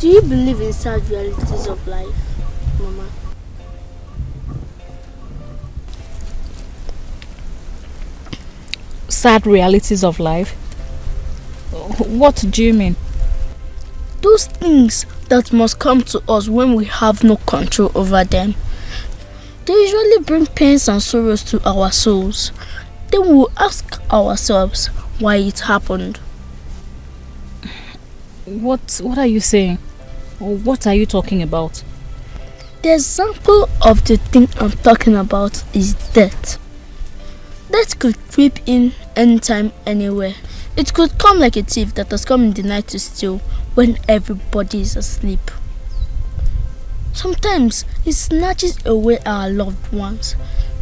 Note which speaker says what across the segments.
Speaker 1: Do you believe in sad realities of life, Mama?
Speaker 2: Sad realities of life? What do you mean?
Speaker 1: Those things that must come to us when we have no control over them. They usually bring pains and sorrows to our souls. Then we will ask ourselves why it happened.
Speaker 2: What are you saying? Or what are you talking about?
Speaker 1: The example of the thing I'm talking about is death. Death could creep in anytime, anywhere. It could come like a thief that has come in the night to steal when everybody is asleep. Sometimes it snatches away our loved ones,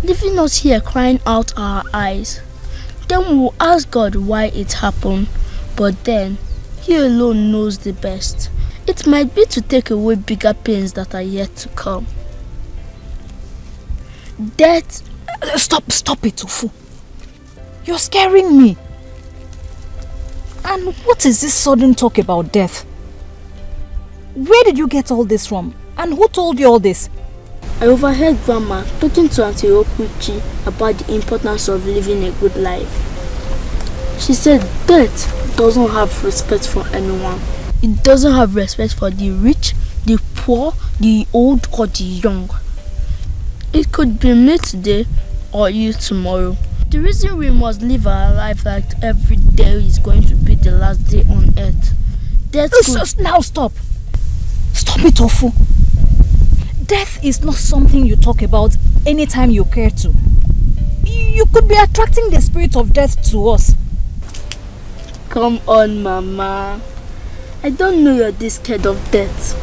Speaker 1: leaving us here crying out our eyes. Then we will ask God why it happened, but then He alone knows the best. It might be to take away bigger pains that are yet to come. Death.
Speaker 2: Stop it, Tofu. You're scaring me. And what is this sudden talk about death? Where did you get all this from? And who told you all this?
Speaker 1: I overheard Grandma talking to Auntie Okuchi about the importance of living a good life. She said death doesn't have respect for anyone. It doesn't have respect for the rich, the poor, the old or the young. It could be me today or you tomorrow. The reason we must live our life like every day is going to be the last day on earth. Death could...
Speaker 2: Now stop. Stop it, Tofu. Death is not something you talk about anytime you care to. You could be attracting the spirit of death to us.
Speaker 1: Come on, Mama. I don't know you're this scared of death.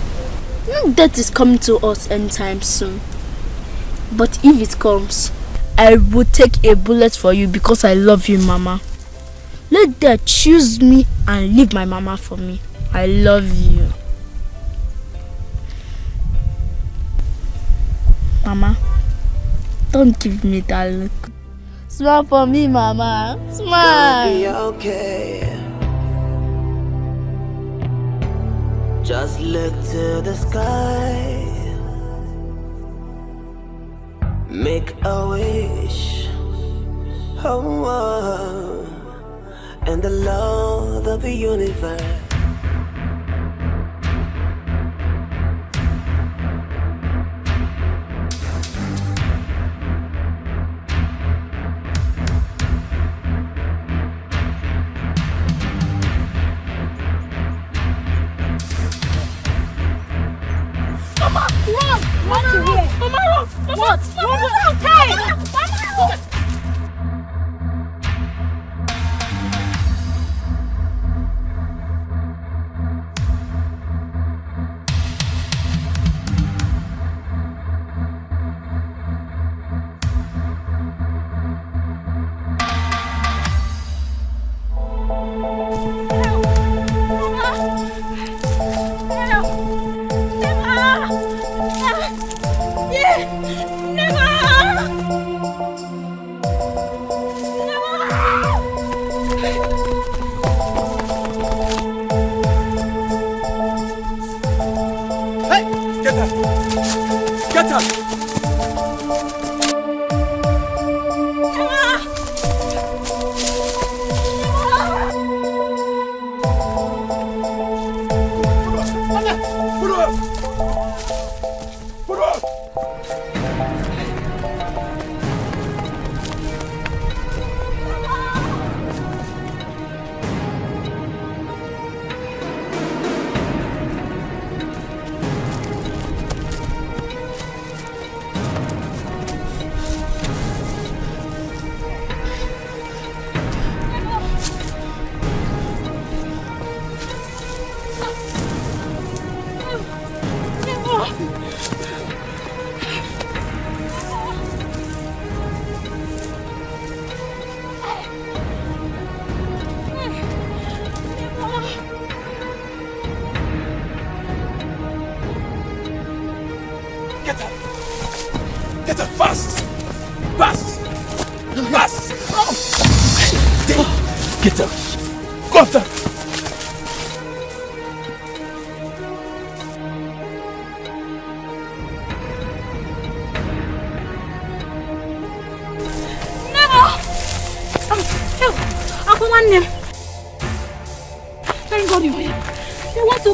Speaker 1: No death is coming to us anytime soon. But if it comes, I will take a bullet for you because I love you, Mama. Let death choose me and leave my Mama for me. I love you. Mama, don't give me that look. Smile for me, Mama. Smile.
Speaker 3: It's gonna be okay. Just look to the sky. Make a wish. Oh, and the Lord of the universe.
Speaker 2: What? Hey!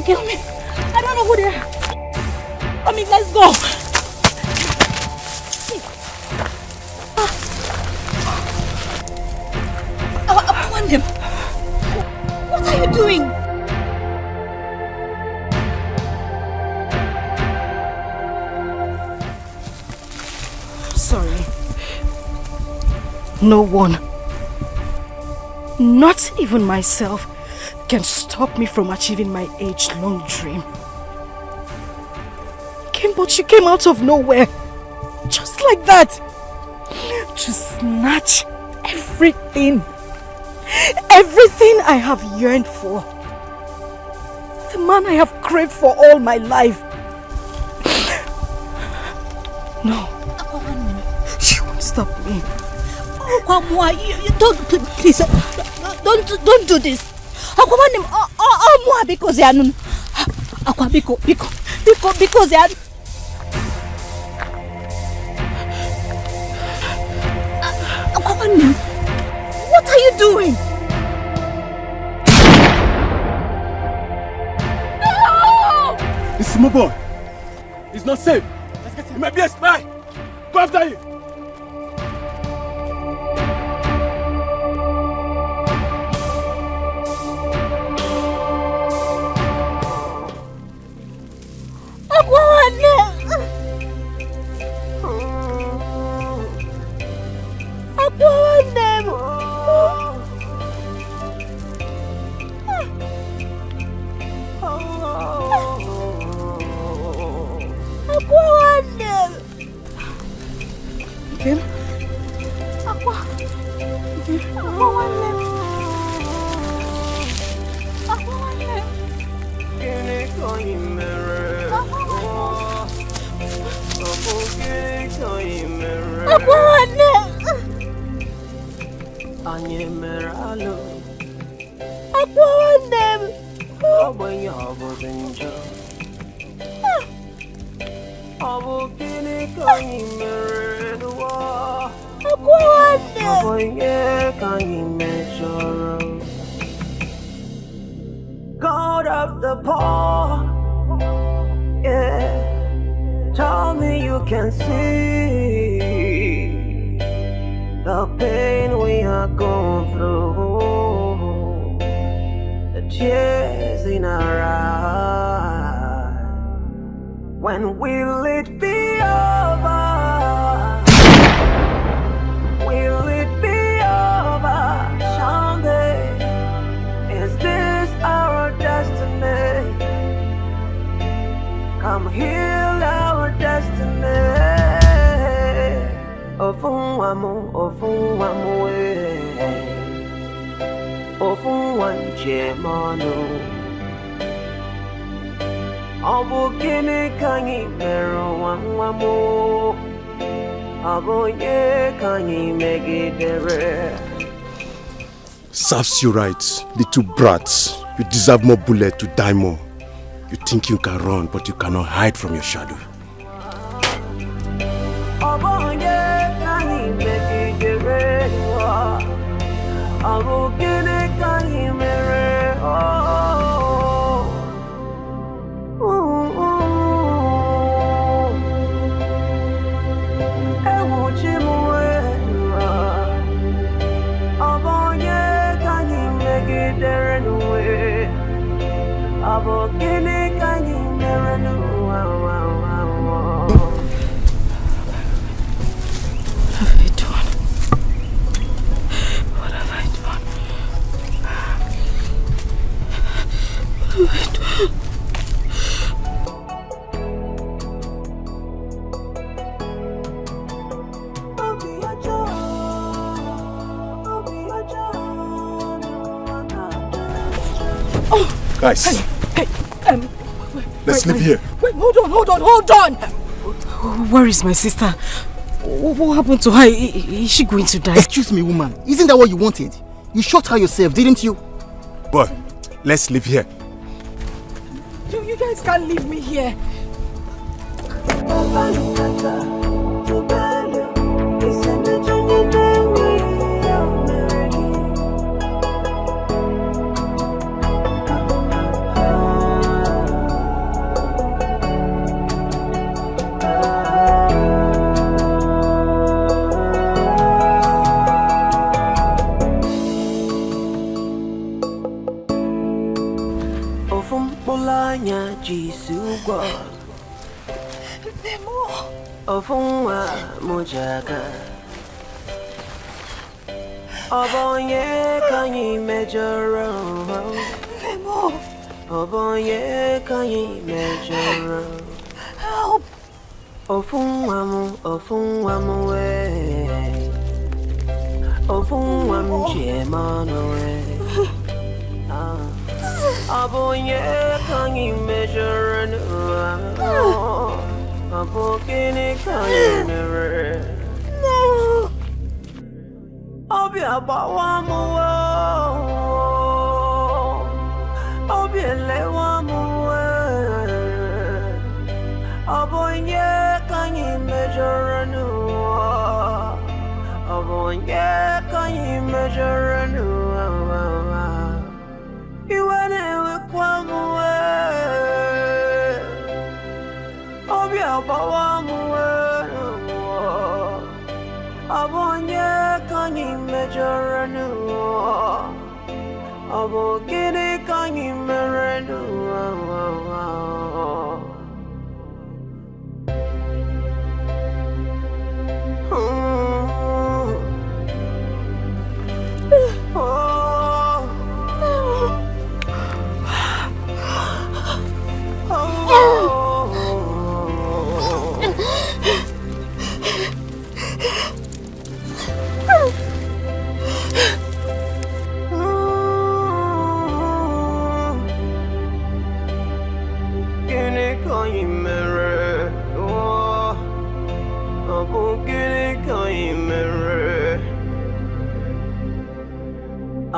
Speaker 2: to kill me. I don't know who they are. I mean, let's go. I want them. What are you doing?
Speaker 4: Sorry. No one, not even myself, can stop me from achieving my age-long dream. But you came out of nowhere, just like that, to snatch everything I have yearned for. The man I have craved for all my life. No, you won't stop me.
Speaker 2: You don't, please, don't do this. Because they are because they are. What are you doing? No!
Speaker 5: It's my boy. He's not safe. Let's get him. He might be a spy. Go after him.
Speaker 3: God of the poor, yeah. Tell me you can see the pain we are going through, the tears in our eyes. When will it be over? Will it be over someday? Is this our destiny? Come heal our destiny. Ofunwamu, Ofunwanjemanu. Obukini kanyi mero wanwamu. Abonye kanyi megidere.
Speaker 5: Serves you right, little brats. You deserve more bullet to die more. You think you can run, but you cannot hide from your shadow. Guys,
Speaker 4: Hey,
Speaker 5: let's leave here.
Speaker 4: Wait, hold on. Where is my sister? What happened to her? Is she going to die?
Speaker 6: Excuse me, woman. Isn't that what you wanted? You shot her yourself, didn't you?
Speaker 5: Boy, let's leave here.
Speaker 4: You guys can't leave me here.
Speaker 3: Jisugwa Ofunwa Mujaga Obonye kanyi mejoro Obonye kanyi mejoro
Speaker 4: Help!
Speaker 3: Ofunwa mu we Ofunwa mu jemano we Abonye kanyi measure no Abokini kanyi mirror
Speaker 4: No!
Speaker 3: Obi abawamu Obi elewamu Abonye kanyi measure no Abonye kanyi measure no Iwane wekwamuwe Obi abawamuwe Abonye kanyi mejoranu Abogini kanyi merenu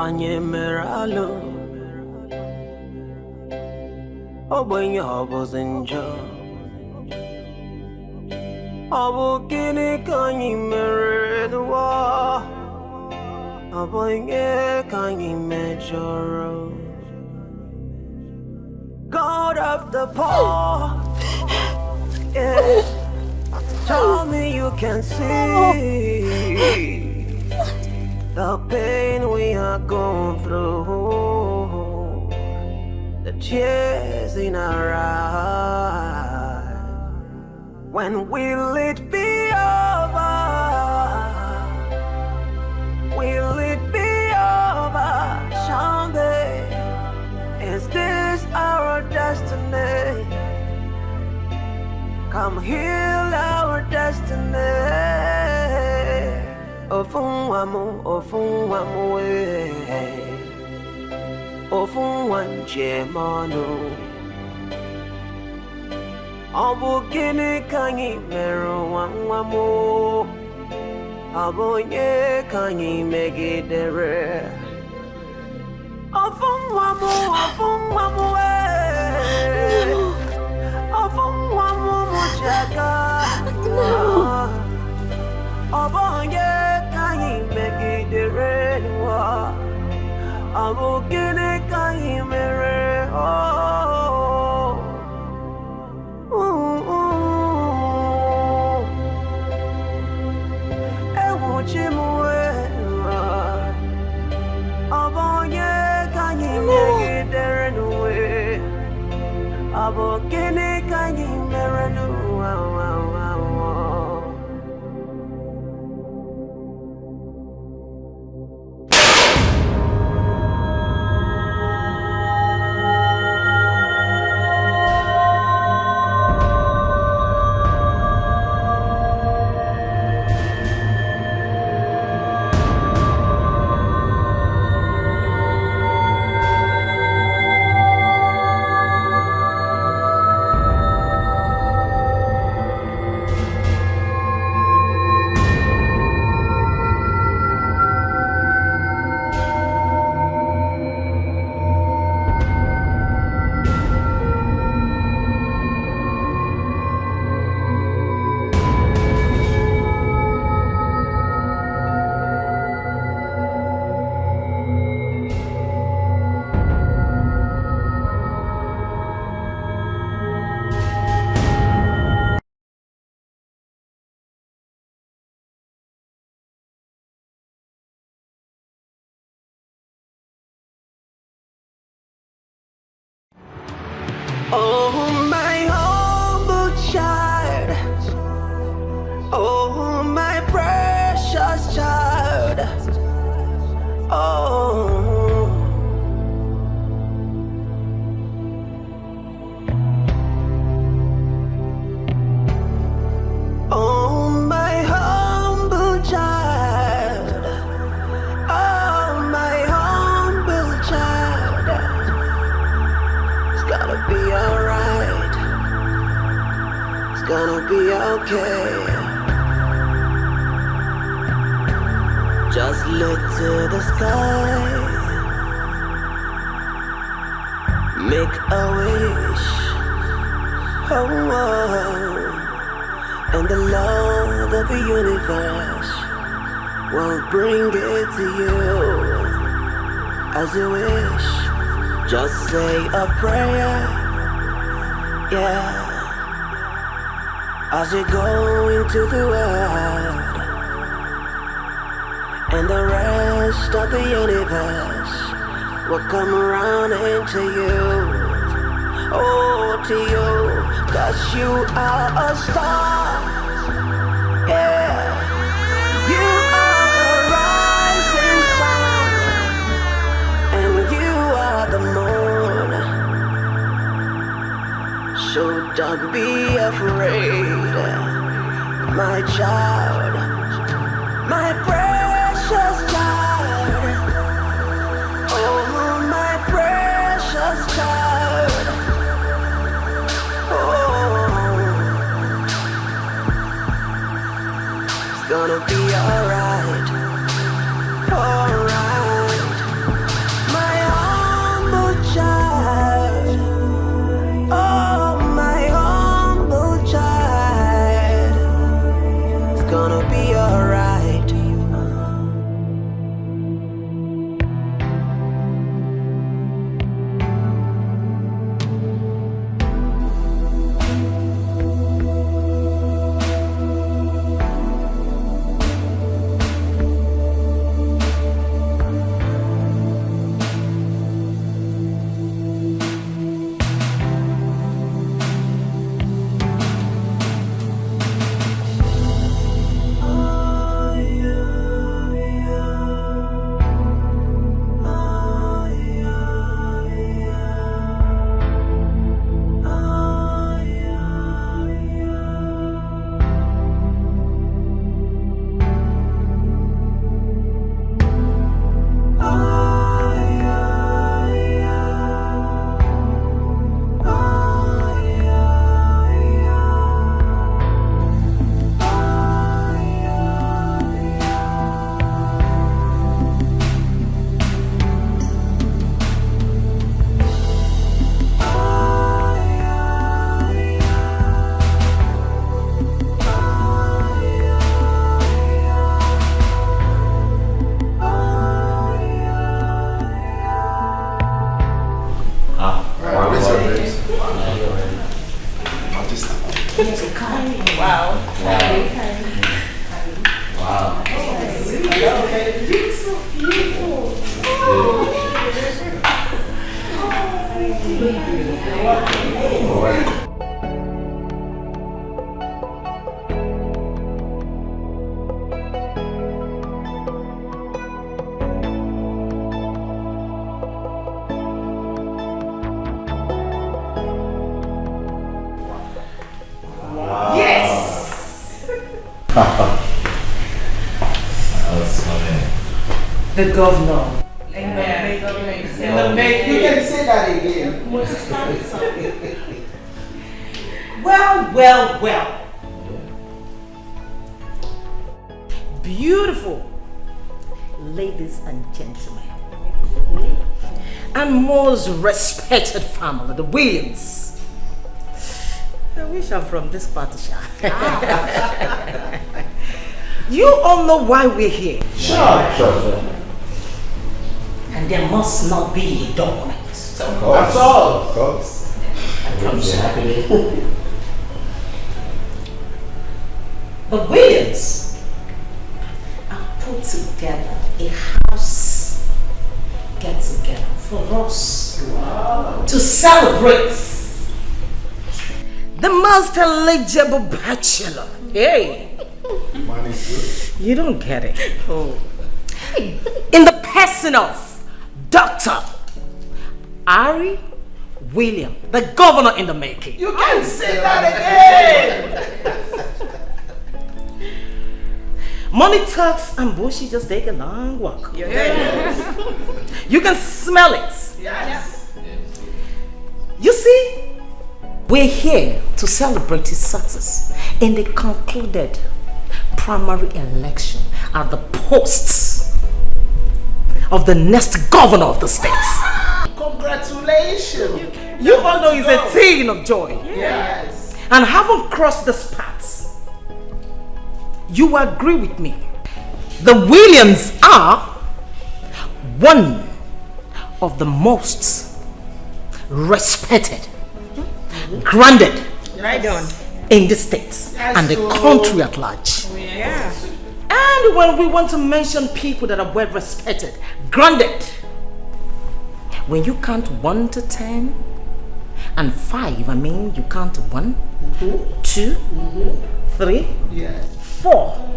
Speaker 3: Anye meralo Obenye obozenjo Abogini kanyi meredwa Obenye kanyi mejoro God of the poor yeah. Tell me you can see the pain we are going through, the tears in our eyes. When will it be over? Will it be over? Someday, is this our destiny? Come heal our destiny. Ofunwamu we Ofunwanje manu Obugini kanyi meru wangwamu Abonye kanyi megidere Ofunwamu we Ofunwamu mujaga Obonye kanyi megidere nwa Abogini kanyi mere Ewuchimuwe Obonye kanyi megidere nwe Abogini kanyi mere nwa Oh, oh, my humble child. Oh, my humble child. It's gonna be alright. It's gonna be okay. Just look to the sky. Make a wish. Oh, oh. And the Lord of the universe will bring it to you as you wish. Just say a prayer, yeah, as you go into the world, and the rest of the universe will come around into you, oh, to you, 'cause you are a star, yeah, you are a rising sun, and you are the moon, so don't be afraid, my child, my precious child, oh, my precious child, oh, it's gonna be alright, alright, my humble child, oh, my humble child, it's gonna be alright.
Speaker 7: The governor.
Speaker 8: Amen.
Speaker 7: You can say that again. Well. Beautiful ladies and gentlemen, and most respected family, the Williams. I wish I'm from this part of Sha. You all know why we're here.
Speaker 5: Sure.
Speaker 7: And there must not be a document.
Speaker 5: Of course. Of course.
Speaker 7: The Williams have put together a house get together for us to celebrate the most eligible bachelor. Hey,
Speaker 5: Mine is good.
Speaker 7: you don't get it. Oh. In the person of Dr. Ari William, the governor in the making.
Speaker 8: You can't say that again!
Speaker 7: Money talks and bullshit just take a long walk.
Speaker 8: Yes.
Speaker 7: You can smell it.
Speaker 8: Yes.
Speaker 7: You see, we're here to celebrate his success in the concluded primary election at the posts of the next governor of the state.
Speaker 8: Congratulations.
Speaker 7: You all know it's a thing of joy.
Speaker 8: Yes.
Speaker 7: And having crossed this path, you agree with me. The Williams are one of the most respected, grounded
Speaker 8: Right on.
Speaker 7: in the states and the country at large.
Speaker 8: Yeah.
Speaker 7: And when we want to mention people that are well respected, grounded, when you count 1 to 10 and 5, I mean you count 1, 2, 3, 4,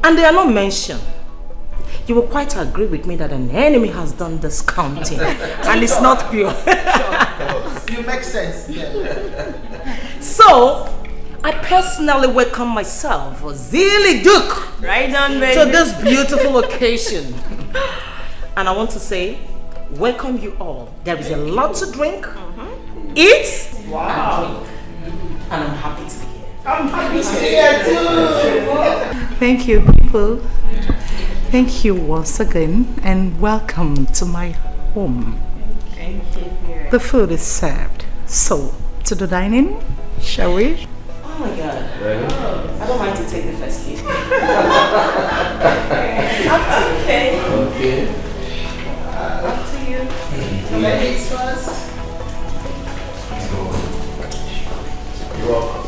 Speaker 7: and they are not mentioned, you will quite agree with me that an enemy has done this counting and it's not pure.
Speaker 8: You make sense. Yeah.
Speaker 7: So I personally welcome myself, Zilly Duke,
Speaker 8: Right on, baby.
Speaker 7: to this beautiful occasion. And I want to say, welcome you all. There is a lot to drink, eat, and drink. And I'm happy to be here.
Speaker 8: I'm happy to be here too.
Speaker 9: Thank you, people. Thank you once again and welcome to my home.
Speaker 8: Thank you.
Speaker 9: The food is served. So, to the dining, shall we?
Speaker 7: Oh my God. I don't mind to take the first seat.
Speaker 8: Okay.
Speaker 5: Okay.
Speaker 8: Up to you. Ladies first.
Speaker 5: You're welcome.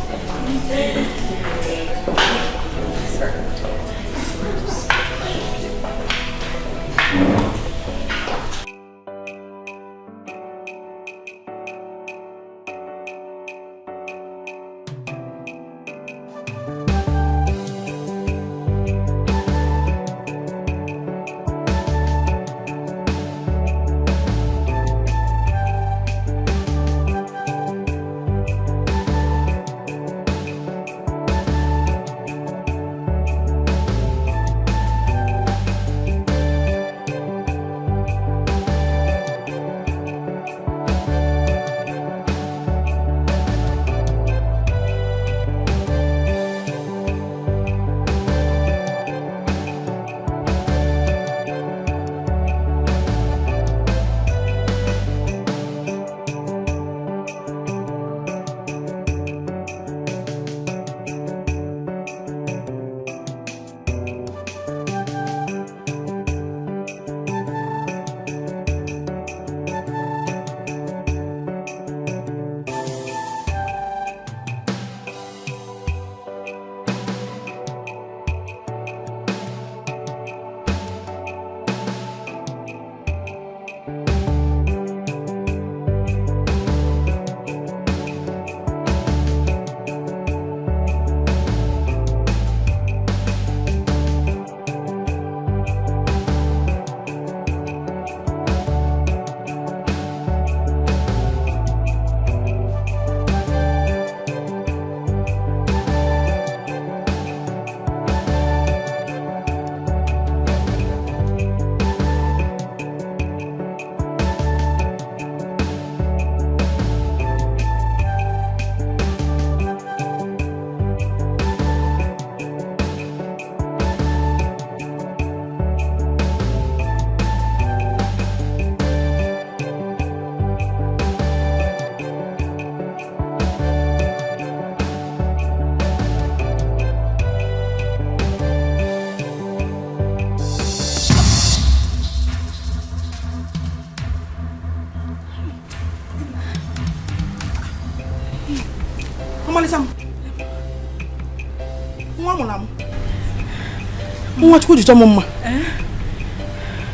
Speaker 4: What could you tell Mama?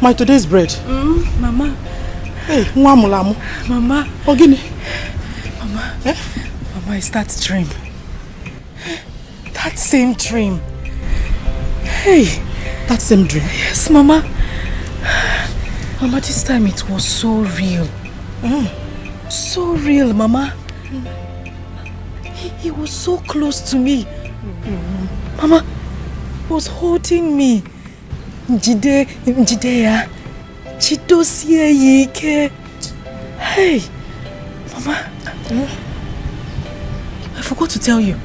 Speaker 4: My today's bread.
Speaker 8: Mama.
Speaker 4: Hey, Mama.
Speaker 8: Mama.
Speaker 4: Oh, Guinea.
Speaker 8: Mama. Mama, it's that dream. That same dream. Hey.
Speaker 4: That same dream?
Speaker 8: Yes, Mama. Mama, this time it was so real. So real, Mama. He was so close to me. Mama was holding me. Njidea. Chidosie yike. Hey, Mama. I forgot to tell you.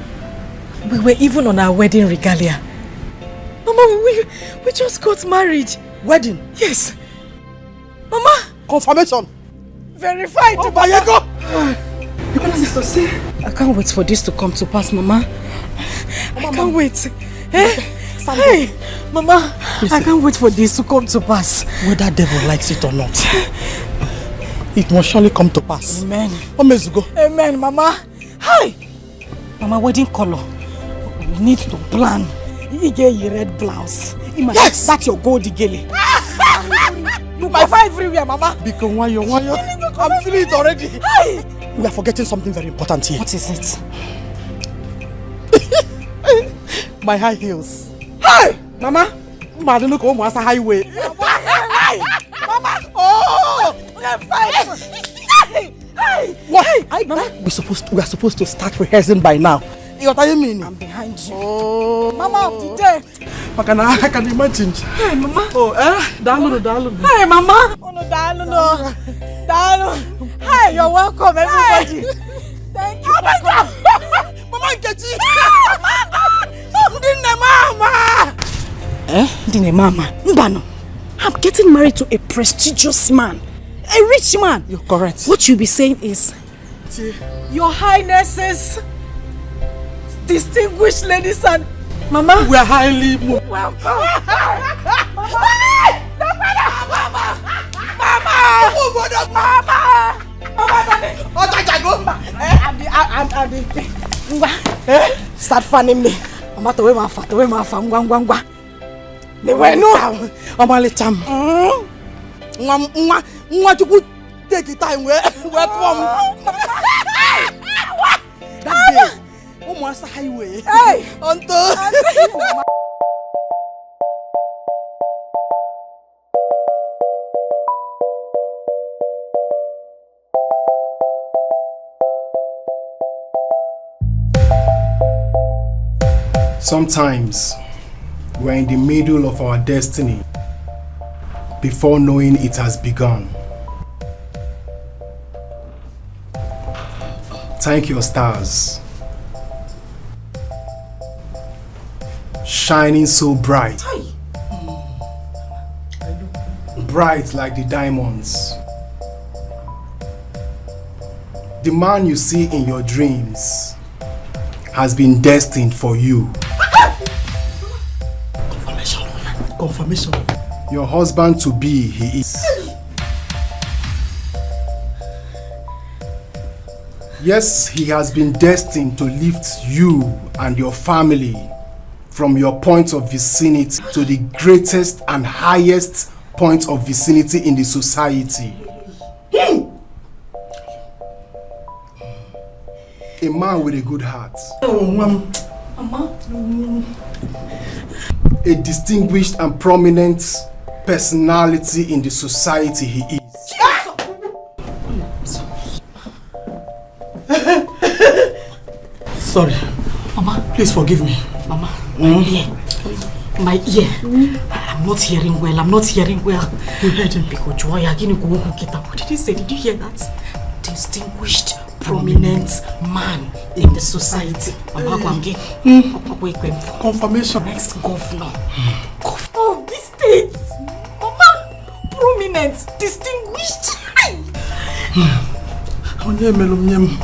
Speaker 8: We were even on our wedding regalia. Mama, we just got married.
Speaker 4: Wedding?
Speaker 8: Yes. Mama.
Speaker 4: Confirmation.
Speaker 8: Verified.
Speaker 4: Oh, Bayego.
Speaker 8: I can't wait for this to come to pass, Mama. I can't wait. Hey, Mama, please. I can't wait for this to come to pass.
Speaker 4: Whether devil likes it or not, it must surely come to pass.
Speaker 8: Amen.
Speaker 4: Homeles go.
Speaker 8: Amen, Mama. Hi. Mama, wedding color. We need to plan. You get your red blouse.
Speaker 4: Yes.
Speaker 8: That's your gold gele. You buy everywhere, Mama.
Speaker 4: Because why you? I'm feeling it already.
Speaker 8: Hi.
Speaker 4: We are forgetting something very important here.
Speaker 8: What is it?
Speaker 4: My high heels.
Speaker 8: Hi, Mama.
Speaker 4: Man, look home as a highway.
Speaker 8: Mama. Oh, fine.
Speaker 4: What? Mama, we are supposed to start rehearsing by now. What do you mean?
Speaker 8: I'm behind you.
Speaker 4: Oh,
Speaker 8: Mama of the day.
Speaker 4: I can imagine.
Speaker 8: Hey, Mama.
Speaker 4: Oh, Dalu.
Speaker 8: Hey, Mama. Oh, no, Dalu. Hey, you're welcome, everybody. Thank you. Oh, my God.
Speaker 4: Mama, get you.
Speaker 8: Mama. Mbano. I'm getting married to a prestigious man. A rich man.
Speaker 4: You're correct.
Speaker 8: What you'll be saying is, Your Highnesses, distinguished ladies and Mama,
Speaker 4: we are highly moved.
Speaker 8: Welcome. Start fanning me. Mama, to my fat, ngwa. They were no.
Speaker 4: Cham. To take the time where from. That day, almost a highway.
Speaker 8: Hey,
Speaker 5: Sometimes we're in the middle of our destiny before knowing it has begun. Thank your stars, shining so bright, bright like the diamonds. The man you see in your dreams has been destined for you.
Speaker 4: Confirmation.
Speaker 5: Your husband to be, he is. Yes, he has been destined to lift you and your family from your point of vicinity to the greatest and highest point of vicinity in the society. A man with a good heart. A distinguished and prominent personality in the society he is.
Speaker 4: Sorry.
Speaker 8: Mama,
Speaker 4: please forgive me.
Speaker 8: Mama, my ear. I'm not hearing well.
Speaker 4: You heard him.
Speaker 8: What did he say? Did you hear that? Distinguished, prominent man in the society.
Speaker 4: Confirmation.
Speaker 8: Next governor. Governor of this state. Mama, prominent, distinguished.
Speaker 4: Onye melum.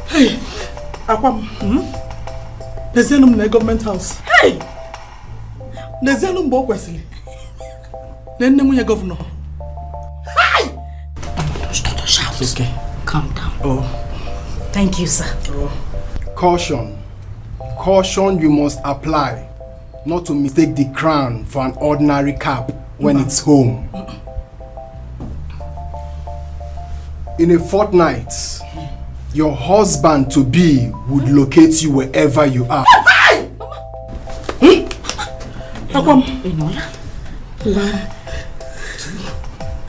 Speaker 4: Hey, Akwam. There's a government house.
Speaker 8: Hey!
Speaker 4: There's a Wesley. Then the governor.
Speaker 8: Hey! Don't start to shout.
Speaker 4: It's okay.
Speaker 8: Calm down.
Speaker 4: Oh.
Speaker 8: Thank you, sir.
Speaker 4: Oh.
Speaker 5: Caution. Caution you must apply not to mistake the crown for an ordinary cap when it's home. In a fortnight, your husband-to-be would locate you wherever you are.
Speaker 8: Akwam. 1, 2,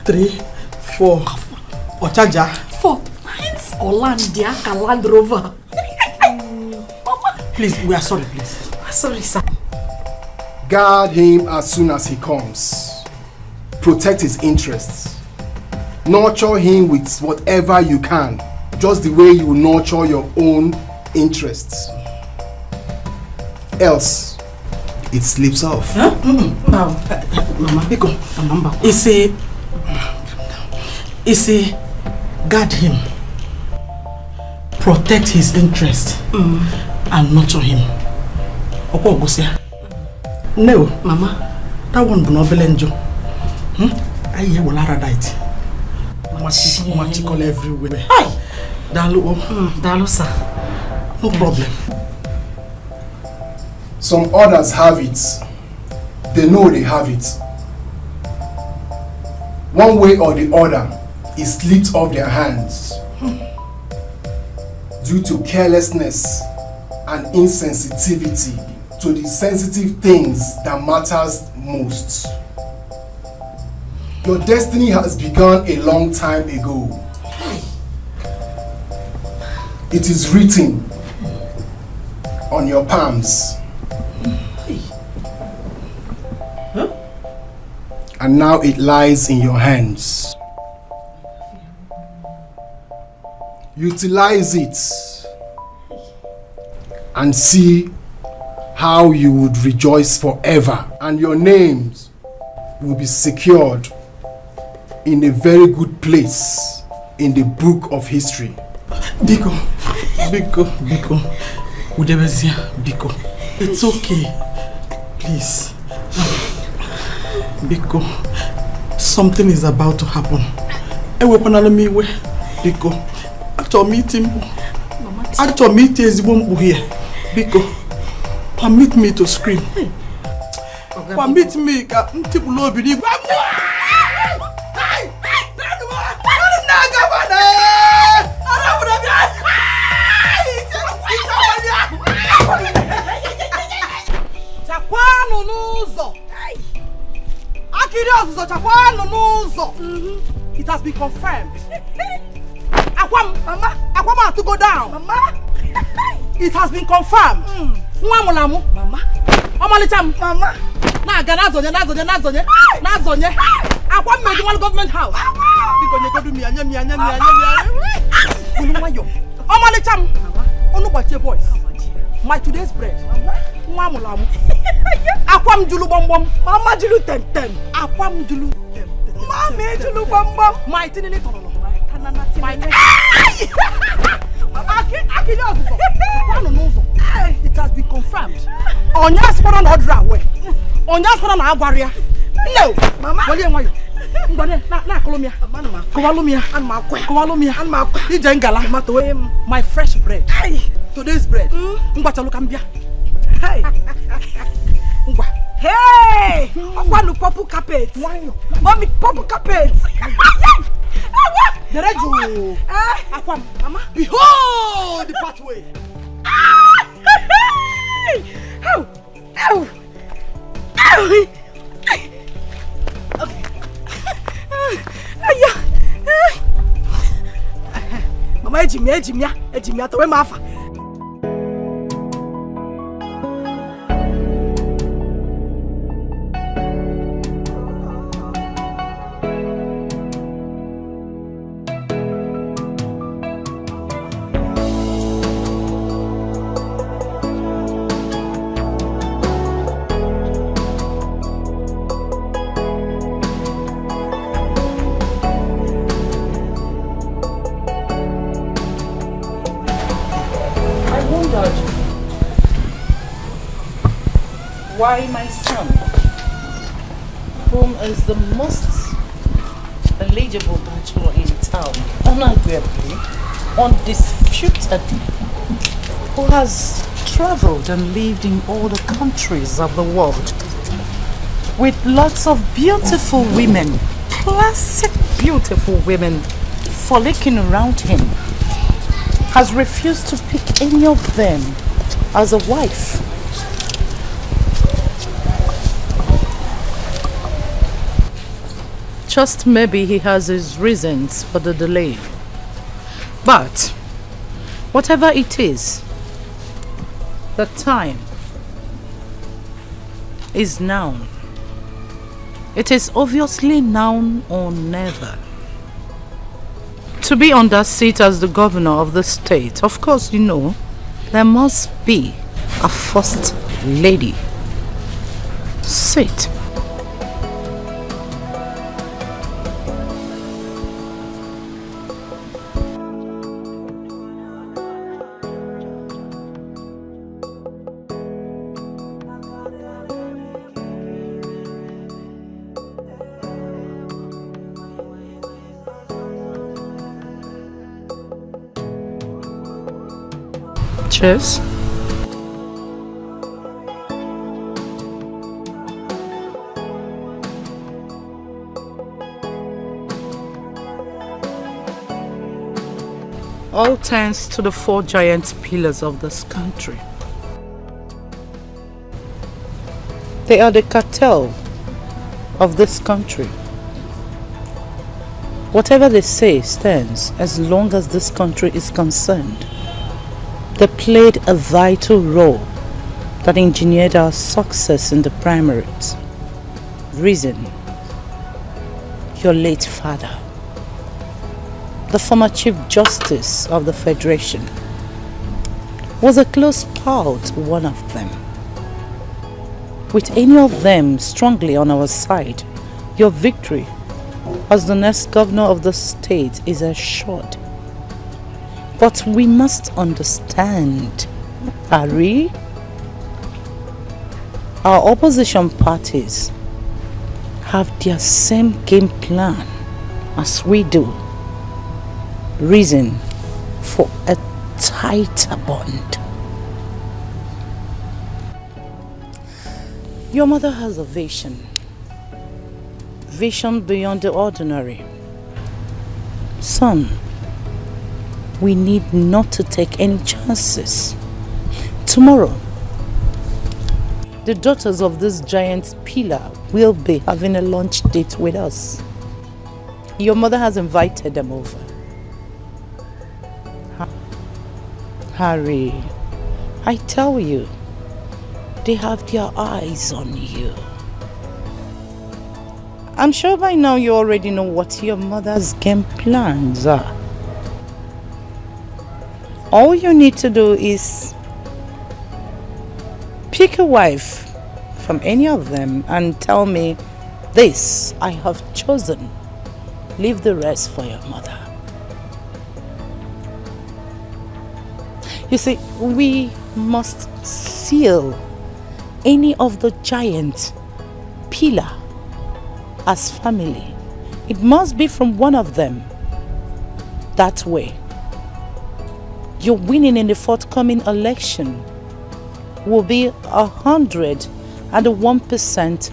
Speaker 8: 3, 4. Ochaja.
Speaker 2: 4 lines. Olandia, Land Rover.
Speaker 8: Please, we are sorry, please.
Speaker 2: Sorry, sir.
Speaker 5: Guard him as soon as he comes. Protect his interests. Nurture him with whatever you can, just the way you nurture your own interests. Else, it slips off.
Speaker 8: Huh? Mama, Biko, guard him, protect his interest, and nurture him. No, Mama, that one will not be lenjo. I hear will aradite. Machikol everywhere. Hi, Dalu, sir. No problem.
Speaker 5: Some others have it. They know they have it. One way or the other, it slipped off their hands due to carelessness and insensitivity to the sensitive things that matters most. Your destiny has begun a long time ago. It is written on your palms. And now it lies in your hands. Utilize it and see how you would rejoice forever, and your names will be secured in a very good place in the book of history.
Speaker 8: Biko, Udebezia, Biko. It's okay. Please. Biko, something is about to happen. Biko, after meeting here. Biko, permit me to scream. Permit me It has been confirmed. Akwam has to go down. Mama. It has been confirmed. Mama. Mama. Nazonya. Akwam made one government house. Because you go to me voice. My today's bread. Akwam julu bom. Mama julu tem. Akwam julu tem. Mama julu bom. My tinini tono. My it has been confirmed. Onya spora na odra we. Onya spora na agwaria. No, Mama. Na kolomia. Kowalomia. Ijengala. My fresh bread. Today's bread. Mbachalukambia. Hey. Hey! One purple carpet. Mommy, purple carpet. The red jewel. Akwam, Mama. Behold the pathway. Ow! Okay. Mama, ejimia, to where mafa.
Speaker 9: Why my son, whom is the most eligible bachelor in town, unarguably, undisputed, who has traveled and lived in all the countries of the world, with lots of beautiful women, classic beautiful women, frolicking around him, has refused to pick any of them as a wife. Just maybe he has his reasons for the delay. But whatever it is, the time is now. It is obviously now or never. To be on that seat as the governor of the state, of course, you know, there must be a first lady. Sit. Cheers. All thanks to the 4 giant pillars of this country. They are the cartel of this country. Whatever they say stands as long as this country is concerned. They played a vital role that engineered our success in the primaries. Reason, your late father, the former Chief Justice of the Federation, was a close pal to one of them. With any of them strongly on our side, your victory as the next governor of the state is assured. But we must understand, Harry, our opposition parties have their same game plan as we do. Reason for a tighter bond. Your mother has a vision. Vision beyond the ordinary. Son, we need not to take any chances. Tomorrow, the daughters of this giant pillar will be having a lunch date with us. Your mother has invited them over. Harry, I tell you, they have their eyes on you. I'm sure by now you already know what your mother's game plans are. All you need to do is pick a wife from any of them and tell me, this I have chosen. Leave the rest for your mother. You see, we must seal any of the giant pillar as family. It must be from one of them. That way, your winning in the forthcoming election will be 101%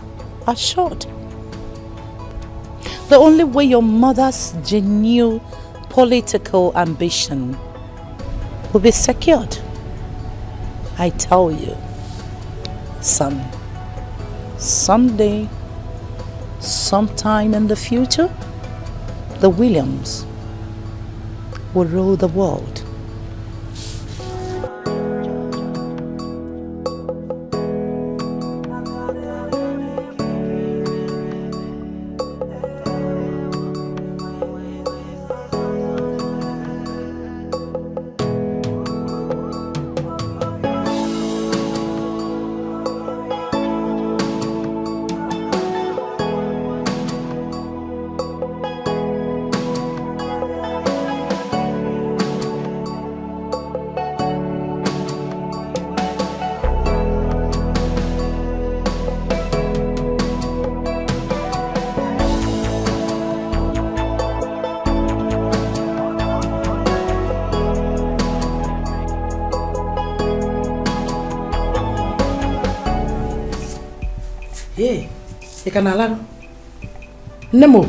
Speaker 9: assured. The only way your mother's genuine political ambition will be secured, I tell you, son, someday, sometime in the future, the Williams will rule the world.
Speaker 7: Hey, you can allow Nemo.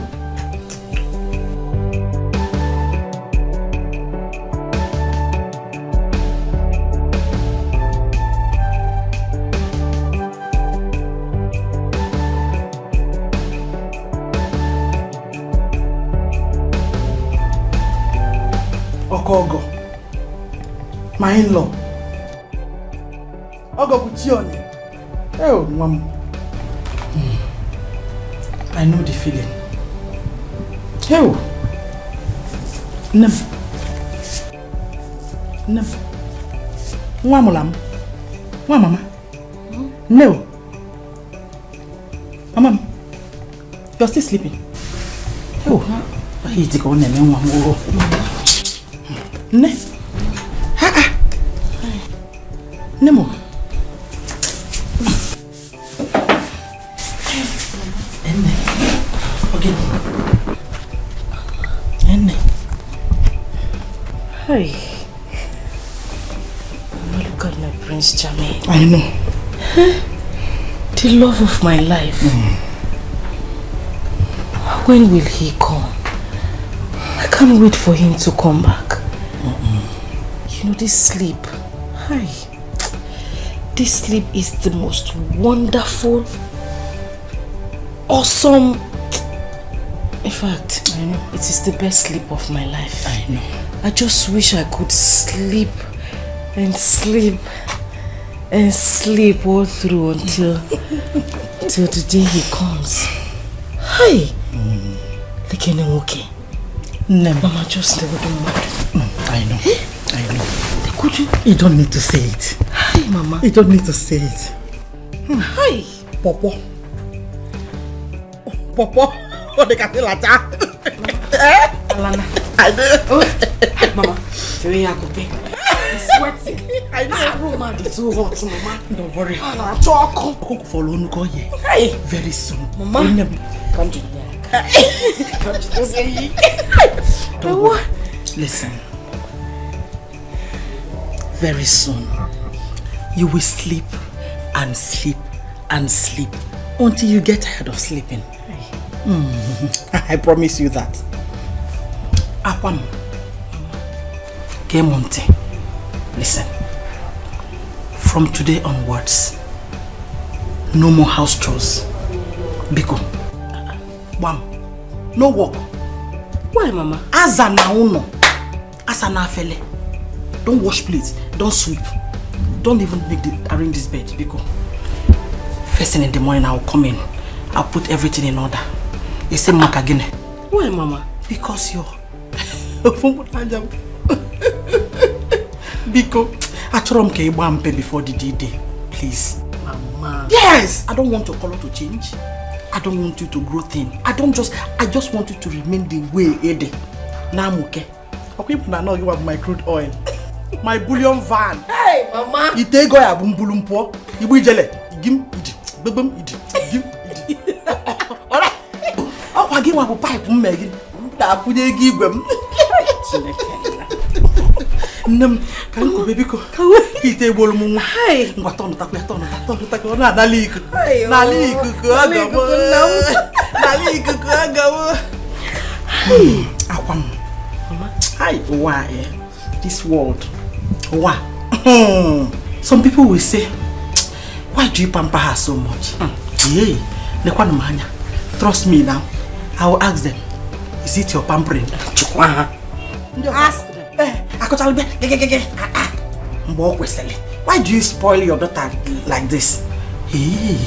Speaker 8: Ogo. My in-law. Ogo Kuchione. Oh, Mom. I know the feeling. Oh. Nem. Mama. No. Mama. You're still sleeping. Oh. He's going to Ne. Ha. Nemo. Okay.
Speaker 7: Hey. Look at my Prince Charming.
Speaker 8: I know.
Speaker 7: The love of my life. When will he come? I can't wait for him to come back. You know, this sleep. Hi. This sleep is the most wonderful, awesome. In fact, I know it is the best sleep of my life.
Speaker 8: I know.
Speaker 7: I just wish I could sleep and sleep and sleep all through until the day he comes. Hi. Like okay. Mama just never do mad.
Speaker 8: I know. Could you? You don't need to say it.
Speaker 7: Hi, Mama.
Speaker 8: You don't need to say it.
Speaker 7: Hi.
Speaker 8: Popo. Oh, they can feel like that.
Speaker 7: Alana.
Speaker 8: I know.
Speaker 7: Oh, Mama. Very happy. It's sweating.
Speaker 8: I know.
Speaker 7: Room is too hot, Mama.
Speaker 8: Don't worry.
Speaker 7: I'll talk.
Speaker 8: I'll follow you here.
Speaker 7: Hi.
Speaker 8: Very soon.
Speaker 7: Mama. Come to the Come to the
Speaker 8: Don't worry. Listen. Very soon, you will sleep and sleep and sleep until you get tired of sleeping. I promise you that. Akwam, Kemonte, listen. From today onwards, no more house chores. Biko, Bam, no work.
Speaker 7: Why, Mama?
Speaker 8: Azana uno, asana fele. Don't wash plates. Don't sweep. Don't even arrange this bed. Because first thing in the morning, I'll come in. I'll put everything in order. You say Mark again.
Speaker 7: Why, Mama?
Speaker 8: Because you're... Because I told him to pay before the D-Day. Please.
Speaker 7: Mama.
Speaker 8: Yes! I don't want your color to change. I don't want you to grow thin. I just want you to remain the way it is. Now I'm okay. Okay, but I know you have my crude oil. My bullion van.
Speaker 7: Hey, Mama.
Speaker 8: You take go ya bumbulumpo. You be jele. Gim idi. Bebem idi. Gim idi. Ora. Oh, I give my pipe megin. Da kunye gigwem. Nem kan ko baby ko. Ite bolum.
Speaker 7: Hey.
Speaker 8: Ngwa ton ta na dali ku. Na li ku ko agawo. Na li ku ko agawo. Akwam. Mama. Hi, why? This world. Why? Some people will say, why do you pamper her so much? Yeah. Trust me now. I will ask them, is it your pampering?
Speaker 7: Ask them.
Speaker 8: Why do you spoil your daughter like this? Hey.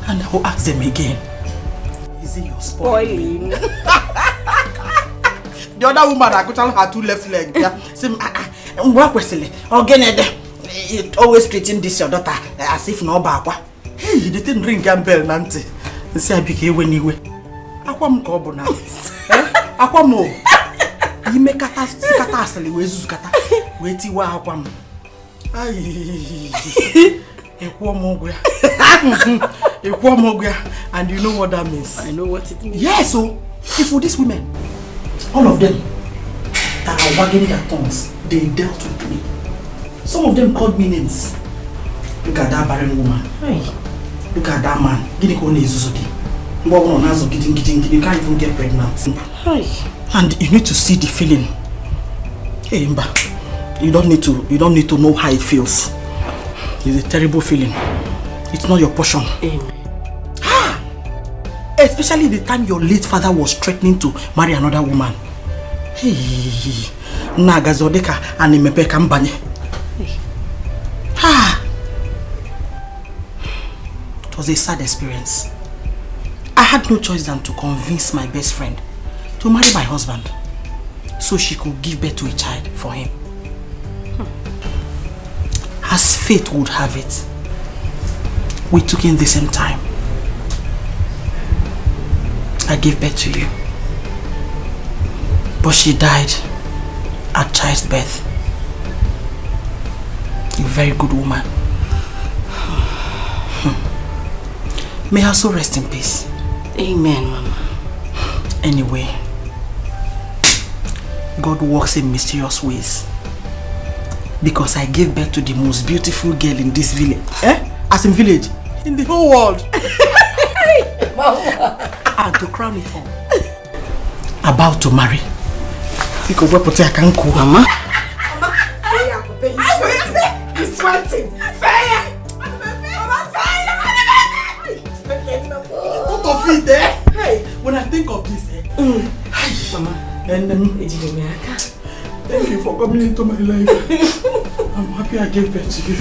Speaker 8: And I will ask them again, is it your spoiling? The other woman, I could tell her 2 left legs. It always treating this your daughter as if no bakwa. Hey, you didn't ring a bell, Nancy. Say I became when you were. Aquam Cobo now. Aquamo. You make catastrophically with Zukata. Wait, you are Aquam. And you know what that means.
Speaker 7: I know what it means.
Speaker 8: Yes, so if for these women, all of them that are wagging their tongues, they dealt with me. Some of them called me names. Look at that barren woman.
Speaker 7: Hey.
Speaker 8: Look at that man. You can't even get pregnant.
Speaker 7: Hey.
Speaker 8: And you need to see the feeling. Hey, Mba, you don't need to know how it feels. It's a terrible feeling. It's not your portion.
Speaker 7: Amen.
Speaker 8: Especially the time your late father was threatening to marry another woman. Hey, Nagazodeka and Imepe Kampanye. It was a sad experience. I had no choice than to convince my best friend to marry my husband so she could give birth to a child for him. As fate would have it, we took in the same time. I gave birth to you, but she died at childbirth. A very good woman. May her soul rest in peace.
Speaker 7: Amen, Mama.
Speaker 8: Anyway, God works in mysterious ways. Because I gave birth to the most beautiful girl in this village. As in village, in the whole world. And to crown it all, about to marry. Because we're putting a canco. Mama.
Speaker 7: He's sweating.
Speaker 8: What of it there? Hey, when I think of this, Mama, and thank you for coming into my life. I'm happy I gave birth to you.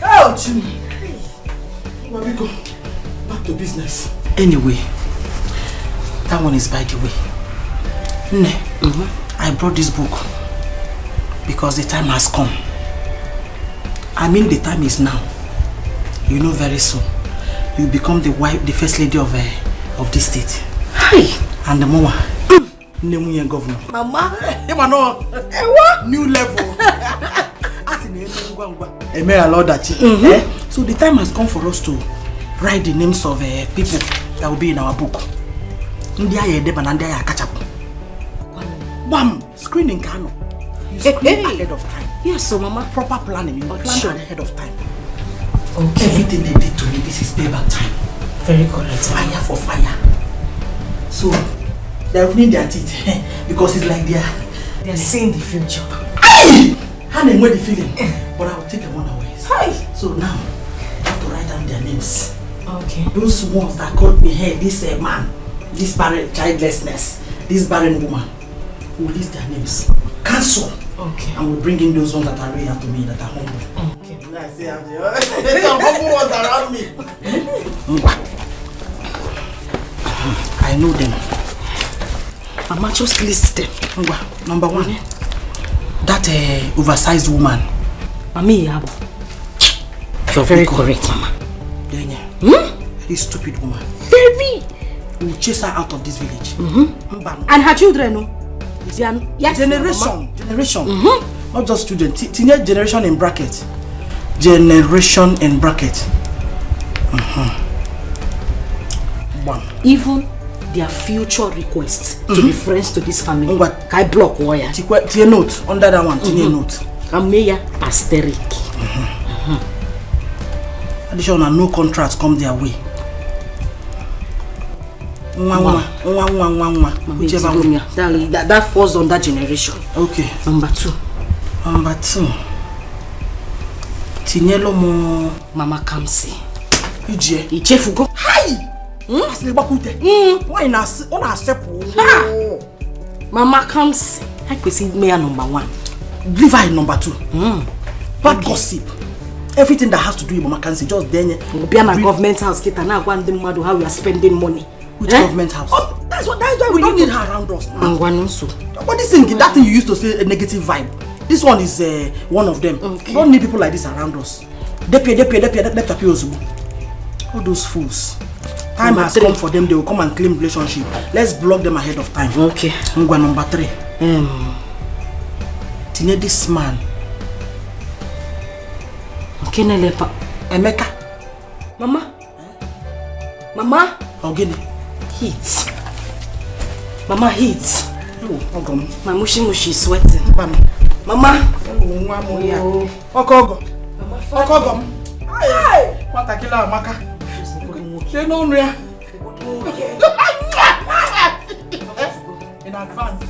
Speaker 8: Oh, Jimmy. Let go. Back to business. Anyway, that one is by the way. I brought this book because the time has come. I mean, the time is now. You know, very soon you become the wife, the first lady of this state.
Speaker 7: Hi.
Speaker 8: And the mama, Nemuyan governor.
Speaker 7: Mama,
Speaker 8: new level. May allow that. So the time has come for us to write the names of people that will be in our book. Bam! Screening Kano. You screen ahead of time.
Speaker 7: Yes, so Mama.
Speaker 8: Proper planning. You plan ahead of time.
Speaker 7: Okay.
Speaker 8: Everything they did to me, this is payback time.
Speaker 7: Very correct.
Speaker 8: Fire for fire. So they're opening their teeth because it's like they're
Speaker 7: seeing the future.
Speaker 8: How they know the feeling? But I will take them unawares.
Speaker 7: Hi.
Speaker 8: So now I have to write down their names.
Speaker 7: Okay.
Speaker 8: Those ones that called me, hey, this man, this barren childlessness, this barren woman, we'll list their names. Cancel.
Speaker 7: Okay.
Speaker 8: And we'll bring in those ones that are real to me, that are humble.
Speaker 7: Okay.
Speaker 8: I say, some humble ones around me. I know them.
Speaker 7: Mama, just list them.
Speaker 8: Number one, that oversized woman.
Speaker 7: Mami Yabo. You're very correct, Mama.
Speaker 8: Very stupid woman.
Speaker 7: Very.
Speaker 8: We'll chase her out of this village.
Speaker 7: And her children, no? Yes,
Speaker 8: generation. Not just children. Teenage generation in bracket. Generation in bracket. One.
Speaker 7: Even their future requests to be friends to this family.
Speaker 8: What?
Speaker 7: Kai block warrior.
Speaker 8: Tie note under that one. Tie note.
Speaker 7: Kameya asterisk.
Speaker 8: Additional, no contracts come their way. Whichever one.
Speaker 7: That falls on that generation.
Speaker 8: Okay.
Speaker 7: Number two.
Speaker 8: Tinyelo mo
Speaker 7: Mama Kamsi.
Speaker 8: Ichefugo. Hi! Why not?
Speaker 7: Mama Kamsi. I could see me number one.
Speaker 8: Leave her in number two. Bad gossip. Everything that has to do with Mama Kamsi, just then.
Speaker 7: Be a government house. Kita na go and them how we are spending money.
Speaker 8: Which government house? Oh, that's why we don't need her around us now. But this thing, that thing you used to say a negative vibe. This one is one of them. Okay. We don't need people like this around us. All those fools. Time has come for them. They will come and claim relationship. Let's block them ahead of time.
Speaker 7: Okay.
Speaker 8: Number three. Tine this man.
Speaker 7: Kenelepa.
Speaker 8: Emeka.
Speaker 7: Mama. Mama.
Speaker 8: Ogini.
Speaker 7: Heat. Mama heat.
Speaker 8: Ogom.
Speaker 7: My mushi is sweating. Mama.
Speaker 8: Okogom. Hey. What a killer, Maka. She no rea. In advance.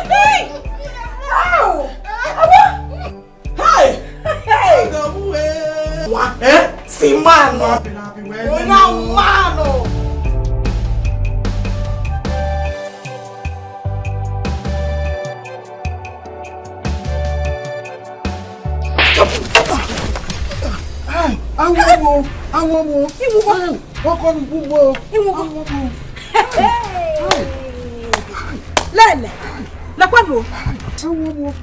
Speaker 8: Hey. What? Si mano. Una mano.
Speaker 4: Lele. La kwano.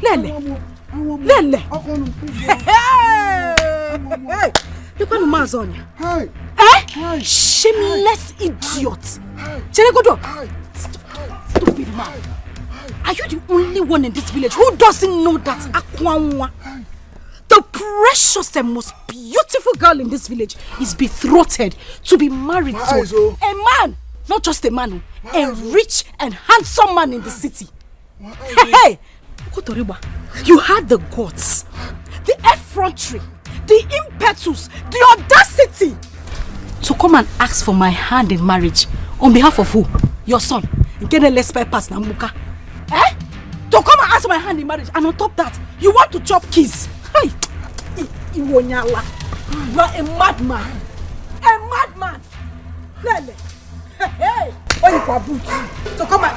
Speaker 4: Lele. Lele. You kwano mazonya. Shameless idiot. Cheregodo. Stupid man. Are you the only one in this village who doesn't know that Akwanwa, the precious and most beautiful girl in this village, is betrothed to be married to a man, not just a man, a rich and handsome man in the city? Hey, Kotoriba, you had the guts, the effrontery, the impetus, the audacity to come and ask for my hand in marriage on behalf of who? Your son. Get a less pass Namuka. Eh? To come and ask my hand in marriage, and on top that, you want to chop keys. Hey, you are a madman. A madman. Lele. Hey, what you for boots? So come and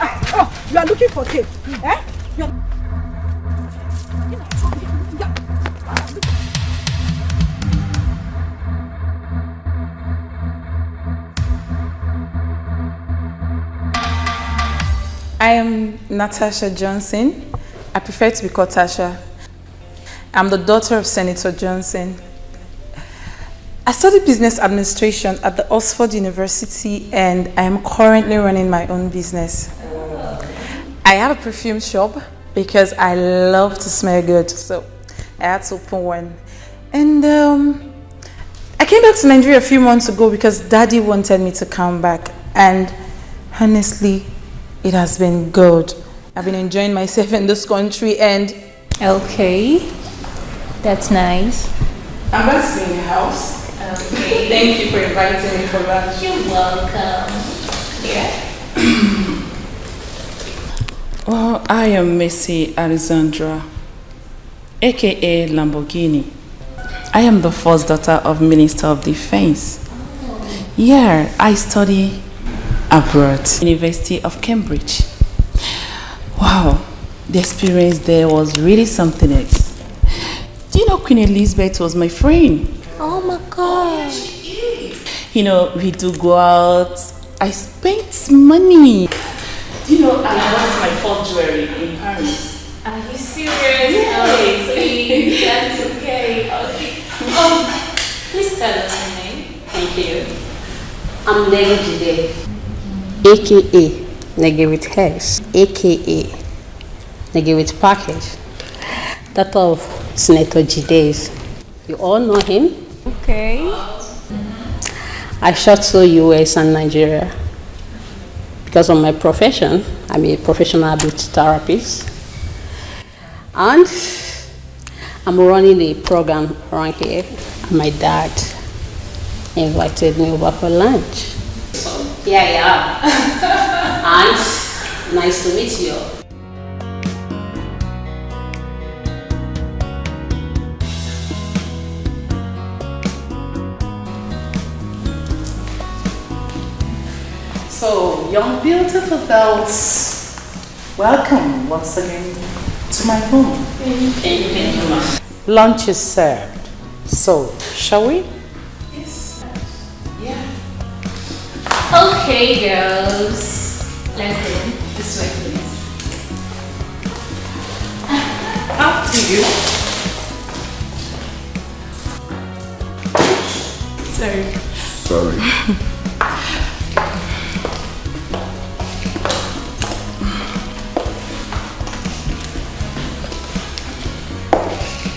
Speaker 4: you are looking for cake. Eh?
Speaker 10: I am Natasha Johnson. I prefer to be called Tasha. I'm the daughter of Senator Johnson. I studied business administration at the Oxford University and I am currently running my own business. I have a perfume shop because I love to smell good, so I had to open one. And I came back to Nigeria a few months ago because Daddy wanted me to come back, and honestly, it has been good. I've been enjoying myself in this country and...
Speaker 11: Okay, that's nice.
Speaker 10: I'm back to be in your house.
Speaker 11: Okay.
Speaker 10: Thank you for inviting me for lunch.
Speaker 11: You're welcome. Yeah.
Speaker 12: Well, I am Missy Alexandra, aka Lamborghini. I am the first daughter of Minister of Defense. Yeah, I study abroad, University of Cambridge. Wow, the experience there was really something else. Do you know Queen Elizabeth was my friend?
Speaker 11: Oh my God.
Speaker 12: You know, we do go out. I spent money. Do you know I bought my first jewelry in Paris?
Speaker 11: Are you serious? Oh, please. That's okay. Okay. Please tell us your name.
Speaker 13: Thank you. I'm Negejide, aka Nege with Hex, aka Nege with Package, daughter of Senator Jides. You all know him?
Speaker 11: Okay.
Speaker 13: I shot to US and Nigeria. Because of my profession, I'm a professional beauty therapist. And I'm running a program around here. And my dad invited me over for lunch. So here I am. And nice to meet you.
Speaker 10: So, young beautiful girls, welcome once again to my home.
Speaker 13: Thank you.
Speaker 7: Lunch is served. So, shall we?
Speaker 10: Yes. Yeah.
Speaker 11: Okay, girls. Let's go. This way, please.
Speaker 10: After you. Sorry.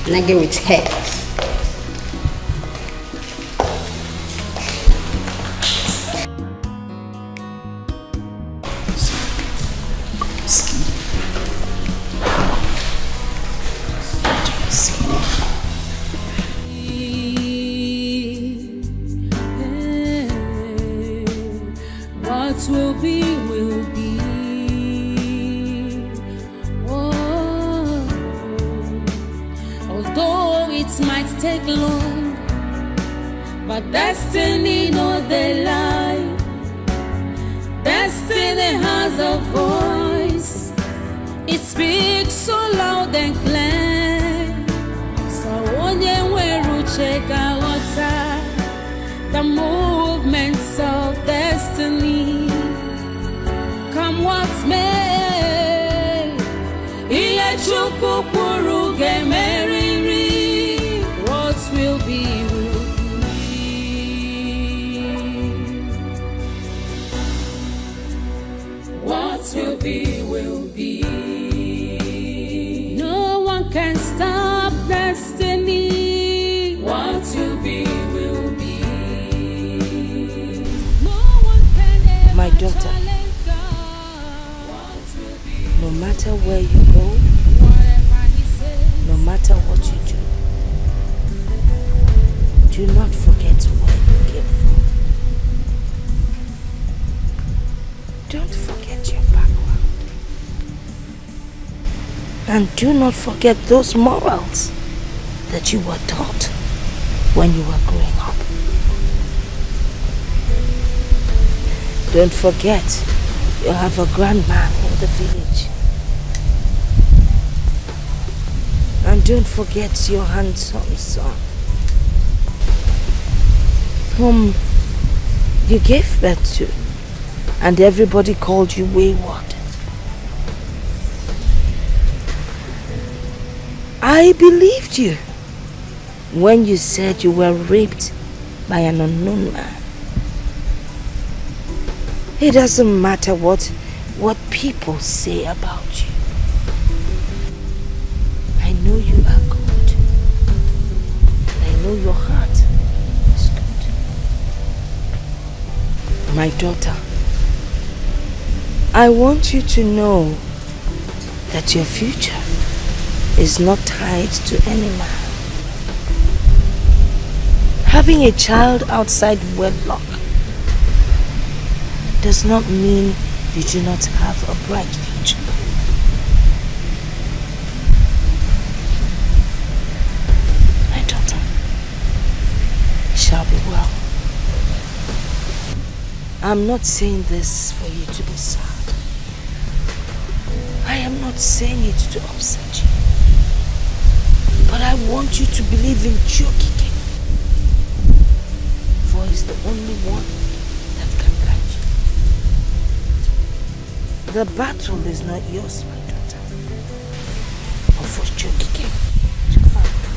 Speaker 13: Nege with Hex.
Speaker 14: What will be, will be. Oh, although it might take long, but destiny know they lie. Destiny has a voice. It speaks so loud and clear. So onye weru cheka wata. come what may. Iye chukwu kwuru gemeriri. What will be, will be. What will be, will be. No one can stop destiny. What will be, will be.
Speaker 15: My daughter, no matter where you go, no matter what you do, do not forget where you came from. Don't forget your background. And do not forget those morals that you were taught when you were growing up. Don't forget, you have a grandman in the village. And don't forget your handsome son, whom you gave birth to, and everybody called you wayward. I believed you when you said you were raped by an unknown man. It doesn't matter what people say about you. I know you are good. And I know your heart is good. My daughter, I want you to know that your future is not tied to any man. Having a child outside wedlock does not mean you do not have a bright future. My daughter, it shall be well. I'm not saying this for you to be sad. I am not saying it to upset you. But I want you to believe in Chokike, for he's the only one that can guide you. The battle is not yours, my daughter, but for Chokike to fight for.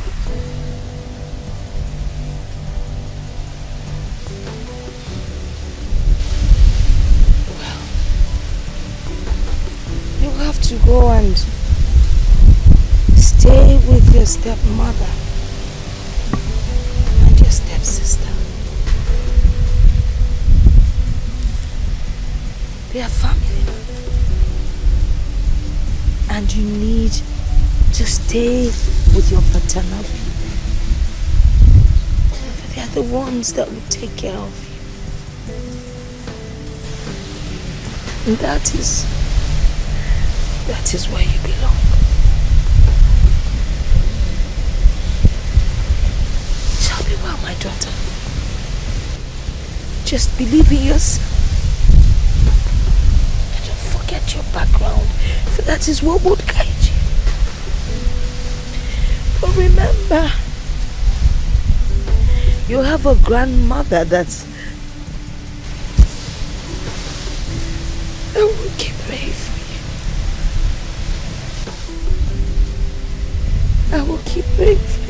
Speaker 15: Well, you have to go and stay with your stepmother and your stepsister. They are family. And you need to stay with your paternal people. They are the ones that will take care of you. And that is where you belong. Well, my daughter, just believe in yourself. And don't forget your background, for that is what would guide you. But remember, you have a grandmother that will keep praying for you. I will keep praying for you.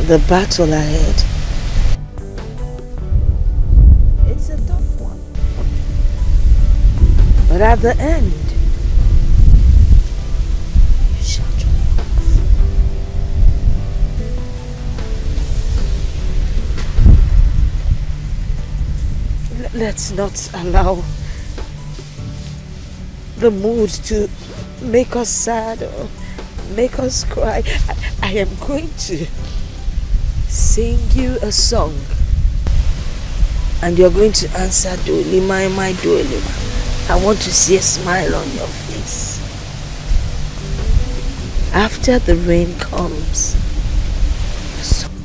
Speaker 15: The battle ahead, it's a tough one, but at the end, you shall triumph. Let's not allow the mood to make us sad or make us cry. I am going to sing you a song, and you're going to answer Dolima, my Dolima. I want to see a smile on your face. After the rain comes, a song.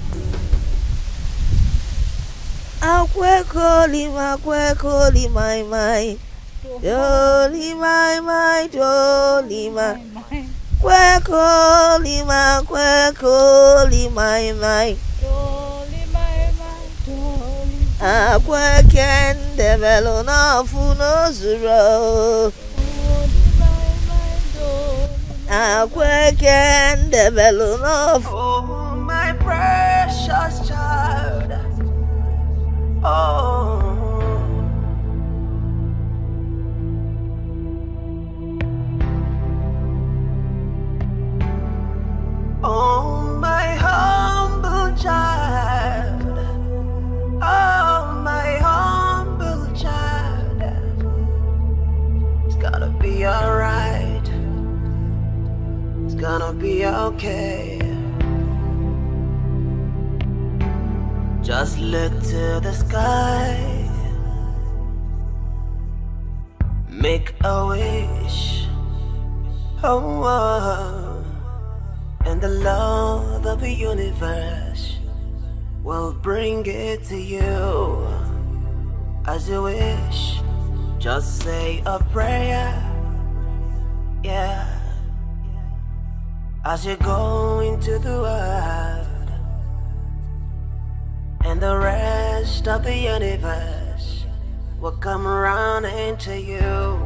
Speaker 15: Akwekoli, my, Dolima, my, Dolima. Kwekoli, my. Akwekende velo na funo zuro. Akwekende velo na funo.
Speaker 3: Oh, my precious child. Oh. Oh, my humble child. Oh, my humble child. It's gonna be alright. It's gonna be okay. Just look to the sky. Make a wish. Oh. And the Lord of the universe will bring it to you as you wish. Just say a prayer, yeah, as you go into the world, and the rest of the universe will come around into you,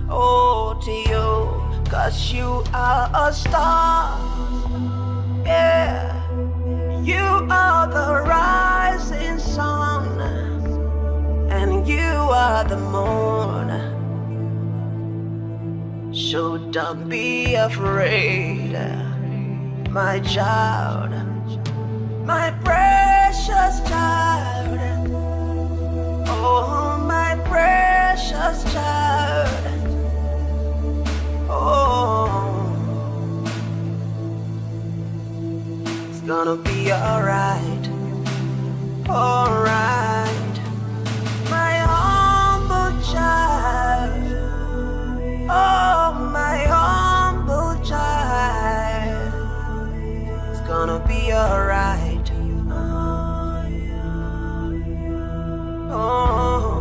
Speaker 3: oh, to you. 'Cause you are a star, yeah. You are the rising sun, and you are the moon. So don't be afraid, my child, my precious child. Oh, my precious child. Oh, it's gonna be alright, alright, my humble child. Oh, my humble child. It's gonna be alright. Oh.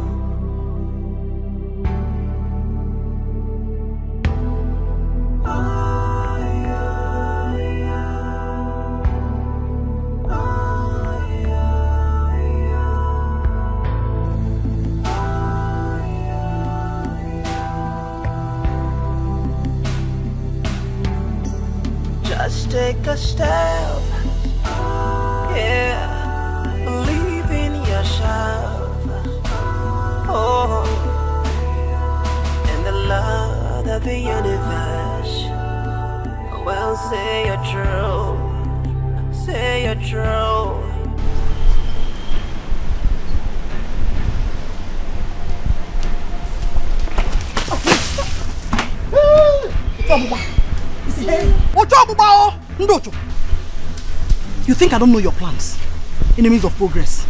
Speaker 3: Just take a step, yeah, believe in yourself, oh, and the Lord of the universe will say you're true, say you're true.
Speaker 8: You think I don't know your plans? Enemies of progress.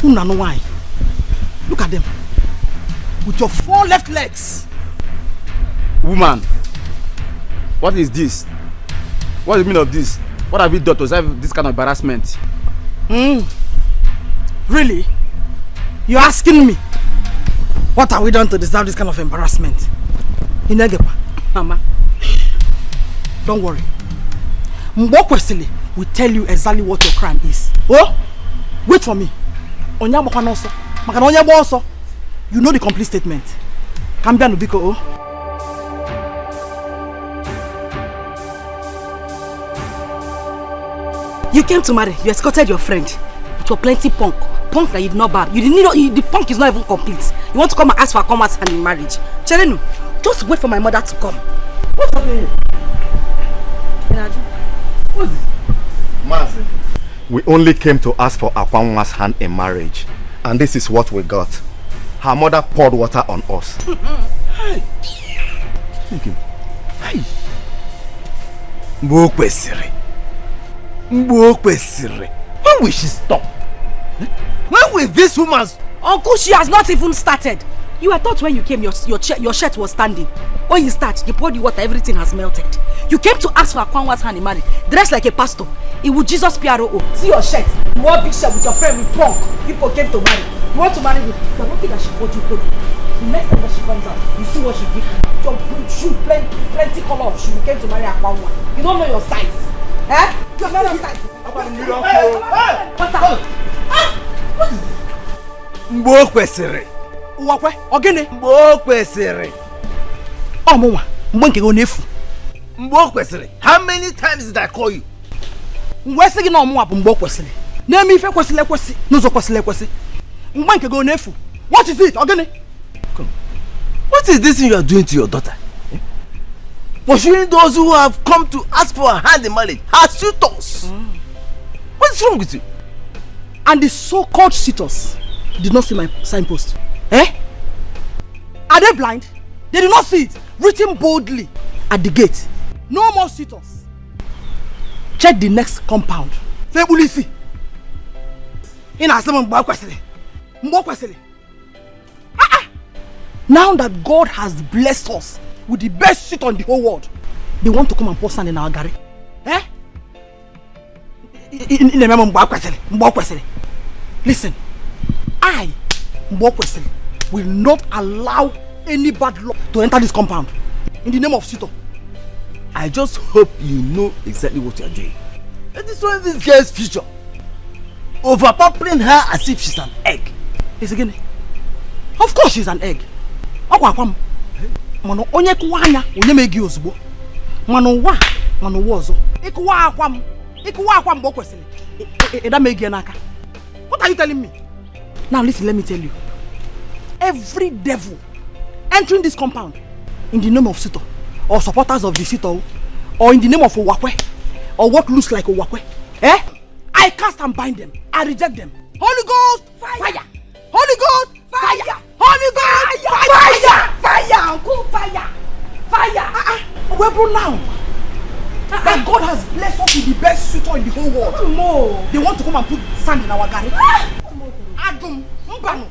Speaker 8: Who know why? Look at them. With your 4 left legs.
Speaker 16: Woman, what is this? What is the meaning of this? What have you done to deserve this kind of embarrassment?
Speaker 8: Really? You're asking me? What have we done to deserve this kind of embarrassment? Mama, don't worry. Mbokwesili will tell you exactly what your crime is. Oh, wait for me. You know the complete statement. Kambia Nubiko, oh. You came to marry. You escorted your friend. It was plenty punk. Punk that you did not bar. You didn't know the punk is not even complete. You want to come and ask for a commerce and in marriage. Cherenu, just wait for my mother to come. What's happening?
Speaker 16: What's this? Mercy. We only came to ask for Akwanwa's hand in marriage. And this is what we got. Her mother poured water on us.
Speaker 8: Hey.
Speaker 16: Hey.
Speaker 17: Mbokwesiri. When will she stop? When will this woman...
Speaker 8: Uncle, she has not even started. You were thought when you came, your shirt was standing. When you start, you poured the water, everything has melted. You came to ask for Akwanwa's hand in marriage, dressed like a pastor. It was Jesus PRO. See your shirt. You wore a big shirt with your friend with punk. People came to marry. You want to marry me? You're lucky that she bought you clothes. The next time that she comes out, you see what she gives you. Your shoe, plenty color of shoe. You came to marry Akwanwa. You don't know your size. Eh? You don't know your size. What is
Speaker 17: Mgbe kwesịrị.
Speaker 4: Wakwe, ogene.
Speaker 17: Mgbe kwesịrị.
Speaker 4: Ọmụnwa, mgbe nke gị na-efu.
Speaker 17: Mgbe kwesịrị. How many times did I call you?
Speaker 4: Mgbe sị gị na ọmụnwa bụ mgbe kwesịrị. Na-eme ife kwesịrị ekwesị, n'ụzọ kwesịrị ekwesị. Mgbe nke gị na-efu. What is it, ogene?
Speaker 17: What is this thing you are doing to your daughter? Pursuing those who have come to ask for her hand in marriage, her suitors. What is wrong with you?
Speaker 4: And the so-called suitors did not see my signpost. Eh? Are they blind? They did not see it. Written boldly at the gate. No more suitors. Check the next compound. Febulisi. In Asaman Mbakwesele. Mbakwesele. Now that God has blessed us with the best seat on the whole world, they want to come and pour sand in our garden. Eh? Listen, I, Mbokwesele, will not allow any bad luck to enter this compound in the name of Sito.
Speaker 17: I just hope you know exactly what you are doing. That is why this girl's future. Overpampering her as if she's an egg.
Speaker 4: Yes, again. Of course she's an egg. Mano onye kuwanya onye megi ozugbo. Mano wozo. Ikuwa akwam Mbokwesele. Eda megi n'aka. What are you telling me? Now listen, let me tell you. Every devil entering this compound in the name of Sito, or supporters of the Sito, or in the name of Owakwe, or what looks like Owakwe, I cast and bind them. I reject them. Holy Ghost, fire! Holy Ghost, fire! Holy Ghost, fire! Fire! Uncle, fire! Fire! We're bro now. That God has blessed us with the best suitor in the whole world. They want to come and put sand in our garden. Adum, Mbano.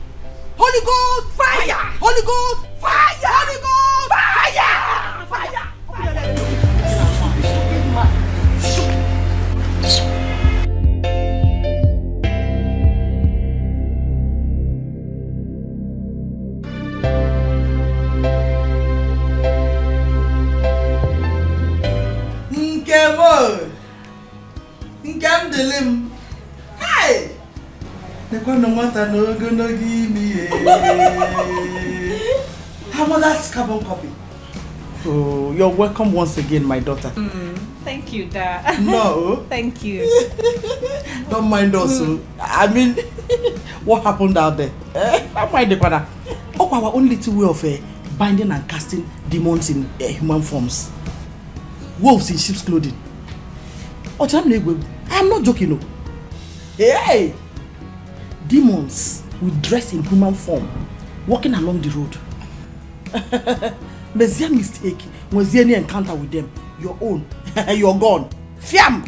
Speaker 4: Holy Ghost, fire! Holy Ghost, fire! Holy Ghost, fire! Fire!
Speaker 8: Nkam delim. Hey! Nekwana mwata no gonna give me. How about that carbon copy? Oh, you're welcome once again, my daughter.
Speaker 10: Thank you, Dad.
Speaker 8: No.
Speaker 10: Thank you.
Speaker 8: Don't mind us. I mean, what happened out there? Don't mind the corner. Oh, our only two way of binding and casting demons in human forms. Wolves in sheep's clothing. Oh, I am not joking, no. Hey! Demons will dress in human form, walking along the road. There's a mistake. Was there any encounter with them? Your own. You're gone. Fiam!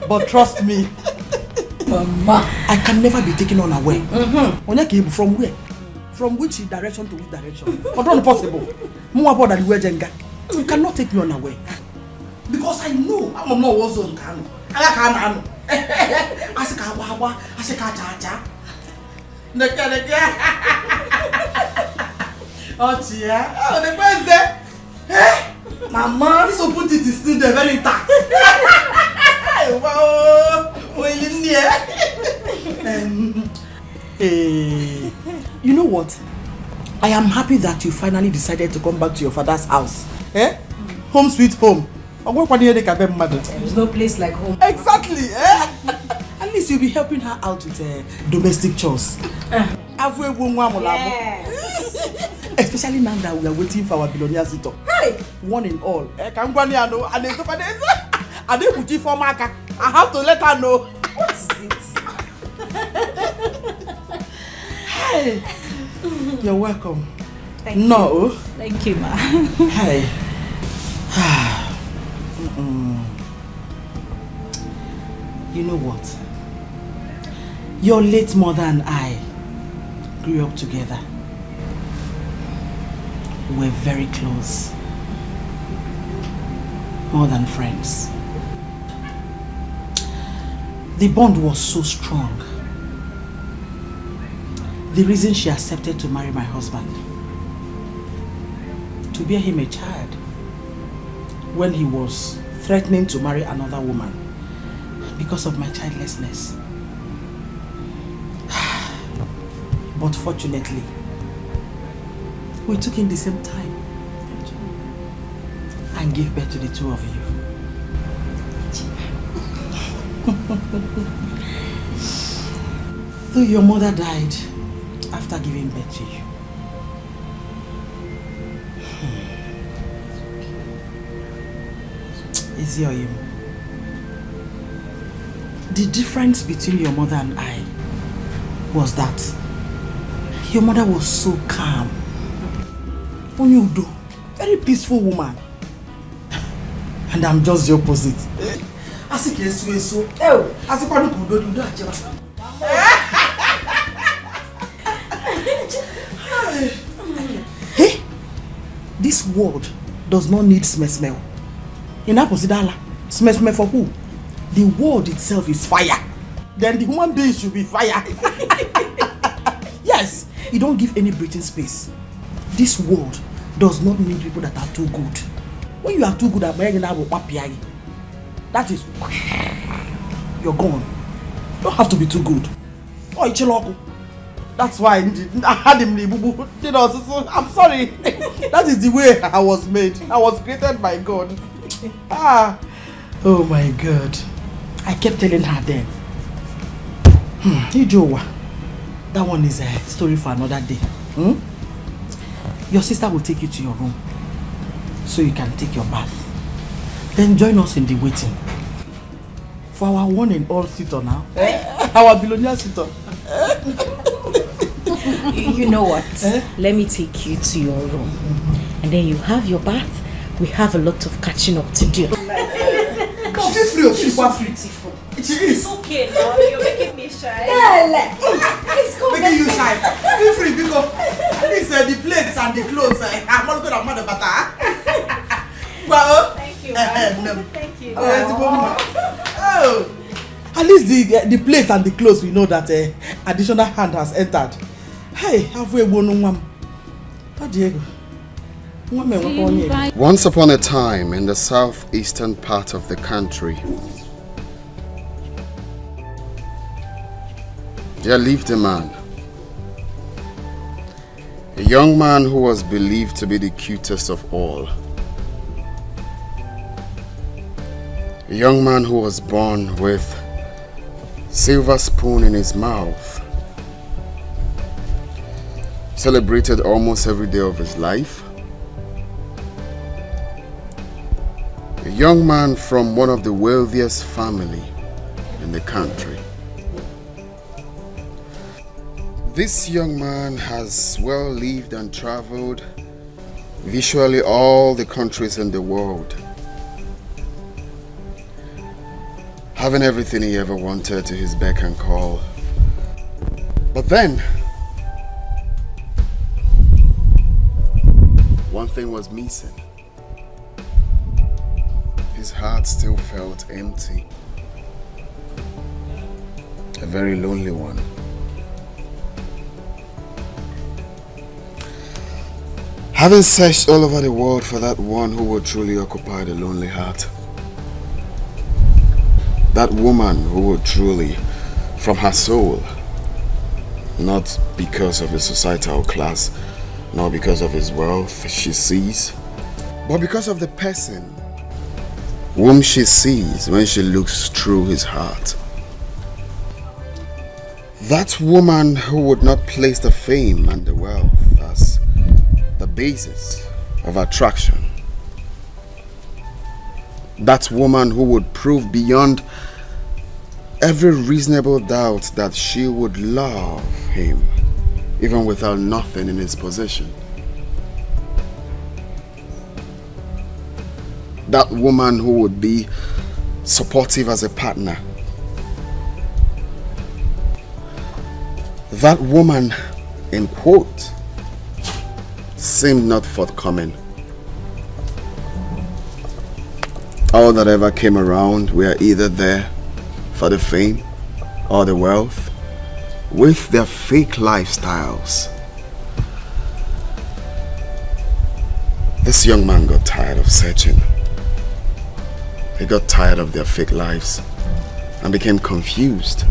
Speaker 8: But trust me, Mama, I can never be taken unaware. From where? From which direction to which direction? But not possible. More about the way Jenga. You cannot take me unaware. Because I know I'm not also in Kano. I can't. Oh, dear. Oh, the president. Mama, this opportunity is still there, very intact. Wow. You know what? I am happy that you finally decided to come back to your father's house. Home sweet home. There's no place like home. Exactly. At least you'll be helping her out with domestic chores. Especially now that we are waiting for our billionaire Zito. Hey! One in all. I have to let her know. What is it? Hey! You're welcome.
Speaker 10: Thank you.
Speaker 8: No.
Speaker 10: Thank you, Ma.
Speaker 8: Hey. You know what? Your late mother and I grew up together. We're very close. More than friends. The bond was so strong. The reason she accepted to marry my husband, to bear him a child, when he was threatening to marry another woman because of my childlessness. But fortunately, we took in the same time and gave birth to the two of you. Though your mother died after giving birth to you. Ezioyim, the difference between your mother and I was that your mother was so calm. Onyudo, very peaceful woman. And I'm just the opposite. Hey, this world does not need smell. In Aposidala, smell for who? The world itself is fire. Then the human being should be fire. Yes, you don't give any breathing space. This world does not need people that are too good. When you are too good at that is, you're gone. You don't have to be too good. Oh, Ichiloko. That's why I had him. You know, so I'm sorry. That is the way I was made. I was created by God. Oh my God. I kept telling her then. Ijowa, that one is a story for another day. Your sister will take you to your room so you can take your bath. Then join us in the waiting for our one and all sitter now. Our billionaire sitter.
Speaker 18: You know what? Let me take you to your room. And then you have your bath. We have a lot of catching up to do.
Speaker 8: She's so beautiful.
Speaker 18: It's okay now. You're making me shy.
Speaker 8: Making you shy. Feel free because at least the plates and the clothes. I'm not going to mother butter. Well,
Speaker 18: thank you. Thank you.
Speaker 8: Oh, at least the plates and the clothes we know that additional hand has entered. Hey, have we won Diego?
Speaker 16: Once upon a time in the southeastern part of the country, there lived a man. A young man who was believed to be the cutest of all. A young man who was born with silver spoon in his mouth. Celebrated almost every day of his life. A young man from one of the wealthiest family in the country. This young man has well lived and traveled virtually all the countries in the world, having everything he ever wanted to his beck and call. But then, one thing was missing. His heart still felt empty. A very lonely one. Having searched all over the world for that one who would truly occupy the lonely heart. That woman who would truly, from her soul, not because of his societal class, nor because of his wealth she sees, but because of the person whom she sees when she looks through his heart. That woman who would not place the fame and the wealth as the basis of attraction. That woman who would prove beyond every reasonable doubt that she would love him even without nothing in his possession. That woman who would be supportive as a partner. That woman, in quote, seemed not forthcoming. All that ever came around were either there for the fame or the wealth, with their fake lifestyles. This young man got tired of searching. He got tired of their fake lives and became confused.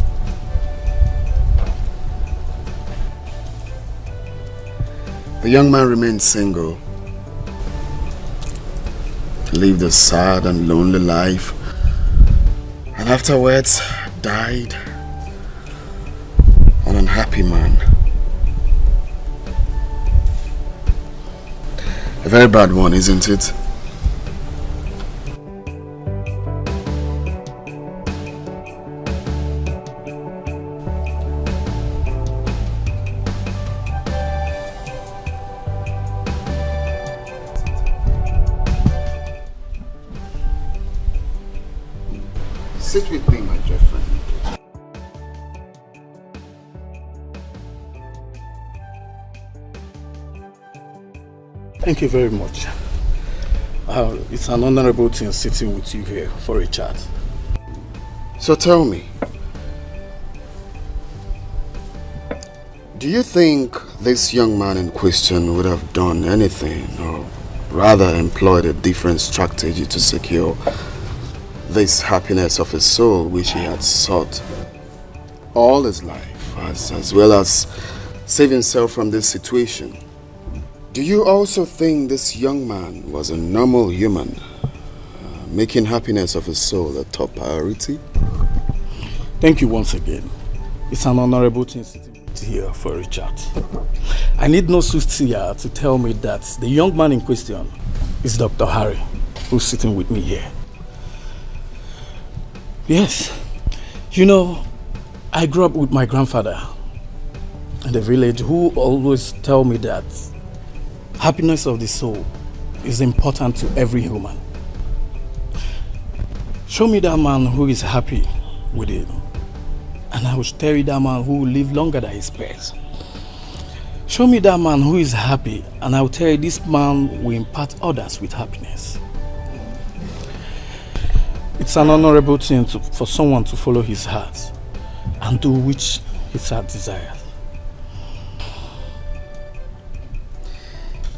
Speaker 16: The young man remained single, lived a sad and lonely life, and afterwards died an unhappy man. A very bad one, isn't it? Sit with me, my dear friend.
Speaker 19: Thank you very much. It's an honorable thing sitting with you here for a chat.
Speaker 16: So tell me, do you think this young man in question would have done anything, or rather employed a different strategy to secure this happiness of his soul which he had sought all his life, as well as save himself from this situation? Do you also think this young man was a normal human, making happiness of his soul a top priority?
Speaker 19: Thank you once again. It's an honorable thing sitting here for a chat. I need no soothsayer to tell me that the young man in question is Dr. Harry, who's sitting with me here. Yes, you know, I grew up with my grandfather in the village, who always tell me that happiness of the soul is important to every human. Show me that man who is happy with it, and I will tell you that man who will live longer than his peers. Show me that man who is happy, and I will tell you this man will impart others with happiness. It's an honorable thing for someone to follow his heart and do which his heart desires.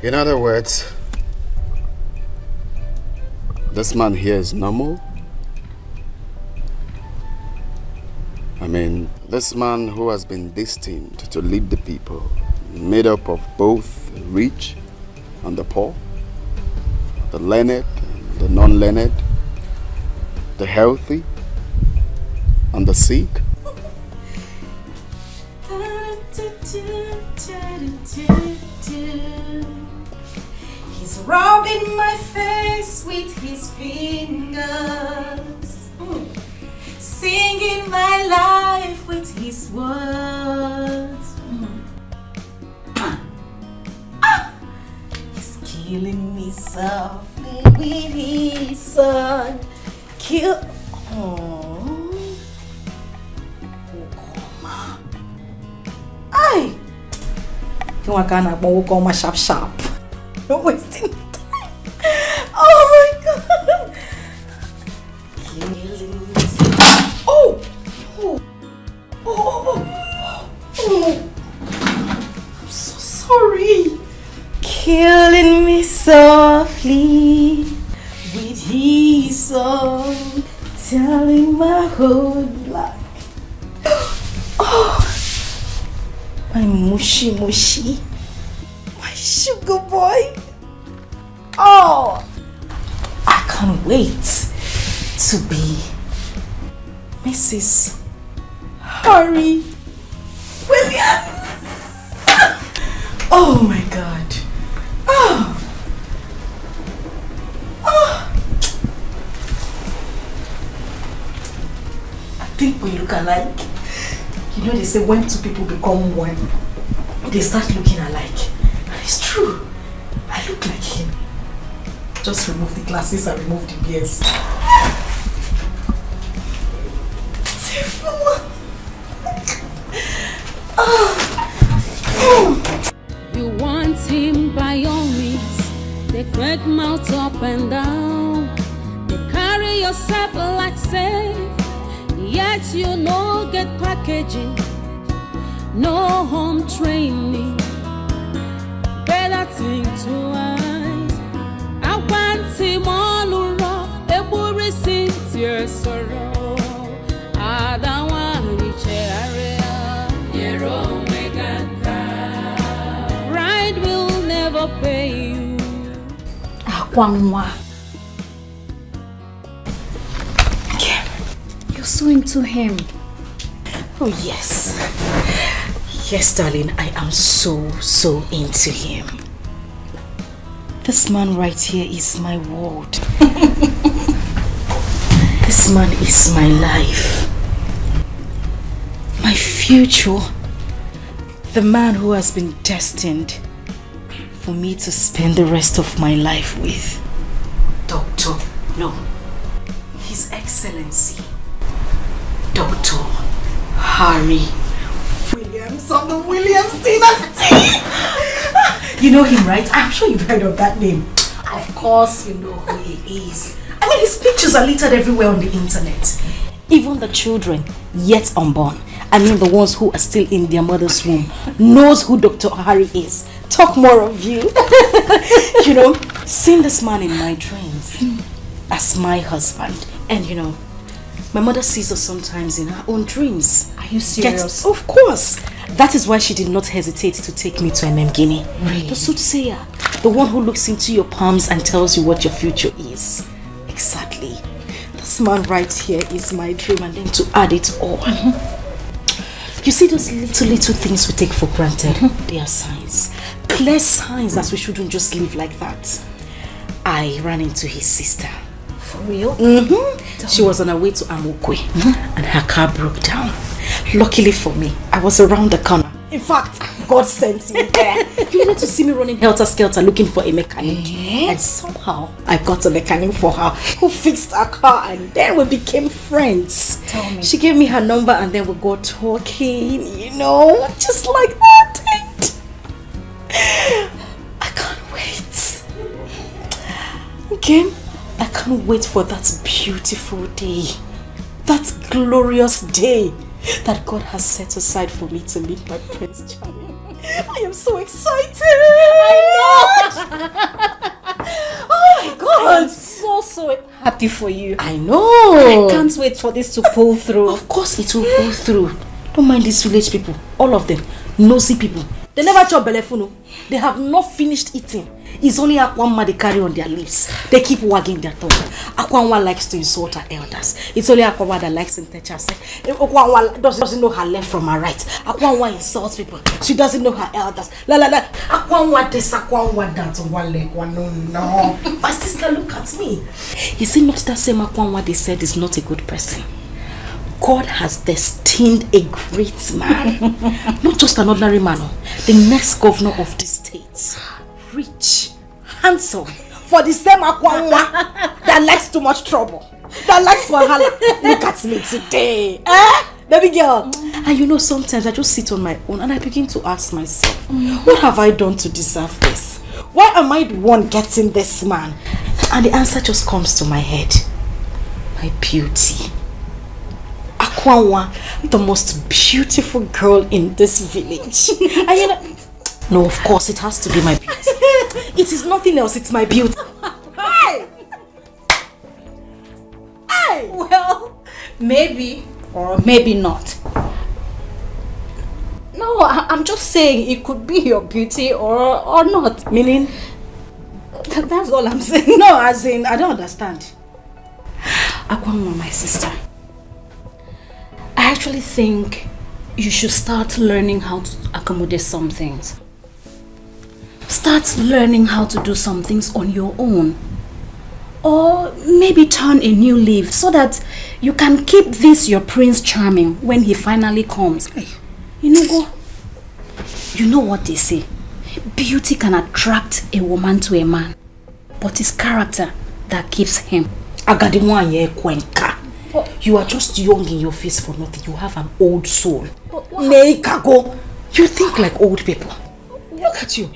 Speaker 16: In other words, this man here is normal? I mean, this man who has been destined to lead the people, made up of both the rich and the poor, the learned and the non-learned, the healthy and the sick.
Speaker 4: He's rubbing my face with his fingers, singing my life with his words. He's killing me softly with his song. Kill. Oh. Ay. You want to go my sharp. Don't wasting time. Oh my God. Killing me. Oh. Oh. Oh. I'm so sorry. Killing me softly with his song, telling my whole life. Oh, my mushy, my sugar boy. Oh, I can't wait to be Mrs. Harry Williams. Oh my God. Oh. I think we look alike. You know, they say when two people become one, they start looking alike. And it's true. I look like him. Just remove the glasses and remove the beards.
Speaker 14: You want him by all means. They crack mouth up and down. They carry yourself like safe. Yet you no get packaging, no home training. Better think twice. I want him all around. A worry since your sorrow. I don't want to area. Right will never pay you.
Speaker 2: Akwangwa. You're so into him.
Speaker 7: Oh yes. Yes, darling, I am so into him. This man right here is my world. This man is my life. My future. The man who has been destined for me to spend the rest of my life with. Doctor, no. His Excellency, Dr. Harry Williams of the Williams dynasty. You know him, right? I'm sure you've heard of that name. Of course you know who he is. I mean, his pictures are littered everywhere on the internet. Even the children yet unborn, I mean the ones who are still in their mother's womb, knows who Dr. Harry is. Talk more of you. You know, seeing this man in my dreams as my husband. And you know, my mother sees us sometimes in her own dreams.
Speaker 2: Are you serious?
Speaker 7: Of course. That is why she did not hesitate to take me to Guinea.
Speaker 2: Really?
Speaker 7: The soothsayer. The one who looks into your palms and tells you what your future is. Exactly. This man right here is my dream, and then to add it all. You see those little things we take for granted? They are signs. Clear signs that we shouldn't just live like that. I ran into his sister.
Speaker 2: For real?
Speaker 7: She was on her way to Amokwe and her car broke down. Luckily for me, I was around the corner. In fact, God sent me there. You needed to see me running helter-skelter looking for a mechanic. And somehow, I got a mechanic for her who fixed her car, and then we became friends.
Speaker 2: Tell me.
Speaker 7: She gave me her number and then we got talking, you know, just like that. And I can't wait. Okay? I can't wait for that beautiful day. That glorious day that God has set aside for me to meet my Prince Charming. I am so excited. I know. Oh my God.
Speaker 2: I'm so happy for you.
Speaker 7: I know.
Speaker 2: I can't wait for this to pull through.
Speaker 7: Of course it will pull through. Don't mind these village people. All of them. Nosy people. They never chop belefuno. They have not finished eating. It's only Akwanwa they carry on their lips. They keep wagging their tongue. Akwanwa likes to insult her elders. It's only Akwanwa that likes to touch herself. Akwanwa doesn't know her left from her right. Akwanwa insults people. She doesn't know her elders. Akwanwa this, Akwanwa that. No. My sister, look at me. Is it not that same Akwanwa they said is not a good person? God has destined a great man. Not just an ordinary man. The next governor of the state. Rich, handsome, for the same Akwanwa that likes too much trouble, that likes wahala. Look at me today, baby girl. And you know, sometimes I just sit on my own and I begin to ask myself, what have I done to deserve this? Why am I the one getting this man? And the answer just comes to my head. My beauty. Akwanwa, the most beautiful girl in this village. And you know, no, of course, it has to be my beauty. It is nothing else, it's my beauty. Hey! Hey!
Speaker 2: Well, maybe or maybe not. No, I'm just saying it could be your beauty or not.
Speaker 7: Meaning?
Speaker 2: That's all I'm saying.
Speaker 7: No, as in, I don't understand. Akwanwa, my sister, I actually think you should start learning how to accommodate some things. Start learning how to do some things on your own. Or maybe turn a new leaf so that you can keep this your Prince Charming when he finally comes. You know what they say. Beauty can attract a woman to a man, but it's character that keeps him. You are just young in your face for nothing. You have an old soul. You think like old people. Look at you.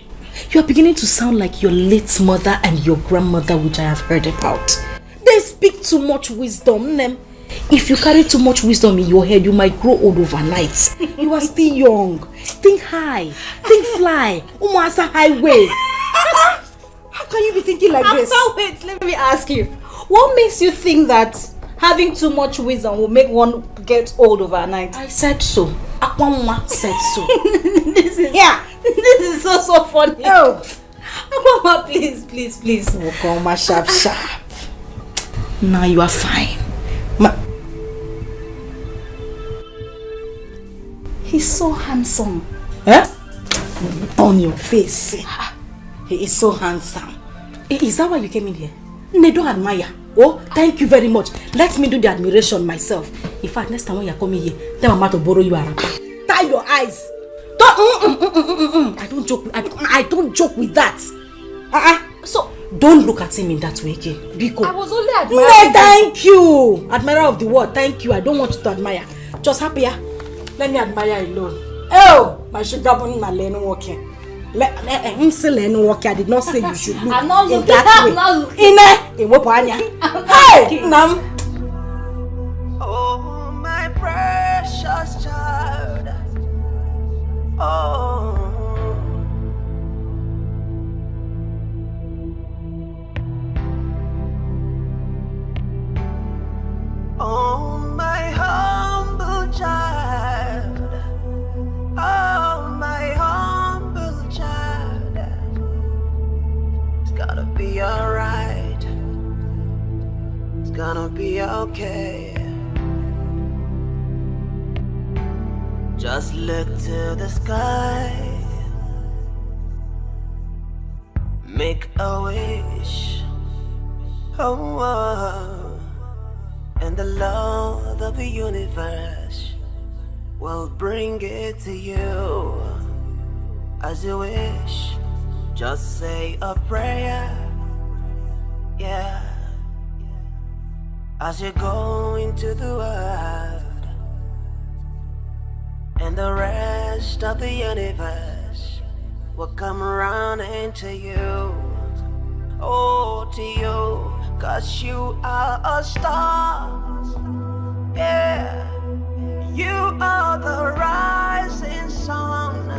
Speaker 7: You are beginning to sound like your late mother and your grandmother, which I have heard about. They speak too much wisdom. If you carry too much wisdom in your head, you might grow old overnight. You are still young. Think high. Think fly. Umasa highway. How can you be thinking like this?
Speaker 2: Wait, let me ask you. What makes you think that having too much wisdom will make one get old overnight?
Speaker 7: I said so. Akwanwa said so.
Speaker 2: This is so funny.
Speaker 7: Oh,
Speaker 4: Mama, please.
Speaker 7: Oh, come on, sharp. Now you are fine. He's so handsome. Eh? On your face. He is so handsome. Is that why you came in here? Ne, don't admire. Oh, thank you very much. Let me do the admiration myself. In fact, next time when you're coming here, tell Mama to borrow you a wrapper. Tie your eyes. Don't. I don't joke with that. So don't look at him in that way again. Biko.
Speaker 2: I was only admiring.
Speaker 7: No, thank you. Admirer of the world. Thank you. I don't want you to admire. Just happy. Let me admire alone. Oh, my sugar bunny, my lane walking. I'm still learning walking. I did not say you should look
Speaker 2: I'm not
Speaker 7: in
Speaker 2: looking,
Speaker 7: that way.
Speaker 2: I'm not looking.
Speaker 7: Hey, Nam.
Speaker 3: Oh, my precious child. Oh. Oh, my humble child. Oh, my humble child. It's gonna be alright. It's gonna be okay. Just look to the sky. Make a wish. Oh. And the Lord of the universe will bring it to you as you wish. Just say a prayer, yeah, as you go into the world, and the rest of the universe will come around into you. Oh, to you. 'Cause you are a star, yeah. You are the rising sun,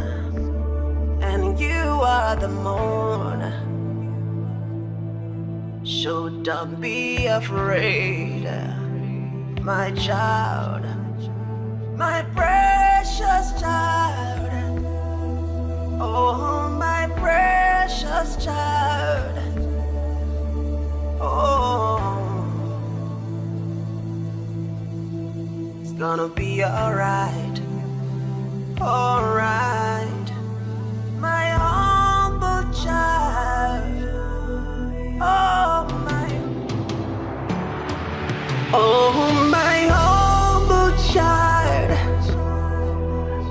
Speaker 3: and you are the moon. So don't be afraid, my child, my precious child. Oh, my precious child. Oh, it's gonna be alright, alright, my humble child. Oh, my humble child.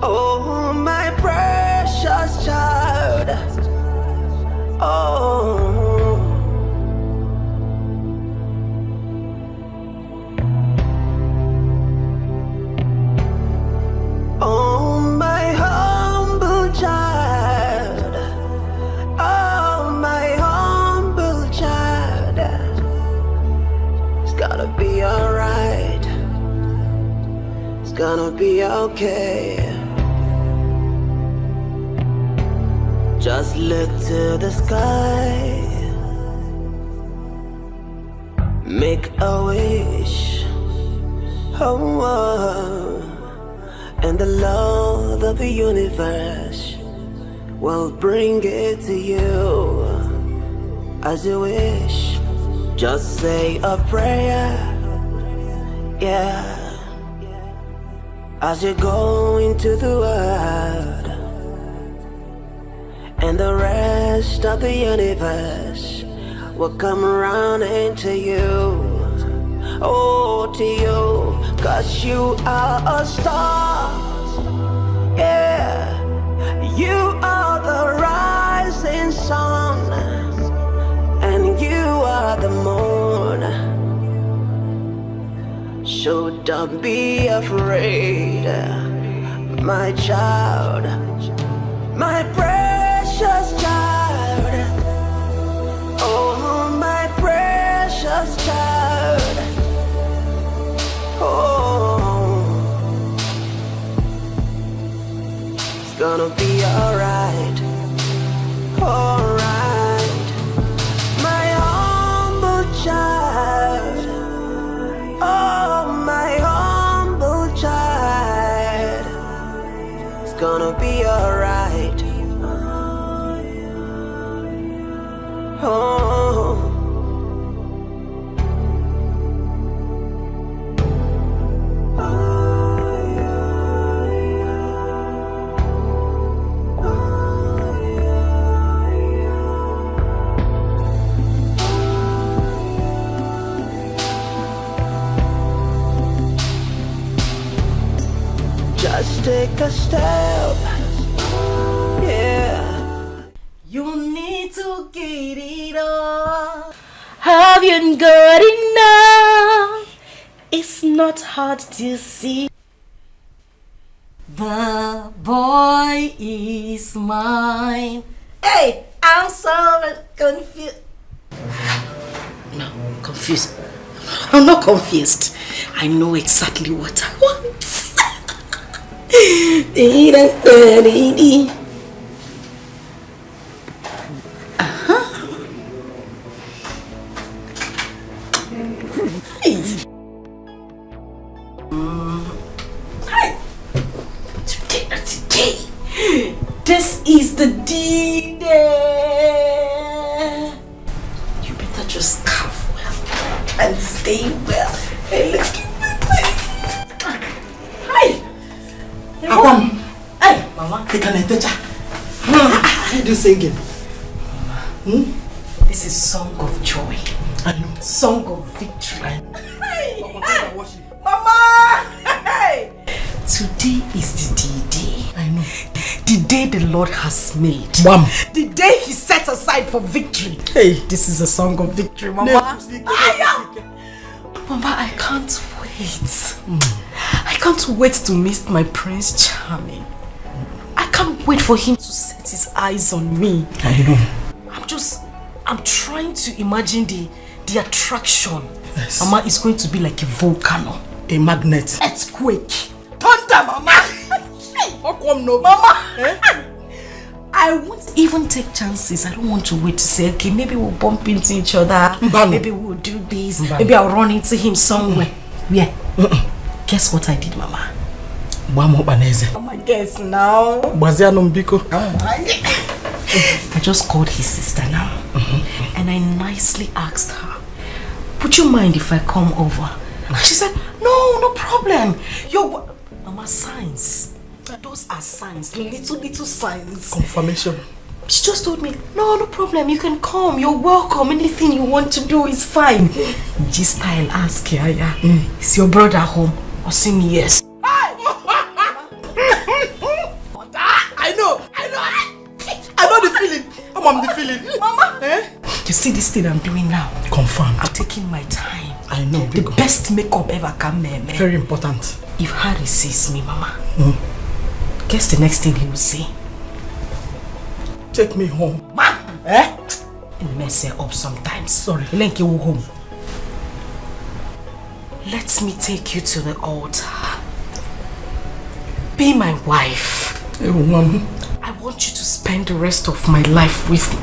Speaker 3: Oh, my precious child. Oh. Oh, my humble child. Oh, my humble child. It's gonna be alright. It's gonna be okay. Just look to the sky. Make a wish. Oh. And the Lord of the universe will bring it to you as you wish. Just say a prayer, yeah, as you go into the world, and the rest of the universe will come around into you. Oh, to you, 'cause you are a star, yeah. You are the rising sun, and you are the moon. So don't be afraid, my child, my precious child. Oh, my precious child. Oh, it's gonna be alright, alright, my humble child. Oh, my humble child. It's gonna be alright, Oh. Just take a step, yeah.
Speaker 7: You need to get it on. Have you got enough? It's not hard to see. The boy is mine. Hey, I'm so confused. No, confused. I'm not confused. I know exactly what I want. Today, this is the D-Day. You better just carve well and stay well. Hey, look at me. Hi.
Speaker 8: Akwam.
Speaker 7: Hey, Mama.
Speaker 8: They can enter. How do you sing it?
Speaker 7: This is song of joy.
Speaker 8: I know.
Speaker 7: Song of victory.
Speaker 8: Hey.
Speaker 7: Mama! Hey. Today is the D-Day.
Speaker 8: I know.
Speaker 7: The day the Lord has made.
Speaker 8: Wham.
Speaker 7: The day He set aside for victory.
Speaker 8: Hey.
Speaker 7: This is a song of victory, Mama. Mama, I can't wait. I can't wait to meet my Prince Charming. I can't wait for him to set his eyes on me.
Speaker 8: I know.
Speaker 7: I'm trying to imagine the attraction.
Speaker 8: Yes.
Speaker 7: Mama, is going to be like a volcano.
Speaker 8: A magnet.
Speaker 7: Earthquake. Thunder, Mama.
Speaker 8: No.
Speaker 7: Mama. I won't even take chances. I don't want to wait to say, okay, maybe we'll bump into each other. Maybe we'll do this. Maybe I'll run into him somewhere. Where? Guess what I did, Mama?
Speaker 8: Mama,
Speaker 7: guess now. I just called his sister now. And I nicely asked her, would you mind if I come over? And she said, no problem. Mama, signs. Those are signs. Little signs.
Speaker 8: Confirmation.
Speaker 7: She just told me, no problem. You can come. You're welcome. Anything you want to do is fine. G-style ask her, is your brother home? Or see me, yes.
Speaker 8: I know the feeling. I'm the feeling.
Speaker 7: Mama. You see this thing I'm doing now?
Speaker 8: Confirmed.
Speaker 7: I'm taking my time.
Speaker 8: I know.
Speaker 7: The best makeup ever come, man.
Speaker 8: Very important.
Speaker 7: If Harry sees me, Mama, guess the next thing he will say?
Speaker 8: Take me home.
Speaker 7: Ma! You mess her up sometimes.
Speaker 8: Sorry.
Speaker 7: Let you home. Let me take you to the altar. Be my wife.
Speaker 8: Hey, Mom.
Speaker 7: I want you to spend the rest of my life with me.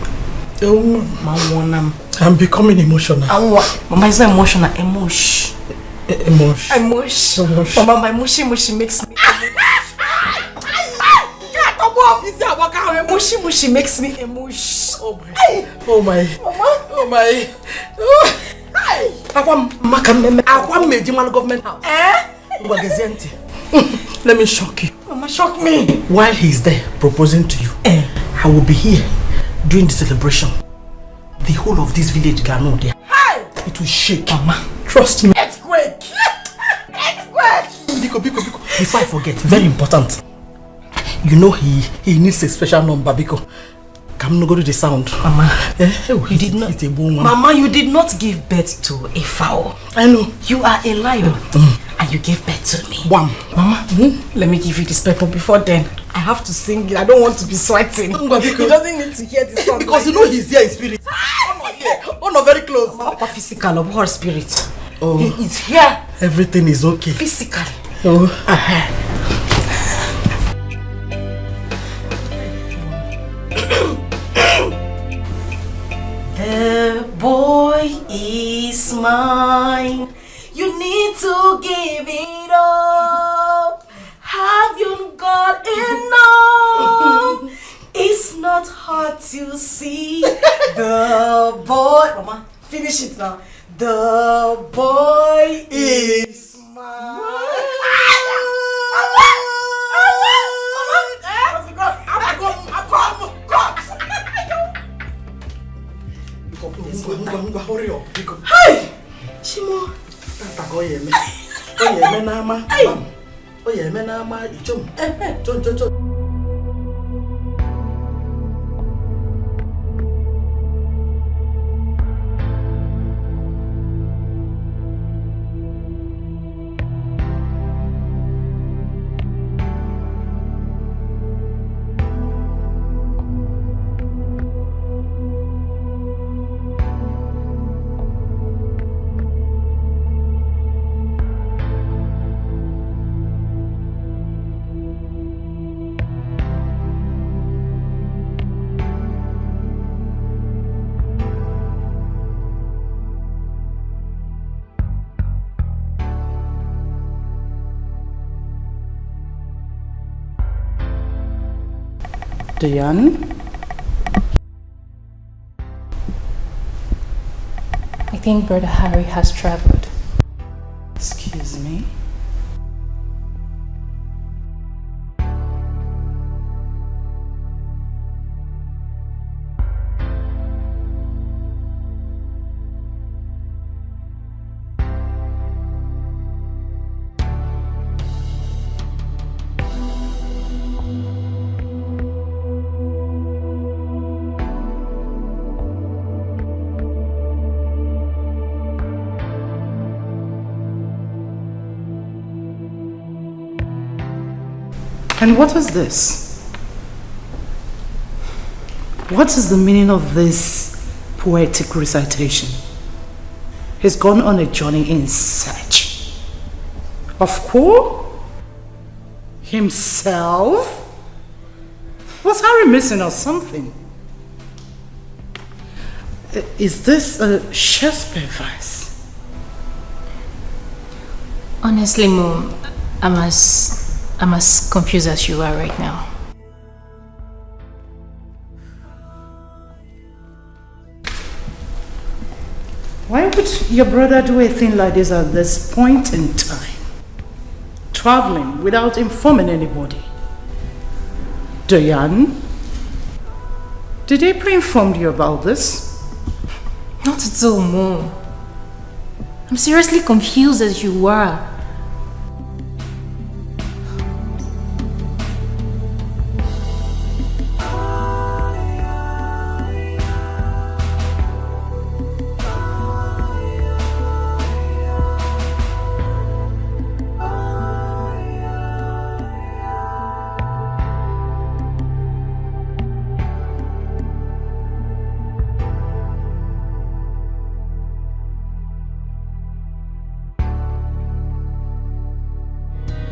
Speaker 8: Mom. I'm becoming emotional.
Speaker 7: Mama, it's not emotional. Emotion. Mama, my mushy makes me mushy makes me emotion.
Speaker 8: Oh my. Akwam Mejiman government house. Let me shock you.
Speaker 7: Mama, shock me.
Speaker 8: While he's there proposing to you, I will be here during the celebration. The whole of this village can know there. It will shake. Mama, trust me.
Speaker 7: Earthquake.
Speaker 8: Biko. Before I forget, very important. You know he needs a special number, Biko. Come go to the sound.
Speaker 7: Mama, you did not. Mama, you did not give birth to a fowl.
Speaker 8: I know.
Speaker 7: You are a lion. And you gave birth to me.
Speaker 8: Wham.
Speaker 7: Mama, let me give you this pepper before then. I have to sing it. I don't want to be sweating. He doesn't need to hear the song.
Speaker 8: Because you know he's here in spirit. Oh, no, very close.
Speaker 7: Mama, physical or what spirit?
Speaker 8: Oh.
Speaker 7: He is here.
Speaker 8: Everything is okay.
Speaker 7: Physical.
Speaker 8: Oh.
Speaker 7: The boy is mine. You need to give it up. Have you got enough? It's not hard. hard to see. The boy, Mama, finish it now. The boy is mine.
Speaker 8: Hurry up.
Speaker 7: Hey! Chimo.
Speaker 12: Diane?
Speaker 18: I think Brother Harry has traveled.
Speaker 12: Excuse me?
Speaker 8: And what is this? What is the meaning of this poetic recitation? He's gone on a journey in search of who? Himself? Was Harry missing or something? Is this a Shakespeare verse?
Speaker 18: Honestly, Mom, I'm as confused as you are right now.
Speaker 8: Why would your brother do a thing like this at this point in time? Traveling without informing anybody. Diane, did he pre-inform you about this?
Speaker 18: Not at all, Mom. I'm seriously confused as you are.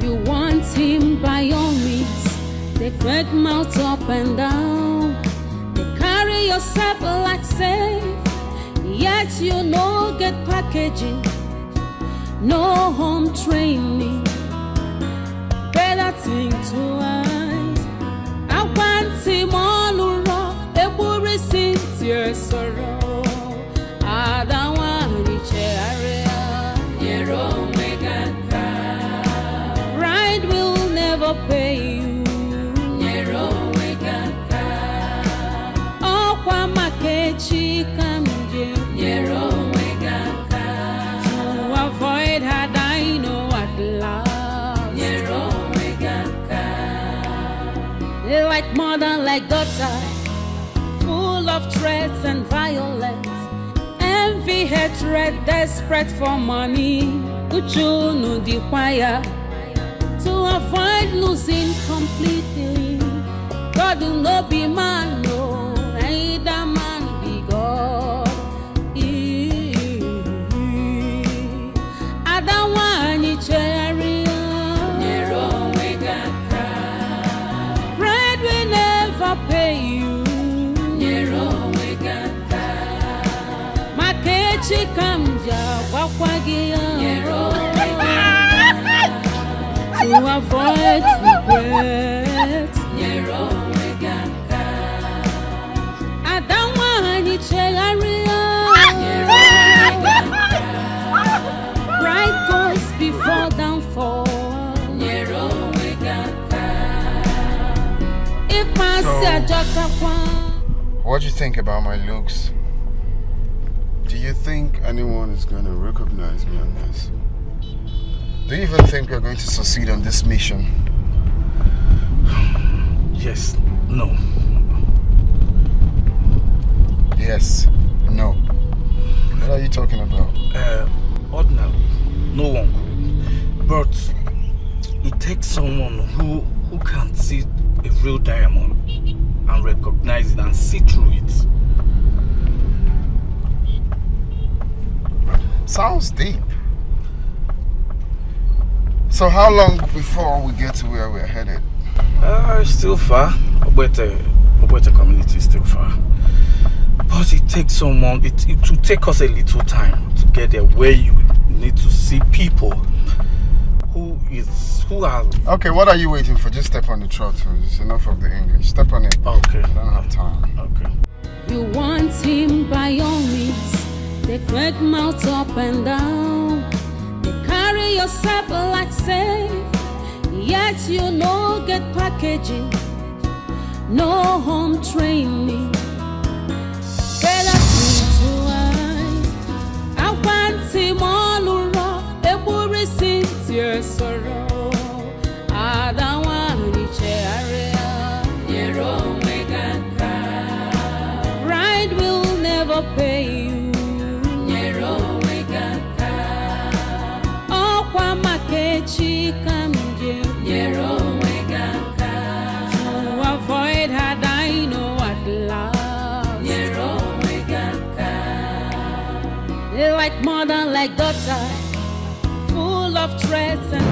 Speaker 14: You want him by all means. They crack mouth up and down. They carry yourself like safe. Yet you no get packaging, no home training. Better think twice. I want him all around. Every sincere sorrow. I don't want to share. You're wrong, pride will never pay you. Oh, Kwamakechi Kamje. To avoid her, I know at last. They like mother, like daughter, full of threats and violence. Envy, hatred, desperate for money. Uchunu the choir. To avoid losing completely. God will not be man, no, neither man be God. I don't want you cherry. Pride will never pay you. Makechi kamja wakwagia. To avoid regret.
Speaker 16: What do you think about my looks? Do you think anyone is going to recognize me on this? Do you even think we're going to succeed on this mission?
Speaker 19: Yes, no.
Speaker 16: Yes, no. What are you talking about?
Speaker 19: Ordinary. No one could. But it takes someone who can see a real diamond and recognize it and see through it.
Speaker 16: Sounds deep. So how long before we get to where we're headed?
Speaker 19: Still far. Obwete community is still far. But it takes someone, it will take us a little time to get there, where you need to see people who are...
Speaker 16: Okay, what are you waiting for? Just step on the throttle. It's enough of the English. Step on it.
Speaker 19: Okay.
Speaker 16: I don't have time.
Speaker 19: Okay.
Speaker 14: You want him by all means. They crack mouth up and down. They carry yourself like safe. Yet you no get packaging. No home training. Better to eyes. I want him all around. They will receive your sorrow. I don't want to share. Your own way pride will never pay you. Your own way oh, Kwamakechi Kamje. Your own way to avoid her, I know what love. Your own way they like mother, like daughter, full of threats and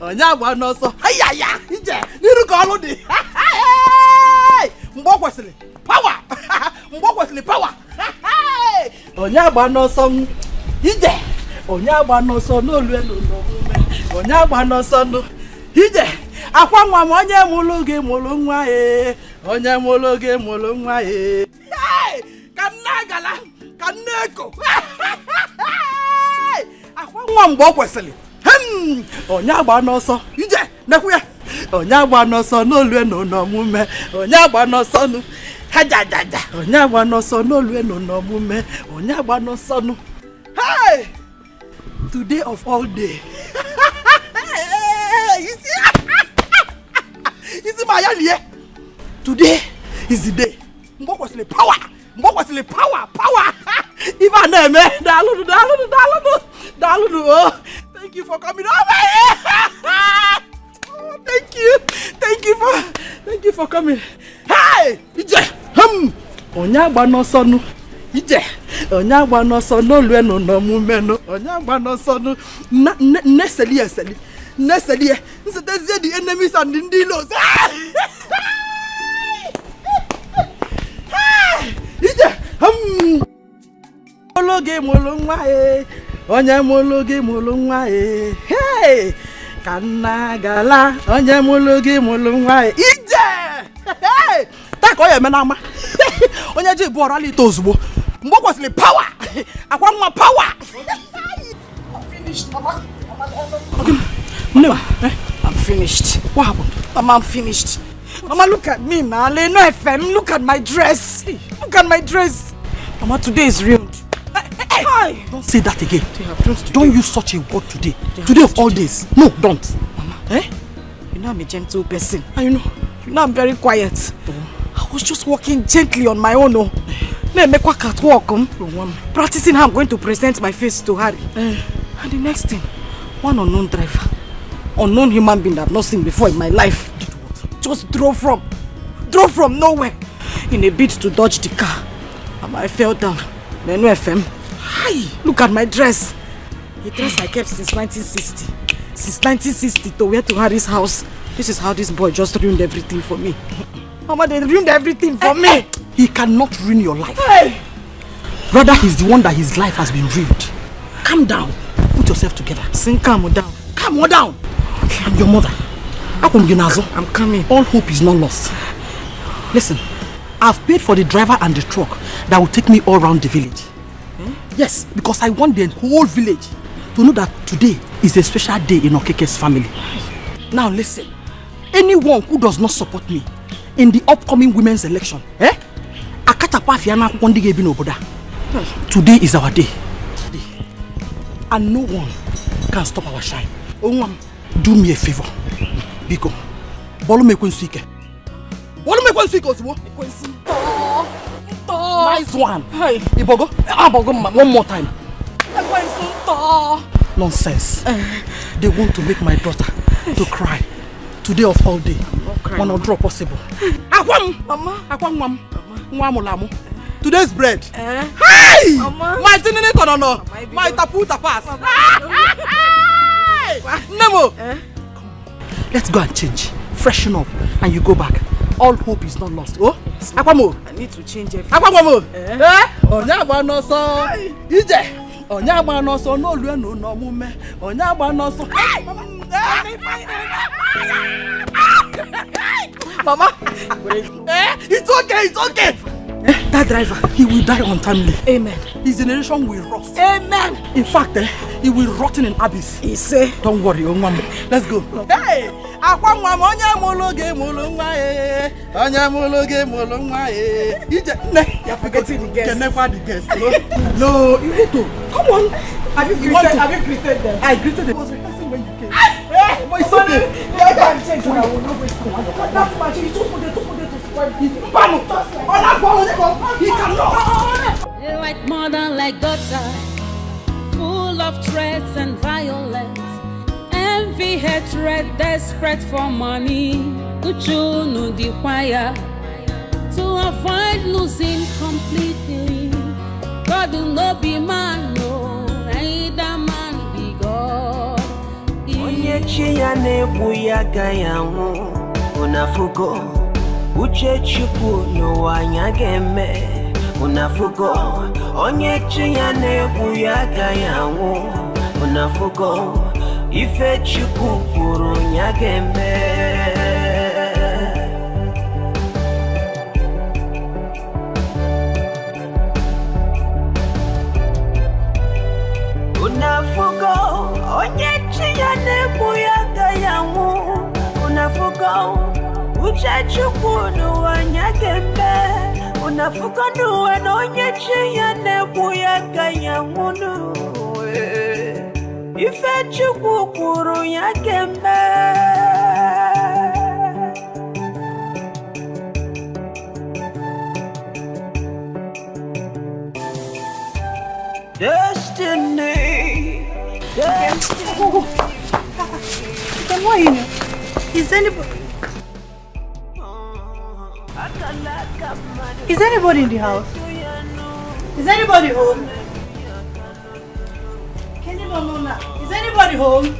Speaker 8: Onya gba no so ayaya ije niru ko lu di mbo kwesili power mbo kwesili power onya gba no so ije onya gba no so no lu enu no mume onya gba no so no ije akwa nwa m onye mulu gi mulu nwa onye mulu gi mulu nwa kanagala kaneko akwa nwa mbo kwesili onye agba n'ọsọ ije nekwu ya onye agba n'ọsọ n'olu eno n'omume onye agba n'ọsọ nu hajajaja onye agba n'ọsọ n'olu eno n'omume onye agba n'ọsọ nu hey today of all day you see my yali today is the day mbo kwesịrị power even na eme daludu oh thank you for coming over here. Oh, thank you for coming. Hey, ije. Onya agba n'ọsọ nu. Ije. Onya agba n'ọsọ n'olu enu n'omume nu. Onya agba n'ọsọ nu. Neseli. Nsetezie the enemies and the ndilos. Ije. Ologe molo nwa onye mulu gi mulu nwa hey kanagala onye mulu gi mulu nwa ije hey ta ko ye me na ma onye ji bu orali to ozugbo mgbe kwesịrị power akwa nwa power I'm finished mama no I'm finished what happened mama I'm finished mama look at me now no FM look at my dress mama today is ruined. Hey, don't say that again. Don't use such a word today. Today of all days. No, don't. Mama, you know I'm a gentle person. You know I'm very quiet. I was just walking gently on my own. Practicing how I'm going to present my face to Harry. And the next thing, one unknown driver, unknown human being that I've not seen before in my life, just drove from nowhere in a bid to dodge the car. And I fell down. No FM. Hi, look at my dress. A dress I kept since 1960.
Speaker 4: since 1960 to where to Harry's house. This is how this boy just ruined everything for me. Mama, they ruined everything for me.
Speaker 8: He cannot ruin your life.
Speaker 4: Hey.
Speaker 8: Rather, he's the one that his life has been ruined. Calm down. Put yourself together.
Speaker 4: Sing calm down.
Speaker 8: Calm down. Okay. I'm your mother.
Speaker 4: I'm coming.
Speaker 8: All hope is not lost. Listen, I've paid for the driver and the truck that will take me all around the village. Yes, because I want the whole village to know that today is a special day in Okeke's family. Now listen, anyone who does not support me in the upcoming women's election, today is our day. And no one can stop our shine. Do me a favor. Biko, bolu me kwensike. Bolu me kwensike osibo. Nice one. Hey, Ibogo. Abogo one more time. Nonsense. They want to make my daughter to cry. Today of all day. One or drop possible. Akwam, mama. Akwam, mama. Mwamulamu. Today's bread. Hey! Mama. My tinene konono. My tapu tapas. Nemo. Let's go and change. Freshen up and you go back. All hope is not lost. Oh? Akwamo.
Speaker 4: I need to change everything.
Speaker 8: Akwamo. Onyagba no so. Ije. Onyagba no so no lu enu no mume. Onyagba no so. Mama. It's okay. It's okay. That driver, he will die untimely.
Speaker 4: Amen.
Speaker 8: His generation will rust.
Speaker 4: Amen.
Speaker 8: In fact, he will rot in an abyss.
Speaker 4: He say.
Speaker 8: Don't worry, mama. Let's go. Hey!
Speaker 4: You're forgetting the guests.
Speaker 8: The guests. No, you need to. Come on.
Speaker 4: Have you greeted them?
Speaker 8: I greeted them. I was rehearsing when you came.
Speaker 4: Hey!
Speaker 8: But it's okay.
Speaker 4: I can't change when I will not waste time. That's much. You just forget to spoil it. He cannot.
Speaker 14: Like mother, like daughter, full of threats and violence, envy, hatred, desperate for money. Uchunu the choir to avoid losing completely. God will not be man, no, either man be God.
Speaker 3: Onyechi ya nebu ya gayamu unafugo uche chukwu n'ụwa anya ga-eme unafugo onyechi ya nebu ya gayamu unafugo ife chukwu kwuru nya ga-eme. Unafugo onyechi ya nebu ya gayamu unafugo uche chukwu n'ụwa nya ga-eme unafugo n'ụwa na onyechi ya nebu ya gayamu ife chukwu kwuru ya ga-eme. Destiny.
Speaker 4: Then why you know? Is anybody in the house? Is anybody home? Can you know now? Is anybody home?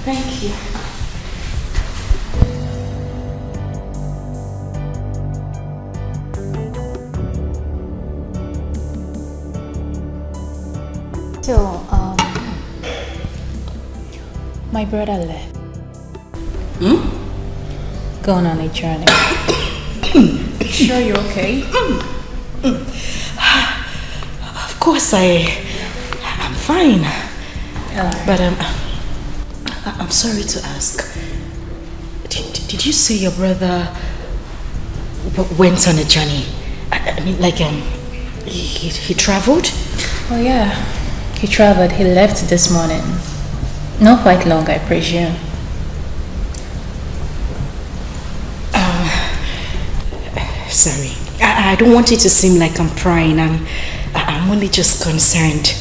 Speaker 18: Thank you. So, my brother left. Going on a journey. Sure you're okay?
Speaker 7: Of course I'm fine. But I'm sorry to ask. Did you say your brother went on a journey? I mean, like he traveled?
Speaker 18: Oh yeah, he traveled. He left this morning. Not quite long, I presume.
Speaker 7: Sorry. I don't want it to seem like I'm prying. I'm only just concerned.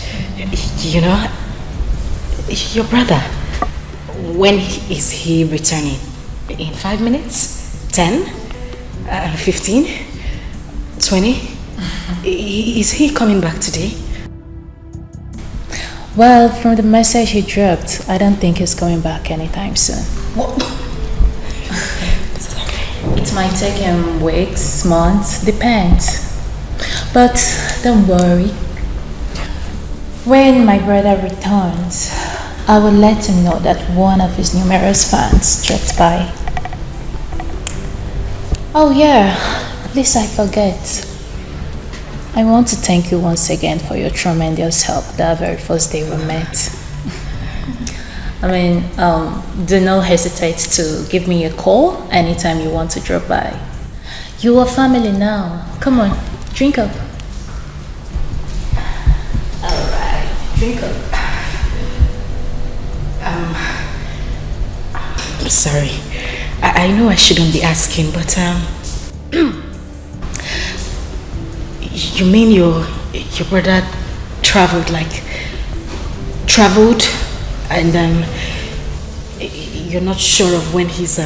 Speaker 7: You know, your brother.
Speaker 18: When is he returning? In 5 minutes? 10? 15? 20? Is he coming back today?
Speaker 11: Well, from the message he dropped, I don't think he's coming back anytime soon.
Speaker 18: What?
Speaker 11: It might take him weeks, months, depends. But don't worry. When my brother returns, I will let him know that one of his numerous fans dropped by. Oh yeah, lest I forget. I want to thank you once again for your tremendous help that very first day we met. Do not hesitate to give me a call anytime you want to drop by. You are family now. Come on, drink up. Alright, drink up.
Speaker 18: I'm sorry. I know I shouldn't be asking, but you mean your brother traveled and you're not sure of when he's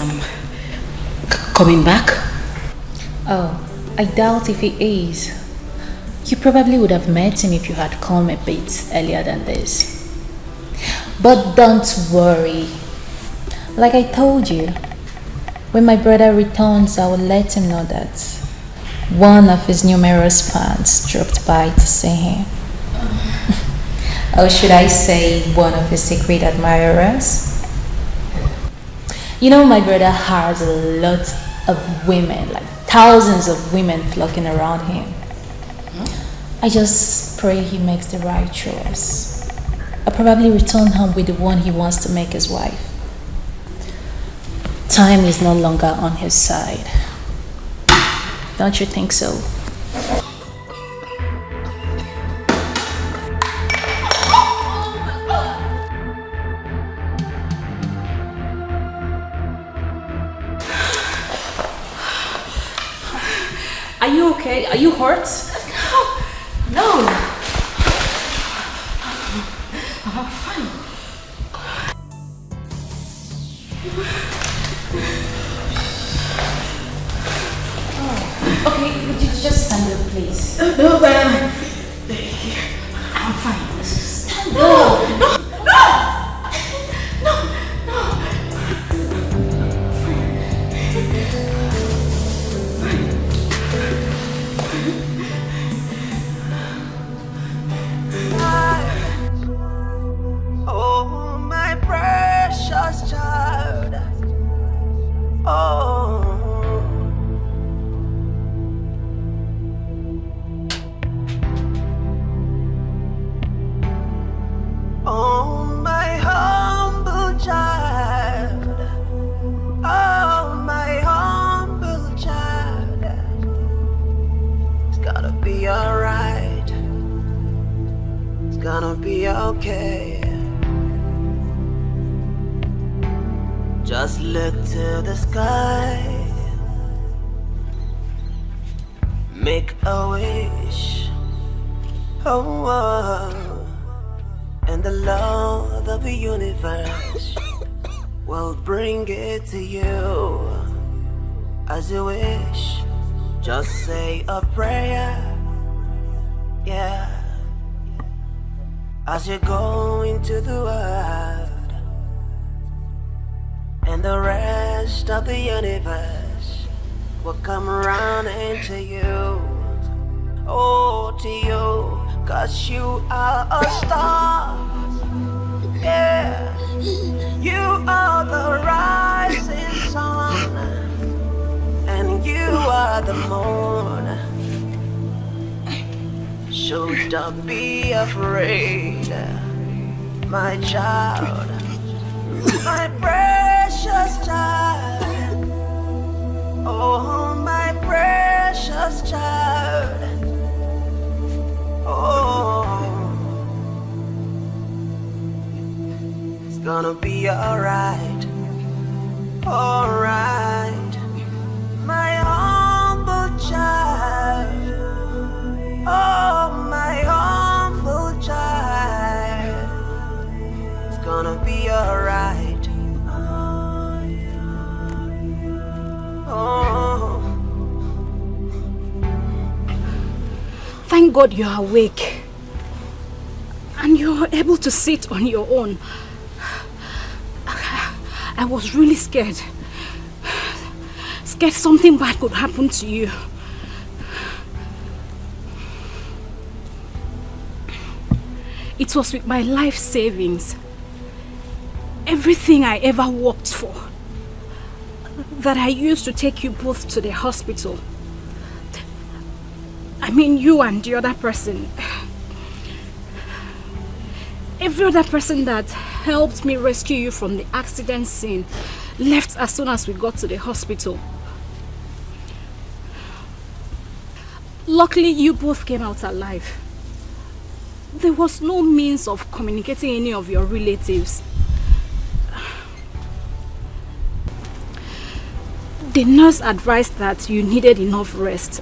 Speaker 18: coming back?
Speaker 11: Oh, I doubt if he is. You probably would have met him if you had come a bit earlier than this. But don't worry. Like I told you, when my brother returns, I will let him know that one of his numerous fans dropped by to see him. Or should I say one of his secret admirers? You know, my brother has a lot of women, like thousands of women flocking around him. I just pray he makes the right choice. I'll probably return home with the one he wants to make his wife. Time is no longer on his side. Don't you think so?
Speaker 18: Are you okay? Are you hurt? No. Fine.
Speaker 11: Okay, would you just stand up, please?
Speaker 18: No, I'm fine. Stand up. No.
Speaker 3: Oh, my precious child. Oh. Oh, my humble child. Oh, my humble child. It's gonna be alright. It's gonna be okay. Just look to the sky. Make a wish. Oh, and the Lord of the universe will bring it to you as you wish. Just say a prayer, yeah, as you go into the world, and the rest of the universe will come around into you. Oh, to you, 'cause you are a star. Yeah, you are the rising sun, and you are the moon. So don't be afraid, my child, my precious child. Oh, my precious child. Oh, it's gonna be alright, alright, my humble child. Oh, my humble child. It's gonna be alright,
Speaker 2: Thank God you're awake. And you're able to sit on your own. I was really scared. Scared something bad could happen to you. It was with my life savings, everything I ever worked for, that I used to take you both to the hospital. I mean, you and the other person. Every other person that helped me rescue you from the accident scene left as soon as we got to the hospital. Luckily, you both came out alive. There was no means of communicating any of your relatives. The nurse advised that you needed enough rest.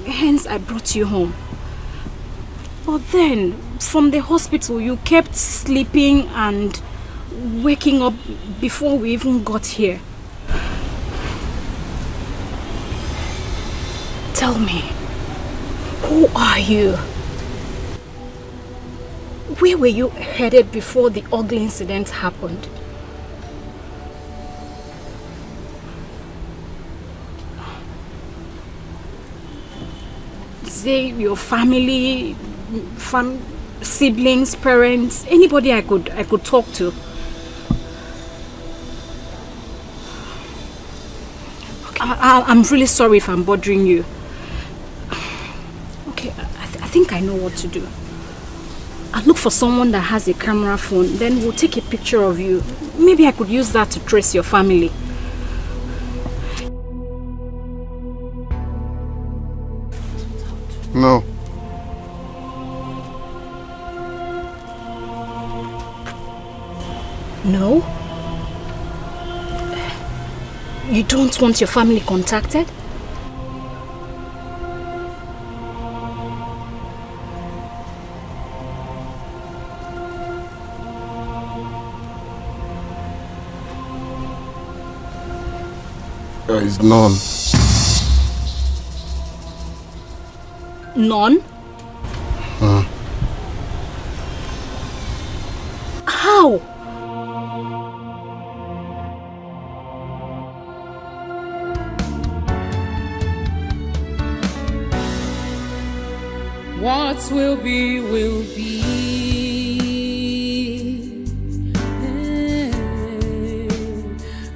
Speaker 2: Hence, I brought you home. But then, from the hospital, you kept sleeping and waking up before we even got here. Tell me, who are you? Where were you headed before the ugly incident happened? Say your family, siblings, parents, anybody I could talk to. Okay, I'm really sorry if I'm bothering you. Okay, I think I know what to do. I'll look for someone that has a camera phone, then we'll take a picture of you. Maybe I could use that to trace your family.
Speaker 16: No.
Speaker 2: No? You don't want your family contacted?
Speaker 16: There is none.
Speaker 2: None? How?
Speaker 14: What will be, will be.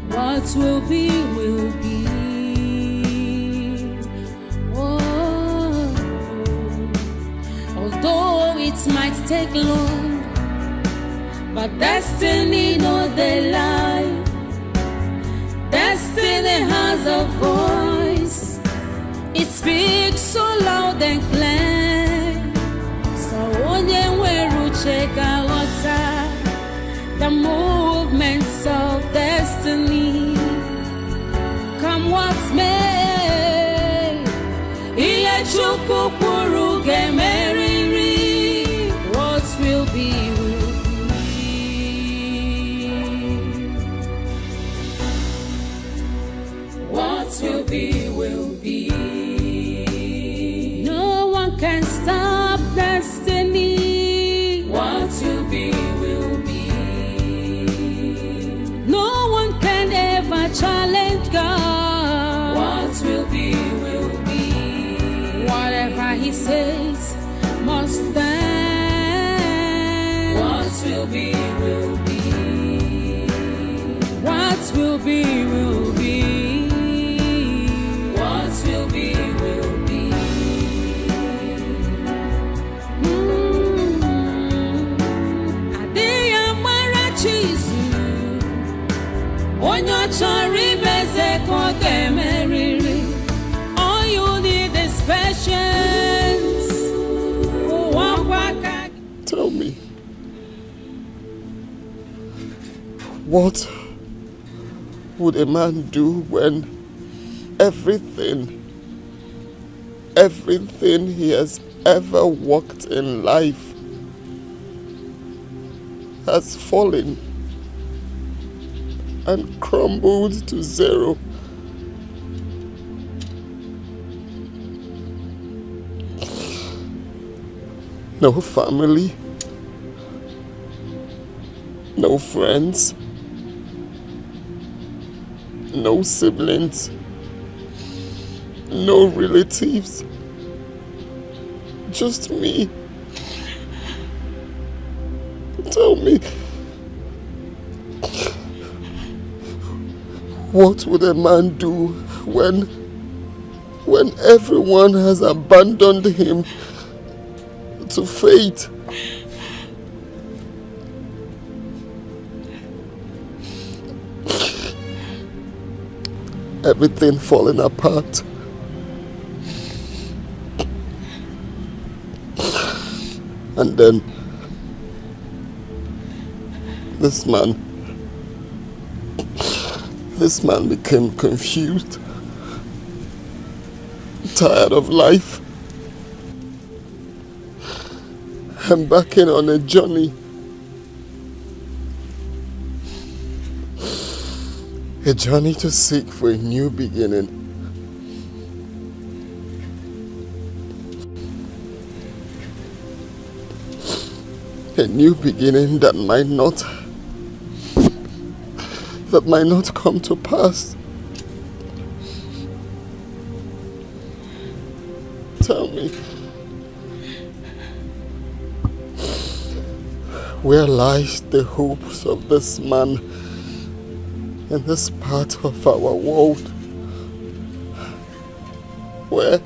Speaker 14: What will be, will be. Oh, although it might take long, but destiny knows the lie. Destiny has a voice. It speaks so loud and clear. So onye weru cheka wata the movements of destiny. Come what may, iye chukwu kwuru gemeriri. What will be, will be. What will be, will be. No one can stop destiny. What will be, will be. No one can ever challenge God. What will be, will be. Whatever He says must stand. What will be, will be. What will be, will be. What will be, will be. Onyo chori beze kote meriri. All you need is patience.
Speaker 16: Tell me, what would a man do when everything he has ever worked in life has fallen and crumbled to zero? no family, no friends, no siblings, no relatives, just me. Tell me, what would a man do when everyone has abandoned him to fate? Everything falling apart. And then this man became confused, tired of life, embarking on a journey. A journey to seek for a new beginning. A new beginning that might not come to pass. Tell me, where lies the hopes of this man in this part of our world? Where?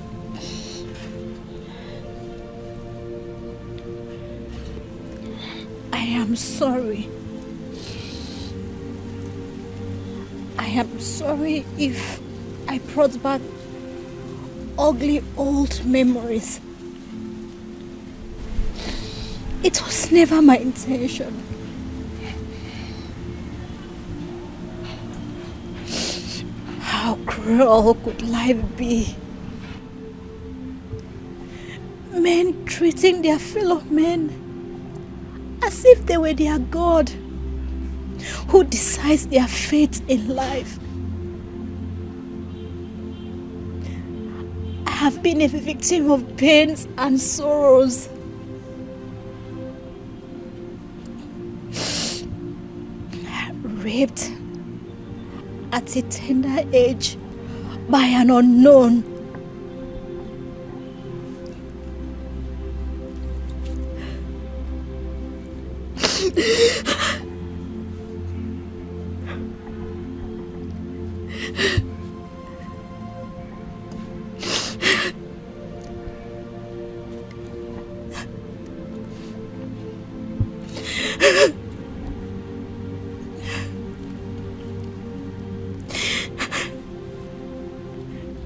Speaker 2: I am sorry. I am sorry if I brought back ugly old memories. It was never my intention. How cruel could life be? Men treating their fellow men as if they were their God, who decides their fate in life. I have been a victim of pains and sorrows. Raped at a tender age by an unknown.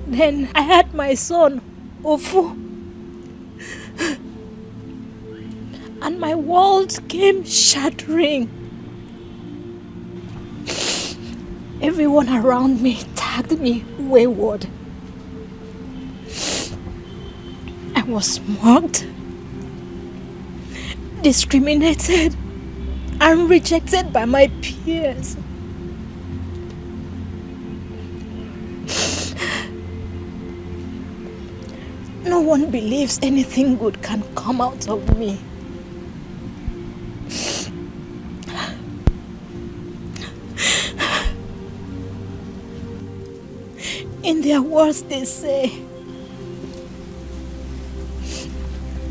Speaker 2: Then I had my son, Ofu, and my world came shattering. Everyone around me tagged me wayward. I was mocked, discriminated, and rejected by my peers. No one believes anything good can come out of me. In their words, they say,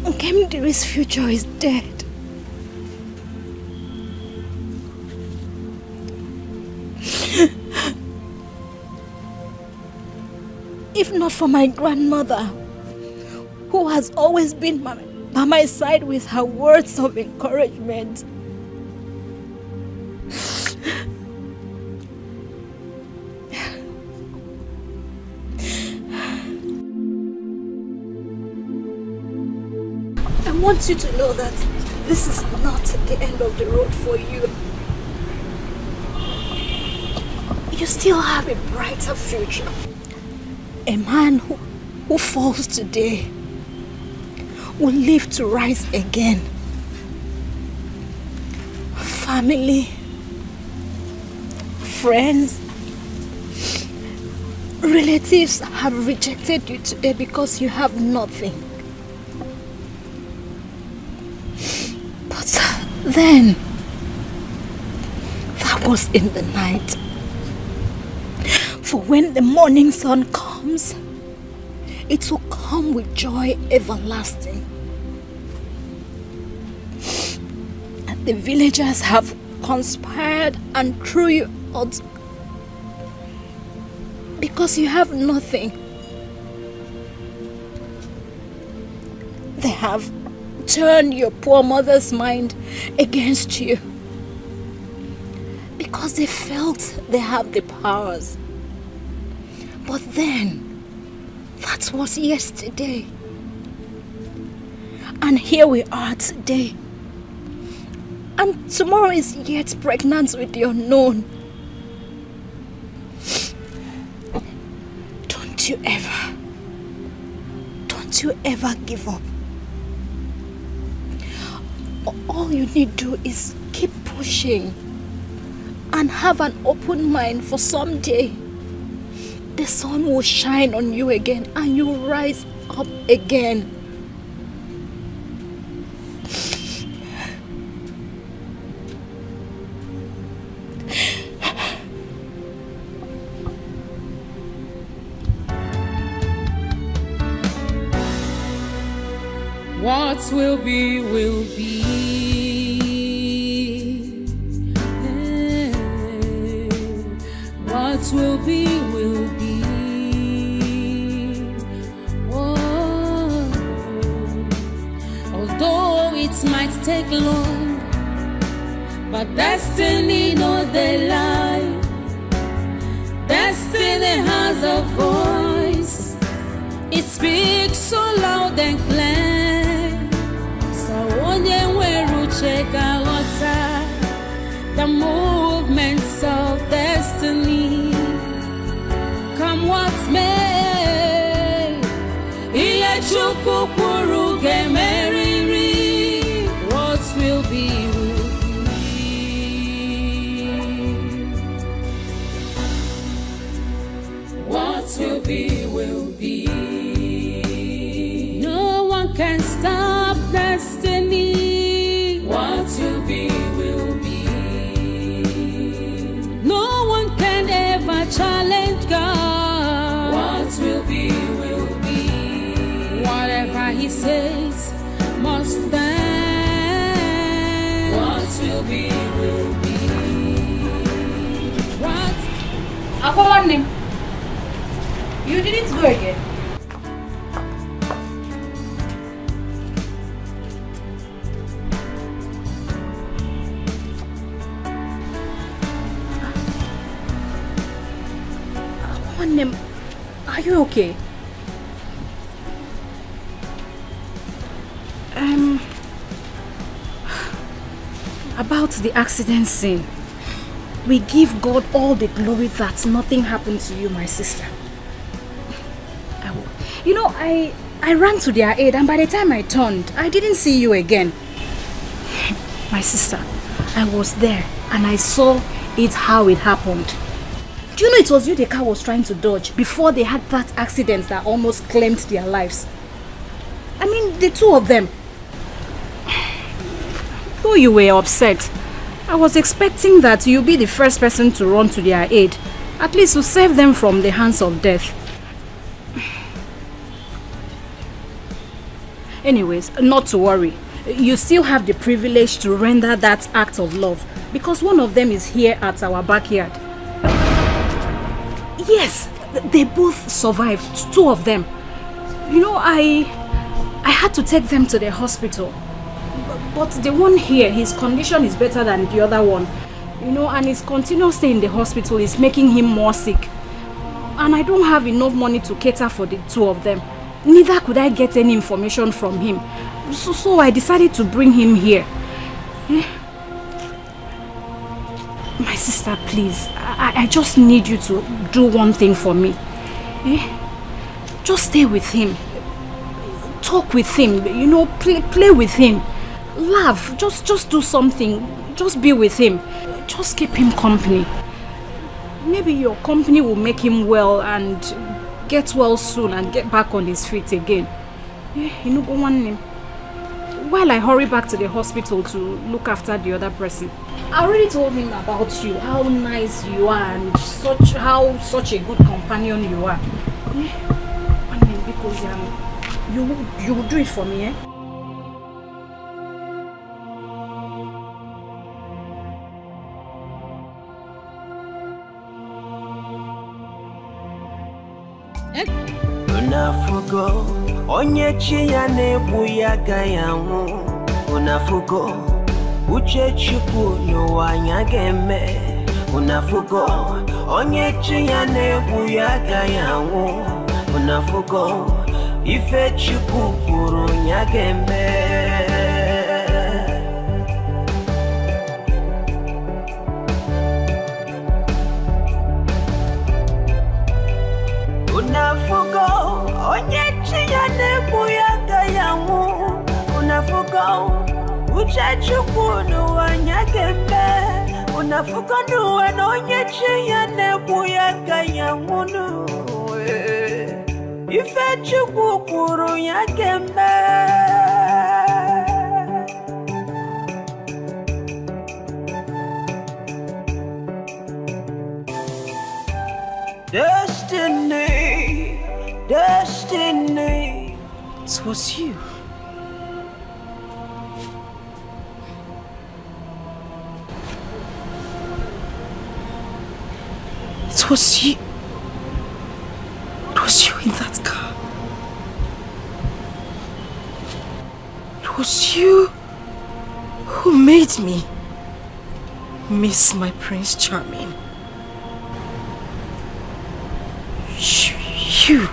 Speaker 2: Kemdiri's future is dead. If not for my grandmother, who has always been by my side with her words of encouragement, I want you to know that this is not the end of the road for you. You still have a brighter future. A man who falls today will live to rise again. Family, friends, relatives have rejected you today because you have nothing. then, that was in the night. For when the morning sun comes, it will come with joy everlasting. And the villagers have conspired and threw you out because you have nothing. They have turned your poor mother's mind against you because they felt they have the powers. But then, that was yesterday. And here we are today. And tomorrow is yet pregnant with the unknown. Don't you ever give up. All you need to do is keep pushing and have an open mind for someday. The sun will shine on you again and you will rise up again.
Speaker 14: What will be, will be. What will be, will be. Oh, although it might take long, but destiny know they lie. Destiny has a voice. It speaks so loud and clear. Check out the movements of destiny. Come what may, what will be, will be. What will be, will be. No one can stop destiny. What will be, will be. No one can ever challenge God. What will be, will be. Whatever He says must stand. What will be, will be. What?
Speaker 2: Aquaman, you didn't go again. Are you okay? About the accident scene, we give God all the glory that nothing happened to you, my sister. I ran to their aid, and by the time I turned, I didn't see you again. My sister, I was there and I saw it how it happened. Do you know it was you the car was trying to dodge before they had that accident that almost claimed their lives? I mean, the two of them. Though you were upset, I was expecting that you'd be the first person to run to their aid, at least to save them from the hands of death. Anyways, not to worry. You still have the privilege to render that act of love because one of them is here at our backyard. Yes, they both survived, two of them. I had to take them to the hospital. But the one here, his condition is better than the other one. And his continuous stay in the hospital is making him more sick. And I don't have enough money to cater for the two of them. Neither could I get any information from him. So I decided to bring him here. My sister, please, I just need you to do one thing for me. Just stay with him. Talk with him, play with him. Laugh, just do something. Just be with him. Just keep him company. Maybe your company will make him well and get well soon and get back on his feet again. Go on him. while I hurry back to the hospital to look after the other person. I already told him about you, how nice you are and such a good companion you are. Because you will do it for me, eh?
Speaker 3: Unafugo onye chi ya na-egbu ya agaghị anwụ. Unafugo uche Chukwu n'ụwa anya ga-eme. Unafugo onye chi ya na-egbu ya agaghị anwụ. Unafugo ife Chukwu kwuru ya ga-eme. Unafugo onye chi ya na-egbu ya agaghị anwụ. Unafugo uche Chukwu n'ụwa anya ga-eme. Unafugo n'ụwa na onye chi ya na-egbu ya agaghị anwụ. Ife Chukwu kwuru ya ga-eme. Destiny, destiny.
Speaker 4: It was you. It was you. It was you in that car. It was you who made me miss my Prince Charming. You.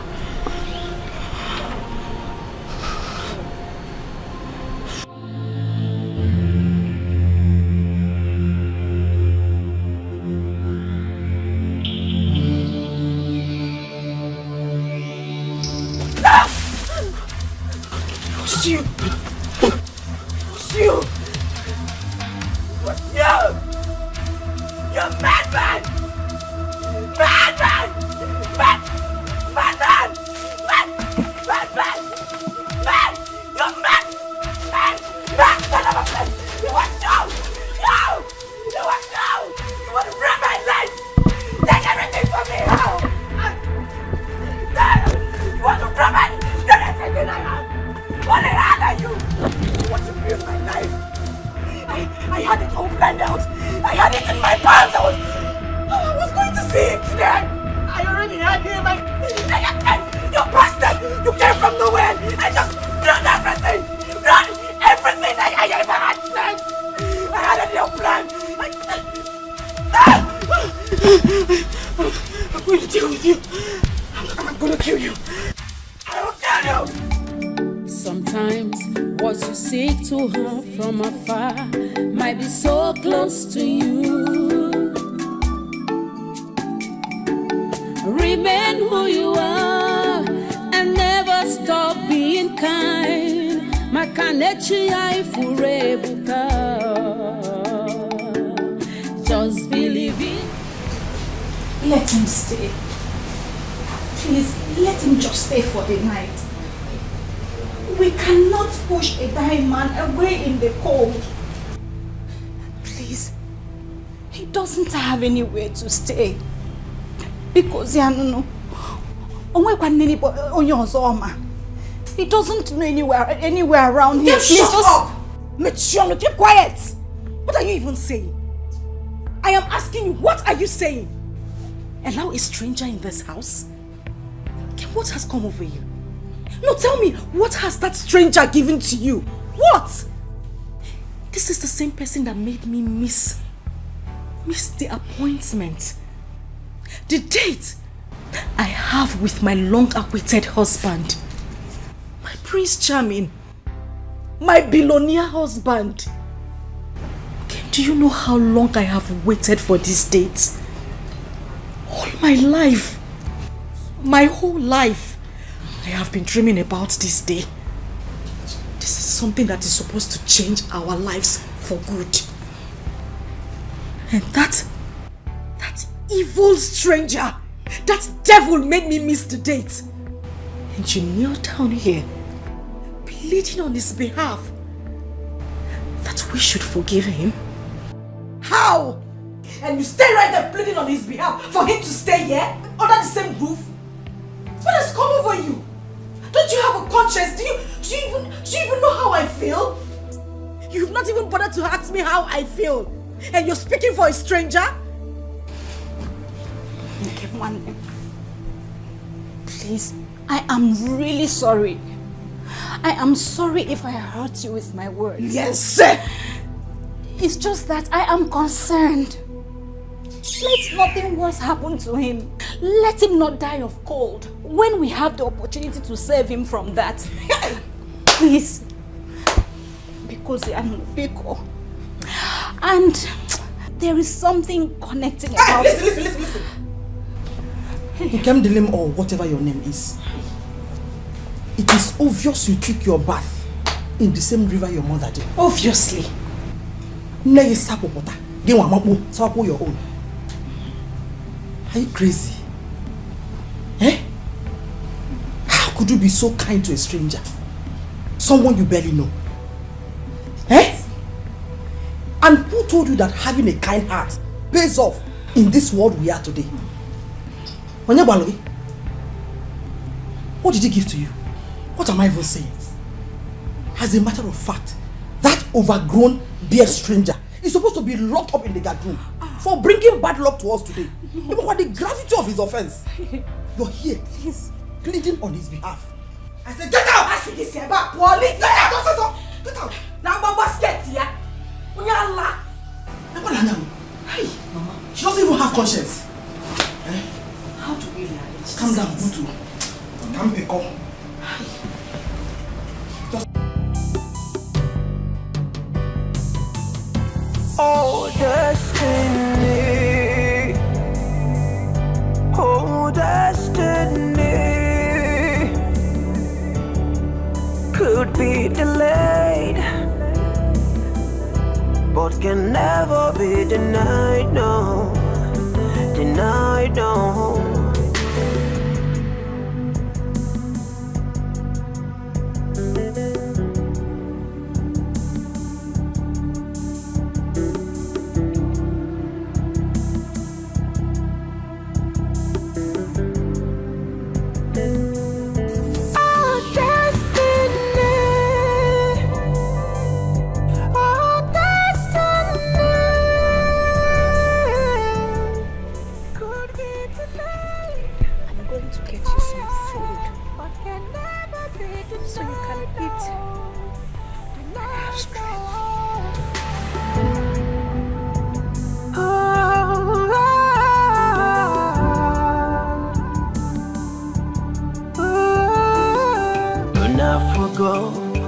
Speaker 2: Just believe it. Let him stay. Please, let him just stay for the night. We cannot push a dying man away in the cold. Please, he doesn't have anywhere to stay. Because he doesn't know anywhere around here.
Speaker 4: Please shut up! Mechiano, keep quiet! What are you even saying? I am asking you, what are you saying? Allow a stranger in this house? What has come over you? No, tell me, what has that stranger given to you? What? This is the same person that made me miss the appointment. The date I have with my long-awaited husband. My Prince Charming. My billionaire husband. Do you know how long I have waited for this date? All my life. My whole life. I have been dreaming about this day. This is something that is supposed to change our lives for good. And that evil stranger, that devil made me miss the date. And you kneel down here, pleading on his behalf. that we should forgive him? How? And you stay right there pleading on his behalf for him to stay here under the same roof? What has come over you? Don't you have a conscience? Do you even know how I feel? You've not even bothered to ask me how I feel. And you're speaking for a stranger?
Speaker 2: Okay, man. Please, I am really sorry. I am sorry if I hurt you with my words.
Speaker 4: Yes, sir.
Speaker 2: It's just that I am concerned. Let nothing worse happen to him. Let him not die of cold when we have the opportunity to save him from that. Please. Because I am Biko. And there is something connecting about it.
Speaker 8: Listen. Ukemdilim or whatever your name is. It is obvious you took your bath in the same river your mother did.
Speaker 2: Obviously.
Speaker 8: Your own. Are you crazy? Eh? How could you be so kind to a stranger? Someone you barely know. Eh? And who told you that having a kind heart pays off in this world we are today? What did he give to you? What am I even saying? As a matter of fact, that overgrown beard stranger is supposed to be locked up in the guard room for bringing bad luck to us today. Look at the gravity of his offense. You're here, pleading on his behalf. I said, get out! I said, get out! Get out! Now, Mama, get here. She doesn't even have conscience. Eh?
Speaker 4: How do we manage?
Speaker 8: Calm down, Butu. Calm down.
Speaker 3: Oh, destiny. Oh, destiny. Could be delayed, but can never be denied, no. Denied, no.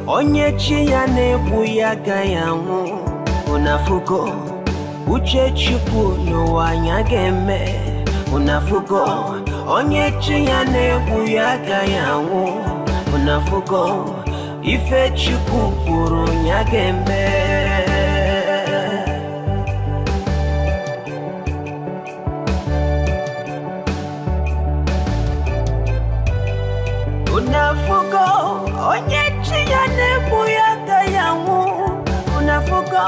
Speaker 3: Onye chi ya na-ekwu ya agaghị anwụ unafugo uche Chukwu n'ụwa anya ga-eme unafugo onye chi ya na-ekwu ya agaghị anwụ unafugo ife Chukwu kwuru ya ga-eme. Unafugo onye chi ya na-ekwu ya agaghị anwụ unafugo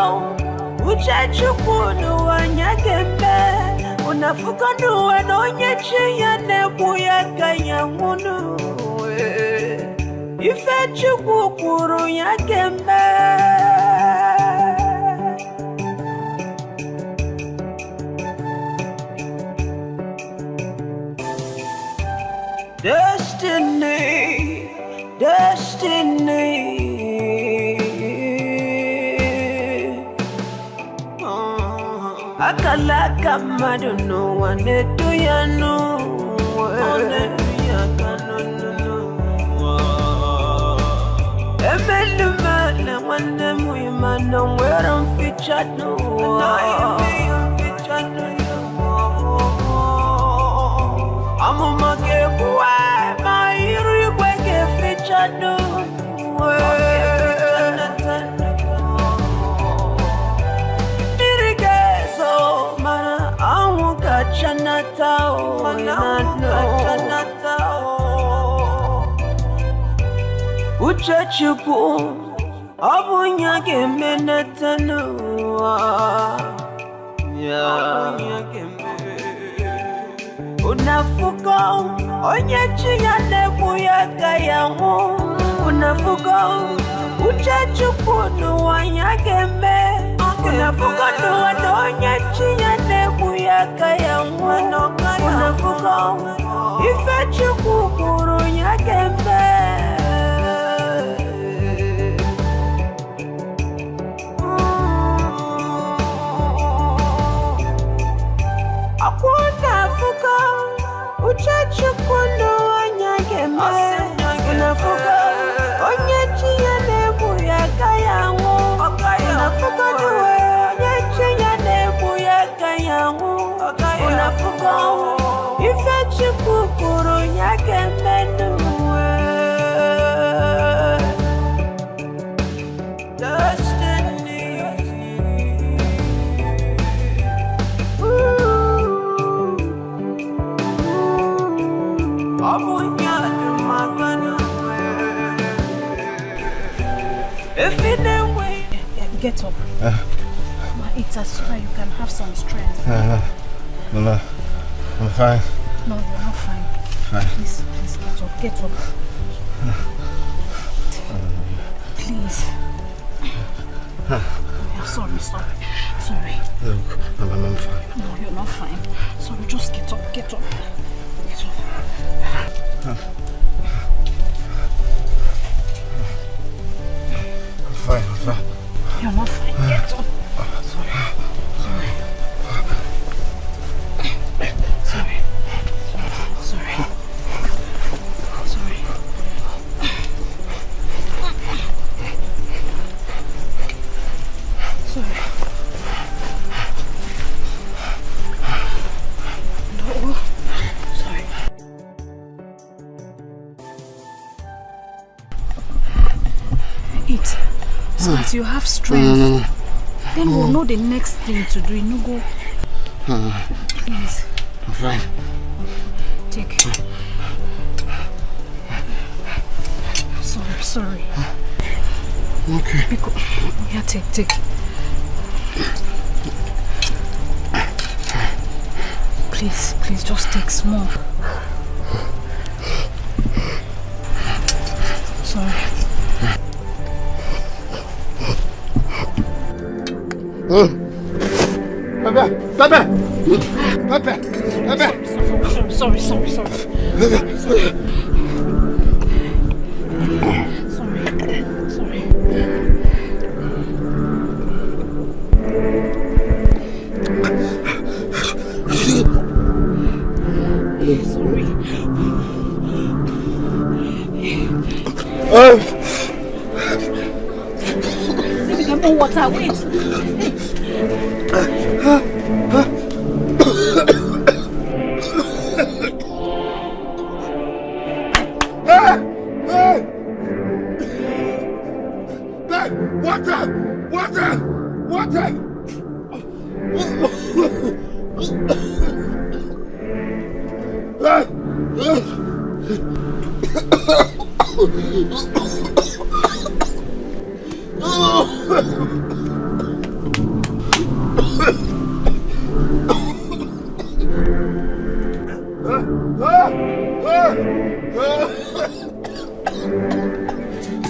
Speaker 3: uche Chukwu n'ụwa anya ga-eme unafugo n'ụwa na onye chi ya na-ekwu ya agaghị anwụ ife Chukwu kwuru ya ga-eme. Destiny, destiny. Akala kamado no one do ya no. Emelumana one we man no where I'm featured no. I'm a mage boy, my request featured no. Uche Chukwu Obunya kemenetanu. Yeah. Unafuko onye chiyane buya kayangu. Unafuko uchachukunu wanyakembe. Unafuko onye chiyane buya kayangu. Unafuko ife chukukuru nyakembe. Unafuko uchachukunu wanyakembe. Unafuko onye chiyane buya kayangu. Unafuko onye chiyane buya kayangu. Unafuko ife chukukuru nyakembe nuwe. Destiny.
Speaker 2: Get up. Eat as so that you can have some strength.
Speaker 17: No, I'm fine.
Speaker 2: No, you're not fine.
Speaker 17: Fine.
Speaker 2: Please get up. Get up. Please. Yeah, sorry.
Speaker 17: Look, I'm fine.
Speaker 2: No, you're not fine. Sorry, just get up. Get up.
Speaker 17: I'm fine.
Speaker 2: You're not fine. Get up. Sorry. Eat. So as you have strength, then we'll know the next thing to do. You go. Please.
Speaker 17: I'm fine.
Speaker 2: Take. Sorry.
Speaker 17: Okay.
Speaker 2: Yeah, take. Please, just take small. Sorry.
Speaker 17: Papa.
Speaker 2: Sorry. Maybe get more water. Wait.
Speaker 17: Water!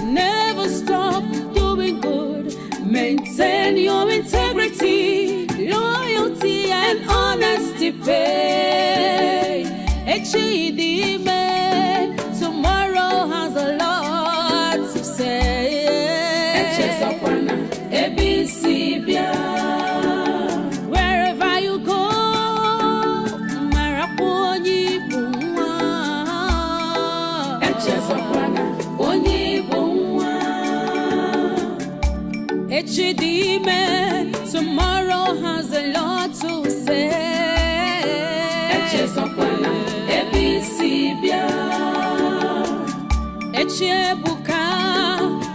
Speaker 14: Never stop doing good. Maintain your integrity, loyalty, and honesty. Pay. Tomorrow has a lot to say. Wherever you go, tomorrow has a lot to say.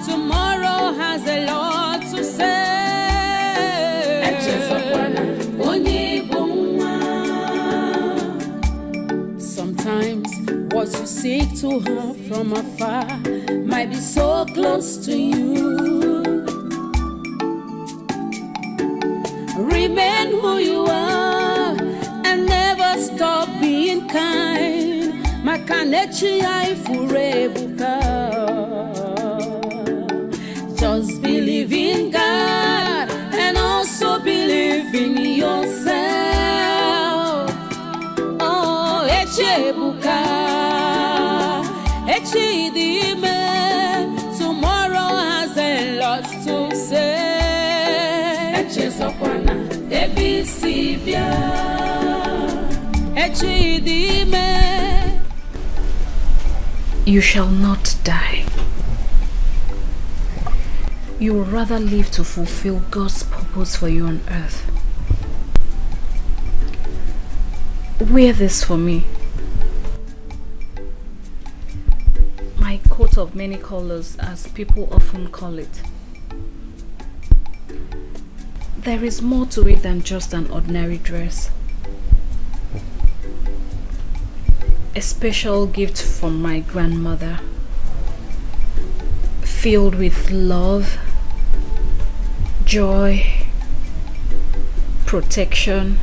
Speaker 14: Tomorrow has a lot to say. Sometimes what you seek to have from afar might be so close to you. remain who you are and never stop being kind. Makanechi Aifurebuka. Just believe in God and also believe in yourself. Oh, Echebuka, Echidime. Tomorrow has a lot to say. Echesokwana, Ebisibia, Echidime.
Speaker 11: You shall not die. You will rather live to fulfill God's purpose for you on earth. Wear this for me. My coat of many colors, as people often call it. There is more to it than just an ordinary dress. A special gift from my grandmother, filled with love, joy, protection,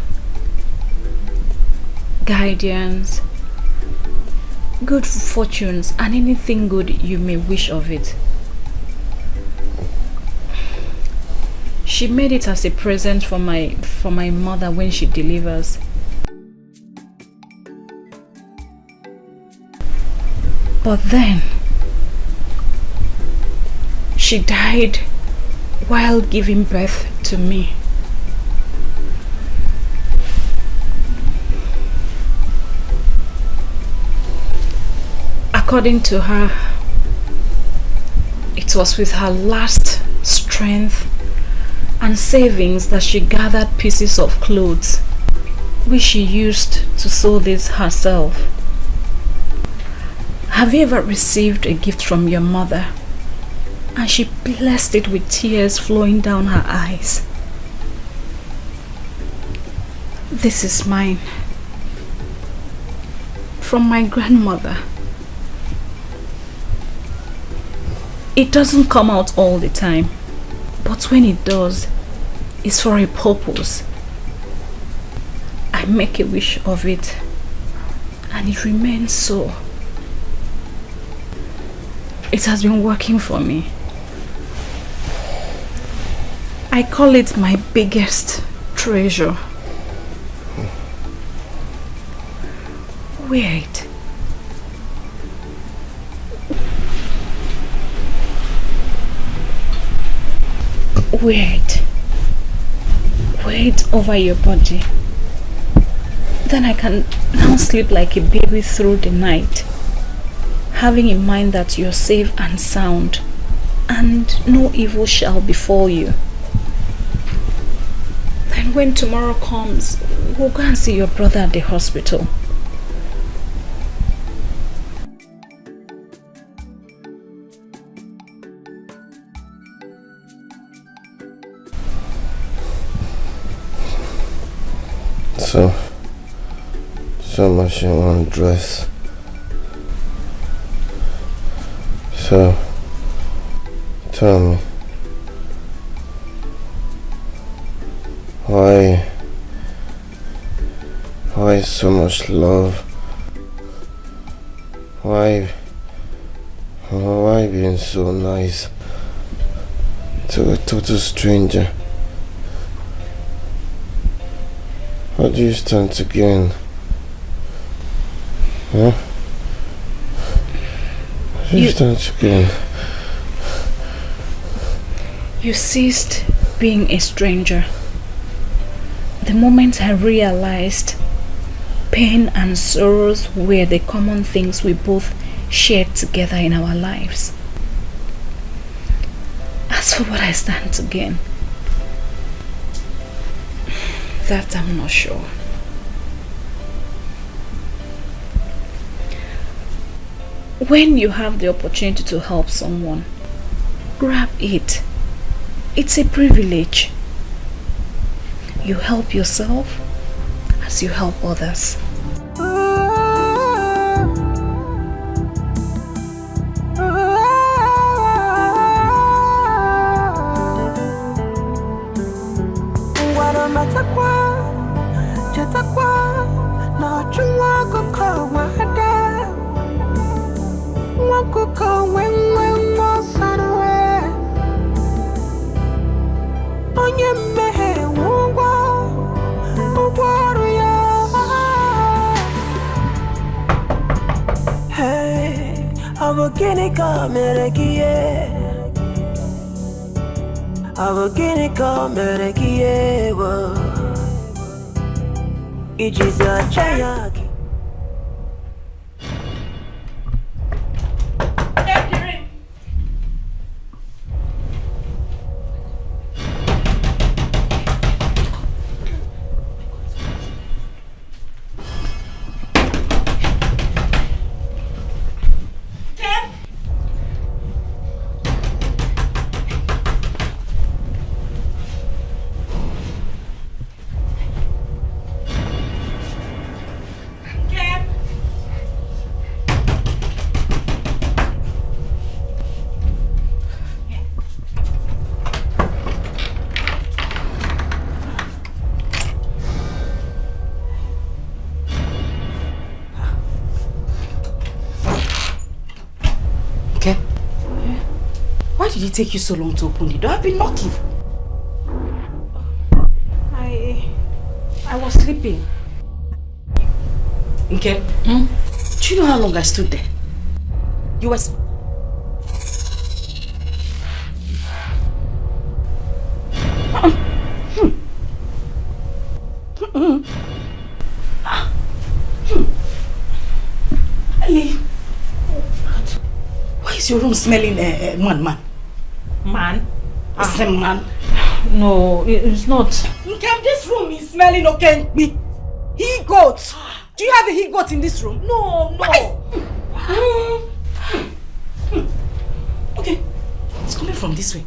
Speaker 11: guidance, good fortunes, and anything good you may wish of it. She made it as a present for my mother when she delivers. But then she died while giving birth to me. According to her, it was with her last strength and savings that she gathered pieces of clothes, which she used to sew this herself. Have you ever received a gift from your mother and she blessed it with tears flowing down her eyes? This is mine, from my grandmother. It doesn't come out all the time, but when it does, it's for a purpose. I make a wish of it, and it remains so. It has been working for me. I call it my biggest treasure. Wait. Wait over your body. Then I can now sleep like a baby through the night, having in mind that you're safe and sound, and no evil shall befall you. Then when tomorrow comes, we'll go and see your brother at the hospital.
Speaker 20: So much in one dress. So, tell me, why so much love? Why being so nice to a total stranger? How do you stand again? Huh? How do you stand again?
Speaker 11: You ceased being a stranger the moment I realized pain and sorrows were the common things we both shared together in our lives. As for what I stand to gain, that I'm not sure. When you have the opportunity to help someone, grab it. It's a privilege. You help yourself as you help others.
Speaker 3: Hey, Aboginika merekie. Aboginika merekie wo. Ijiza chayaki.
Speaker 4: Why did it take you so long to open the door? I've been knocking. I was sleeping. Okay. Do you know how long I stood there? You were... Why is your room smelling man?
Speaker 2: Man?
Speaker 4: It's a man.
Speaker 2: No, it's not.
Speaker 4: Nkem, this room is smelling okay. He goat. Do you have a he goat in this room?
Speaker 2: No.
Speaker 4: Okay. It's coming from this way.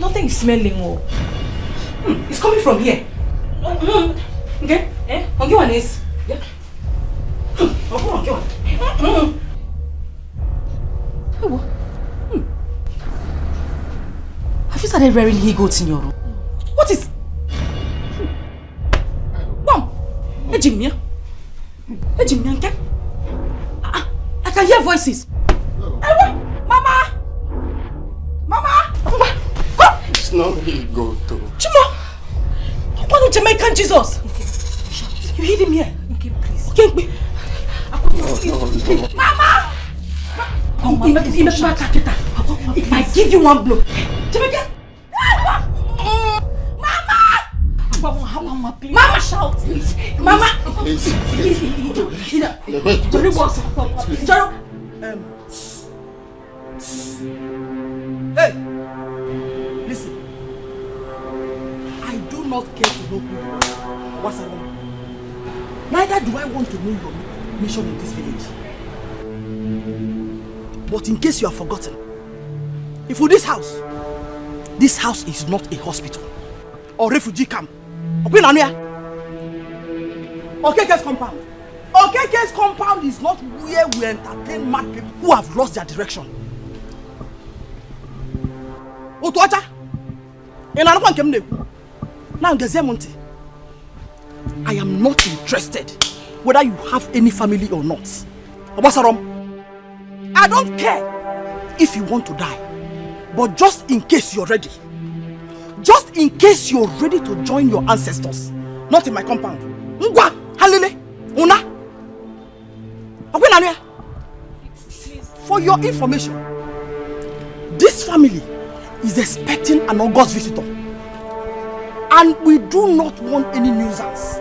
Speaker 2: Nothing is smelling.
Speaker 4: It's coming from here. Okay? Okay, one is. Yeah. Okay. Have you started wearing he goats in your room? What is? Mom! Ejimia? I can hear voices. Mama!
Speaker 20: It's not he goat though.
Speaker 4: Chimo! What a Jamaican Jesus! You hid him here.
Speaker 2: Okay, please.
Speaker 4: Okay,
Speaker 20: No.
Speaker 4: Mama! If I give you one blow, Jamaican! Mama! Please. Mama! Shout! Mama!
Speaker 20: Please.
Speaker 8: Hey! Listen. I do not care to know who you are. What's wrong? Neither do I want to know your mission in this village. But in case you have forgotten, if for this house is not a hospital or refugee camp. Okeke's compound. Okeke's compound is not where we entertain mad people who have lost their direction. Otuacha, I am not interested whether you have any family or not. Obasarom, I don't care if you want to die, but just in case you're ready, just in case you're ready to join your ancestors, not in my compound. Ngwa, halele, una. For your information, this family is expecting an August visitor, and we do not want any nuisance.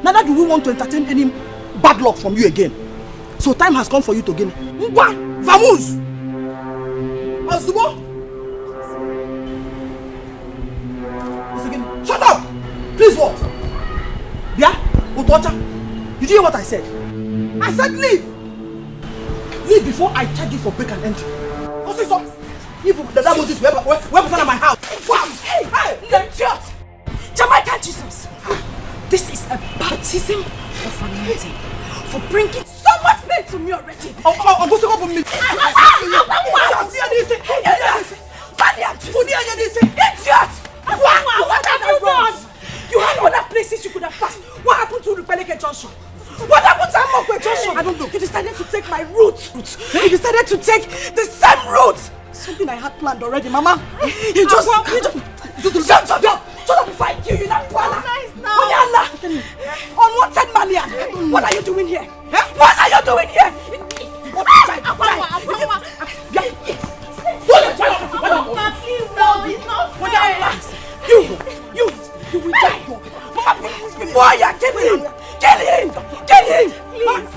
Speaker 8: Neither do we want to entertain any bad luck from you again. So time has come for you to gain. Ngwa, vamos! Asubo! Shut up! Please what? Yeah? Utocha? Did you hear what I said? I said leave! Leave before I charge you for break and entry. What's this up? If the double this weapon at my house. Hey! Shut! Jamaican Jesus! This is a baptism of anointing for bringing so much pain to me already. I'm going to go for me. Idiot! What have you done? You had other places you could have passed. What happened to Rupeleke Junction? What happened to Amokwe
Speaker 4: Joshua, I don't know. You decided to take my route. You decided to take the same route. Something I had planned already, Mama. You just... Shut up before I kill you, that Kuala. Unwanted Malian. What are you doing here? What are you doing here? You will die. Why are you killing him? Kill him! Please.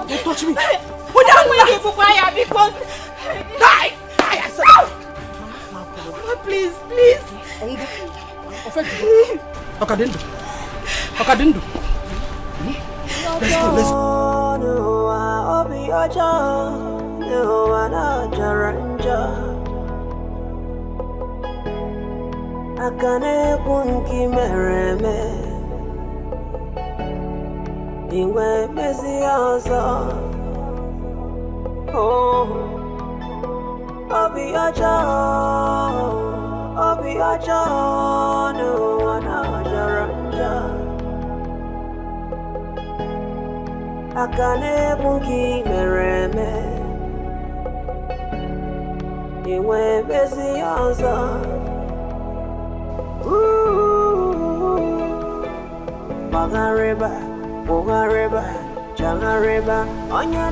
Speaker 4: Don't touch me. Die! Please. Okadendo. Let's go.
Speaker 3: Akane bunki mereme Iwe mezi aza Oh Obi aja No wana jaranja Akane bunki mereme Iwe mezi aza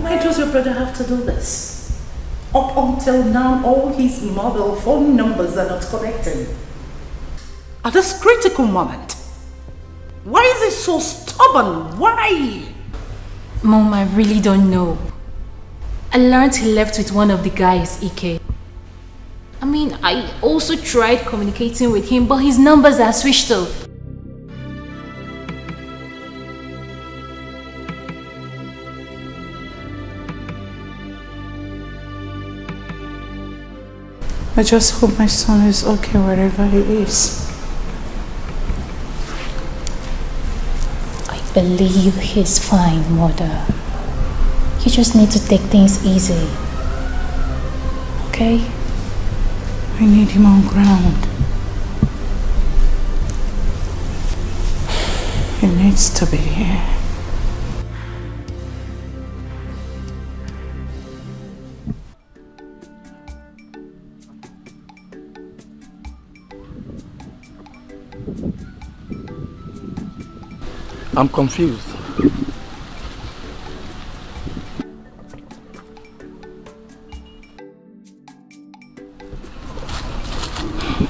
Speaker 9: Why does your brother have to do this? Up until now, all his mobile phone numbers are not connecting. At this critical moment, why is he so stubborn? Why?
Speaker 11: Mom, I really don't know. I learned he left with one of the guys, Ike. I mean, I also tried communicating with him, but his numbers are switched off.
Speaker 12: I just hope my son is okay wherever he is.
Speaker 11: I believe he's fine, Mother. You just need to take things easy. Okay?
Speaker 12: I need him on ground. He needs to be here.
Speaker 19: I'm confused.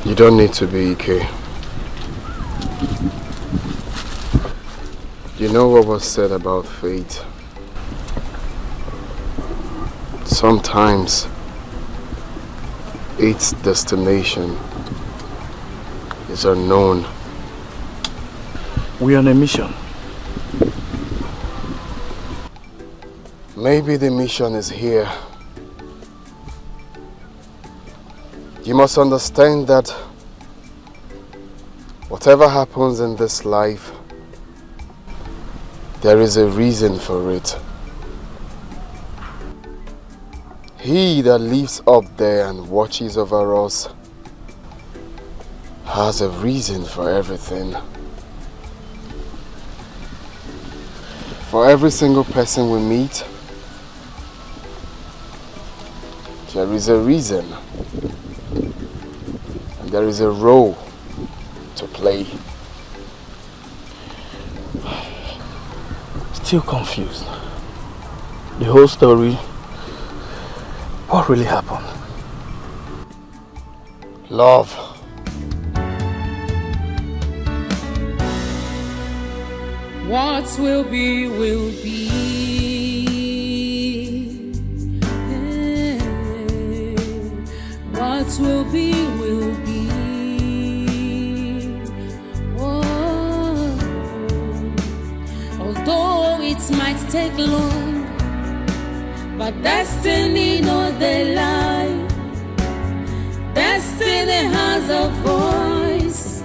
Speaker 20: You don't need to be, Ike. You know what was said about fate? Sometimes its destination is unknown.
Speaker 19: We're on a mission.
Speaker 20: Maybe the mission is here. You must understand that whatever happens in this life, there is a reason for it. He that lives up there and watches over us has a reason for everything. For every single person we meet, there is a reason, and there is a role to play.
Speaker 19: Still confused. The whole story, what really happened?
Speaker 20: Love.
Speaker 14: What will be, will be. What will be, will be. Oh. Although it might take long, but destiny knows the lie. Destiny has a voice.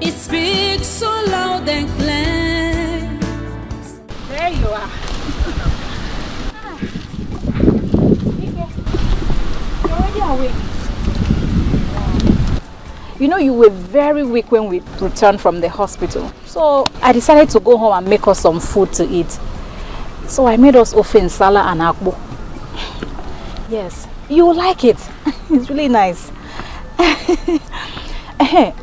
Speaker 14: It speaks so loud and clear.
Speaker 2: There you are. You're already awake. You know, you were very weak when we returned from the hospital. So I decided to go home and make us some food to eat. So I made us ofe nsala and akpu. Yes, you will like it. It's really nice. I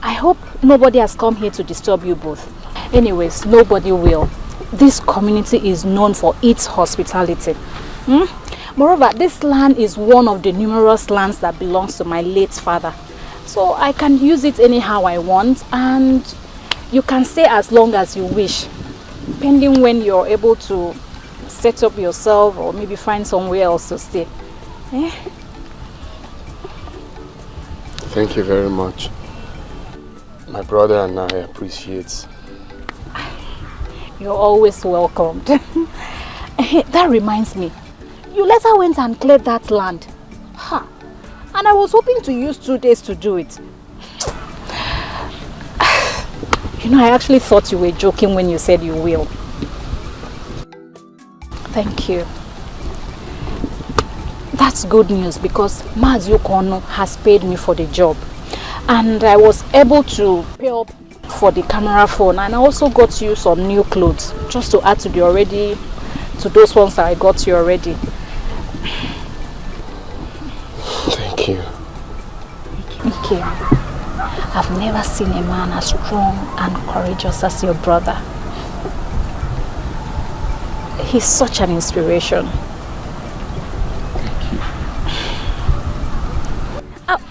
Speaker 2: hope nobody has come here to disturb you both. Anyways, nobody will. This community is known for its hospitality. Moreover, this land is one of the numerous lands that belongs to my late father. So I can use it anyhow I want, and you can stay as long as you wish, depending when you're able to set up yourself or maybe find somewhere else to stay.
Speaker 20: Thank you very much. My brother and I appreciate.
Speaker 2: You're always welcomed. That reminds me, you later went and cleared that land. And I was hoping to use 2 days to do it. You know, I actually thought you were joking when you said you will. Thank you. That's good news because Mazi Okono has paid me for the job. And I was able to pay up for the camera phone, and I also got you some new clothes just to add to those ones that I got you already.
Speaker 20: Thank you.
Speaker 2: Thank you. I've never seen a man as strong and courageous as your brother. He's such an inspiration.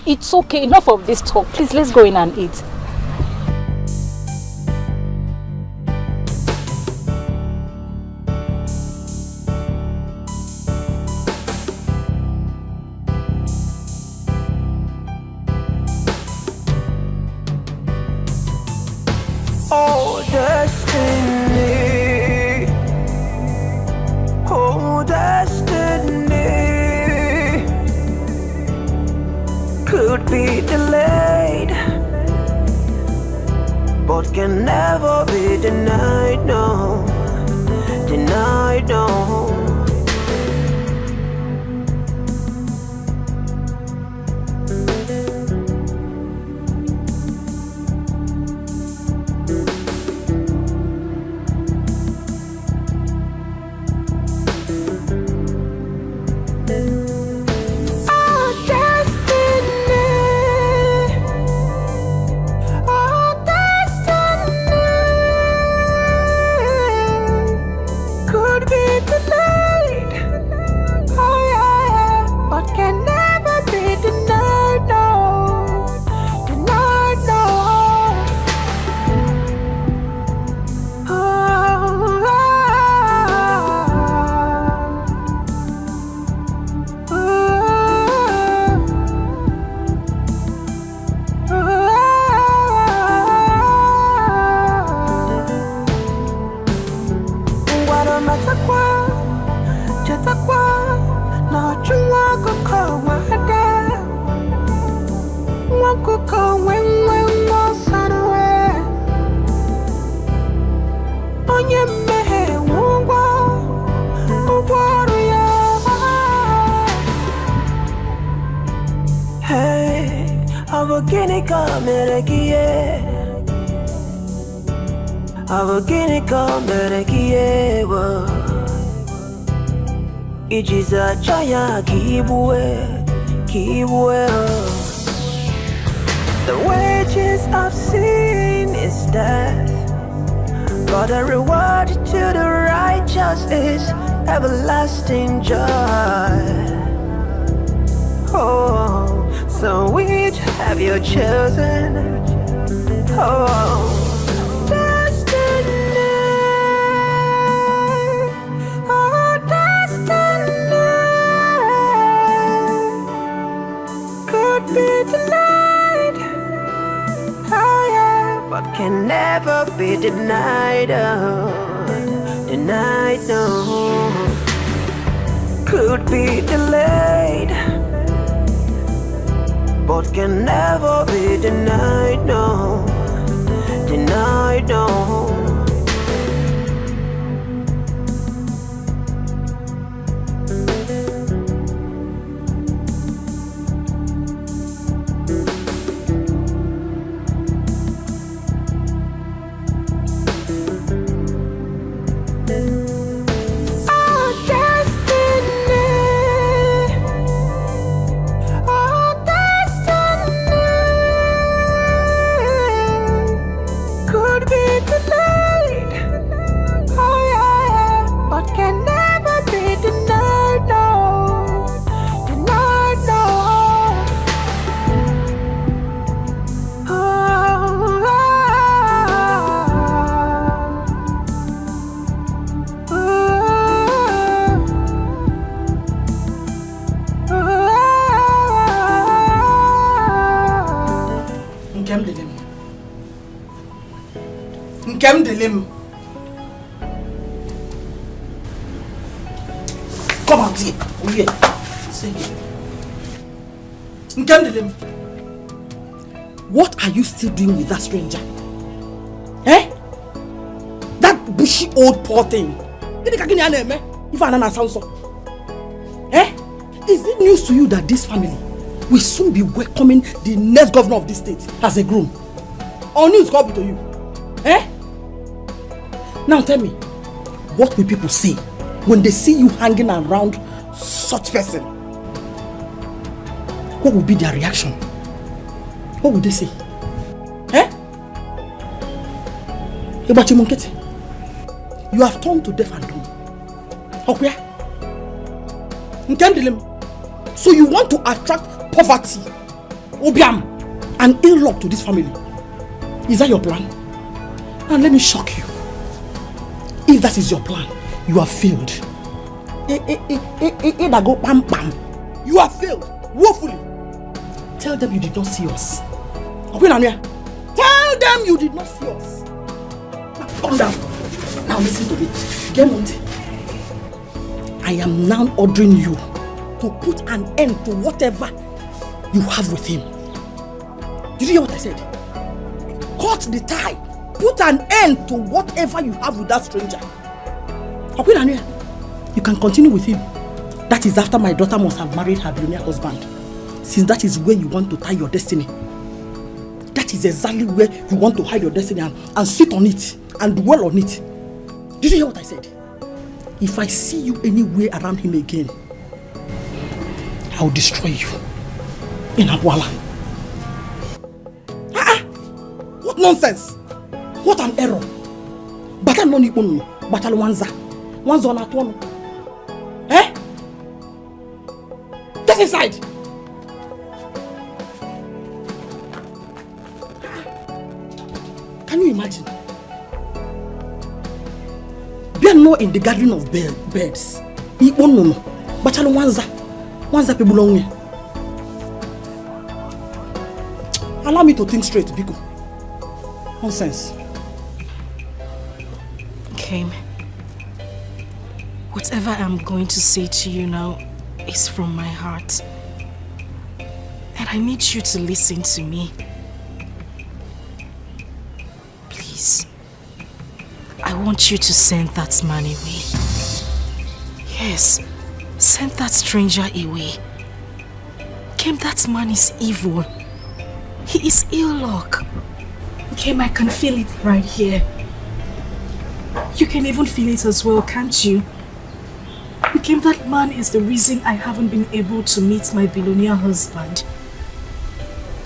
Speaker 2: It's okay, enough of this talk. Please, let's go in and eat.
Speaker 3: Oh, destiny. Oh, destiny. Could be delayed, but can never be denied, no. Denied, no. Ijiza chaya kibwe. The wages of sin is death, but the reward to the righteous is everlasting joy. Oh, so which have you chosen? Oh, but can never be denied, oh, denied, no. Could be delayed, but can never be denied, no. Denied, no.
Speaker 8: Nkem Delim. Come out here. Oh, here. Say here. Nkem Delim. What are you still doing with that stranger? Eh? That bushy old poor thing. If I sound so. Eh? Is it news to you that this family will soon be welcoming the next governor of this state as a groom? Or news come to you? Eh? Now tell me, what will people say when they see you hanging around such person? What will be their reaction? What will they say? Eh? You have turned to deaf and dumb. Okay? So you want to attract poverty, obiam, and ill luck to this family? Is that your plan? And let me shock you. If that is your plan, you have failed. You have failed woefully. Tell them you did not see us. Tell them you did not see us. Now, calm down. Now listen to me. Get on. I am now ordering you to put an end to whatever you have with him. Did you hear what I said? Cut the tie. Put an end to whatever you have with that stranger. You can continue with him. That is after my daughter must have married her billionaire husband. Since that is where you want to tie your destiny. That is exactly where you want to hide your destiny and sit on it and dwell on it. Did you hear what I said? If I see you anywhere around him again, I will destroy you in Abwala. What nonsense! What an error! Batal no nikunu, batal wanza on at one. Eh? Get inside! Can you imagine? We are not in the garden of birds. Batal wanza pebulongwe. Allow me to think straight, Biko. Nonsense.
Speaker 2: Kim, whatever I'm going to say to you now is from my heart. And I need you to listen to me. Please. I want you to send that man away. Yes, send that stranger away. Kim, that man is evil. He is ill luck. Kim, I can feel it right here. You can even feel it as well, can't you? Kim, that man is the reason I haven't been able to meet my billionaire husband.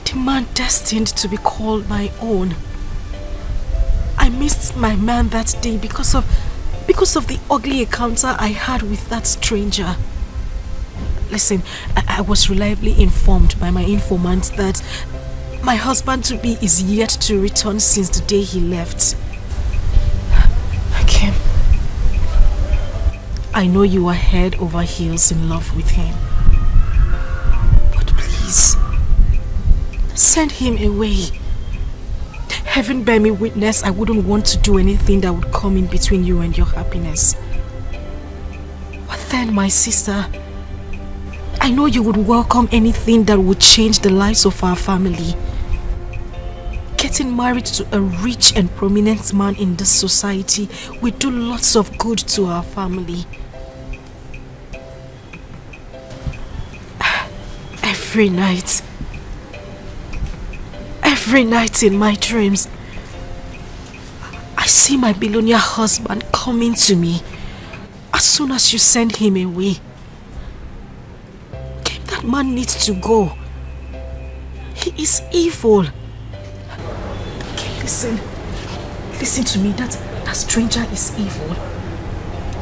Speaker 2: The man destined to be called my own. I missed my man that day because of the ugly encounter I had with that stranger. Listen, I was reliably informed by my informant that my husband-to-be is yet to return since the day he left. Kim, I know you are head over heels in love with him. But please, send him away. Heaven bear me witness, I wouldn't want to do anything that would come in between you and your happiness. But then, my sister, I know you would welcome anything that would change the lives of our family. Getting married to a rich and prominent man in this society will do lots of good to our family. Every night in my dreams, I see my billionaire husband coming to me as soon as you send him away. That man needs to go. He is evil. Okay, listen to me. That stranger is evil.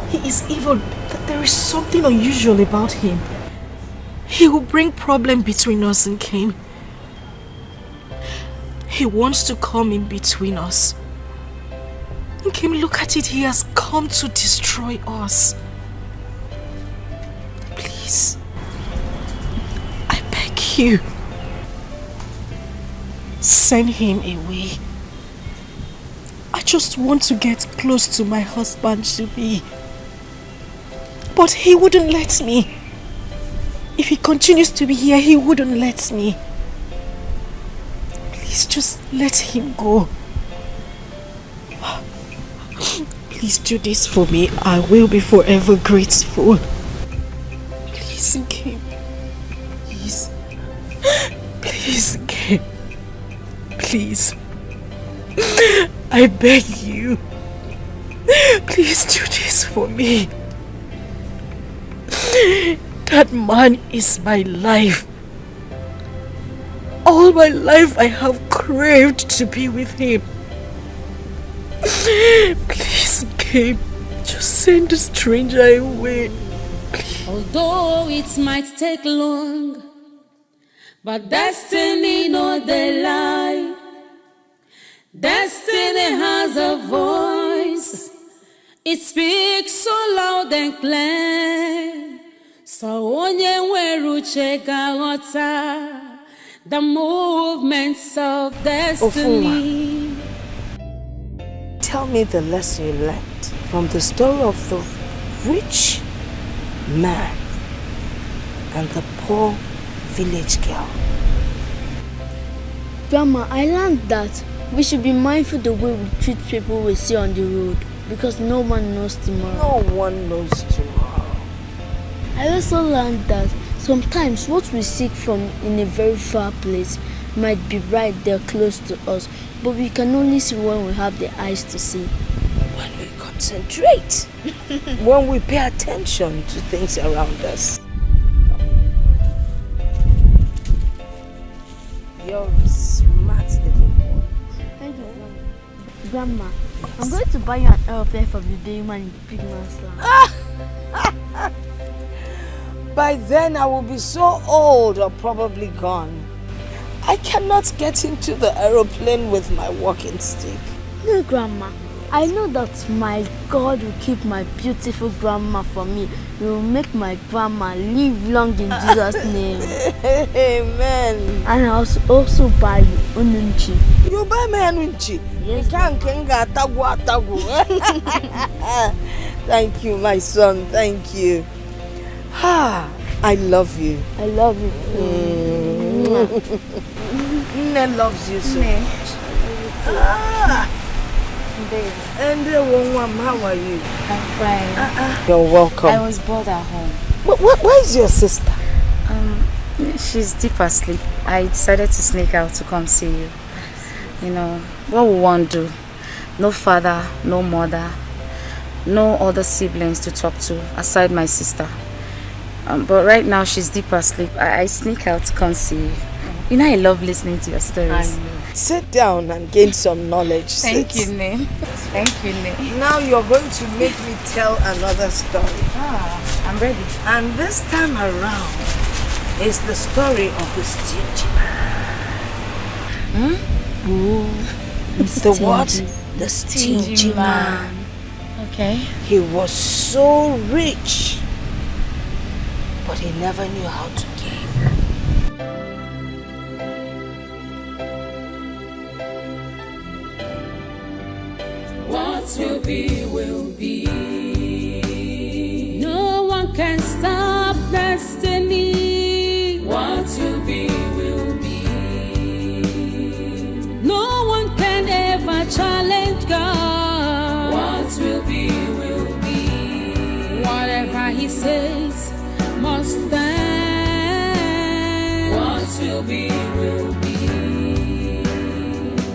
Speaker 2: He is evil. There is something unusual about him. He will bring problem between us and Kim. He wants to come in between us. And Kim, look at it. He has come to destroy us. Please. I beg you. Send him away. I
Speaker 15: just want to get close to my husband to be. But he wouldn't let me. If he continues to be here, he wouldn't let me. Please just let him go. Please do this for me. I will be forever grateful. Please, Kim. Please. Please, Kim. Please. I beg you. Please do this for me. That man is my life. All my life I have craved to be with him. Please, Gabe, just send the stranger away. Please.
Speaker 14: Although it might take long, but destiny know they lie. Destiny has a voice. It speaks so loud and clear. So onye nweruche gaghọta the movements of destiny.
Speaker 15: Ofuma, tell me the lesson you learned from the story of the rich man and the poor village girl.
Speaker 1: Grandma, I learned that we should be mindful the way we treat people we see on the road, because no one knows tomorrow.
Speaker 15: No one knows tomorrow.
Speaker 1: I also learned that sometimes what we seek from in a very far place might be right there close to us, but we can only see when we have the eyes to see.
Speaker 15: When we concentrate, when we pay attention to things around us. You're a smart little boy.
Speaker 1: Thank you, Grandma. I'm going to buy you an aeroplane for the day man in Big Man's Land.
Speaker 15: By then I will be so old or probably gone. I cannot get into the aeroplane with my walking stick.
Speaker 1: No, Grandma. I know that my God will keep my beautiful grandma for me. He will make my grandma live long in Jesus' name.
Speaker 15: Amen.
Speaker 1: And I'll also buy you ununchi.
Speaker 15: You buy me ununchi? Yes. Thank you, my son. Thank you. Ah, I love you.
Speaker 1: I love you too.
Speaker 15: Nne loves you so much. Ah. And how are you?
Speaker 18: I'm fine.
Speaker 15: You're welcome.
Speaker 18: I was bored at home.
Speaker 15: Where is your sister?
Speaker 18: She's deep asleep. I decided to sneak out to come see you. You know, what will one do? No father, no mother, no other siblings to talk to aside my sister. But right now she's deep asleep. I sneak out to come see you. You know I love listening to your stories.
Speaker 15: Sit down and gain some knowledge.
Speaker 18: Thank you, Ne. Thank you, Ne.
Speaker 15: Now you're going to make me tell another story.
Speaker 18: I'm ready.
Speaker 15: And this time around is the story of the stingy man. The what? The stingy man.
Speaker 18: Okay.
Speaker 15: He was so rich, but he never knew how to give.
Speaker 14: What will be, will be. No one can stop destiny. What will be, will be. No one can ever challenge God. What will be, will be. Whatever He says must stand. What will be, will be.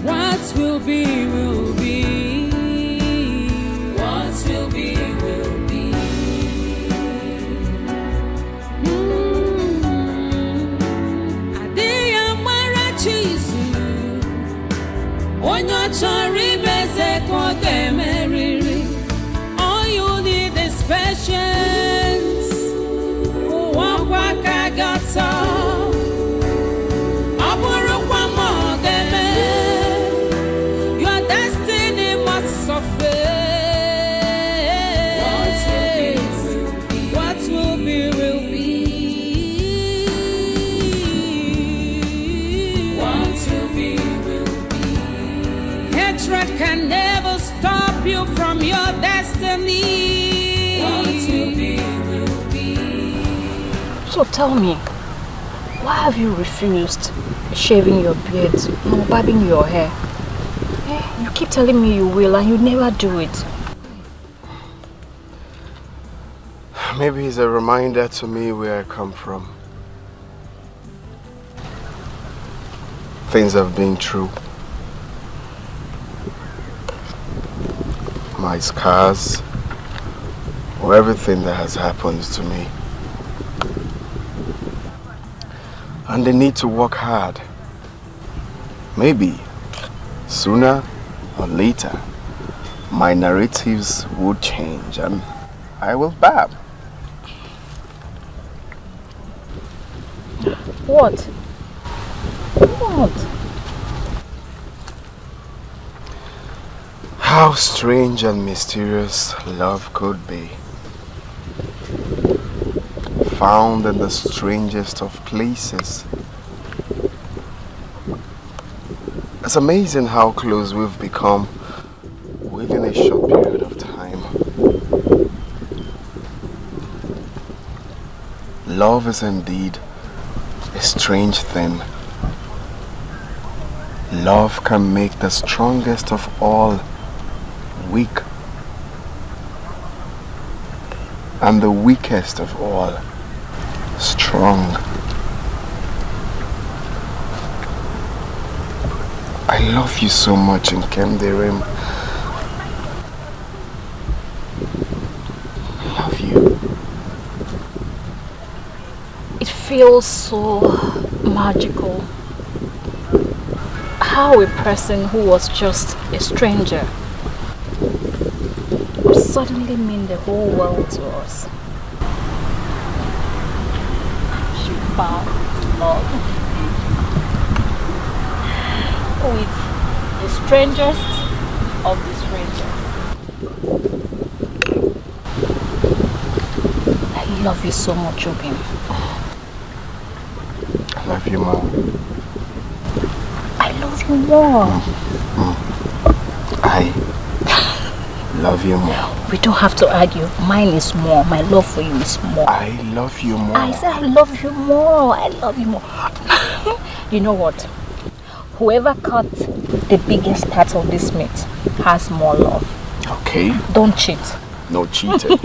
Speaker 14: What will be, will be. All you need is patience. Your destiny must suffer. What will be, will be. What will be, will be. Hatred can never stop.
Speaker 2: So tell me, why have you refused shaving your beard, barbing your hair? You keep telling me you will and you never do it.
Speaker 16: Maybe it's a reminder to me where I come from. Things I've been through. My scars, or everything that has happened to me. And they need to work hard. Maybe sooner or later, my narratives would change and I will barb.
Speaker 2: What? What?
Speaker 16: How strange and mysterious love could be. Found in the strangest of places. It's amazing how close we've become within a short period of time. Love is indeed a strange thing. Love can make the strongest of all weak, and the weakest of all strong. I love you so much in Kemderim. I love you.
Speaker 2: It feels so magical. How a person who was just a stranger would suddenly mean the whole world to us. She found love with the strangest of the strangers. I love you so much, Obim.
Speaker 16: I love you more.
Speaker 2: I love you more.
Speaker 16: I love you more.
Speaker 2: We don't have to argue. Mine is more. My love for you is more.
Speaker 16: I love you more.
Speaker 2: I said I love you more. I love you more. You know what? Whoever cut the biggest part of this meat has more love.
Speaker 16: Okay.
Speaker 2: Don't cheat.
Speaker 16: No cheating.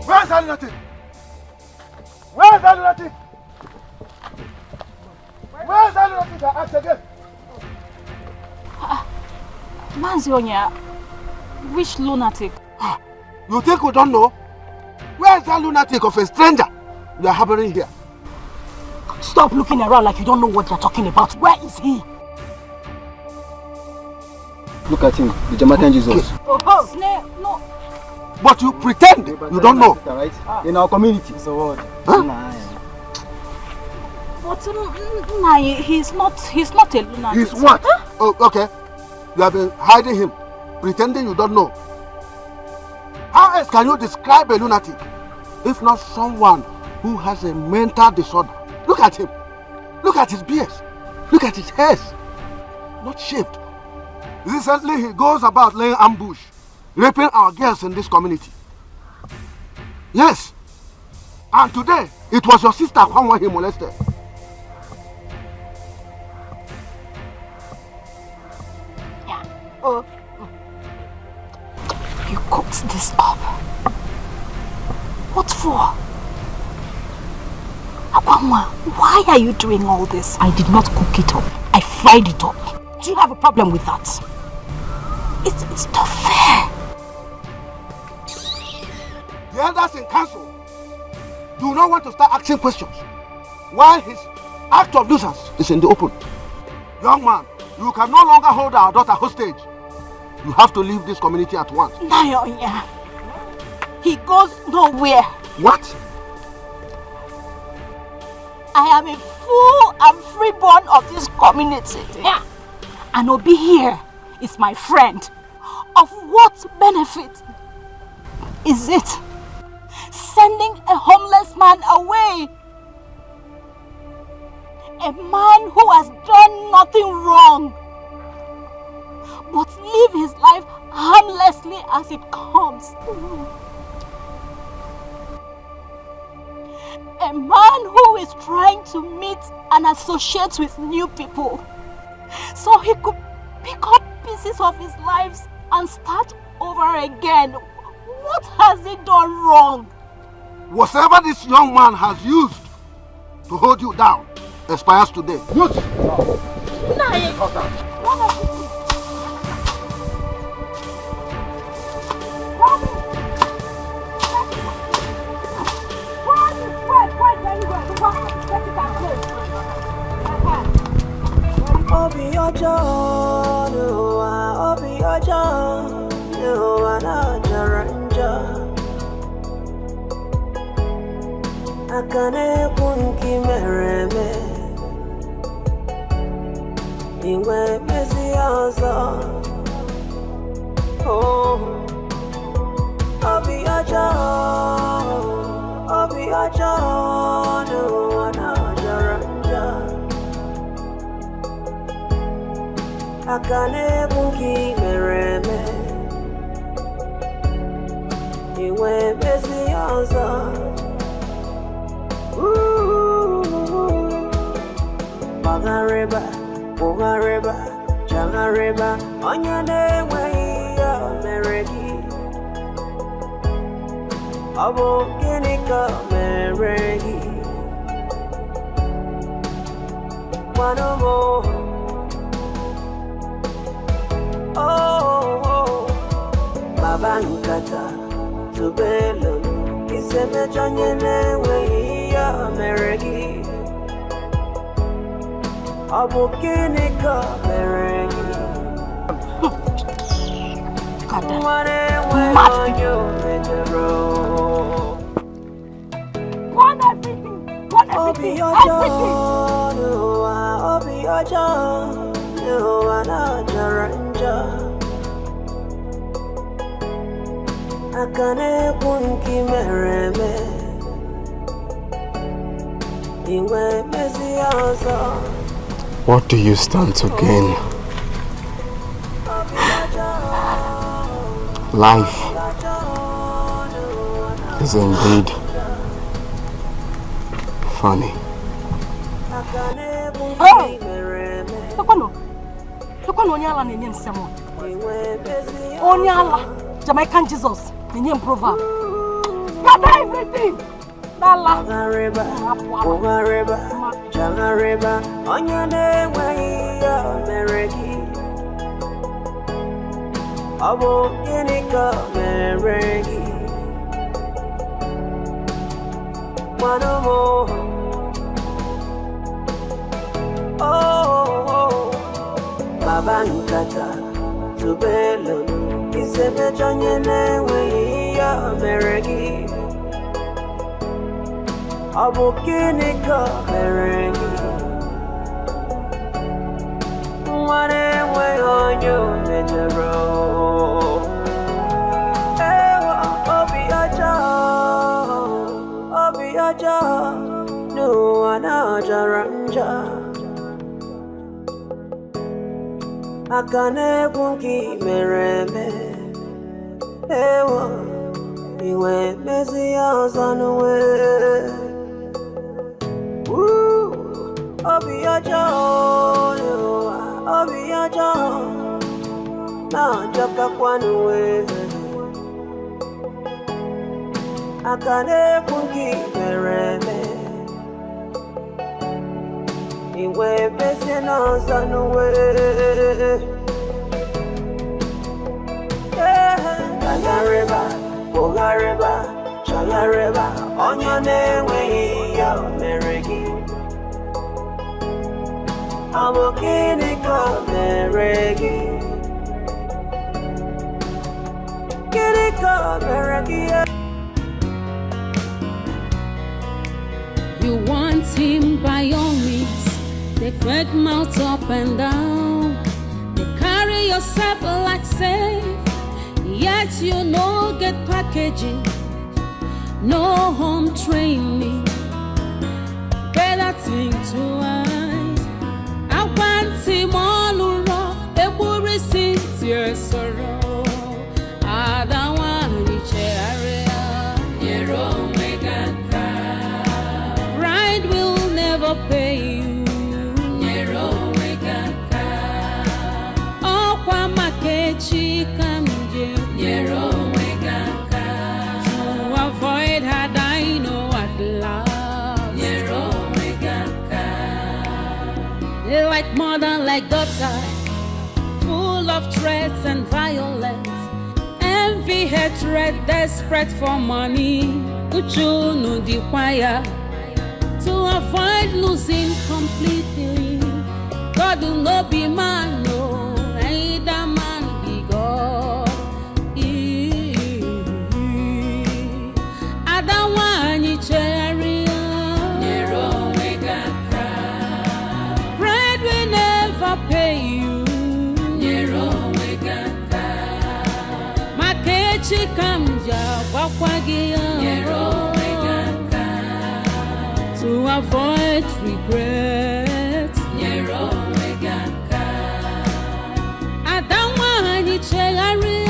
Speaker 17: Where's that lunatic? Where's that lunatic? Where's that lunatic? I asked again.
Speaker 2: Manzionia, which lunatic?
Speaker 17: You think we don't know? Where's that lunatic of a stranger you are harboring here?
Speaker 4: Stop looking around like you don't know what you're talking about. Where is he?
Speaker 6: Look at him, the Jamaican Jesus.
Speaker 4: Oh, no.
Speaker 17: But you pretend you don't know.
Speaker 6: Right? In our community.
Speaker 17: Huh?
Speaker 2: But he's not a lunatic.
Speaker 21: He's what? Huh? Oh, okay. You have been hiding him, pretending you don't know. How else can you describe a lunatic if not someone who has a mental disorder? Look at him. Look at his beard. Look at his hairs. Not shaved. Recently, he goes about laying ambush, raping our girls in this community. Yes. And today, it was your sister Kwanwa he molested.
Speaker 2: Yeah. Oh. You cooked this up. What for? Akwanwa, why are you doing all this? I did not cook it up. I fried it up. Do you have a problem with that? It's not fair.
Speaker 21: The elders in council do not want to start asking questions while his act of nuisance is in the open. Young man, you can no longer hold our daughter hostage. You have to leave this community at once.
Speaker 2: Nayonya, he goes nowhere.
Speaker 21: What?
Speaker 2: I am a full and freeborn of this community. Yeah. And Obi here is my friend. Of what benefit is it sending a homeless man away? A man who has done nothing wrong, but live his life harmlessly as it comes. A man who is trying to meet and associate with new people so he could pick up pieces of his lives and start over again. What has he done wrong?
Speaker 21: Whatever this young man has used to hold you down expires today. Good.
Speaker 3: Obi ojo, Obi ojo, na jaranja. Akane kunki mereme, iwe mezi ozo. Oh, Obi ojo, na jaranja. Akane bunki mereme, iwe mezi ozo. Bagareba, Bogareba, Chagareba, Onyane way meregi. Abo Ginika meregi. One more. Oh, Baba Nkata, Tubelo, Iseme Janyene, we are Meregi. Abu Kinika, Meregi. Mad you,
Speaker 2: One everything, everything.
Speaker 3: Obi Ojo, na jaranja. Akane kunki mereme, iwe mezi ozo.
Speaker 16: What do you stand to gain? Life is indeed funny.
Speaker 4: Oh! Onyala nenye msemo. Onyala, Jamaican Jesus, nenye proverb. Scatter everything. Dala.
Speaker 3: Bogareba, Jagareba, Onyane way Meregi. Abo Ginika Meregi. One more. Oh, Baba Nkata, Tubelo, Isebe Janyene, we are Meregi. Abukini kameregi Mwane we onyo netero Ewa obi aja No anajaranja Akane kunki mereme Ewa Iwe mezi azanwe Obi aja Na jaka kwanwe Akane kunki mereme Iwe mezi azanwe Kayareba, Bogareba, Chayareba, Onyane we ya meregi Abukini kameregi Kini kameregi
Speaker 14: You want him by all means. They crack mouth up and down. They carry yourself like safe. Yet you no get packaging. No home training. Better think twice. I want him all around. Every receipt your sorrow. I don't want each area. You're omega. Pride will never pay you. You're omega. Oh, kwa makechi kamje. You're omega. To avoid her, I know at last. You're omega. They like mother, like daughter, full of threats and violence, envy, hatred, desperate for money. Uchu no dequire to avoid losing completely. God will not be man, no, either man be God. I don't want you cherry. Pride will never pay you. Makechi kamja wakwagia. To avoid regret. I don't want you cherry.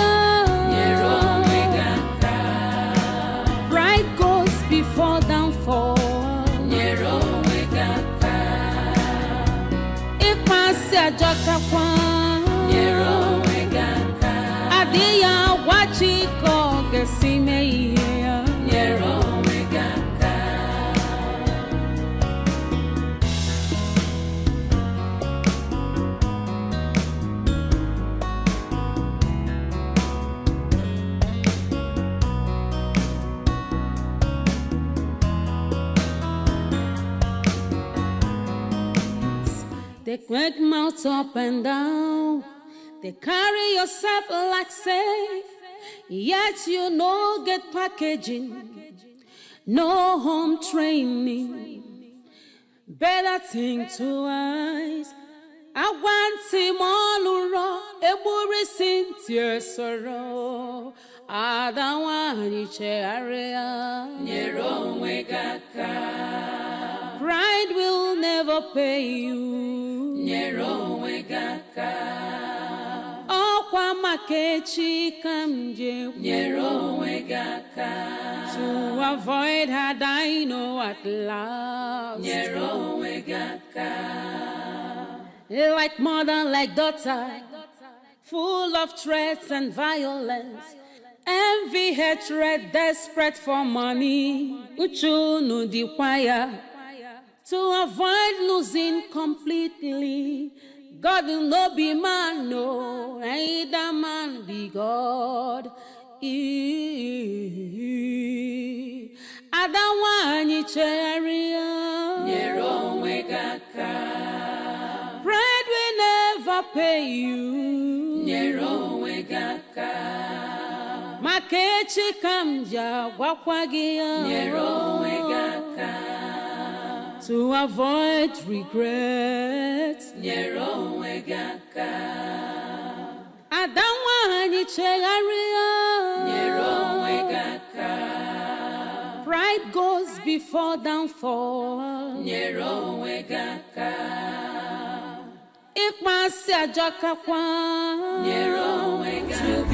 Speaker 14: Pride goes before downfall. If I say Jota Kwan, Adia Wachiko Gesime here. They crack mouth up and down. They carry yourself like safe. Yet you no get packaging. No home training. Better think twice. I want him all around. Every receipt your sorrow. I don't want each area. Pride will never pay you. Oh, kwa makechi kamje. To avoid her, I know at last. Like mother, like daughter, full of threats and violence, envy, hatred, desperate for money. Uchu no dequire to avoid losing completely. God will not be man, no, either man be God. I don't want you cherry. Pride will never pay you. Makechi kamja wakwagia. To avoid regret, Nyero Wegaka. Adamwani Chegaria, Nyero Wegaka. Pride goes before downfall, Nyero Wegaka. Ikmasi Ajakakwa, Nyero Wegaka.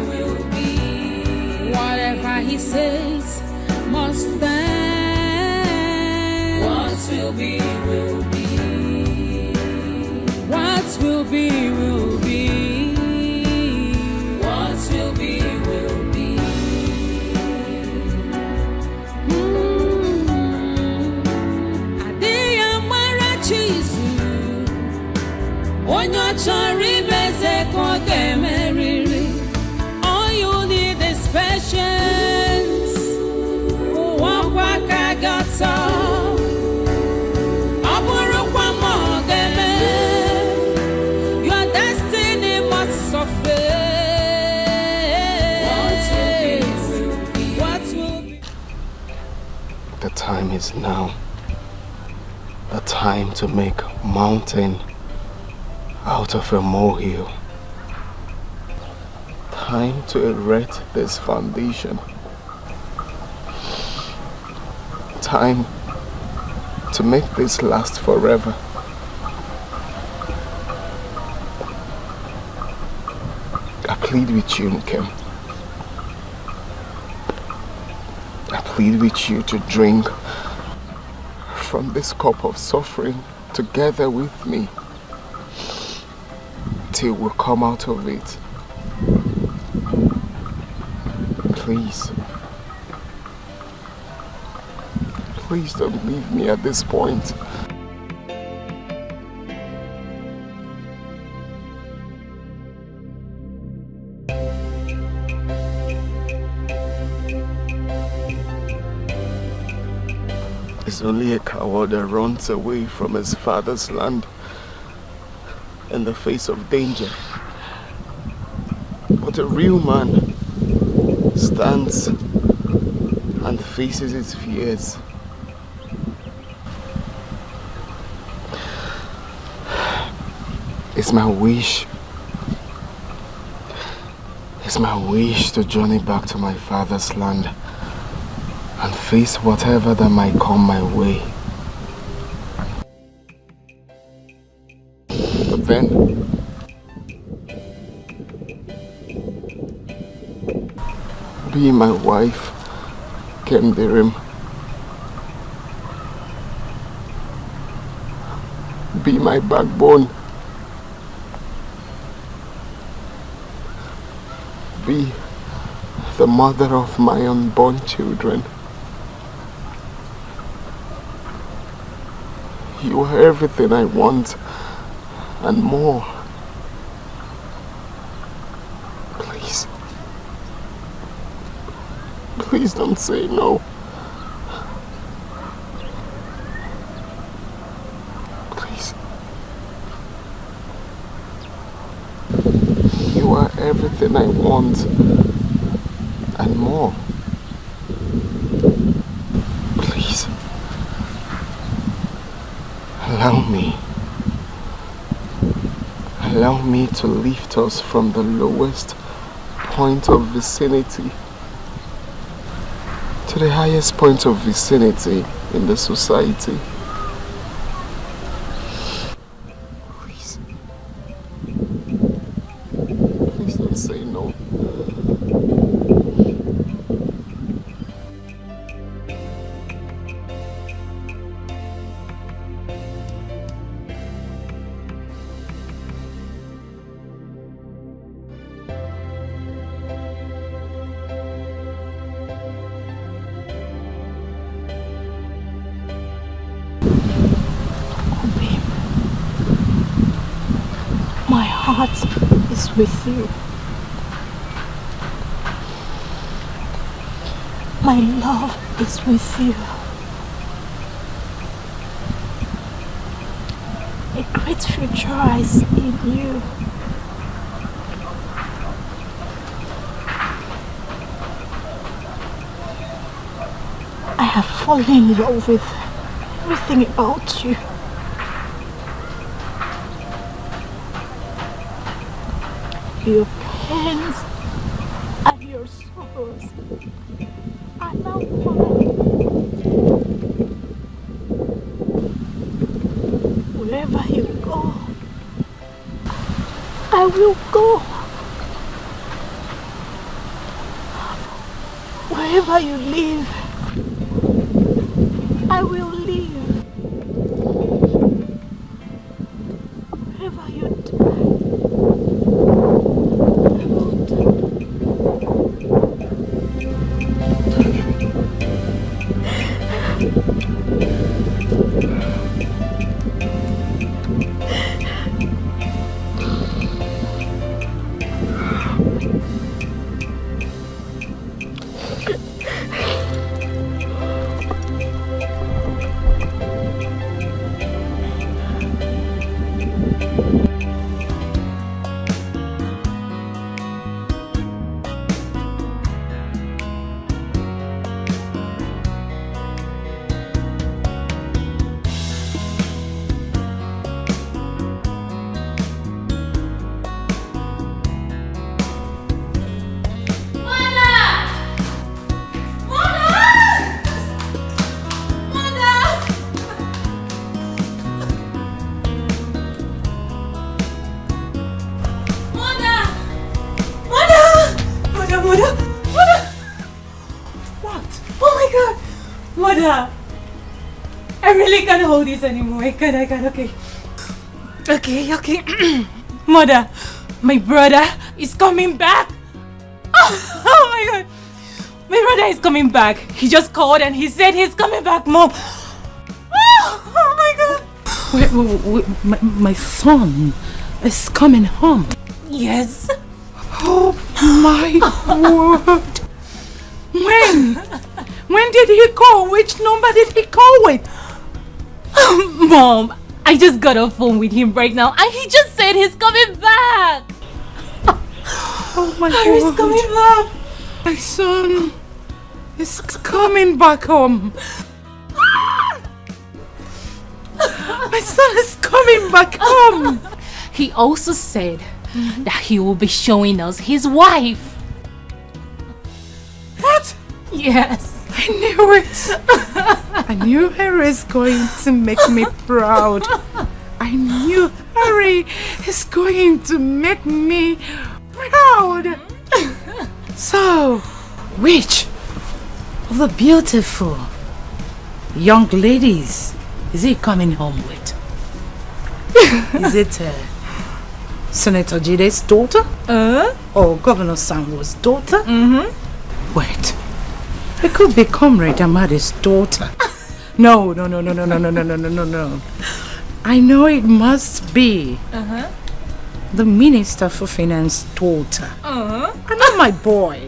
Speaker 14: Will be. Whatever he says must stand. What will be, will be. What will be, will be. What will be, will be. Adiya Marachizu. Onyo chori beze koke meriri. All you need is patience. Waka got so. Your destiny must suffer. What will be?
Speaker 16: The time is now. The time to make mountain out of a molehill. Time to erect this foundation. Time to make this last forever. I plead with you, Nkem. I plead with you to drink from this cup of suffering together with me till we come out of it. Please. Please don't leave me at this point. It's only a coward that runs away from his father's land in the face of danger. But a real man stands and faces his fears. It's my wish to journey back to my father's land and face whatever that might come my way. But then, be my wife, Kendirim. Be my backbone. Be the mother of my unborn children. You are everything I want and more. Please. Please don't say no. Please. You are everything I want and more. Please. Allow me to lift us from the lowest point of vicinity to the highest point of vicinity in the society. Please. Please don't say no.
Speaker 5: My heart is with you. My love is with you. A great future I see in you. I have fallen in love with everything about you. Your pains and your sorrows are now mine. Wherever you go, I will go. Wherever you live, I will live. Wherever you die, I will
Speaker 2: Mother, I really can't hold this anymore. I can't, okay. Okay. Mother, my brother is coming back. Oh my God. My brother is coming back. He just called and he said he's coming back, Mom. Oh my God.
Speaker 9: Wait, my son is coming home.
Speaker 2: Yes.
Speaker 9: Oh my word. When did he call? Which number did he call with?
Speaker 2: Mom, I just got off phone with him right now and he just said he's coming back.
Speaker 9: Oh my God.
Speaker 2: He's coming back.
Speaker 9: My son is coming back home. My son is coming back home.
Speaker 2: He also said that he will be showing us his wife.
Speaker 9: What?
Speaker 2: Yes.
Speaker 9: I knew it. I knew Harry is going to make me proud. I knew Harry is going to make me proud. So, which of the beautiful young ladies is he coming home with? Is it Senator Jide's daughter? Or Governor Sanwo's daughter? Wait. It could be Comrade Amadi's daughter. No. I know it must be the Minister for Finance daughter. And not my boy.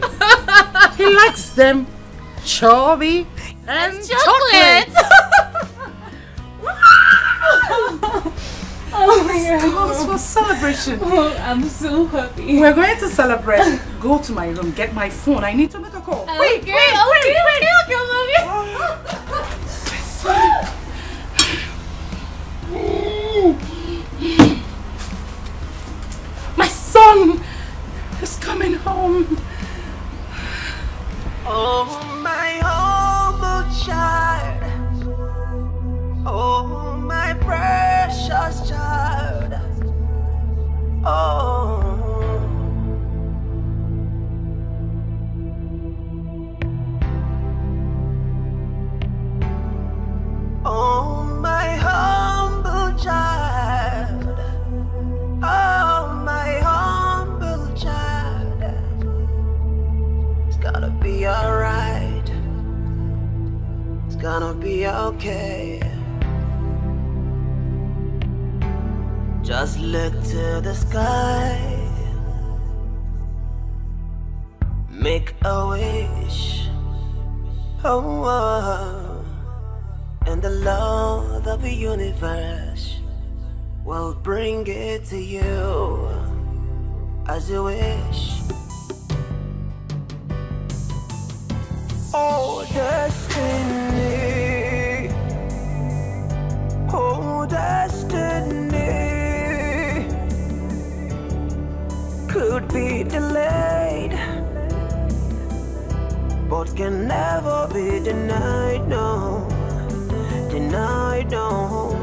Speaker 9: He likes them chubby and chocolate.
Speaker 2: Oh my God.
Speaker 9: Calls for celebration.
Speaker 2: Oh, I'm so happy.
Speaker 9: We're going to celebrate. Go to my room, get my phone. I need to make a call.
Speaker 2: Okay,
Speaker 9: My son is coming home.
Speaker 3: Oh, my humble child. Oh, my precious child. Oh. Oh, my humble child. Oh, my humble child. It's gonna be alright. It's gonna be okay. Just look to the sky. Make a wish. Oh, and the Lord of the universe will bring it to you as you wish. Oh, destiny, denied, no. Denied, no.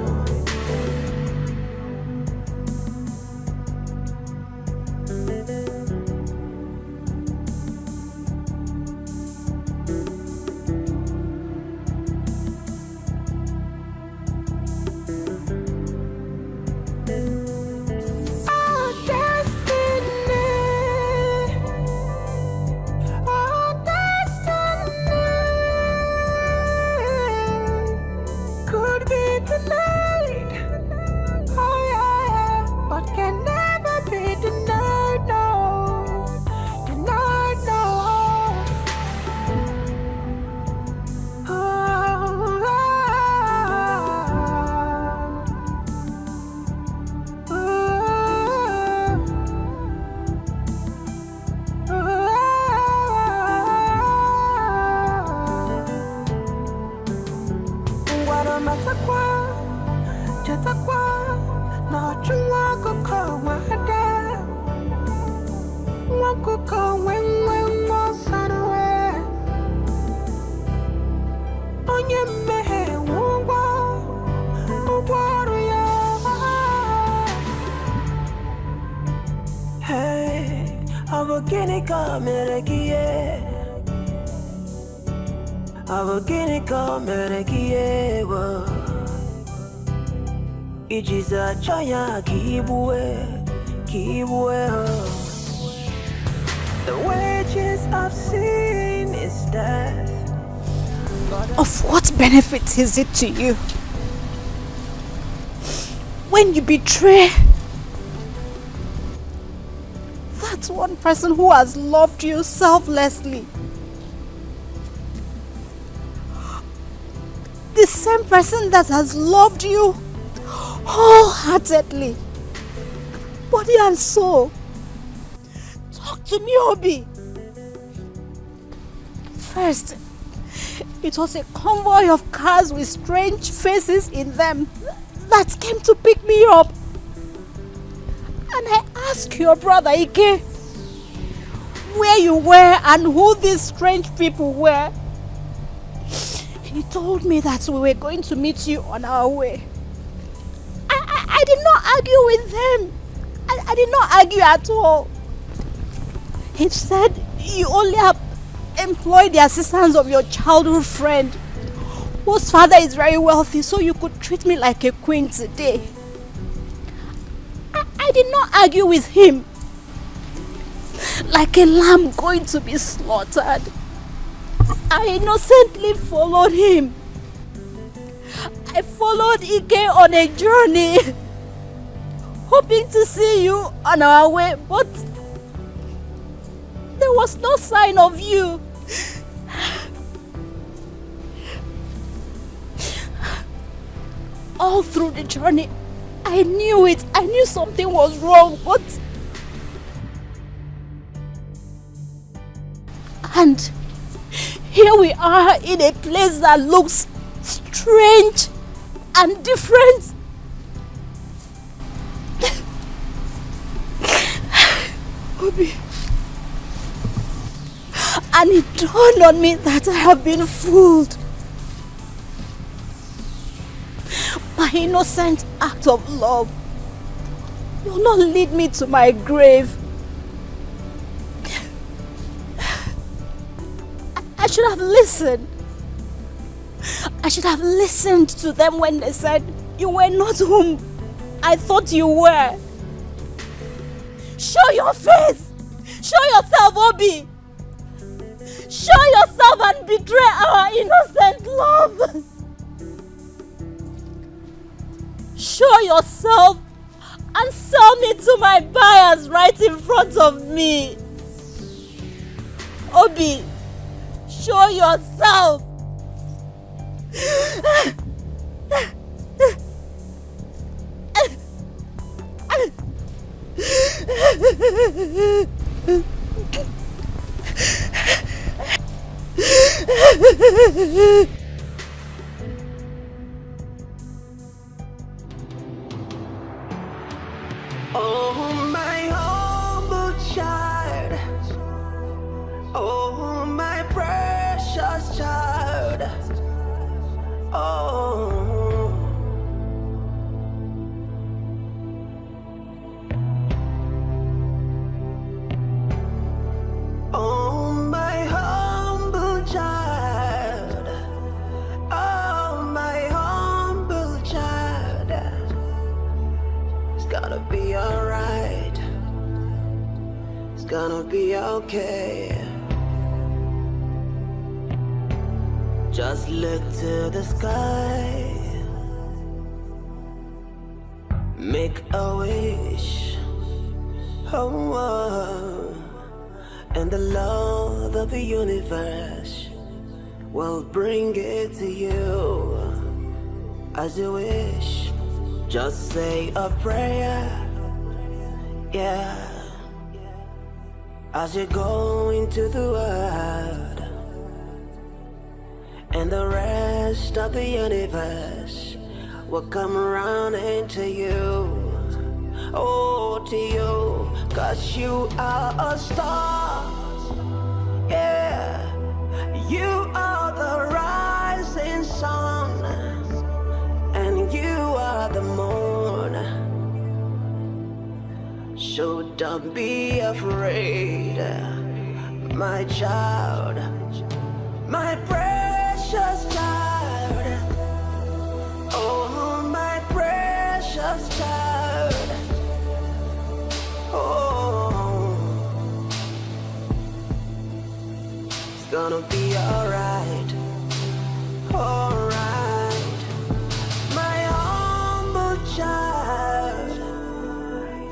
Speaker 3: Ijiza chaya kibwe. The wages of sin is death.
Speaker 4: Of what benefit is it to you when you betray that one person who has loved you selflessly? The same person that has loved you wholeheartedly, body and soul. Talk to me, Obi. First, it was a convoy of cars with strange faces in them that came to pick me up. And I asked your brother Ike where you were and who these strange people were. He told me that we were going to meet you on our way. I did not argue with them. I did not argue at all. He said you only have employed the assistance of your childhood friend, whose father is very wealthy, so you could treat me like a queen today. I did not argue with him like a lamb going to be slaughtered. I innocently followed him. I followed Ike on a journey, hoping to see you on our way, but there was no sign of you. All through the journey, I knew it. I knew something was wrong, but... And here we are in a place that looks strange and different. Obi. And it dawned on me that I have been fooled. My innocent act of love will not lead me to my grave. I should have listened. I should have listened to them when they said you were not whom I thought you were. Show your face! Show yourself, Obi! Show yourself and betray our innocent love! Show yourself and sell me to my buyers right in front of me! Obi, show yourself!
Speaker 3: Oh, my humble child. Oh, my precious child. gonna be okay. Just look to the sky, make a wish, and the Lord of the universe will bring it to you as you wish. Just say a prayer, yeah, as you go into the world, and the rest of the universe will come around into you. Oh, to you, 'cause you are a star, yeah. You are the rising sun, and you are the moon. So don't be afraid, my child, my precious child. Oh, my precious child. Oh, it's gonna be alright, alright, my humble child.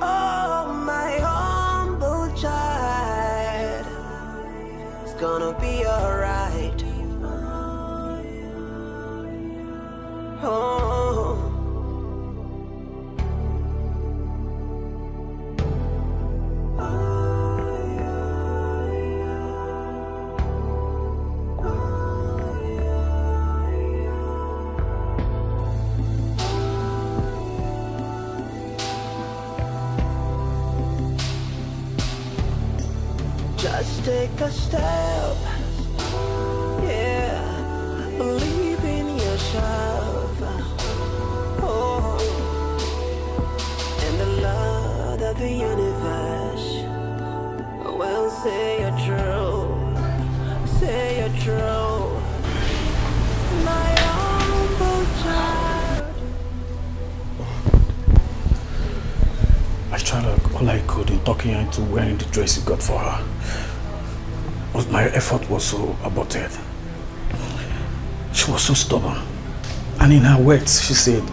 Speaker 3: Oh, my humble child. It's gonna be alright. Oh. Just take a step, yeah, believe in yourself, oh, and the Lord of the universe will say you're true, say you're true, my humble child.
Speaker 19: I tried all I could in talking her into wearing the dress you got for her. But my effort was so aborted. She was so stubborn. And in her words, she said,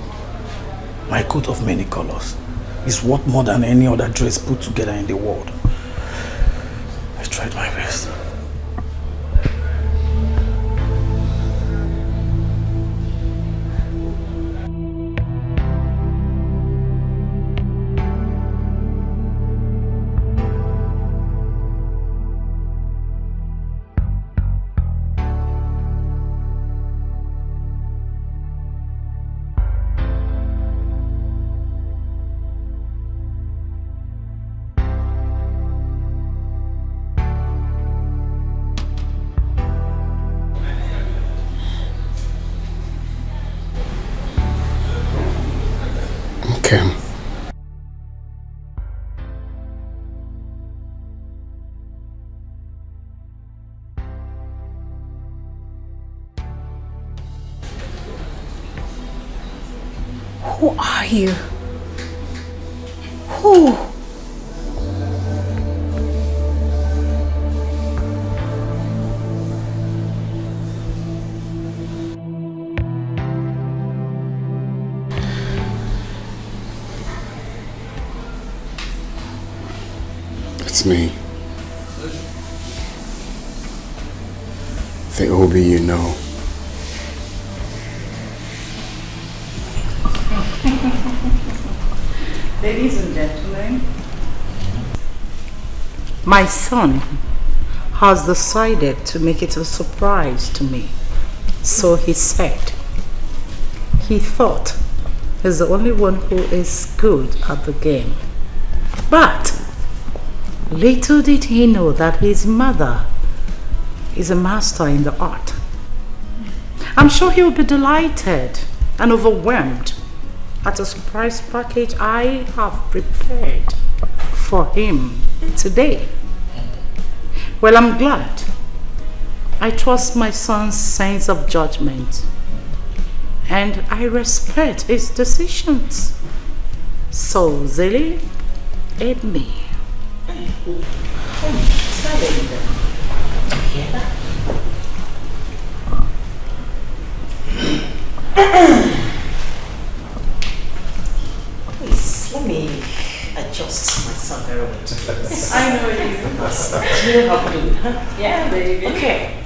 Speaker 19: my coat of many colors is worth more than any other dress put together in the world. I tried my best.
Speaker 2: Who are you? Who?
Speaker 16: It's me. The Obi you know.
Speaker 7: Ladies and gentlemen, my son has decided to make it a surprise to me. So he said, he thought he's the only one who is good at the game. But little did he know that his mother is a master in the art. I'm sure he'll be delighted and overwhelmed at a surprise package I have prepared for him today. Well, I'm glad. I trust my son's sense of judgment and I respect his decisions. So, Zilly, aid me. Please, let me adjust myself very well.
Speaker 10: I know you.
Speaker 7: You know how to do it, huh?
Speaker 10: Yeah, baby.
Speaker 7: Okay.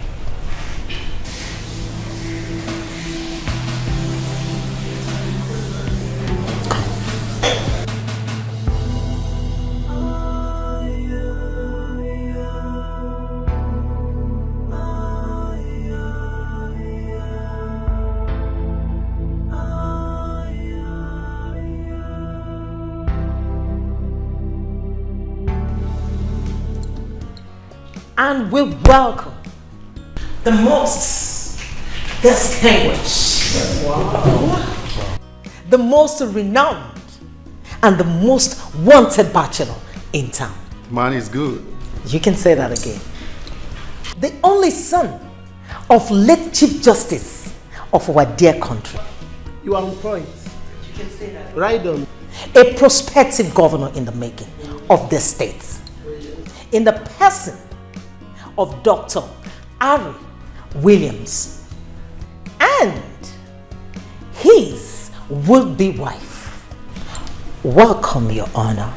Speaker 7: And we welcome the most distinguished, the most renowned, and the most wanted bachelor in town.
Speaker 21: Man is good.
Speaker 7: You can say that again. The only son of late Chief Justice of our dear country.
Speaker 8: You are on point.
Speaker 7: You can say that.
Speaker 8: Right on.
Speaker 7: A prospective governor in the making of the state. In the person of Dr. Ari Williams and his would-be wife. Welcome, Your Honor.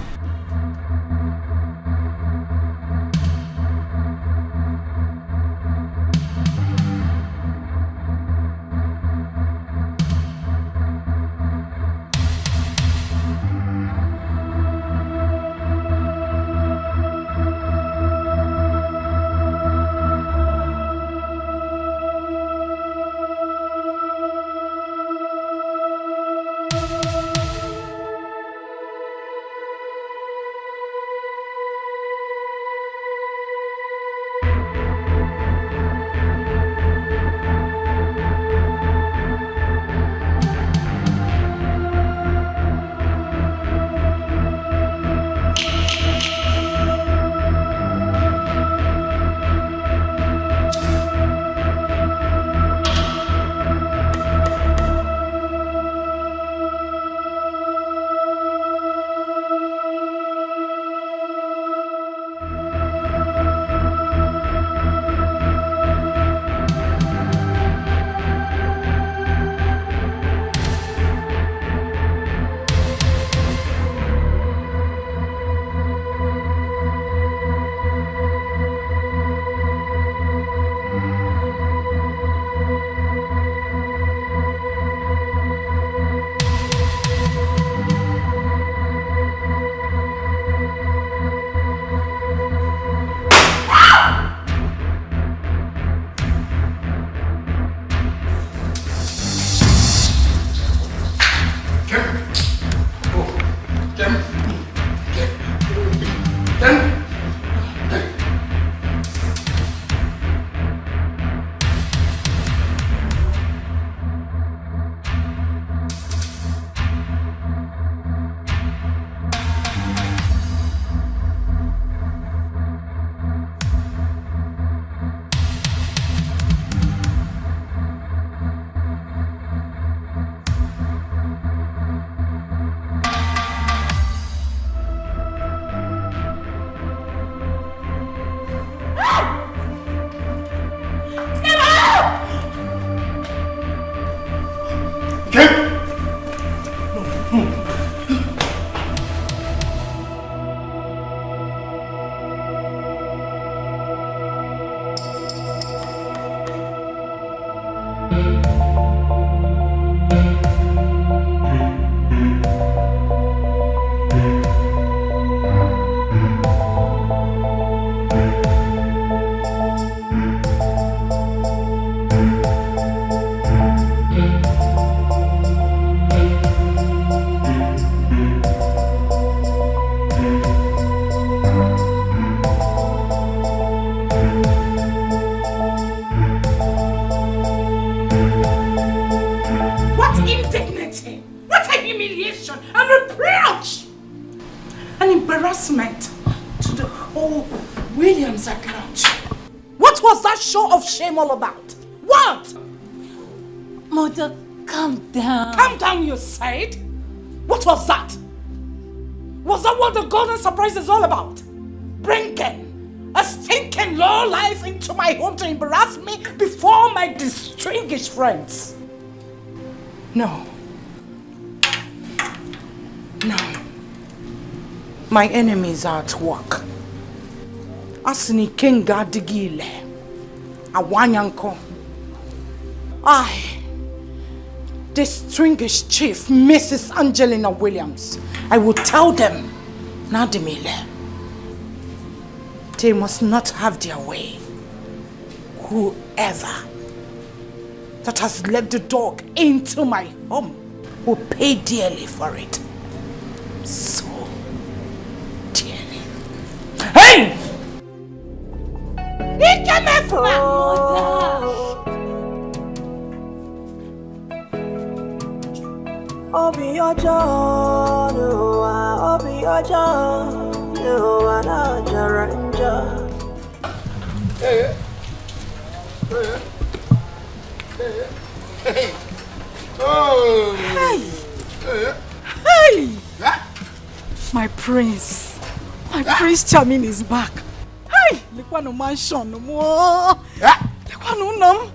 Speaker 4: embarrassment to the whole Williams account. What was that show of shame all about? What?
Speaker 11: Mother, calm down.
Speaker 4: Calm down, you said? What was that? Was that what the golden surprise is all about? Bringing
Speaker 7: a stinking low life into my home to embarrass me before my distinguished friends. No. No. My enemies are at work. Asini Kenga Digile. Awanyanko. I, distinguished chief Mrs. Angelina Williams, I will tell them, Nadimile, they must not have their way. Whoever that has let the dog into my home will pay dearly for it. So dearly. Hey! He came from
Speaker 3: Obi Ojo, no, Obi Ojo, no, I Jaranja.
Speaker 21: Hey, hey, oh,
Speaker 4: Hey! Hey! My prince. My prince Charming is back. Hey! Lekwano mansion no more. Lekwano nam.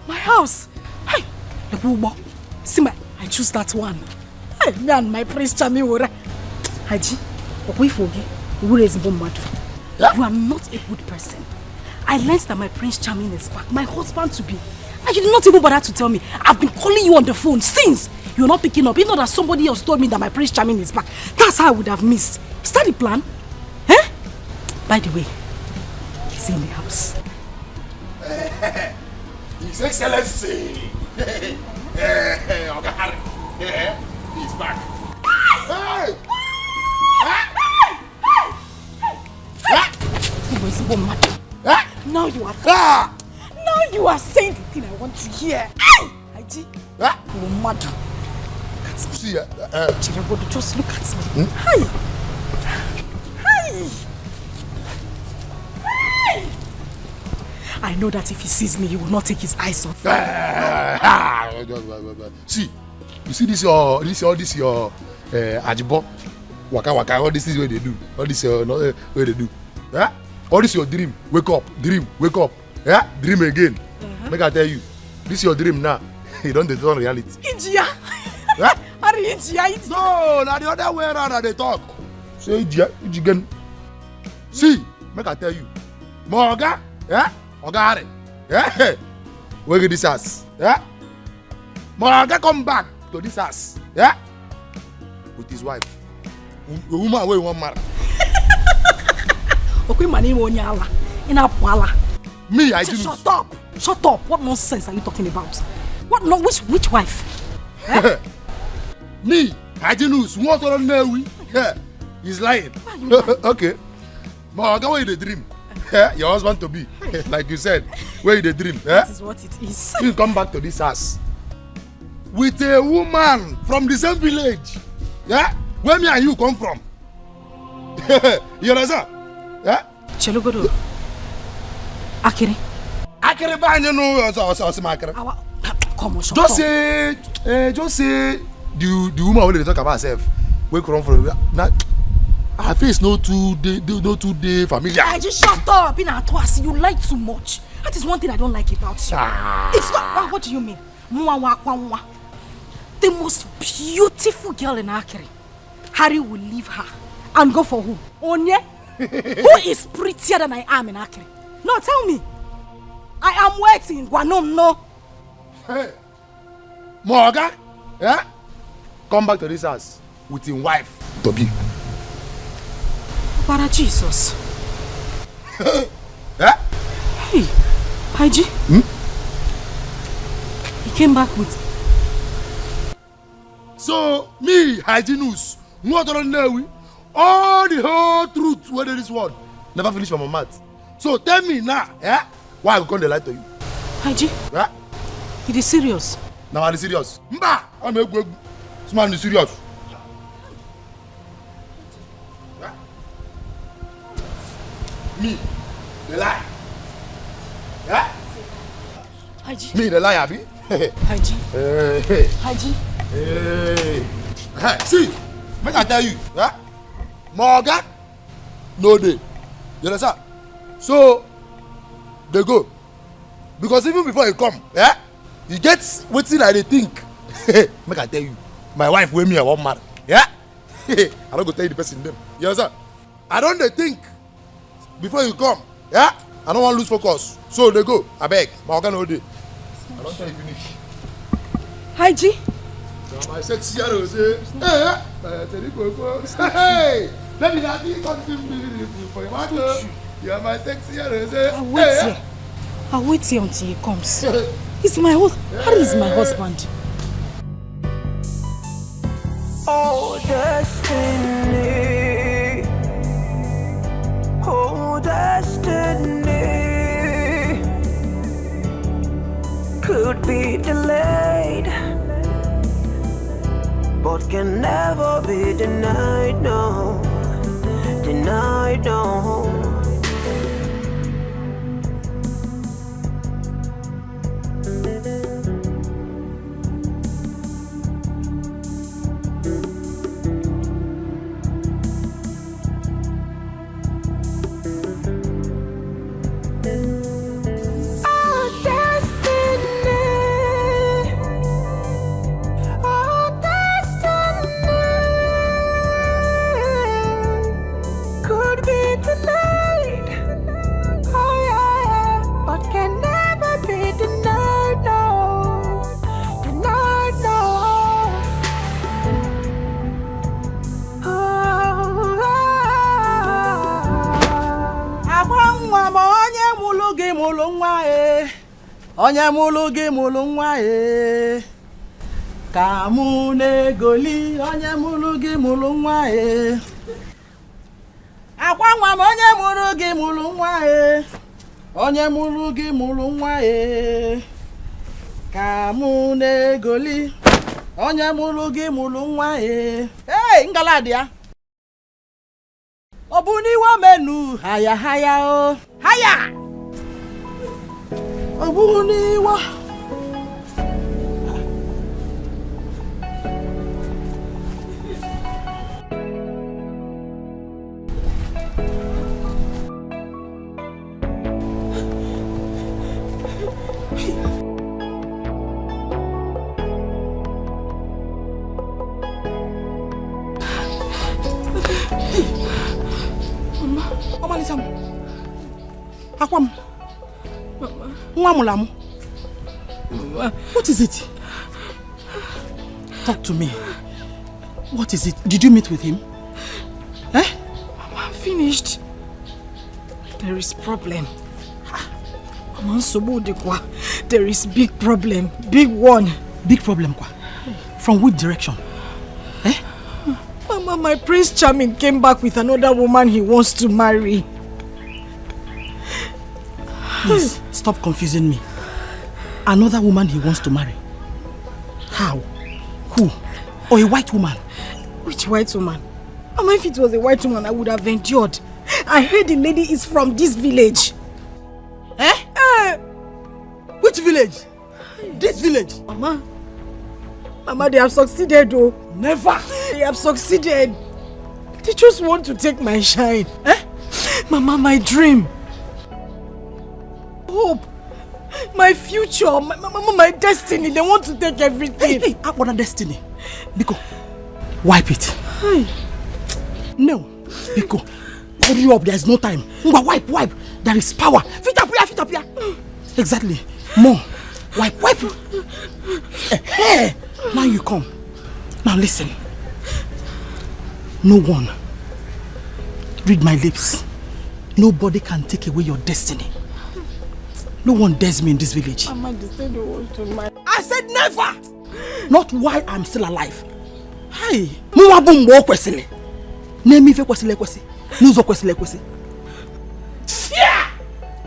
Speaker 4: My house. Hey! Lekubo. Sima, I choose that one. Hey, me and my prince Charming were. Haji, we forget. Who is Bomadu? You are not a good person. I learned that my prince Charming is back. My husband to be. And you did not even bother to tell me. I've been calling you on the phone since. You're not picking up. Even though that somebody else told me that my prince Charming is back. That's how I would have missed. Is that the plan? Eh? By the way, he's in the house.
Speaker 21: His Excellency. He's back. Hey!
Speaker 4: Now you are now you are saying the thing I want to hear. Haji, you're mad.
Speaker 21: See,
Speaker 4: just look at me. Hey! Hey! Hey! I know that if he sees me, he will not take his eyes off.
Speaker 21: See, you see this your ajibo, waka, all this is what they do. All this what they do. Yeah? All this your dream. Wake up, dream, wake up. Yeah? Dream again. Make I tell you, this is your dream now. You don't turn reality.
Speaker 4: Ijia.
Speaker 21: Yeah?
Speaker 4: Are you Ijia?
Speaker 21: No, now the other way around they talk. Say Ijia, Ijigen. See, make I tell you. Moga, yeah? Ogare. Yeah? Where this ass? Yeah? Moga come back to this ass. Yeah? With his wife. The woman where you want marry.
Speaker 4: Okay, my name is Onyala.
Speaker 21: Me, I do.
Speaker 4: Shut up! Shut up! What nonsense are you talking about? What no? Which wife?
Speaker 21: Me, I do news. What on know? Yeah, he's lying. Okay, but where you the dream? Yeah, your husband to be, like you said, where you the dream? Yeah?
Speaker 4: That is what it is.
Speaker 21: You come back to this house with a woman from the same village. Yeah, where me and you come from? You understand? Yeah.
Speaker 4: Chelugodo. Akiri.
Speaker 21: Akiri banyo no so makere.
Speaker 4: Come on, shut
Speaker 21: just
Speaker 4: up.
Speaker 21: say the woman wey dey talk about herself wey come from na her face no too dey familiar.
Speaker 4: I just shut up. In Atwasi, you lie too much. That is one thing I don't like about you. It's not. What do you mean? The most beautiful girl in Akiri. Harry will leave her and go for who? Onye? Who is prettier than I am in Akiri? No, tell me. I am waiting. Guanom, no.
Speaker 21: Hey, Morga, yeah? Come back to this house with his wife, Toby.
Speaker 4: Para Jesus.
Speaker 21: Yeah?
Speaker 4: Hey, Haji. He came back with.
Speaker 21: So, me, Haji News, what don't know all the whole truth whether this one never finish from my mouth. So tell me now, yeah? Why I come the light to you?
Speaker 4: Haji.
Speaker 21: Yeah?
Speaker 4: It is serious.
Speaker 21: Now I'm serious. Mba, I'm a good man. Serious. Yeah? Me, the lie. Yeah?
Speaker 4: Haji.
Speaker 21: Me, the lie, Abi.
Speaker 4: Haji.
Speaker 21: Hey.
Speaker 4: Haji.
Speaker 21: Hey. See, make I tell you, yeah? Morgan, no day. You understand? So they go. Because even before you come, yeah, you get wetin I dey think. Make I tell you, my wife wey me I wan marry. Yeah? I don't go tell you the person name. You understand? I don't dey think before you come. Yeah? I don't want to lose focus. So they go. I beg. My organ all day. I don't tell you finish.
Speaker 4: Hi, G.
Speaker 21: My sexy Rose. Hey, let me not be beautiful for you. You are my sexy Rose.
Speaker 4: I'll wait here until he comes. He's my Harry is my husband.
Speaker 3: Oh, destiny. Oh, destiny. Could be delayed, but can never be denied, no. Denied, no.
Speaker 8: Onye mulu gị mulu nwa ka mụ na-egoli onye mulu gị mulu nwa akwa nwa m onye mulu gị mulu nwa onye mulu gị mulu nwa ka mụ na-egoli onye mulu gị mulu nwa hey ngaladi ya ọ bụ n'iwe menu haya haya o haya Abuniwa. Mama Lisam. Akwam. Mama. What is it? Talk to me. What is it? Did you meet with him? Eh?
Speaker 4: Mama, I'm finished. There is problem. Mama, there is big problem. Big one.
Speaker 8: Big problem, kwa? From which direction? Eh?
Speaker 4: Mama, my Prince Charming came back with another woman he wants to marry.
Speaker 8: Please, stop confusing me. Another woman he wants to marry. How? Who? Or a white woman?
Speaker 4: Which white woman? Mama, if it was a white woman, I would have endured. I heard the lady is from this village.
Speaker 8: Eh? Which village? This village?
Speaker 4: Mama, they have succeeded though.
Speaker 8: Never!
Speaker 4: They have succeeded. They just want to take my shine. Eh? Mama, my dream. Hope. My future, my destiny, they want to take everything.
Speaker 8: Hey, what a destiny. Biko, wipe it.
Speaker 4: Hey.
Speaker 8: No, Biko, hurry up, there is no time. Wipe. There is power. Fit up here. Exactly. More. Wipe. Hey, now you come. Now listen. No one. Read my lips. Nobody can take away your destiny. No one dares me in this village.
Speaker 4: Mama, they said they want to marry.
Speaker 8: I said never! Not while I'm still alive. Hey, Muwabu mbo kwesile. Nemi fe kwesile kwesi. Nuzo kwesile kwesi. Yeah!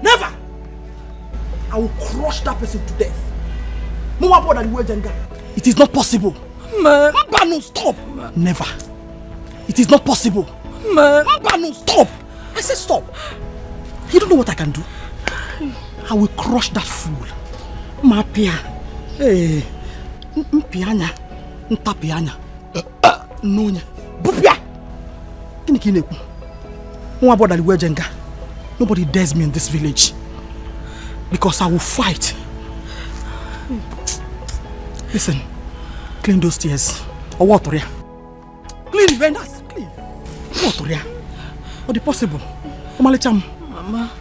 Speaker 8: Never! I will crush that person to death. Muwabu da liwe jenga. It is not possible.
Speaker 4: Man.
Speaker 8: Mbano, stop! Man. Never. It is not possible.
Speaker 4: Man.
Speaker 8: Mbano, stop! I said stop. You don't know what I can do. I will crush that fool. Mapia. Hey. Mpianya. Ntapianya. Nonya. Bupia. Kini ku. Mwa boda liwe jenga. Nobody dares me in this village. Because I will fight. Listen, clean those tears. Or what, Toria? Clean, Venus, clean. What, Toria? What is possible?
Speaker 9: Mama.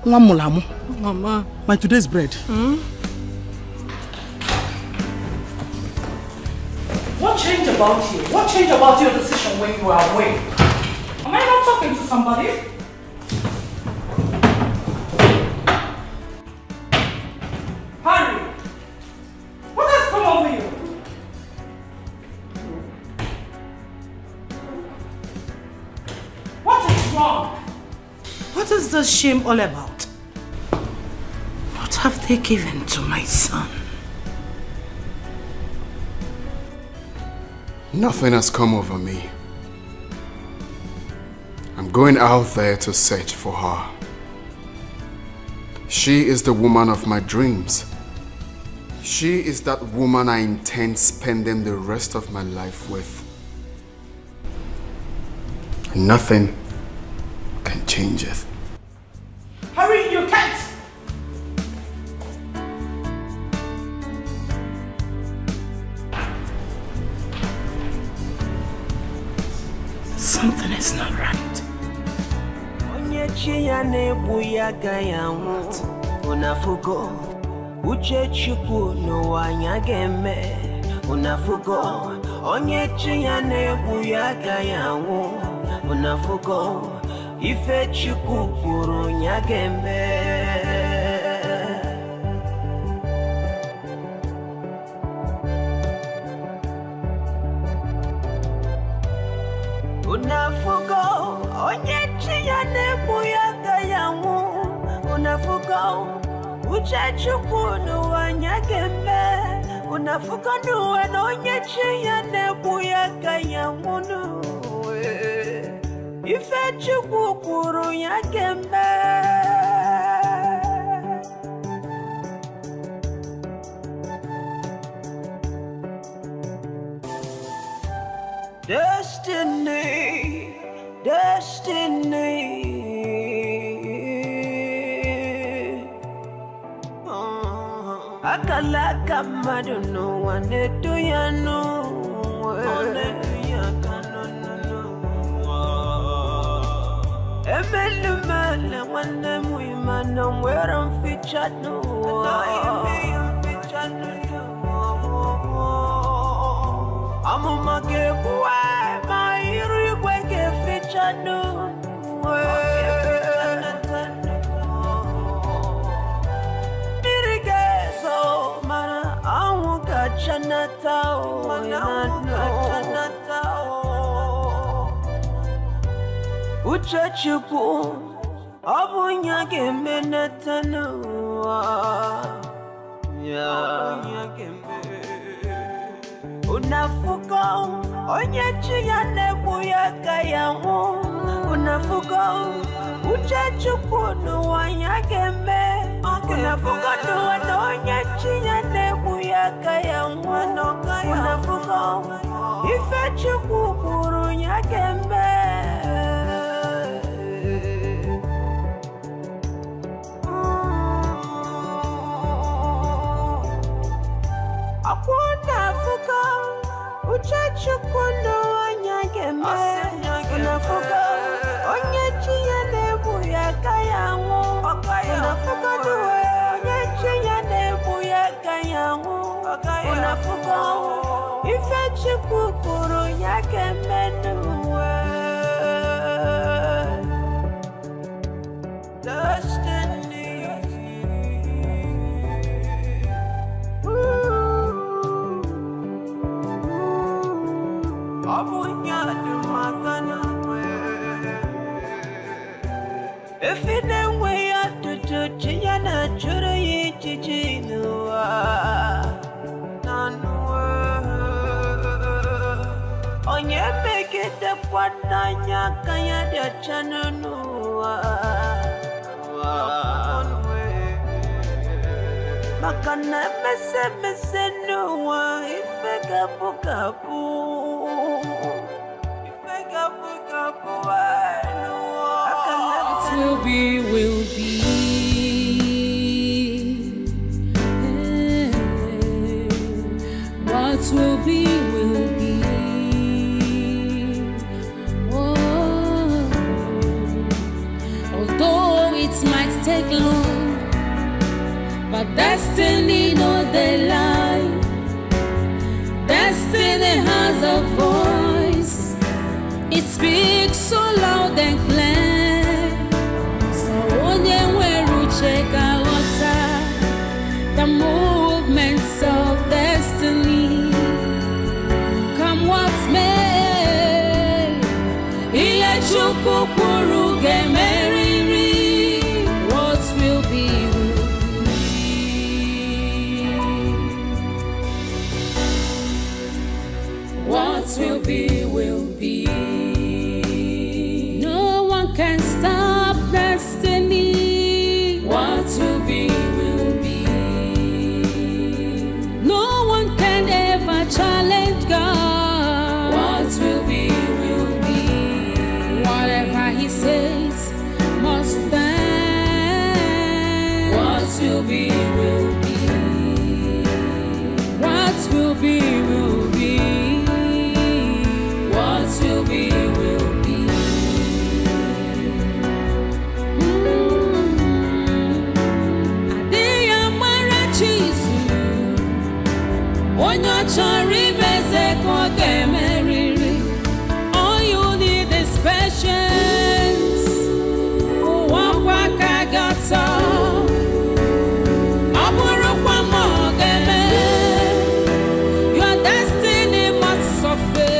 Speaker 8: Mama. My today's bread.
Speaker 4: What changed about you? What changed about your decision when you were away? Am I not talking to somebody? Harry! What has come over you? What is wrong?
Speaker 7: What is this shame all about? What have they given to my son?
Speaker 16: Nothing has come over me. I'm going out there to search for her. She is the woman of my dreams. She is that woman I intend spending the rest of my life with. Nothing can change it.
Speaker 4: Hurry, you can't!
Speaker 7: Something is not right.
Speaker 3: Unafugo uche chukwu n'ụwa anya ga-eme unafugo onye chi ya na-egbu ya agaghị anwụ unafugo ife chukwu kwuru ya ga-eme. Unafugo onye chi ya na-egbu ya agaghị anwụ unafugo uche chukwu n'ụwa anya ga-eme unafugo n'ụwa na onye chi ya na-egbu ya agaghị anwụ ife chukwu kwuru ya ga-eme. Destiny, destiny. Akala kamadu no wane do ya no. Emelu mele wane muima no weram featured no. Amumake buwe mairi kweke featured no. Uche chukwu obunya gembe natano unafuko onye chi ya na-egbu ya agaghị anwụ unafuko uche chukwu n'ụwa ya ga-eme unafuko n'ụwa na onye chi ya na-egbu ya agaghị anwụ unafuko ife chukwu kwuru ya ga-eme. Unafuko uche chukwu n'ụwa ya ga-eme unafuko onye chi ya na-egbu ya agaghị anwụ unafuko n'ụwa onye chi ya na-egbu ya agaghị anwụ unafuko ife chukwu kwuru ya ga-eme n'ụwa. If it ain't way out to Chiana, Churi, Chichinua, on your make it the Quadanya, Kaya, the Chananua. Makana, Messenua, if I got
Speaker 14: will be, will destiny no they lie. Destiny has a voice. It speaks so loud and clear. So when we check out the movements of destiny, come what's may, Iye chukukuru gemeriri, what will be will be. What will be will be. No one can stop destiny. What will be will be. No one can ever challenge God. What will be will be. Whatever He says must stand. What will be will be. What will be will be. What will be will be. Adiyamara Chisu, onyo chori meze kwa kemeriri. All you need is patience. Uwakwa kagata, aburu kwa mogeme. Your destiny must suffer.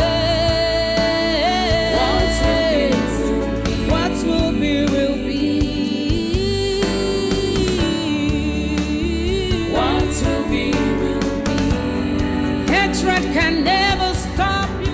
Speaker 14: What will be will be. What will be will be. Hatred can never stop you.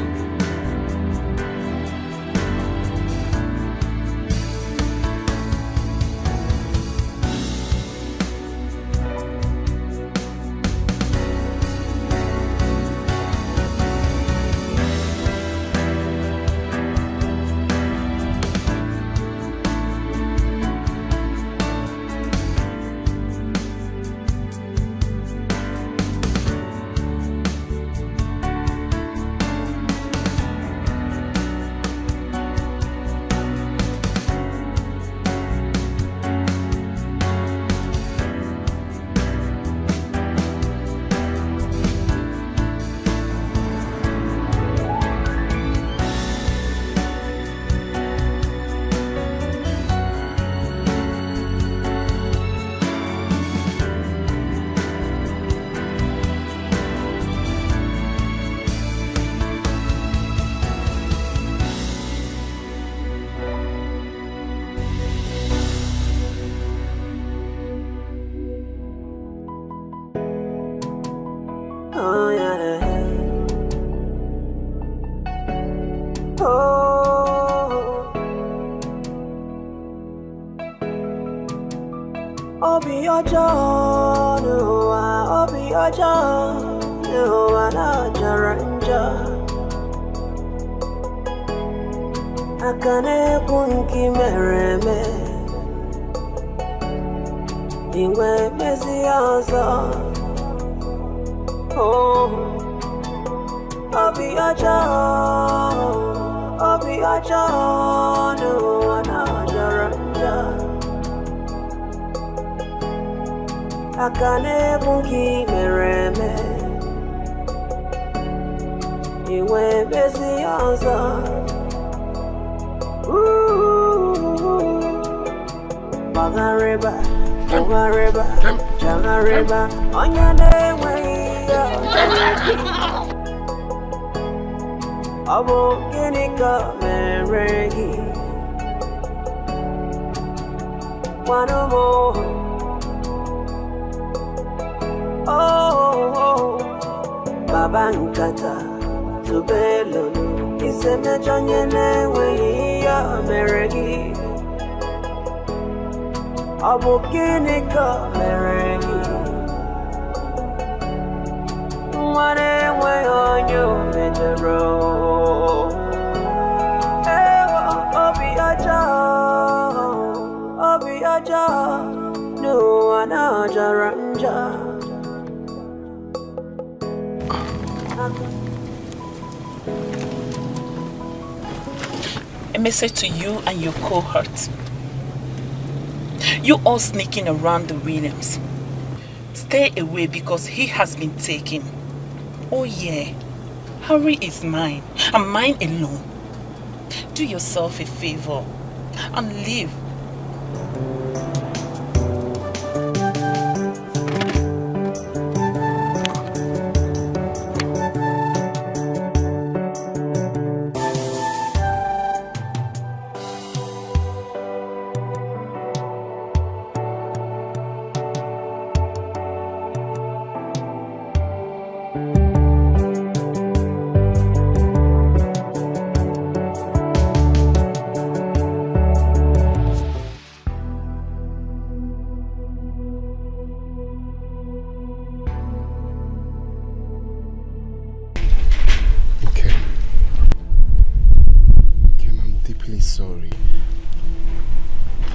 Speaker 3: Oh yeah. Oh. Obi ojo nuwa, obi ojo nuwa na jaranja. Akane kunki mereme, ingwe mezi ozo. Oh, obi ojo nuwa na jaranja. Akane bunki mereme, iwe bezi ozo. Bagareba, Bagareba, Jagareba, Onyane Waya. Abo Ginika Meregi. One more. Oh, Babankata, Tubelo, Iseme Janyane Waya Meregi. Abo Ginika Meregi. One way on you, Metro. Obi Aja, no one Ajaranja.
Speaker 12: A message to you and your cohort. You all sneaking around the Williams.
Speaker 9: Stay away because he has been taken. Oh yeah, Harry is mine, and mine alone. Do yourself a favor and leave.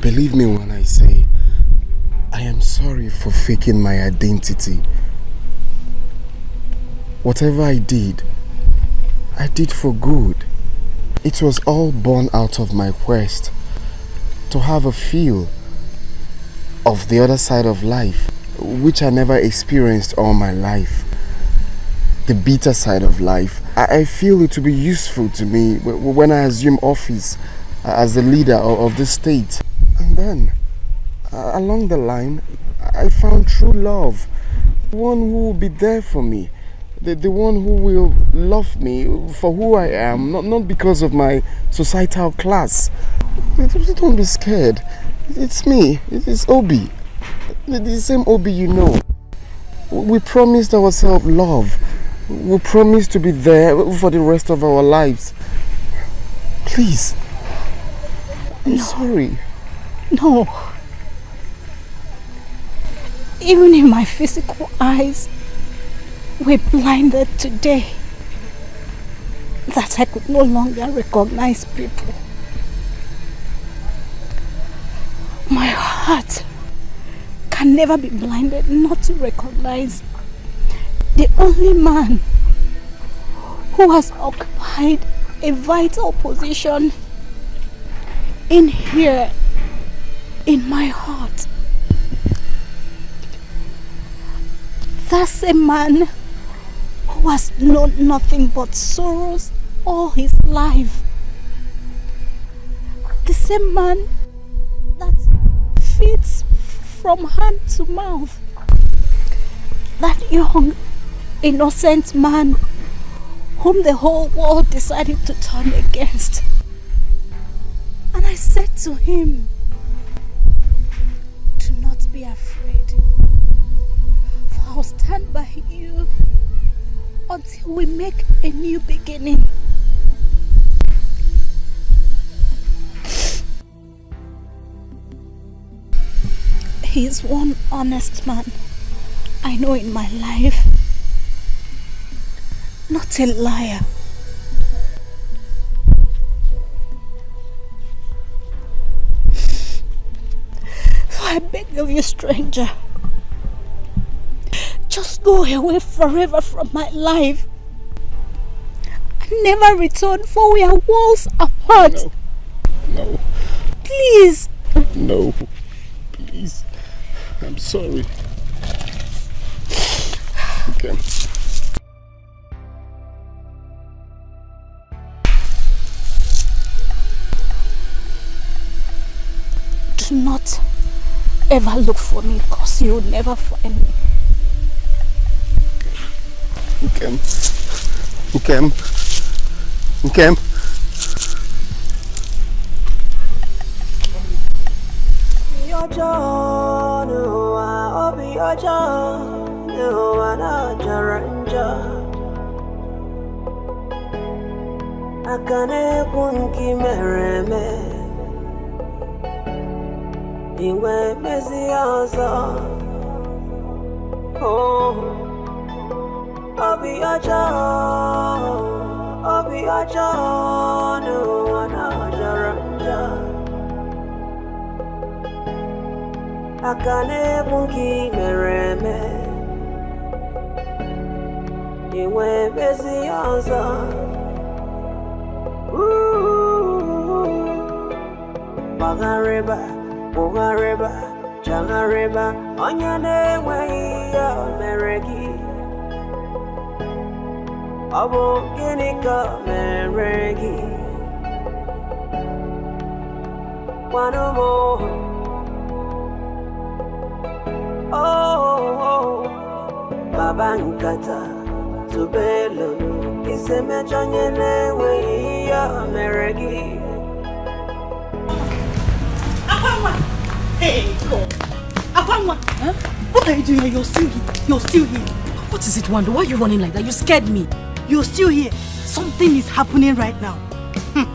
Speaker 16: Believe me when I say, I am sorry for faking my identity. Whatever I did for good. It was all born out of my quest to have a feel of the other side of life, which I never experienced all my life. The bitter side of life. I feel it to be useful to me when I assume office as the leader of the state. And then, along the line, I found true love. One who will be there for me. The one who will love me for who I am, not because of my societal class. Don't be scared. It's me. It's Obi. The same Obi you know. We promised ourselves love. We promised to be there for the rest of our lives. Please. I'm sorry.
Speaker 2: No. Even if my physical eyes were blinded today, that I could no longer recognize people, my heart can never be blinded not to recognize the only man who has occupied a vital position in here, in my heart. That's a man who has known nothing but sorrows all his life. The same man that feeds from hand to mouth. That young, innocent man whom the whole world decided to turn against. And I said to him, do not be afraid, for I'll stand by you until we make a new beginning. He is one honest man I know in my life. Not a liar. So I beg of you, stranger, just go away forever from my life and never return, for we are worlds apart.
Speaker 16: No.
Speaker 2: Please.
Speaker 16: No. Please. I'm sorry. Okay.
Speaker 2: Do not ever look for me, because you'll never find me.
Speaker 16: Nkem. Nkem. Nkem.
Speaker 3: Akane kunki mereme Iwe mezi ozo Oh Obi aja No wana jaranja Akane kunki mereme Iwe mezi ozo Bagareba, Changareba, Onyane, way, Meregi. Abo Ginica, Meregi. One more. Oh, Babankata, Tubelo, Isemejanyane, way, Meregi.
Speaker 4: Hey, God. Akwangwa, huh? What are you doing here? You're still here. You're still here. What is it, Wando? Why are you running like that? You scared me. You're still here. Something is happening right now. You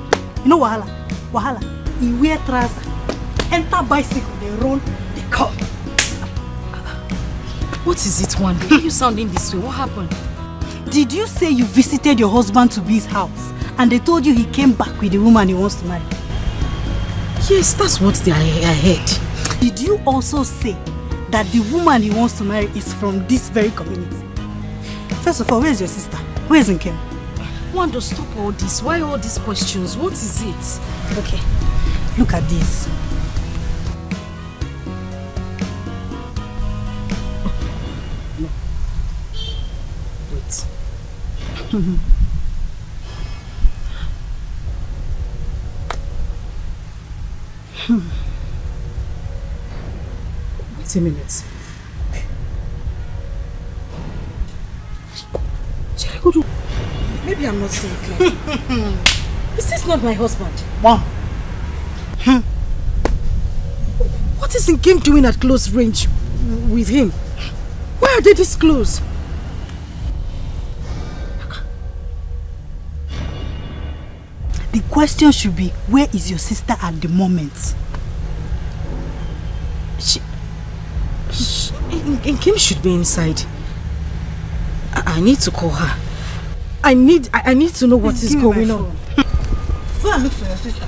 Speaker 4: know Wahala? Wahala. He wear trouser. Enter bicycle. They roll. They come. What is it, Wando? Why are you sounding this way? What happened? Did you say you visited your husband to be his house and they told you he came back with the woman he wants to marry? Yes, that's what I heard. Did you also say that the woman he wants to marry is from this very community? First of all, where's your sister? Where's Nkem? Wando, stop all this. Why all these questions? What is it? Okay, look at this. No. Wait. Wait a minute. Maybe I'm not seeing clearly. Is this not my husband? Mom. What is Nkem doing at close range with him? Why are they this close? The question should be, where is your sister at the moment? Nkem should be inside. I need to call her. I need to know what is going on. Go and look for your sister.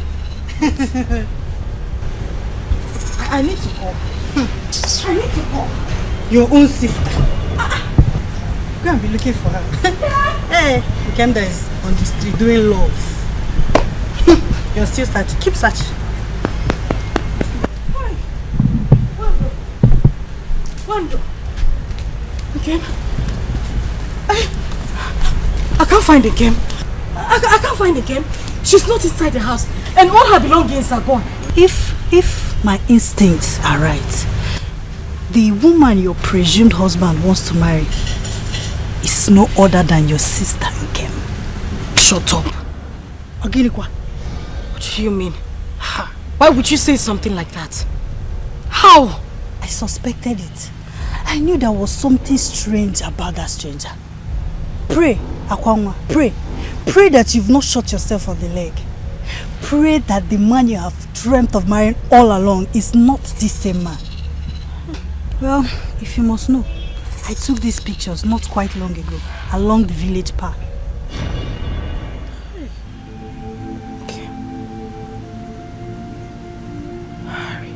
Speaker 4: I need to call. I need to call. Your own sister. Go and be looking for her. Hey, Nkemda is on the street doing love. You're still searching. Keep searching. Wando. Nkem. I can't find Nkem. I can't find Nkem. She's not inside the house, and all her belongings are gone. If my instincts are right, the woman your presumed husband wants to marry is no other than your sister Nkem. Shut up. Oginikwa, what do you mean? Why would you say something like that? How? I suspected it. I knew there was something strange about that stranger. Pray, Akwangwa, pray. Pray that you've not shot yourself on the leg. Pray that the man you have dreamt of marrying all along is not this same man. Well, if you must know, I took these pictures not quite long ago, along the village path. Okay. Harry.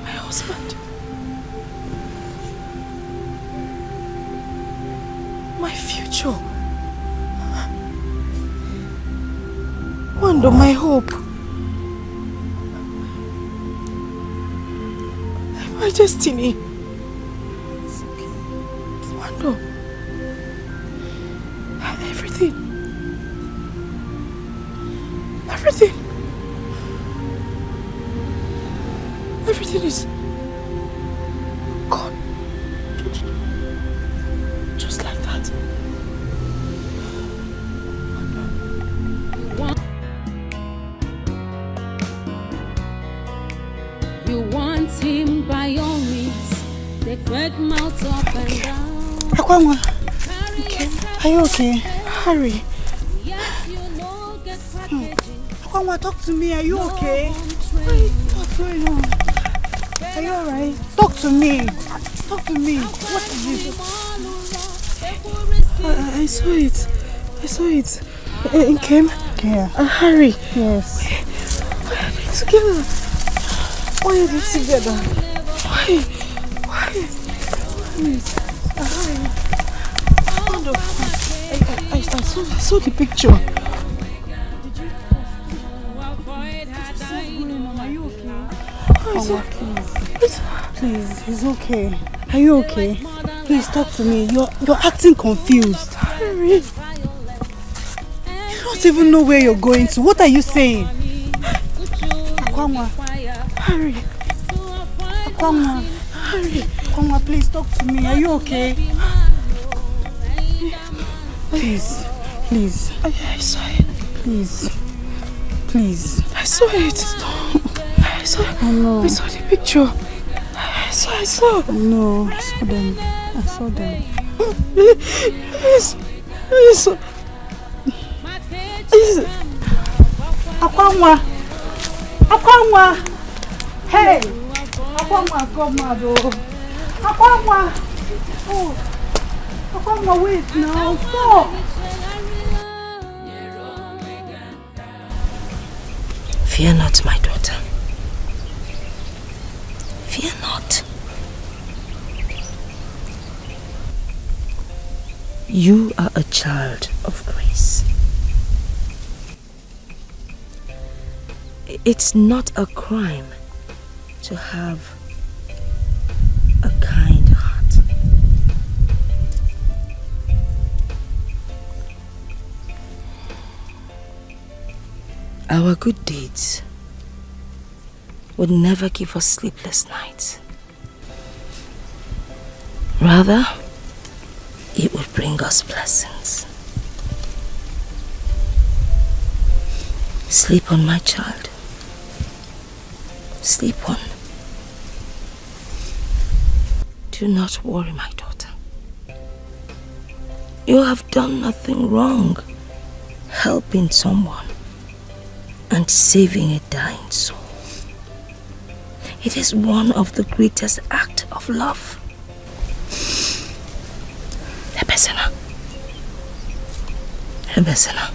Speaker 4: My husband. My future. Wando, my hope. My destiny. Wando. Everything. Everything. Everything is gone. Just like that.
Speaker 14: You want him by all means. They crack mouth up and down.
Speaker 4: Akwangwa, okay. Are you okay? Harry. Akwangwa, talk to me. Are you okay? What's going on? Are you alright? Talk to me. Talk to me. What is it? I saw it. I saw it. Nkem? Yeah. Harry. Yes. Why are they together? Why are they together? Why? I saw the picture. Did you see? Please, he's okay. Are you okay? Please talk to me. You're acting confused. Harry. You don't even know where you're going to. What are you saying? Akwamwa. Harry. Akwamwa. Harry. Akwamwa, please talk to me. Are you okay? Please.
Speaker 12: I saw it.
Speaker 4: Please.
Speaker 12: I saw it. I saw the picture. I saw.
Speaker 4: No, I saw them.
Speaker 12: Yes.
Speaker 4: Akwamwa. Hey. Akwamwa, come out. Akwamwa. Oh. Akwamwa, wait now. Stop.
Speaker 15: Fear not, my daughter. Fear not. You are a child of grace. It's not a crime to have a kind heart. Our good deeds would never give us sleepless nights. Rather, it would bring us blessings. Sleep on, my child. Sleep on. Do not worry, my daughter. You have done nothing wrong helping someone and saving a dying soul. It is one of the greatest acts of love. Ebesena.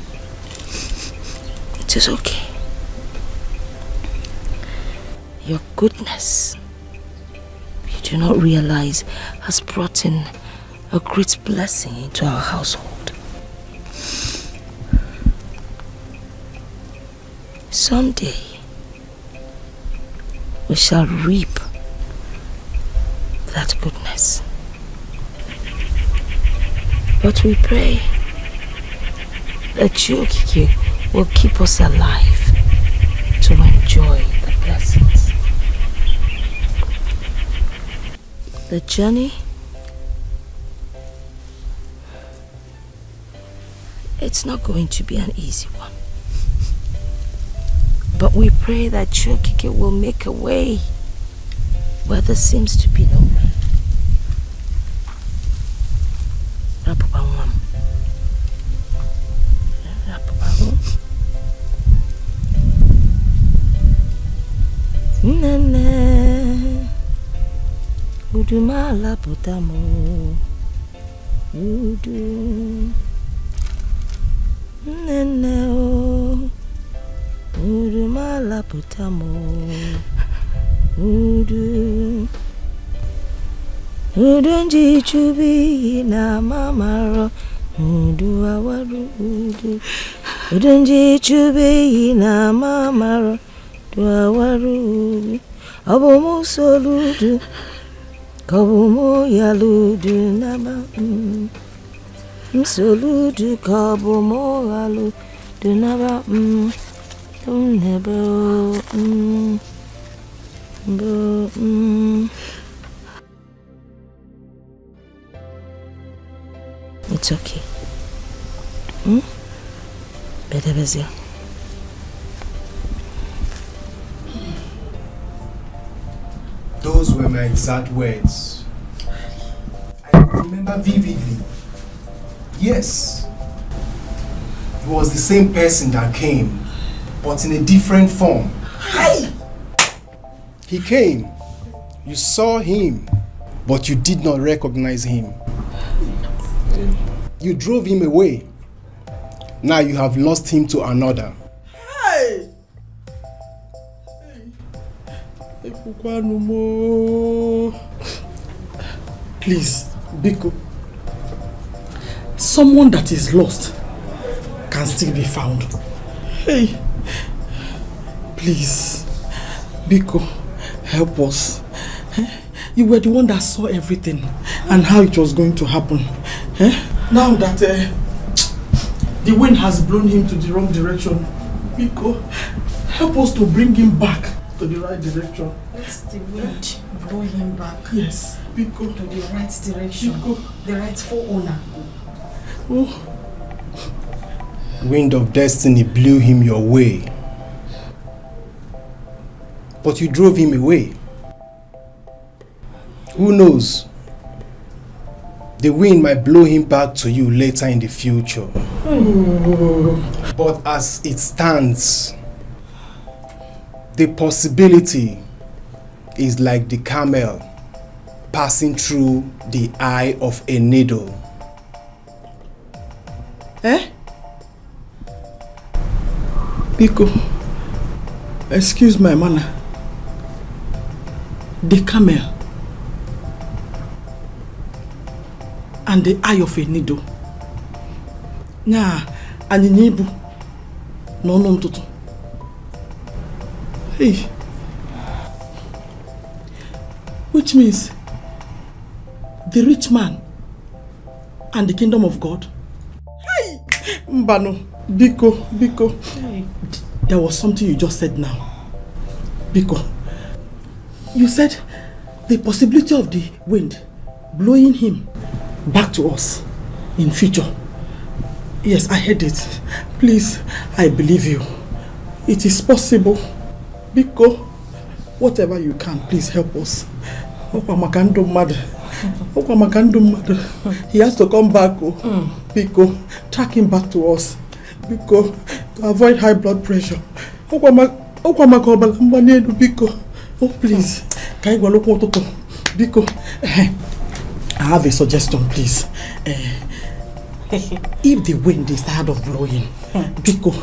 Speaker 15: It is okay. Your goodness, you do not realize, has brought in a great blessing into our household. Someday, we shall reap that goodness. But we pray that Chukike will keep us alive to enjoy the blessings. The journey, it's not going to be an easy one. But we pray that Chukike will make a way where there seems to be no way. Nene Udumala putamo Udu Nene o Udumala putamo Udu Udunji chubi na mamaro Udu awaru udu Udunji chubi na mamaro Wawaru Abomo soludu Kabomo yaludu naba Soludu kabomo yaludu naba Nebo It's okay. Better busy.
Speaker 13: Those were my exact words. I remember vividly. Yes. It was the same person that came, but in a different form. Hi! He came. You saw him, but you did not recognize him. You drove him away. Now you have lost him to another.
Speaker 19: Please, Biko. Someone that is lost can still be found. Hey, please, Biko,
Speaker 8: help us. You were the one that saw everything and how it was going to happen. Now that the wind has blown him to the wrong direction, Biko, help us to bring him back to the right direction.
Speaker 7: Let the wind blow him back.
Speaker 8: Yes, Biko.
Speaker 7: To the right direction. Biko. The rightful owner.
Speaker 8: Oh.
Speaker 13: Wind of destiny blew him your way. But you drove him away. Who knows? The wind might blow him back to you later in the future. But as it stands, the possibility is like the camel passing through the eye of a needle.
Speaker 8: Biko, excuse my manner. The camel and the eye of a needle. Nya, anyinyibu no ntutu. Hey, which means the rich man and the kingdom of God. Hey, Mbano, Biko. Hey. There was something you just said now. Biko, you said the possibility of the wind blowing him back to us in future. Yes, I heard it. Please, I believe you. It is possible. Biko, whatever you can, please help us. He has to come back. Biko, track him back to us. Biko, to avoid high blood pressure. Biko, oh please. Biko, I have a suggestion, please. If the wind is tired of blowing, Biko,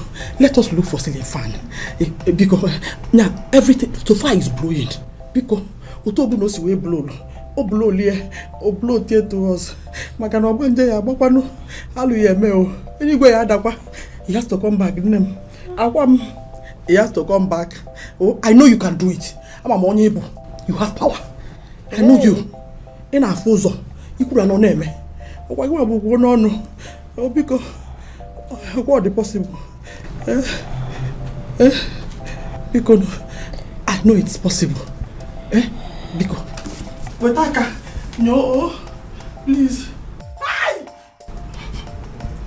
Speaker 8: let us look for ceiling fan. Biko, now everything so far is blowing. Biko, Utobu knows we blow. Oh blow here, oh blow here to us. Makano banje ya bapano. Halu ye meo. Anyway, Adakwa, he has to come back. He has to come back. Oh, I know you can do it. I'm a money. You have power. I know you. In our fozo, you could not name me. Oh, why would no? Oh, because what is possible? Because I know it's possible. Because but I can no, please.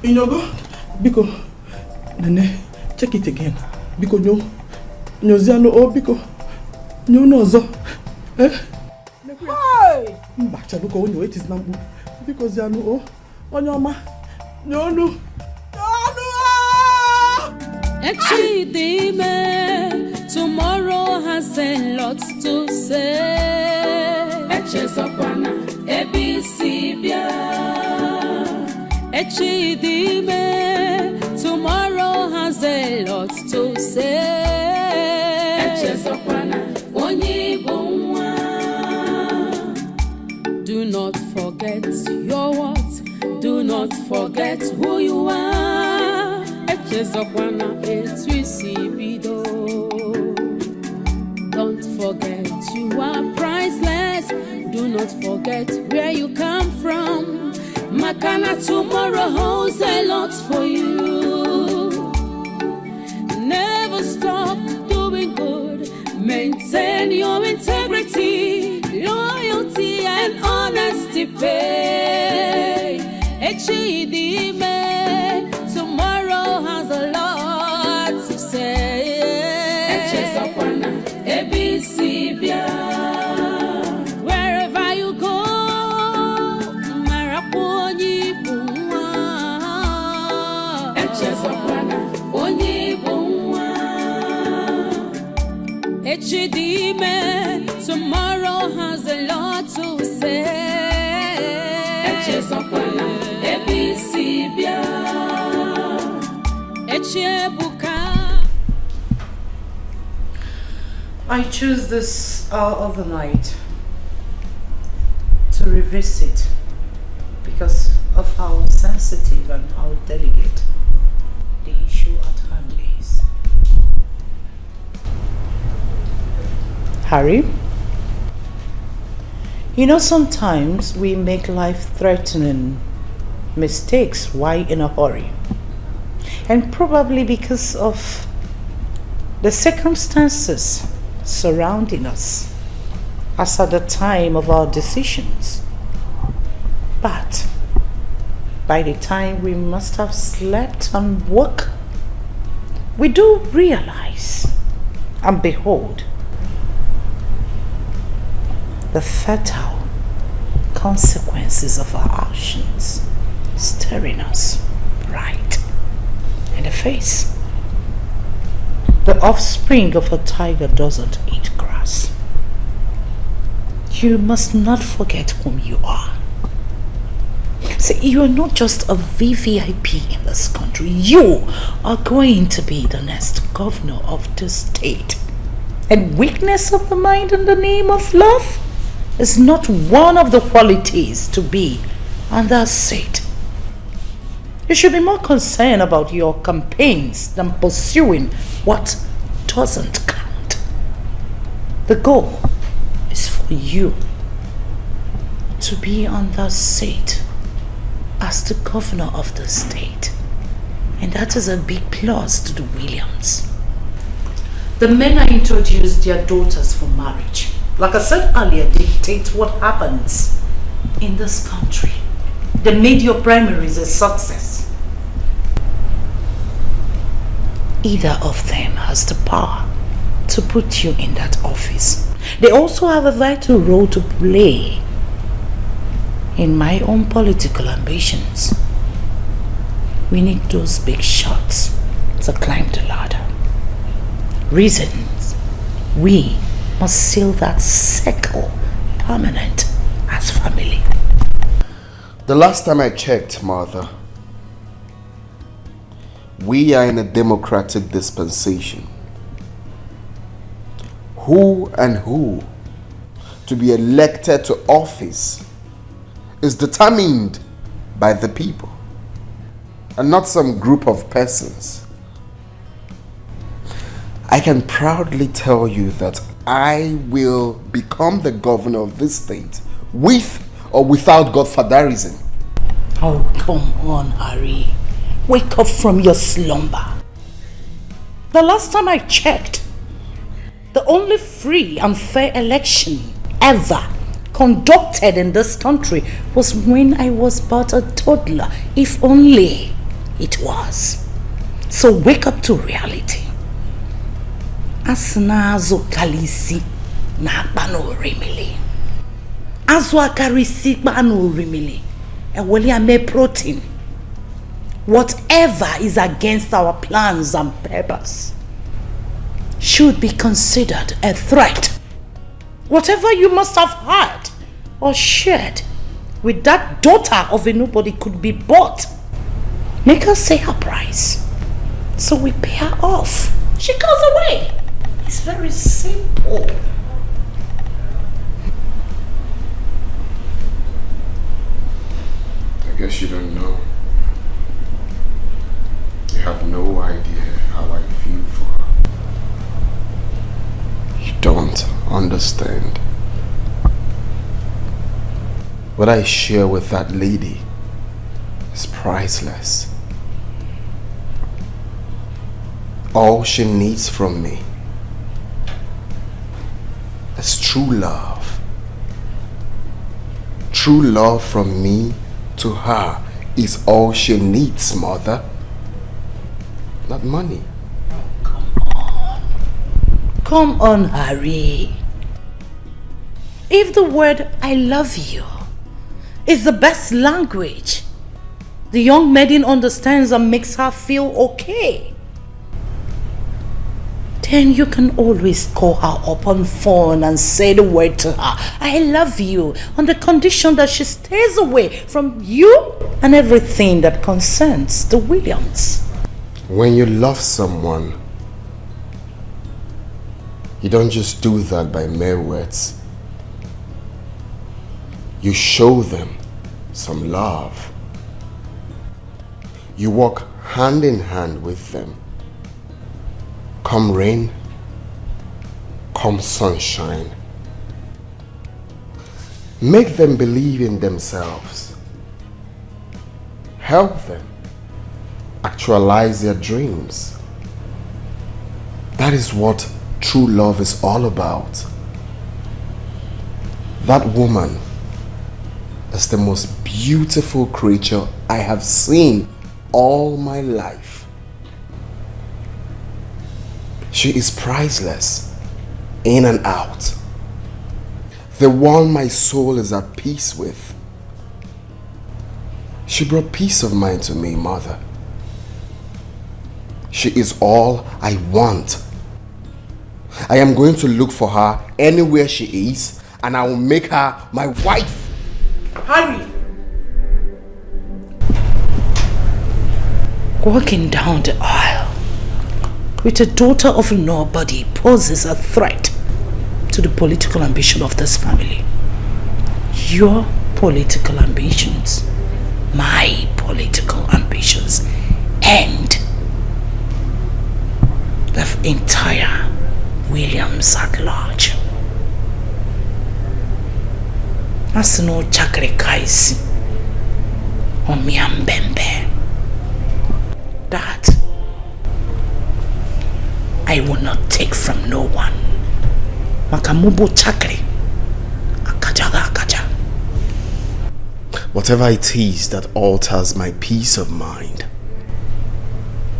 Speaker 8: You know go because Nene, check it again. Because no Ziano oh because no zo. Bacha look when you wait is number because Ziano oh on your ma no.
Speaker 14: Tomorrow has a lot to say. Echezokwana ABC bia. Echidime. Tomorrow has a lot to say. Echezokwana onyibonwa. Do not forget your what. Do not forget who you are. Echezokwana etwisibido. Don't forget you are priceless. Do not forget where you come from. Makana tomorrow holds a lot for you. Never stop doing good. Maintain your integrity, loyalty and honesty pay. Echidime, tomorrow has a lot to say. Wherever you go, Maraponi Bunwa. Echidime, tomorrow has a lot to say.
Speaker 7: I choose this hour of the night to revisit because of how sensitive and how delicate the issue at hand is. Harry,
Speaker 9: You know, sometimes we make life-threatening mistakes while in a hurry. And probably because of the circumstances surrounding us as at the time of our decisions. But by the time we must have slept and woke, we do realize and behold the fatal consequences of our actions staring us right in the face. The offspring of a tiger doesn't eat grass. You must not forget whom you are. See, you are not just a VVIP in this country. You are going to be the next governor of the state. And weakness of the mind in the name of love is not one of the qualities to be on that seat. You should be more concerned about your campaigns than pursuing what doesn't count. The goal is for you to be on that seat as the governor of the state. And that is a big plus to the Williams. The men are introduced their daughters for marriage. Like I said earlier, dictate what happens in this country. They made your primaries a success. Either of them has the power to put you in that office. They also have a vital role to play in my own political ambitions. We need those big shots to climb the ladder. Reasons we must seal that circle permanent as family.
Speaker 16: The last time I checked, Martha, we are in a democratic dispensation. Who and who to be elected to office is determined by the people and not some group of persons. I can proudly tell you that I will become the governor of this state with or without godfatherism.
Speaker 9: Oh, come on, Harry. Wake up from your slumber. The last time I checked, the only free and fair election ever conducted in this country was when I was but a toddler, if only it was. So wake up to reality. Asnazo kalisi na bano remili. Azwa karisi bano remili. Ewoli ame protein. Whatever is against our plans and purpose should be considered a threat. Whatever you must have had or shared with that daughter of a nobody could be bought. Make her say her price, so we pay her off. She goes away. It's very simple.
Speaker 16: I guess you don't know. You have no idea how I feel for her. You don't understand. What I share with that lady is priceless. All she needs from me is true love. True love from me to her is all she needs, Mother. Not money.
Speaker 9: Come on, Harry. If the word I love you is the best language the young maiden understands and makes her feel okay, then you can always call her up on phone and say the word to her, I love you, on the condition that she stays away from you and everything that concerns the Williams.
Speaker 16: When you love someone, you don't just do that by mere words. You show them some love. You walk hand in hand with them. Come rain, come sunshine. Make them believe in themselves. Help them actualize their dreams. That is what true love is all about. That woman is the most beautiful creature I have seen all my life. She is priceless, in and out. The one my soul is at peace with. She brought peace of mind to me, Mother. She is all I want. I am going to look for her anywhere she is, and I will make her my wife.
Speaker 7: Hurry!
Speaker 20: Walking down the aisle with a daughter of nobody poses a threat to the political ambition of this family. Your political ambitions, my political ambitions, and the entire Williams at large. As no chakre kaisi or miambembe. That I will not take from no one. Makamubo chakre akajaga akaja.
Speaker 16: Whatever it is that alters my peace of mind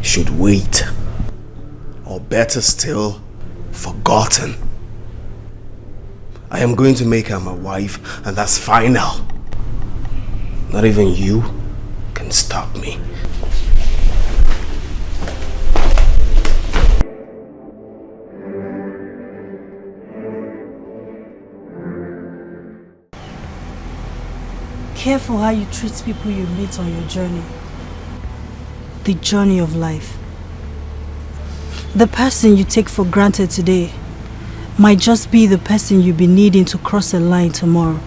Speaker 16: should wait, or better still, forgotten. I am going to make her my wife, and that's final. Not even you can stop me.
Speaker 4: Careful how you treat people you meet on your journey. The journey of life. The person you take for granted today might just be the person you'll be needing to cross a line tomorrow.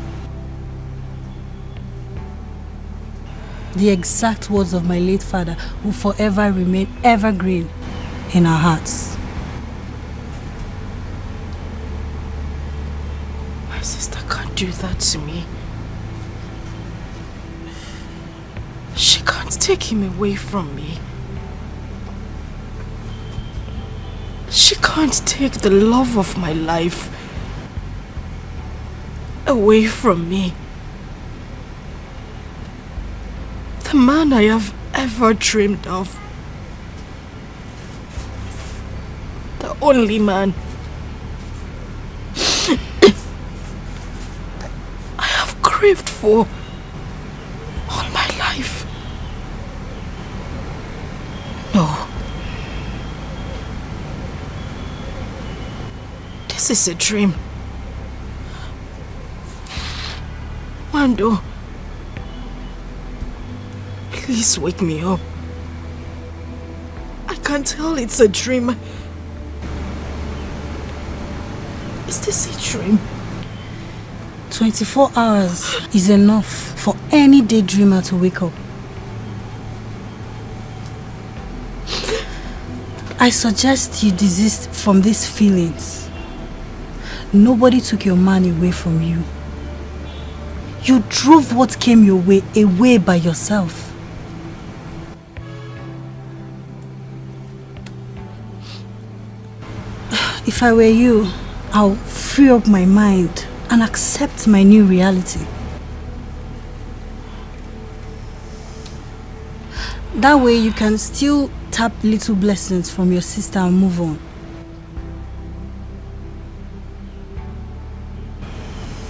Speaker 4: The exact words of my late father will forever remain evergreen in our hearts.
Speaker 9: My sister can't do that to me. She can't take him away from me. She can't take the love of my life away from me. The man I have ever dreamed of. The only man I have craved for all my life. No. This is a dream. Wando, please wake me up. I can't tell it's a dream. Is this a dream?
Speaker 4: 24 hours is enough for any daydreamer to wake up. I suggest you desist from these feelings. Nobody took your man away from you. You drove what came your way away by yourself. If I were you, I'll free up my mind and accept my new reality. That way you can still tap little blessings from your sister and move on.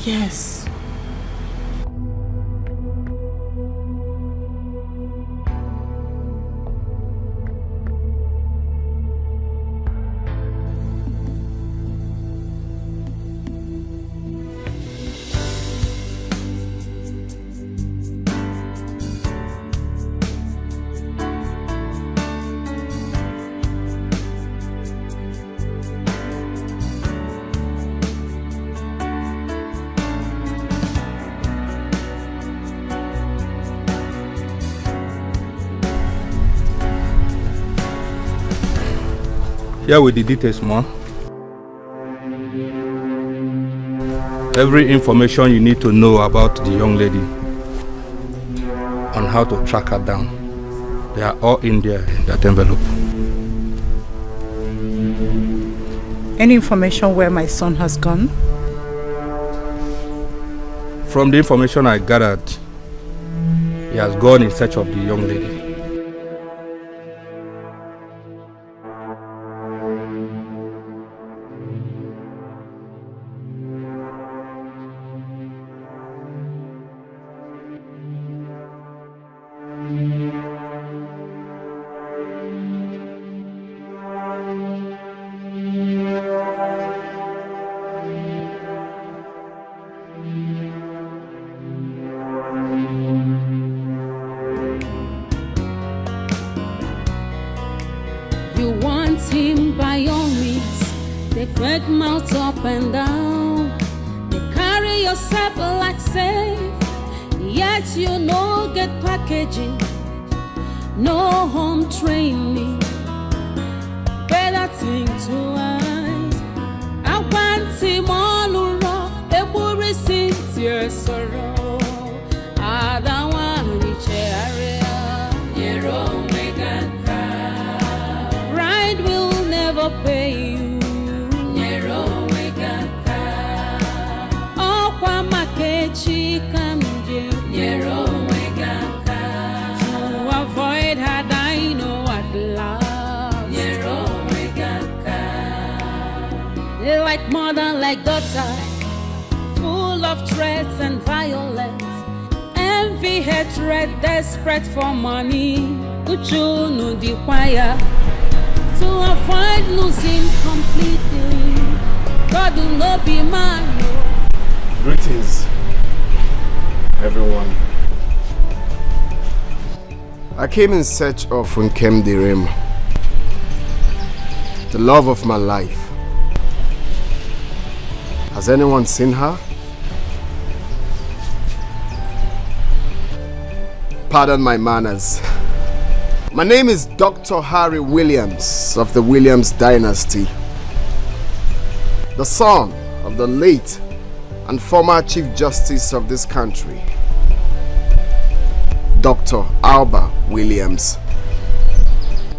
Speaker 4: Yes.
Speaker 22: Here with the details, ma.
Speaker 1: every information you need to know about the young lady on how to track her down. They are all in there in that envelope.
Speaker 9: Any information where my son has gone?
Speaker 1: From the information I gathered, he has gone in search of the young lady.
Speaker 13: Greetings, everyone. I came in search of Nkem Direm, the love of my life. Has anyone seen her? Pardon my manners. My name is Dr. Harry Williams of the Williams dynasty, the son of the late and former Chief Justice of this country, Dr. Alba Williams.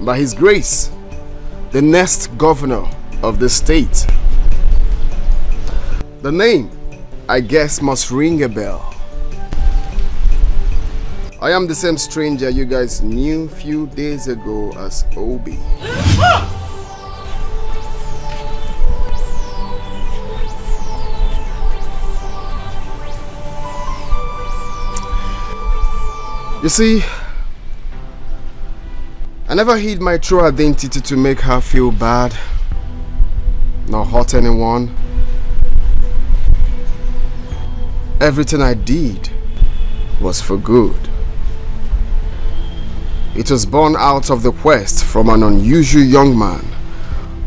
Speaker 13: By his grace, the next governor of the state. The name, I guess, must ring a bell. I am the same stranger you guys knew few days ago as Obi. You see, I never hid my true identity to make her feel bad, nor hurt anyone. Everything I did was for good. It was born out of the quest from an unusual young man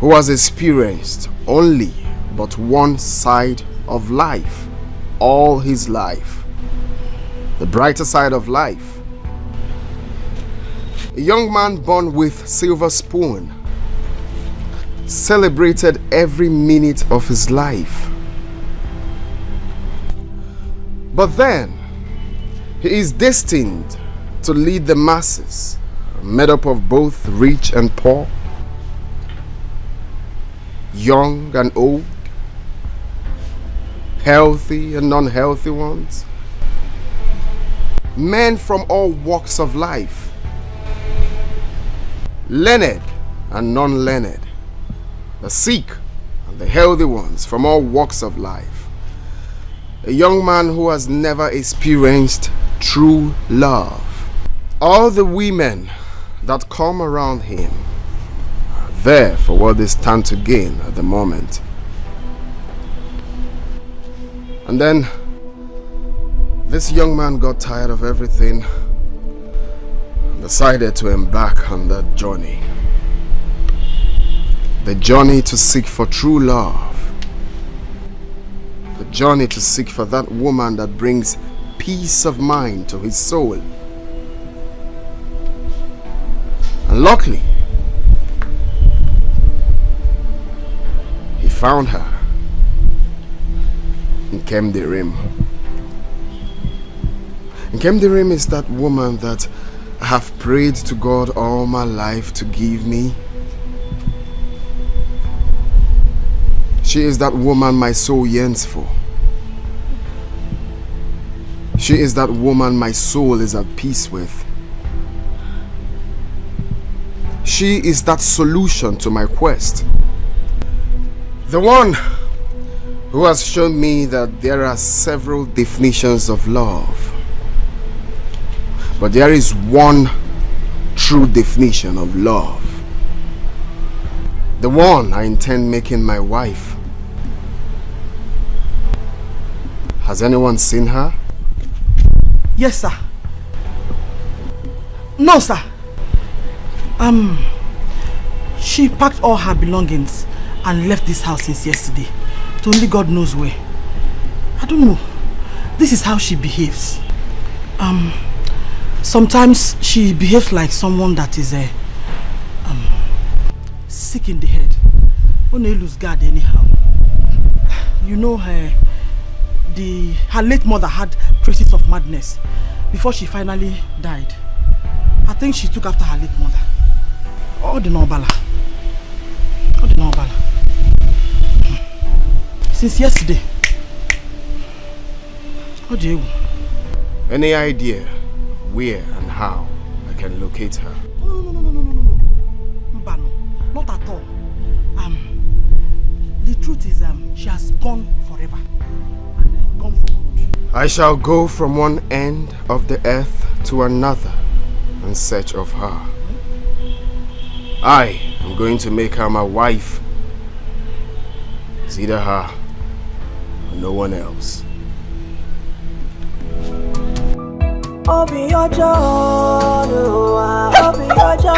Speaker 13: who has experienced only but one side of life all his life, the brighter side of life. A young man born with silver spoon, celebrated every minute of his life. But then, he is destined to lead the masses, made up of both rich and poor, young and old, healthy and unhealthy ones, men from all walks of life, learned and non-learned, the sick and the healthy ones from all walks of life. A young man who has never experienced true love. All the women that come around him are there for what they stand to gain at the moment. And then this young man got tired of everything and decided to embark on that journey. The journey to seek for true love. The journey to seek for that woman that brings peace of mind to his soul. And luckily, he found her.
Speaker 16: Nkemdirim. Nkemdirim is that woman that I have prayed to God all my life to give me. She is that woman my soul yearns for. She is that woman my soul is at peace with. She is that solution to my quest. The one who has shown me that there are several definitions of love. But there is one true definition of love. The one I intend making my wife. Has anyone seen her?
Speaker 8: Yes, sir. No, sir. She packed all her belongings and left this house since yesterday. To only God knows where. I don't know. This is how she behaves. Sometimes she behaves like someone that is sick in the head. Only lose guard anyhow. You know her late mother had traces of madness before she finally died. I think she took after her late mother. All the Nobala. Since yesterday. What do you?
Speaker 16: Any idea where and how I can locate her?
Speaker 8: No. Mbano, not at all. The truth is she has gone forever. And gone for good.
Speaker 16: I shall go from one end of the earth to another in search of her. I am going to make her my wife. It's either her or no one else.
Speaker 3: Obi ojo, Obi ojo,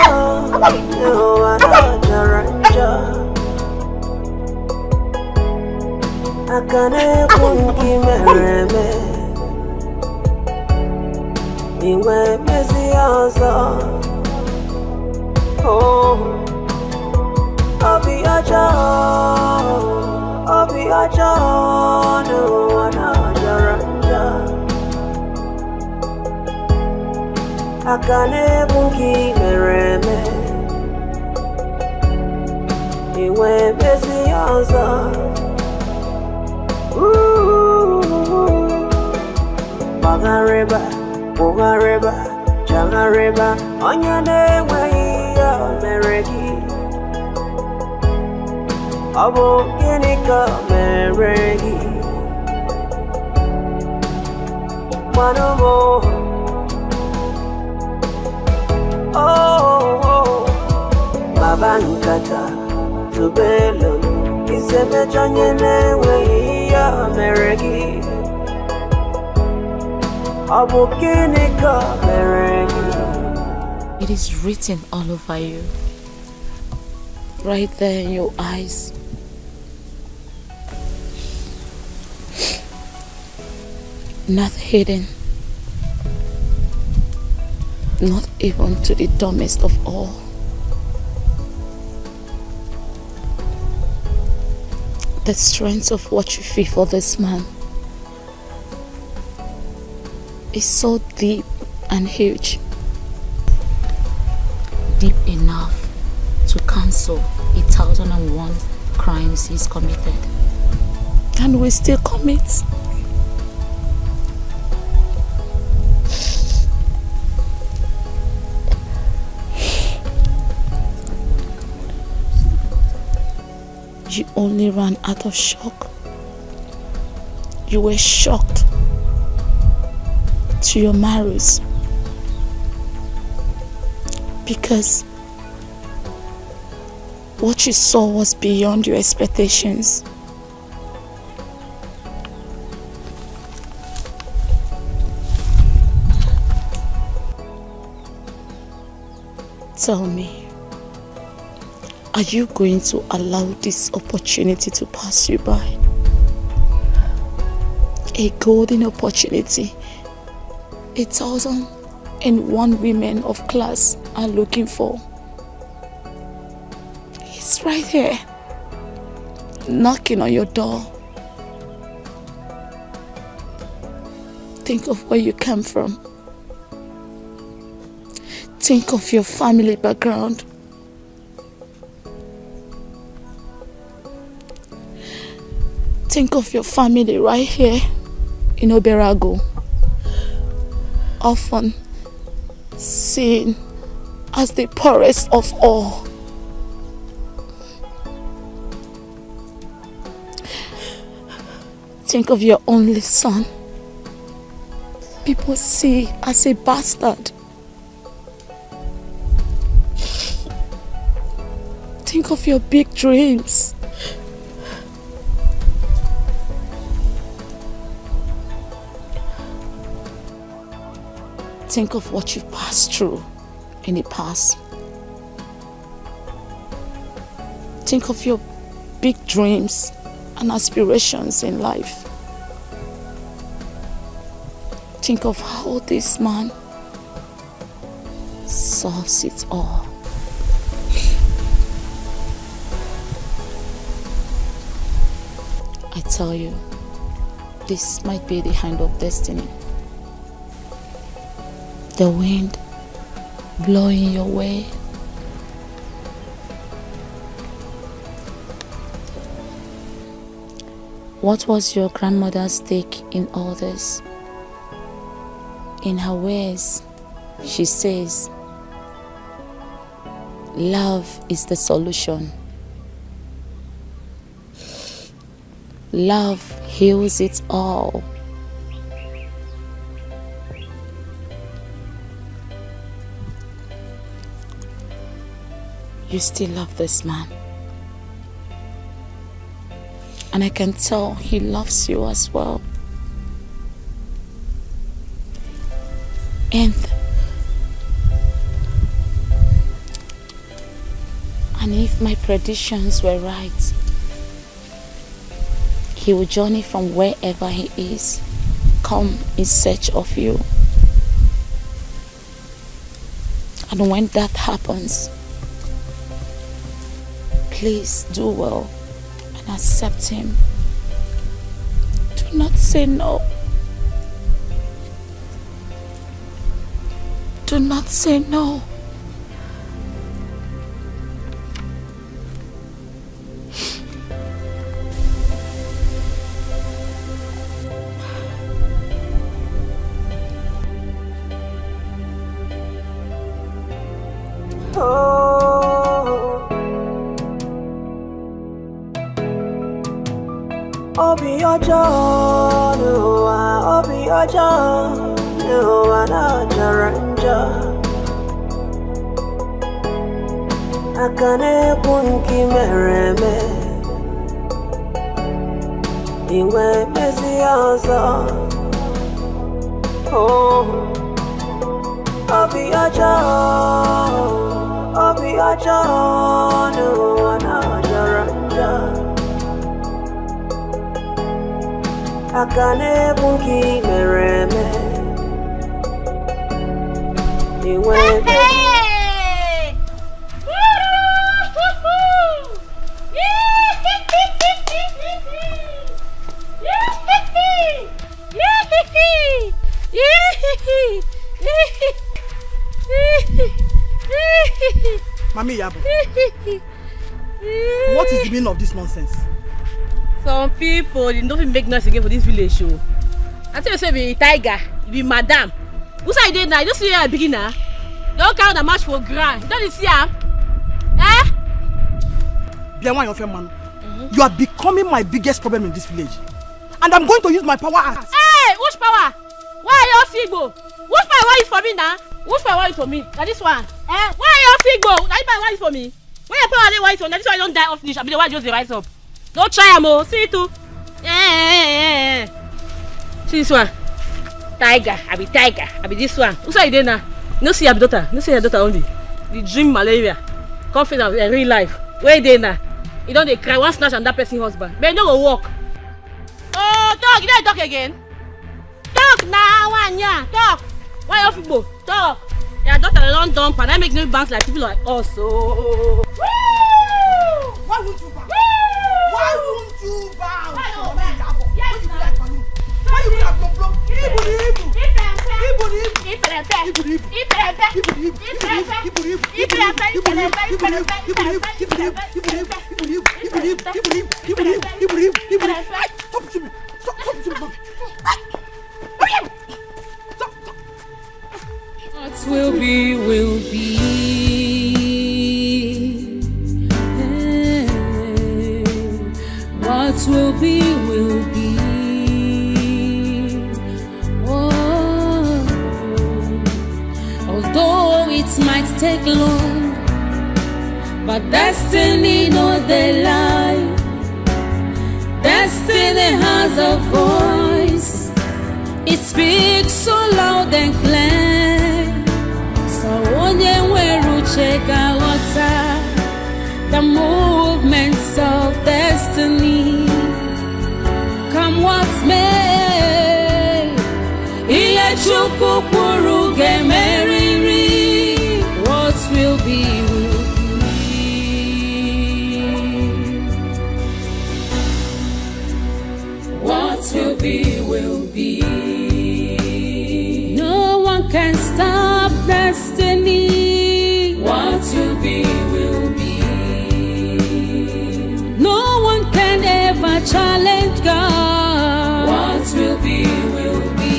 Speaker 3: Akane kunki mereme, iwe mezi ozo. Oh, Obi ojo, no anajaranja. Akane bunki mereme, iwe mezi ozo. Bagareba, Jangareba, Onyane Waya Mereki. Abo Genika Mereki. Manomo. Oh, Babankata, Tubelo, Iseme Janyane Waya Mereki.
Speaker 11: It is written all over you, right there in your eyes. Not hidden, not even to the dumbest of all. The strength of what you feel for this man is so deep and huge. Deep enough to cancel 1,001 crimes he's committed. And we still commit. You only ran out of shock. You were shocked to your marrows because what you saw was beyond your expectations. Tell me, are you going to allow this opportunity to pass you by? A golden opportunity 1,001 women of class are looking for. It's right here, knocking on your door.
Speaker 5: Think of where you come from. Think of your family background. Think of your family right here in Oberago, often seen as the poorest of all. Think of your only son. People see as a bastard. Think of your big dreams. Think of what you've passed through in the past. Think of your big dreams and aspirations in life. Think of how this man solves it all. I tell you, this might be the hand of destiny. The wind blowing your way. What was your grandmother's stake in all this? In her ways, she says, love is the solution. Love heals it all. You still love this man. And I can tell he loves you as well. And if my predictions were right, he will journey from wherever he is, come in search of you. And when that happens, please do well and accept him. Do not say no. Do not say no.
Speaker 3: Obi ojo nuwa, obi ojo nuwa na jaranja. Akane kunki mereme, iwe mezi ozo. Oh, obi ojo nuwa na jaranja. Akane bunki mereme, iwe
Speaker 8: Mami Yabo, what is the meaning of this nonsense?
Speaker 18: Some people they don't even make noise again for this village show. I tell you, say be tiger, you be madam. Who say you did now? You don't see her beginner. Don't count the match for grand. Don't you see her? Eh?
Speaker 8: You are becoming my biggest problem in this village. And I'm going to use my power as...
Speaker 18: Hey, which power? Why are you Sigbo? Which power is for me now? Which power is for me? Now this one. Eh? Why are you Sigbo? Now this power is for me. Why your power is for me? Now this one I don't die off finish. I be the one just rise up. Don't try am. See it too. See this one. Tiger. I be tiger. I be this one. Who say you there now? No see your daughter. No see your daughter only. The dream malaria. Confidence in real life. Where you there now? You don't they cry one snatch on that person's husband. But you don't go walk. Oh, talk. You don't talk again. Talk now, one yeah. Talk. Why you people? Talk. Your daughter don't dump and I make no bounce like people like us. So.
Speaker 8: Why won't you bounce? Why won't you bounce? Why you be like balloon? Why you be like blow?
Speaker 14: What will be, will be. What will be, will be. Oh, although it might take long, but destiny knows the lie. Destiny has a voice. It speaks so loud and clear. So onye weru cheka water, the movements of destiny. Come what may, iye chukwu kwuru gemeriri. What will be, will be. What will be, will be. No one can stop destiny. What will be, will be. No one can ever challenge God. What will be, will be.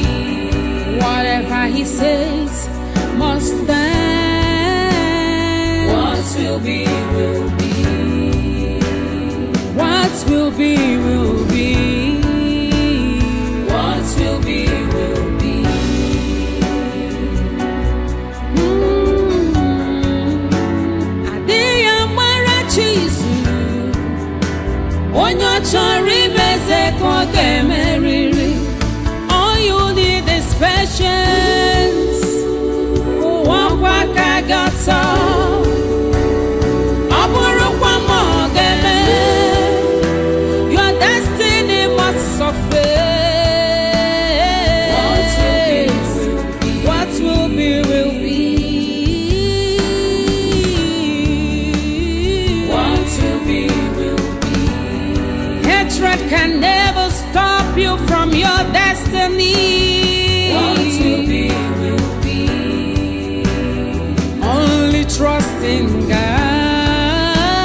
Speaker 14: Whatever He says must stand. What will be, will be. What will be, will be. What will be, will be. Onyo chori beze koke meriri. All you need is patience. Wakwa kagata. Aburu kwa mogeme. Your destiny must suffer. What will be, will be. What will be, will be. Hatred can never stop you from your destiny. What will be, will be. Only trust in God.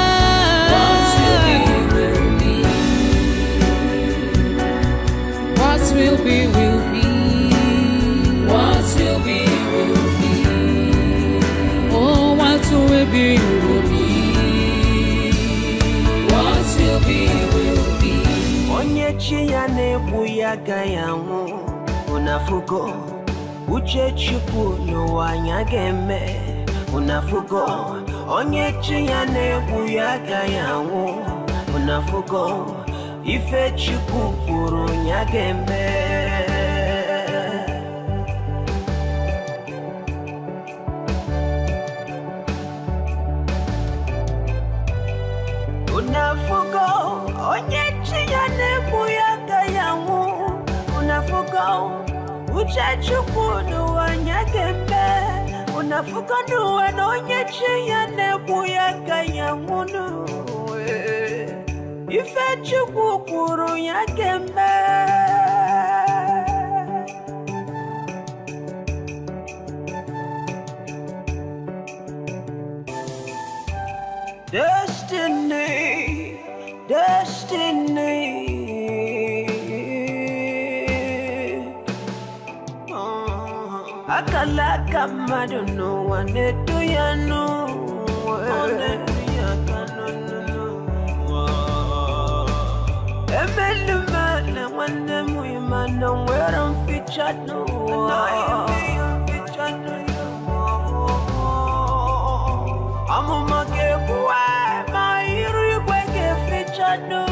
Speaker 14: What will be, will be. What will be, will be. What will be, will be. Oh, what will be, will be. What will be, will be.
Speaker 3: Onye chi ya na-egbu ya gayanwu unafugo uche chukwu n'ụwa anya ga-eme unafugo onye chi ya na-egbu ya gayanwu unafugo ife chukwu kwuru nya ga-eme. Unafugo onye chi ya na-egbu ya gayanwu unafugo uche chukwu n'ụwa anya ga-eme unafugo n'ụwa na onye chi ya na-egbu ya gayanwu ife chukwu kwuru ya ga-eme. Destiny, destiny. Akala kamado no one do ya no. Emelumana one them we man don't wear on featured no. I'm on my get why my ear get featured no.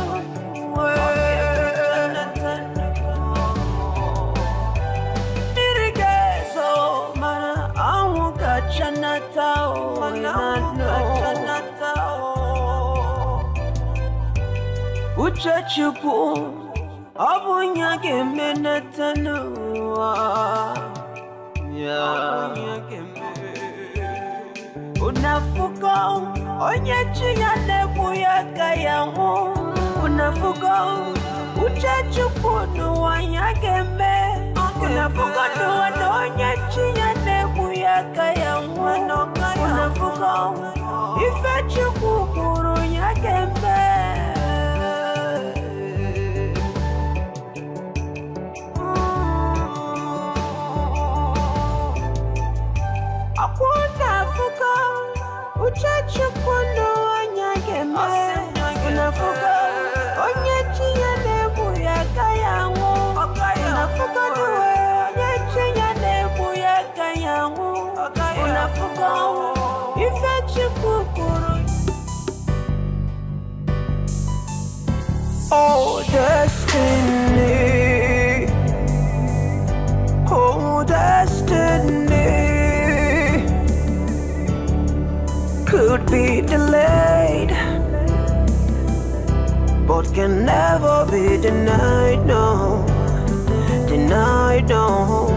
Speaker 3: Uche chukwu obunya geme natanu unafugo onye chi ya na-egbu ya gayanwu unafugo uche chukwu n'ụwa ya ga-eme unafugo n'ụwa na onye chi ya na-egbu ya kaya mwana unafuka ife chukukuru nyakembe akuna fuka uchachukunu nyakembe unafuka onyechi yanebu ya kaya unafuka duwe onyechi yanebu ya kaya unafuka ife chukukuru. Oh destiny, oh destiny, could be delayed, but can never be denied, no, denied, no.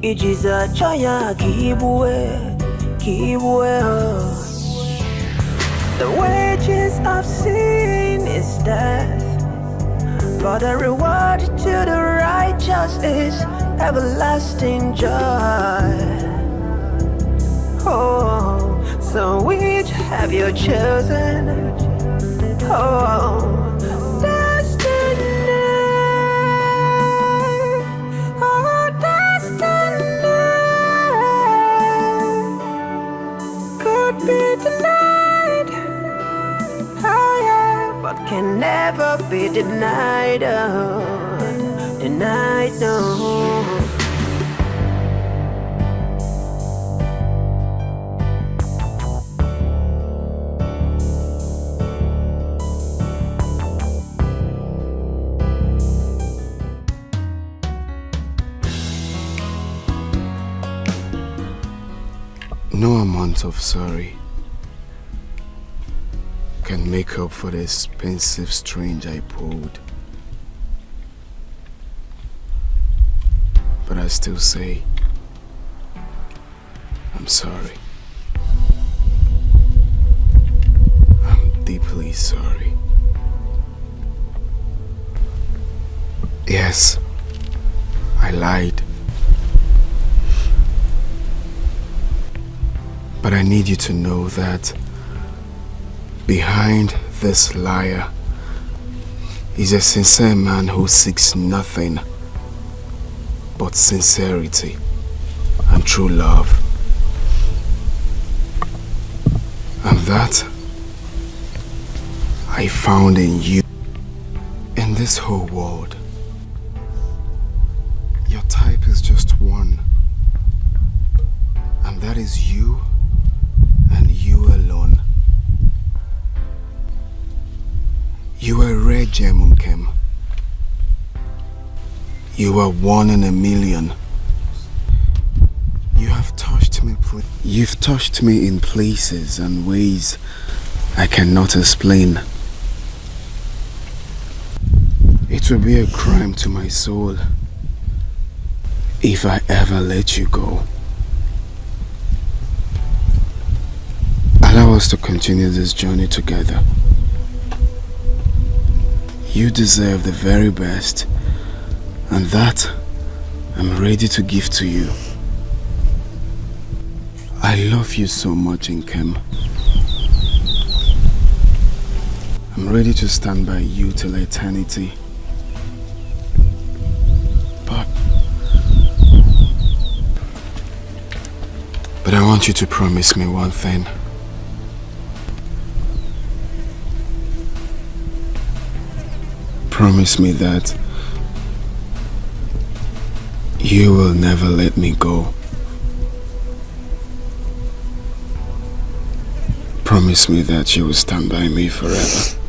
Speaker 3: Ijiza chaya kibwe. The wages of sin is death, but the reward to the righteous is everlasting joy. Oh, so which have you chosen? Oh, can never be denied, oh, denied, no.
Speaker 16: No amount of sorry can make up for the expensive string I pulled. But I still say, I'm sorry. I'm deeply sorry. Yes, I lied. But I need you to know that behind this liar is a sincere man who seeks nothing but sincerity and true love. And that I found in you. In this whole world, your type is just one, and that is you and you alone. You are a rare gem, Unkem. You are one in a million. You've touched me in places and ways I cannot explain. It will be a crime to my soul if I ever let you go. us to continue this journey together. You deserve the very best, and that I'm ready to give to you. I love you so much, Nkem. I'm ready to stand by you till eternity. But I want you to promise me one thing. Promise me that you will never let me go. Promise me that you will stand by me forever.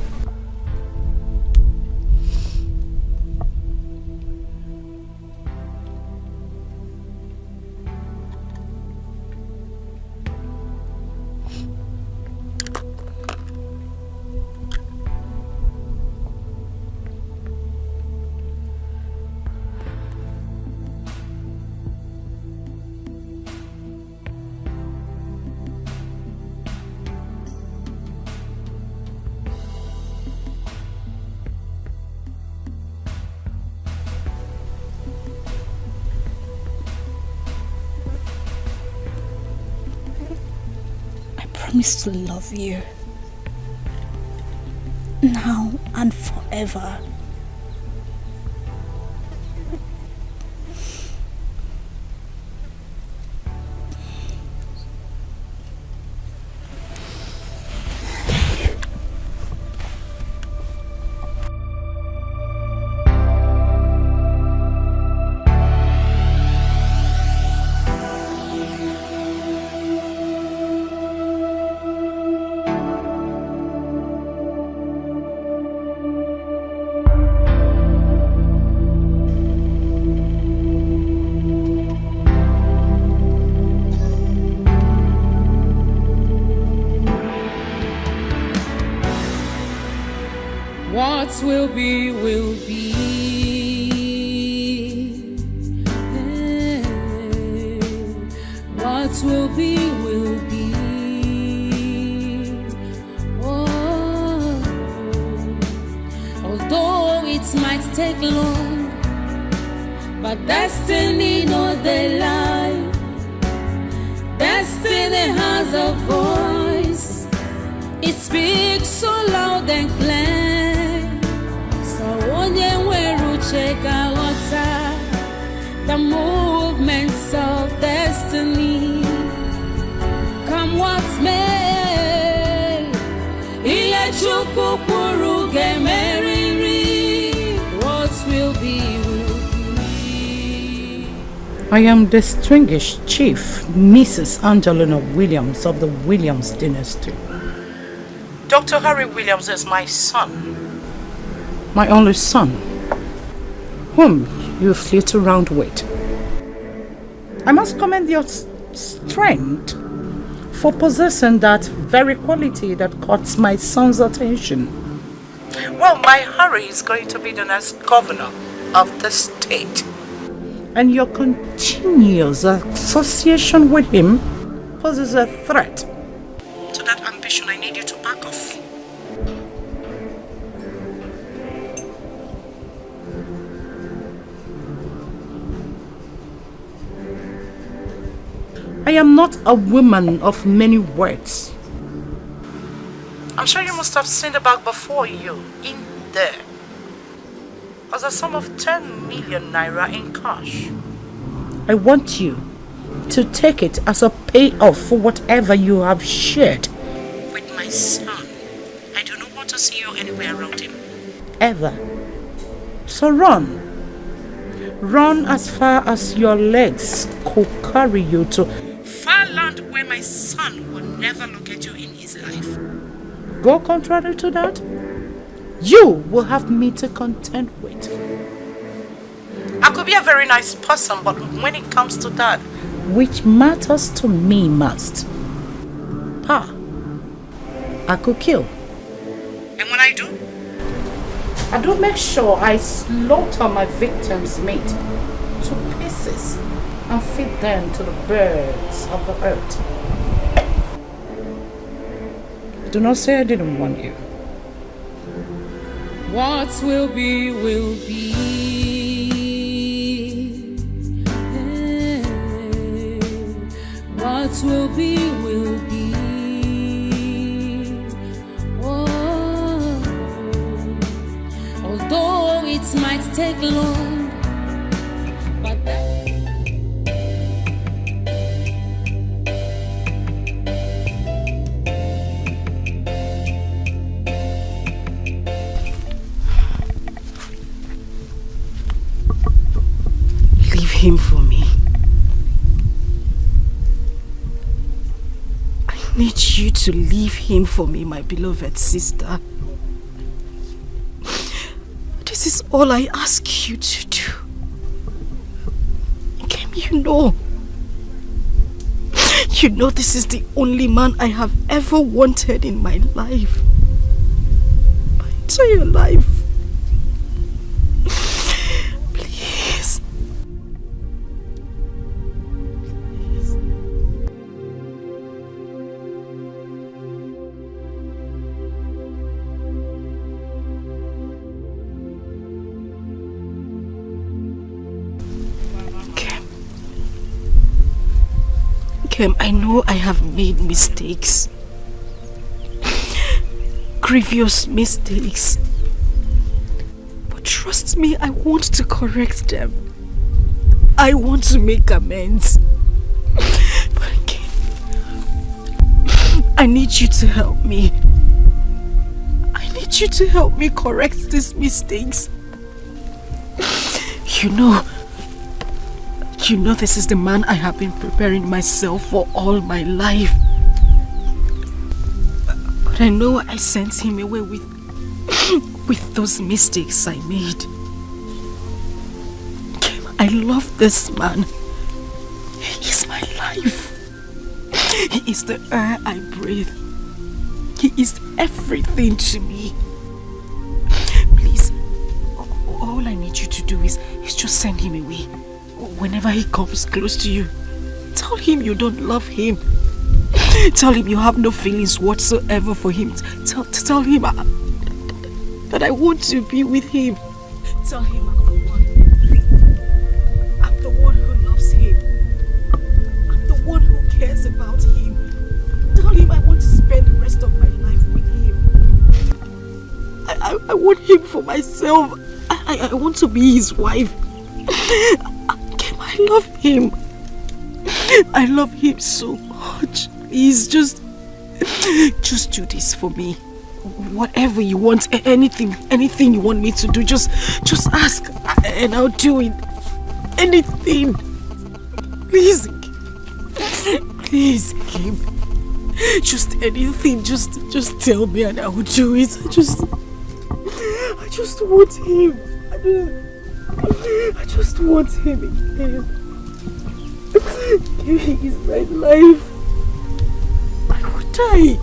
Speaker 2: I promise to love you now and forever.
Speaker 14: What will be, will be. What will be, will be. Oh, although it might take long, but destiny knows the lie. Destiny has a voice. It speaks so loud and clear. The movements of destiny, come what may. What will be, will be.
Speaker 20: I am distinguished Chief Mrs. Angelina Williams of the Williams dynasty. Dr. Harry Williams is my son. My only son, whom you flew around with. I must commend your strength for possessing that very quality that caught my son's attention. Well, my Harry is going to be the next governor of the state. And your continuous association with him poses a threat to that ambition. I need you to back off. I am not a woman of many words. I'm sure you must have seen the bag before you, in there. As a sum of 10 million naira in cash. I want you to take it as a payoff for whatever you have shared with my son. I do not want to see you anywhere around him. Ever. So run. Run as far as your legs could carry you to far land where my son will never look at you in his life. Go contrary to that, you will have me to contend with. I could be a very nice person, but when it comes to that, which matters to me most, I could kill. And when I do make sure I slaughter my victim's meat to pieces and feed them to the birds of the earth. Do not say I didn't warn you.
Speaker 14: What will be, will be. What will be, will be. Oh, although it might take long, but
Speaker 4: leave him for me. I need you to leave him for me, my beloved sister. This is all I ask you to do. Kim, you know this is the only man I have ever wanted in my life. My entire life. Please. Kim, I know I have made mistakes. Grievous mistakes. But trust me, I want to correct them. I want to make amends. But Kim, I need you to help me. I need you to help me correct these mistakes. You know this is the man I have been preparing myself for all my life. But I know I sent him away with those mistakes I made. Kim, I love this man. He is my life. He is the air I breathe. He is everything to me. Please, all I need you to do is just send him away. Whenever he comes close to you, tell him you don't love him. Tell him you have no feelings whatsoever for him. Tell him that I want to be with him. Tell him I'm the one who loves him. I'm the one who cares about him. Tell him I want to spend the rest of my life with him. I want him for myself. I want to be his wife. I love him. I love him so much. Please, just do this for me. Whatever you want, anything you want me to do, just ask and I'll do it. Anything. Please, Kim. Just anything. Just tell me and I will do it. I just want him. I just want him again. He is my life. I would die.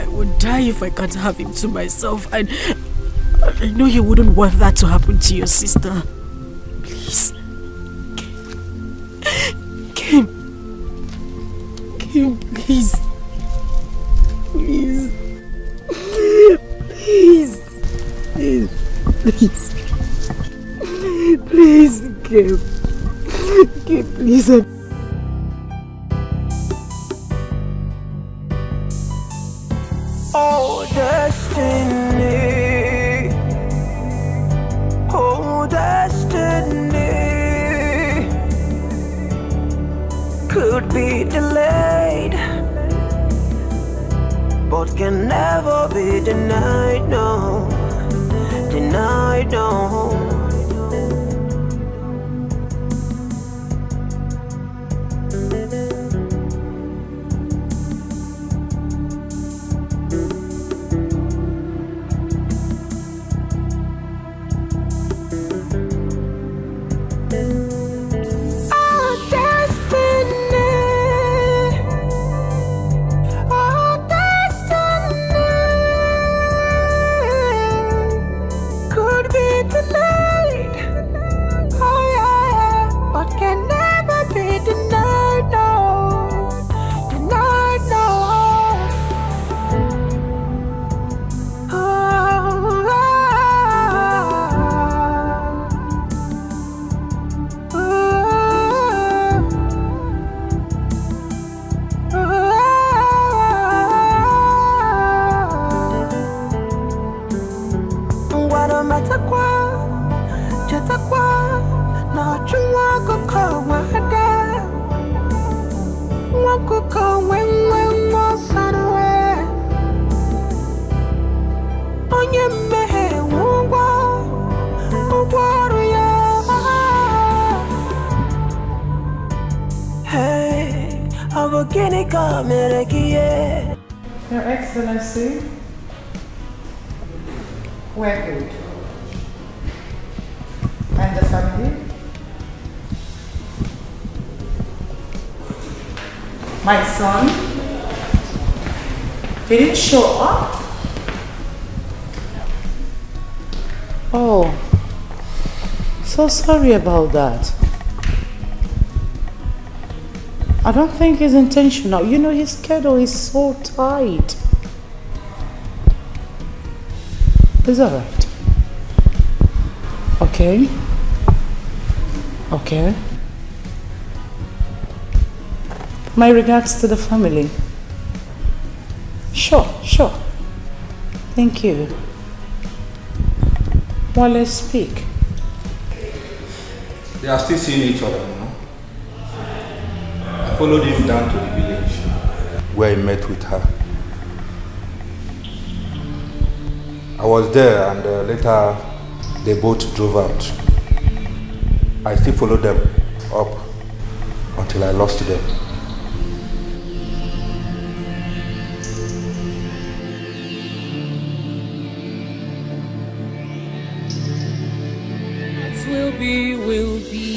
Speaker 4: I would die if I can't have him to myself. And I know you wouldn't want that to happen to your sister. Please. Kim, please. Please. Please, Kim. Kim, please.
Speaker 3: Oh, destiny. Oh, destiny. Could be delayed, but can never be denied, no. Denied, no.
Speaker 14: Could be the
Speaker 10: Your Excellency, we're good. And the family? My son? He didn't show up? Oh, so sorry about that. I don't think it's intentional. You know, his schedule is so tight. It's alright. Okay. Okay. My regards to the family. Sure. Thank you. Well, let's speak.
Speaker 1: They are still seeing each other now. I followed him down to the village where he met with her. I was there and later they both drove out. I still followed them up until I lost them.
Speaker 14: Will be.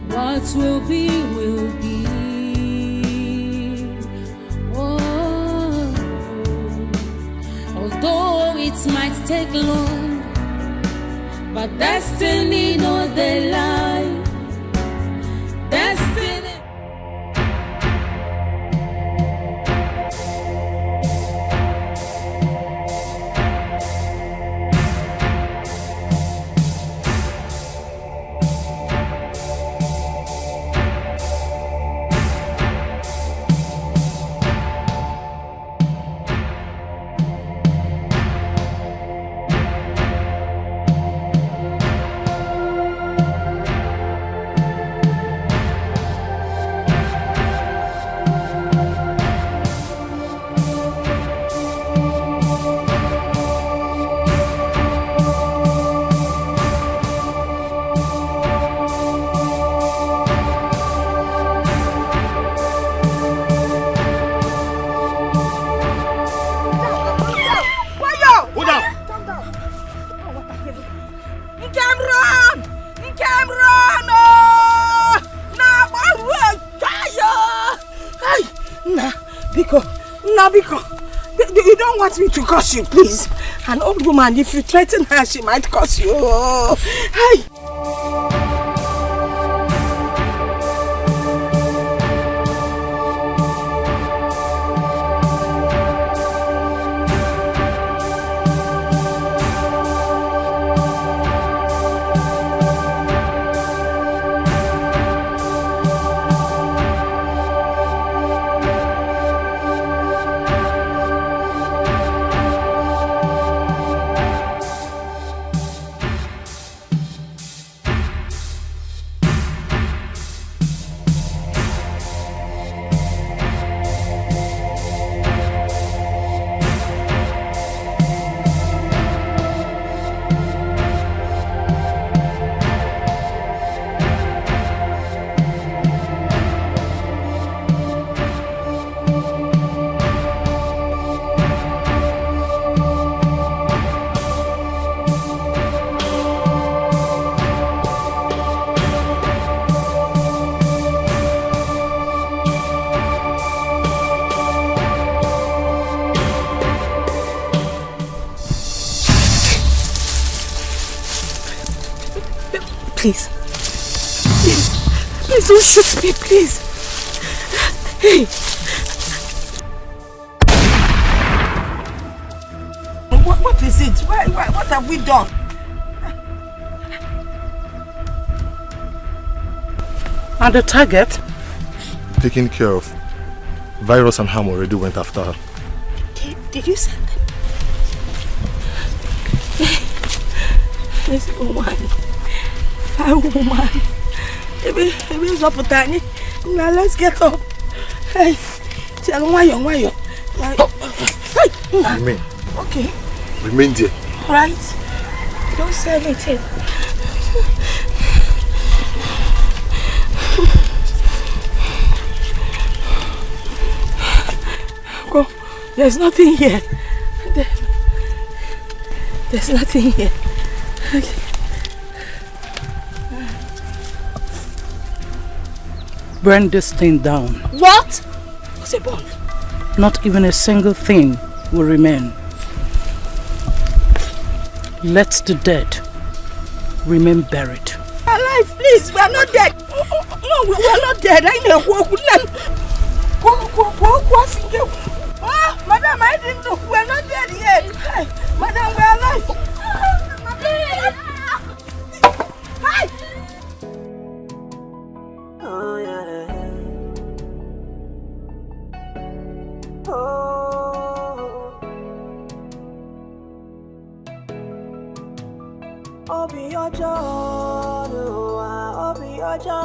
Speaker 14: What will be, will be. Oh, although it might take long, but destiny no they lie. Destiny.
Speaker 15: You don't want me to curse you, please. An old woman, if you threaten her, she might curse you. Hey. Please. Please don't shoot me, please. Hey. What is it? What have we done?
Speaker 20: And the target?
Speaker 13: Taken care of. Virus and Ham already went after her.
Speaker 15: Did you send them? This woman. Fine woman. Now let's get up. Hey, why?
Speaker 13: Remain.
Speaker 15: Okay.
Speaker 13: Remain there.
Speaker 15: Right. Don't say anything. There's nothing here. There's nothing here. Okay.
Speaker 19: Burn this thing down.
Speaker 15: What? What's a ball?
Speaker 19: Not even a single thing will remain. Let the dead remain buried.
Speaker 15: Alive, please. We are not dead. No, we are not dead. I know. Madam, I didn't know. We are not dead yet. Madam, we are alive. Hi. Oh, yeah. Obi ojo, Obi ojo,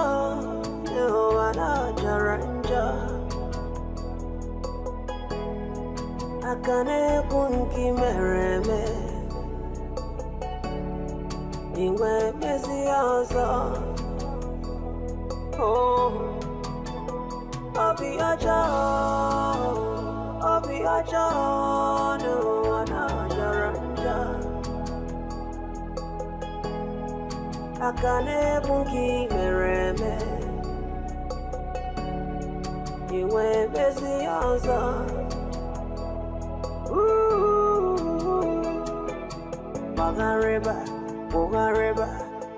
Speaker 15: na jaranja. Akane kunki mereme, ingwe mezi ozo. Oh, Obi ojo, na jaranja. Akane bunki mereme, iwe bezi ozo. Bagareba,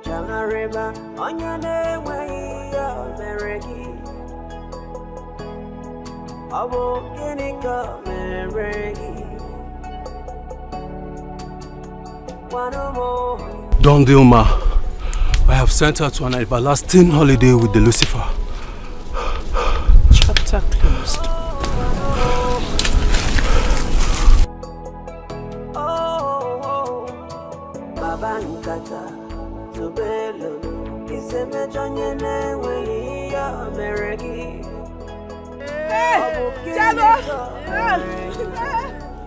Speaker 15: jangareba, onyane weya mereki. Abo kinika mereki. One more.
Speaker 19: Don Dilma, I have sent her to an everlasting holiday with the Lucifer.
Speaker 20: Chapter closed.
Speaker 15: Baba nkata, zubelo, iseme jonyene weya mereki. Chalo!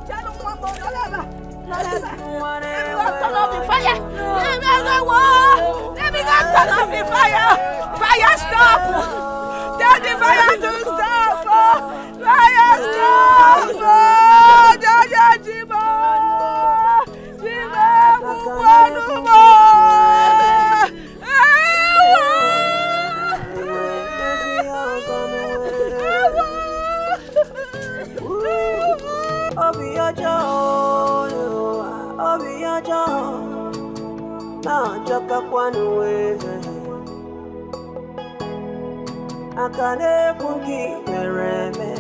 Speaker 15: Chalo, mambo, nalaba! Let me go turn off the fire! Let me go turn off the fire! Fire stop! Tell the fire to stop! Fire stop! Jaja Jibo! Jibo! Kukwanumo! Obi ojo, na joka kwanuwe. Akane kunki mereme,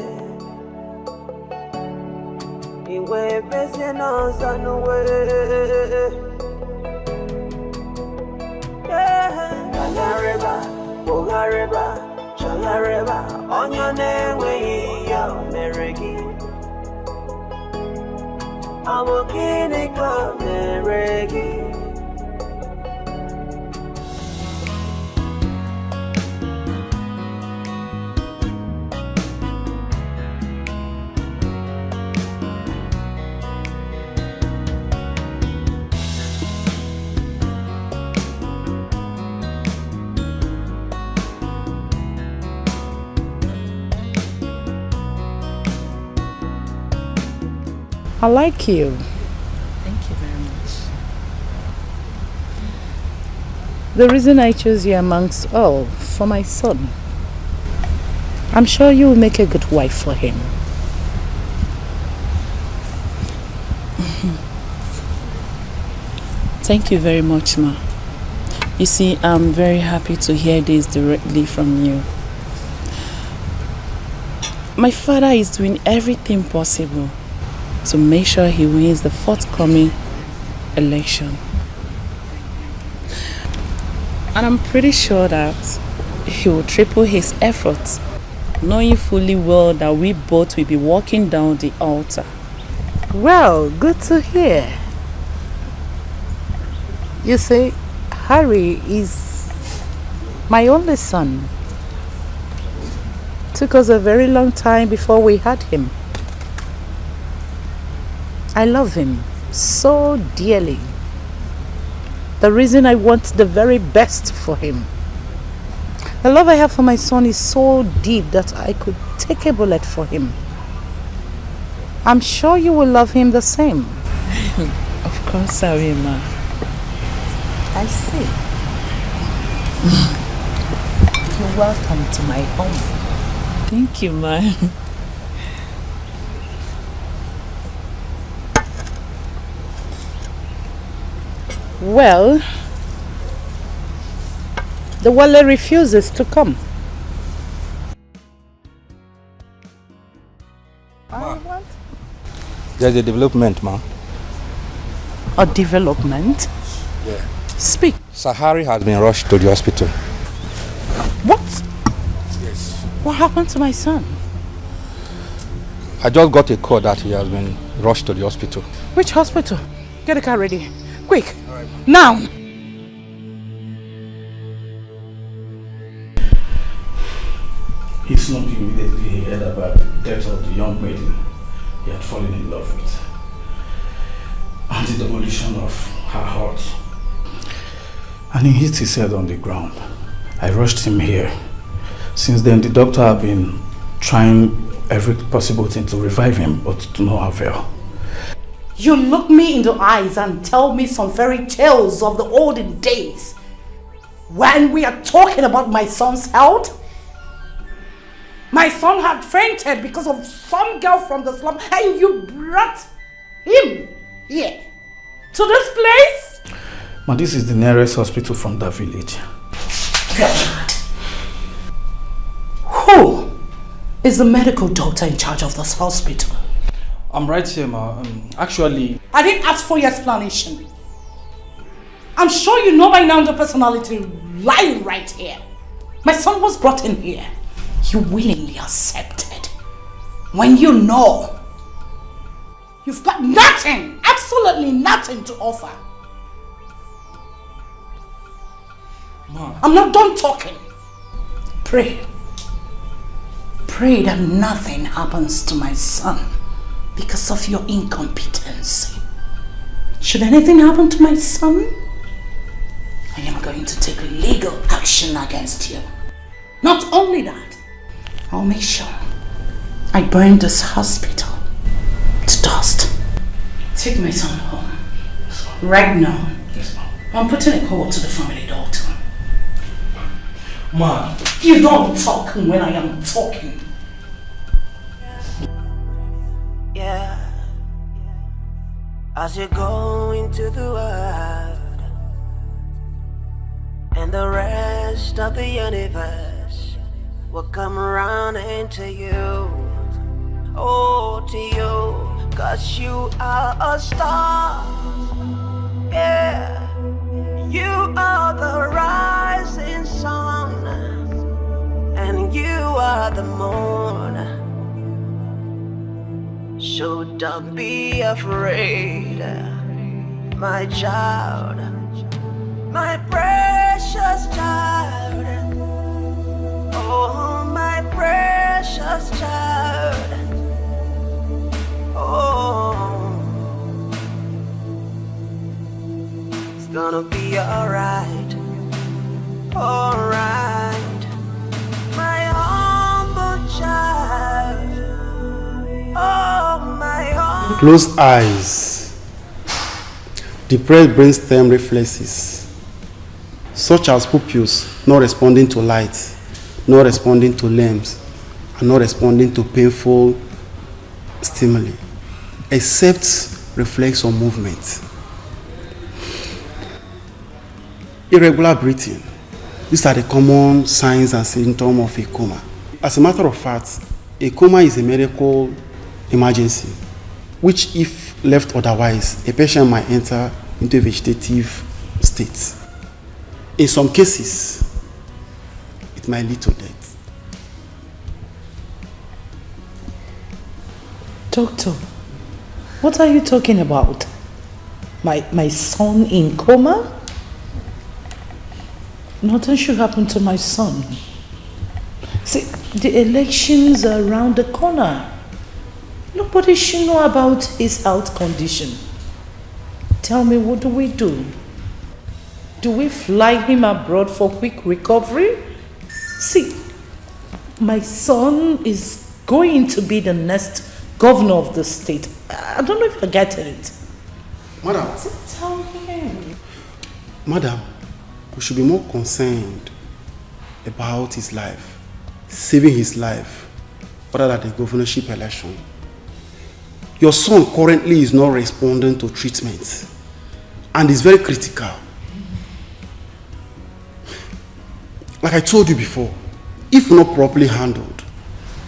Speaker 15: iwe bese na zanuwe. Bogareba, Chogareba, onyane weya meregi. Amokinika meregi.
Speaker 20: I like you.
Speaker 12: Thank you very much.
Speaker 20: The reason I chose you amongst all, for my son. I'm sure you will make a good wife for him.
Speaker 12: Thank you very much, Ma. You see, I'm very happy to hear this directly from you. My father is doing everything possible to make sure he wins the forthcoming election. And I'm pretty sure that he will triple his efforts, knowing fully well that we both will be walking down the altar.
Speaker 20: Well, good to hear. You see, Harry is my only son. Took us a very long time before we had him. I love him so dearly. The reason I want the very best for him. The love I have for my son is so deep that I could take a bullet for him. I'm sure you will love him the same.
Speaker 12: Of course I will, ma.
Speaker 20: I see. You're welcome to my home.
Speaker 12: Thank you, ma.
Speaker 20: Well, the Wale refuses to come.
Speaker 1: There's a development, ma.
Speaker 20: A development?
Speaker 1: Yeah.
Speaker 20: Speak.
Speaker 1: Sahari has been rushed to the hospital.
Speaker 20: What?
Speaker 1: Yes.
Speaker 20: What happened to my son?
Speaker 1: I just got a call that he has been rushed to the hospital.
Speaker 20: Which hospital? Get the car ready. Quick. Now.
Speaker 19: He slumped immediately he heard about the death of the young maiden he had fallen in love with and the demolition of her hut. And he hit his head on the ground. I rushed him here. Since then, the doctor had been trying every possible thing to revive him, but to no avail.
Speaker 20: You look me in the eyes and tell me some fairy tales of the olden days when we are talking about my son's health? My son had fainted because of some girl from the slum and you brought him here to this place?
Speaker 19: Ma, this is the nearest hospital from that village.
Speaker 20: God. Who is the medical doctor in charge of this hospital?
Speaker 19: I'm right here, ma. Actually...
Speaker 20: I didn't ask for your explanation. I'm sure you know by now the personality lying right here. My son was brought in here. You willingly accepted. When you know you've got nothing, absolutely nothing to offer.
Speaker 19: Ma.
Speaker 20: I'm not done talking. Pray. Pray that nothing happens to my son because of your incompetence. Should anything happen to my son, I am going to take legal action against you. Not only that, I'll make sure I burn this hospital to dust. Take my son home. Right now.
Speaker 19: Yes, ma'am.
Speaker 20: I'm putting a call to the family doctor.
Speaker 19: Ma.
Speaker 20: You don't talk when I am talking.
Speaker 3: Yeah. As you go into the world and the rest of the universe will come around into you. Oh, to you, 'cause you are a star. Yeah. You are the rising sun, and you are the moon. So don't be afraid, my child, my precious child. Oh, my precious child. Oh, it's gonna be alright, alright, my humble child. Oh, my humble.
Speaker 6: Closed eyes, depressed brainstem reflexes, such as pupils not responding to light, not responding to limbs, and not responding to painful stimuli, except reflex or movement. Irregular breathing. These are the common signs and symptoms of a coma. As a matter of fact, a coma is a medical emergency, which if left otherwise, a patient might enter into a vegetative state. In some cases, it might lead to death.
Speaker 20: Doctor, what are you talking about? My son in coma? Nothing should happen to my son. See, the elections are around the corner. Nobody should know about his health condition. Tell me, what do we do? Do we fly him abroad for quick recovery? See, my son is going to be the next governor of the state. I don't know if you're getting it.
Speaker 6: Madam.
Speaker 20: Tell him.
Speaker 6: Madam, we should be more concerned about his life, saving his life, rather than the governorship election. Your son currently is not responding to treatment and is very critical. Like I told you before, if not properly handled,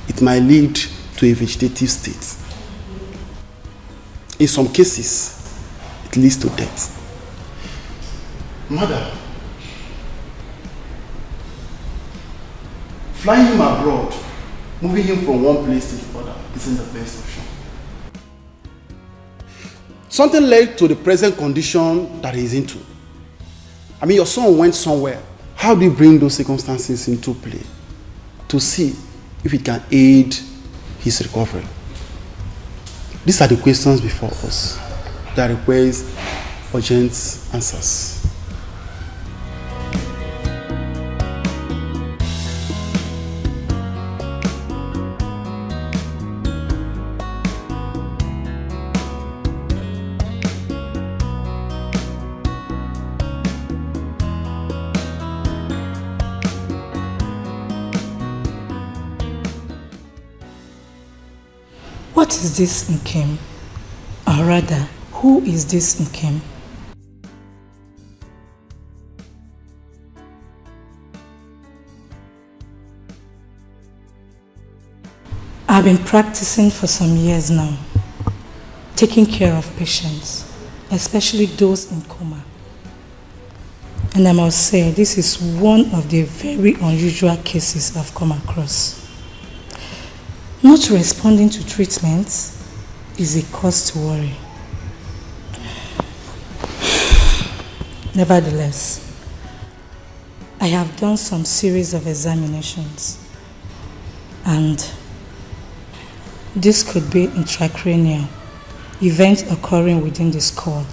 Speaker 6: it might lead to a vegetative state. In some cases, it leads to death. Madam, flying him abroad, moving him from one place to the other, isn't the best option. Something led to the present condition that he's into. I mean, your son went somewhere. How do you bring those circumstances into play to see if it can aid his recovery? These are the questions before us that requires urgent answers.
Speaker 20: What is this Nkem? Or rather, who is this Nkem? I've been practicing for some years now, taking care of patients, especially those in coma. And I must say, this is one of the very unusual cases I've come across. Not responding to treatment is a cause to worry. Nevertheless, I have done some series of examinations, and this could be intracranial, events occurring within the skull,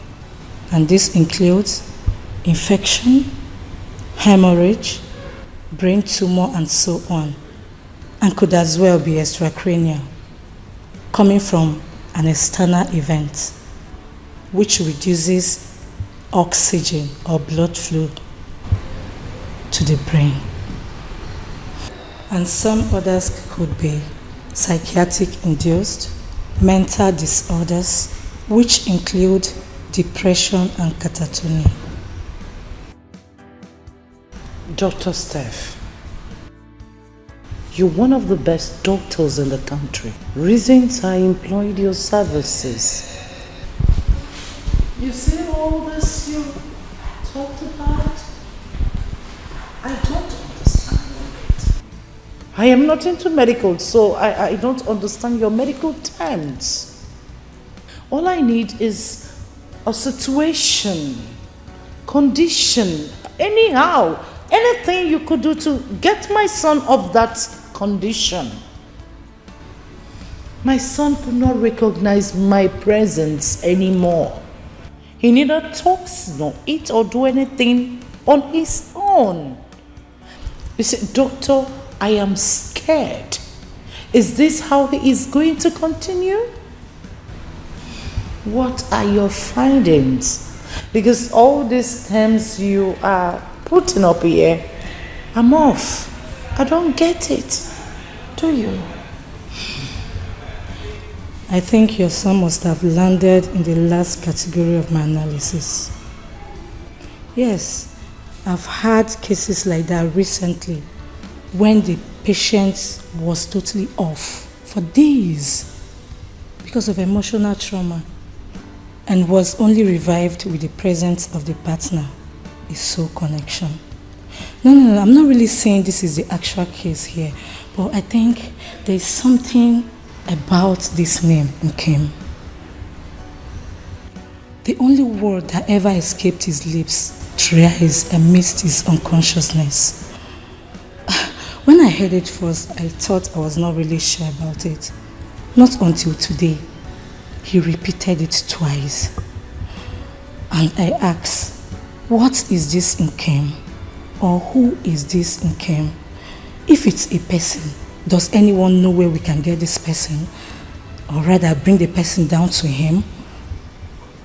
Speaker 20: and this includes infection, hemorrhage, brain tumor, and so on, and could as well be extracranial, coming from an external event which reduces oxygen or blood flow to the brain. And some others could be psychiatric induced, mental disorders, which include depression and catatonia. Dr. Steph, you're one of the best doctors in the country. Reasons I employed your services. You see all this you talked about? I don't understand it. I am not into medical, so I don't understand your medical terms. All I need is a situation, condition, anyhow, anything you could do to get my son off that condition. My son could not recognize my presence anymore. He neither talks nor eat or do anything on his own. You see, doctor, I am scared. Is this how he is going to continue? What are your findings? Because all these terms you are putting up here, I'm off. I don't get it. Do you? I think your son must have landed in the last category of my analysis. Yes, I've had cases like that recently when the patient was totally off for days because of emotional trauma and was only revived with the presence of the partner, a soul connection. No, I'm not really saying this is the actual case here, but I think there's something about this name, Nkem. The only word that ever escaped his lips thrice amidst his unconsciousness. When I heard it first, I thought I was not really sure about it. Not until today. He repeated it twice. And I asked, what is this Nkem? Or who is this Nkem? If it's a person, does anyone know where we can get this person? or rather bring the person down to him,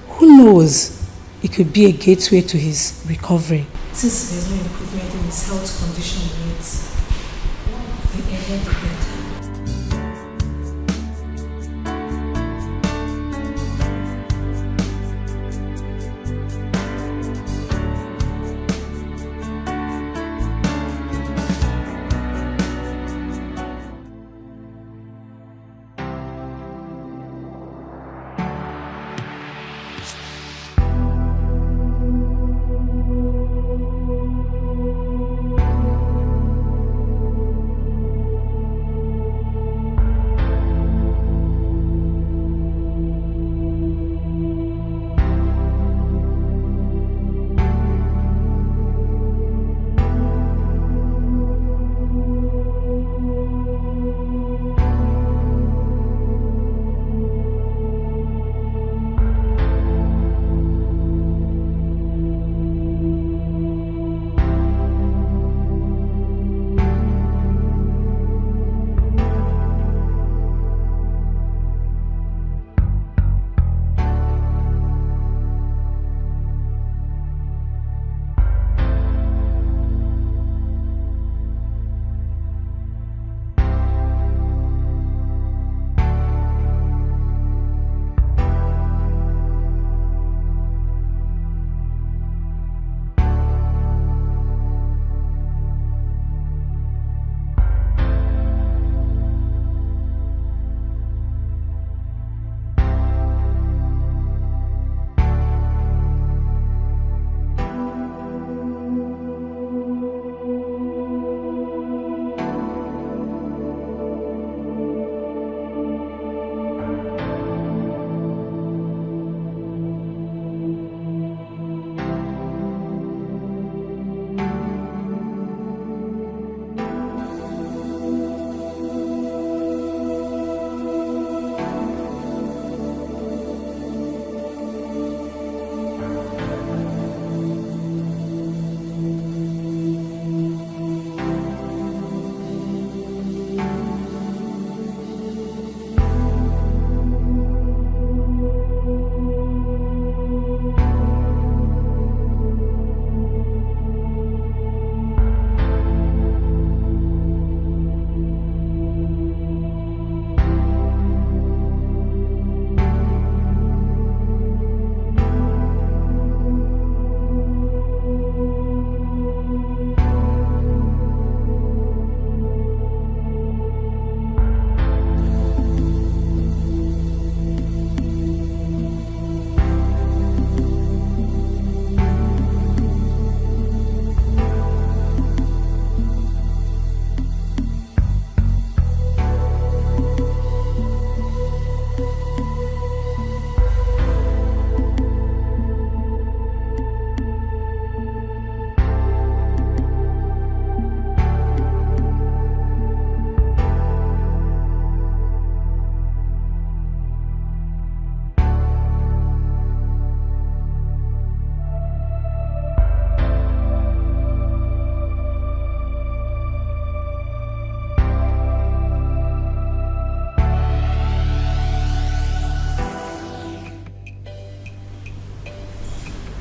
Speaker 20: who knows, it could be a gateway to his recovery. Since there's no improvement in his health condition yet, the earlier the better.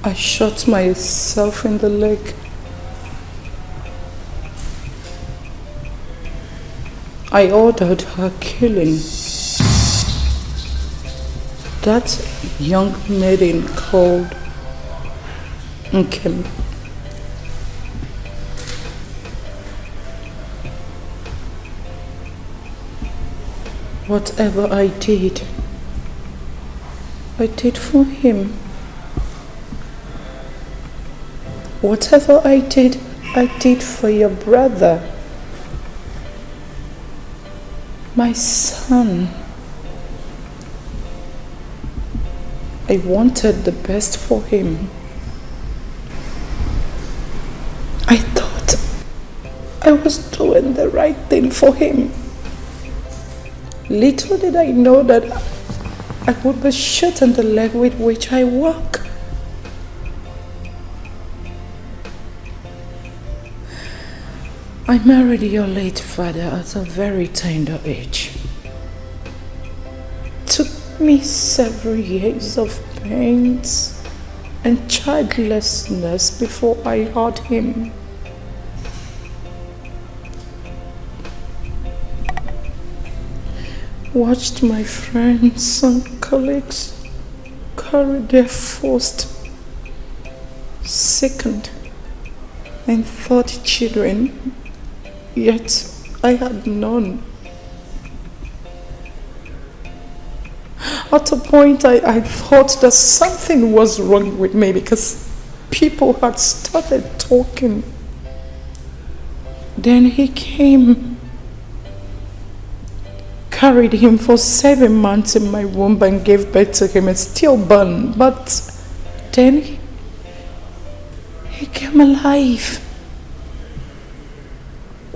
Speaker 12: I shot myself in the leg. I ordered her killing. That young maiden called Nkem. Whatever I did for him. Whatever I did for your brother. My son. I wanted the best for him. I thought I was doing the right thing for him. Little did I know that I would be shot in the leg with which I walk. I married your late father at a very tender age.
Speaker 10: me several years of pains and childlessness before I had him. Watched my friends and colleagues carry their first, second, and third children, yet I had none. At a point, I thought that something was wrong with me because people had started talking. Then he came, carried him for 7 months in my womb and gave birth to him, a stillborn. But then he came alive,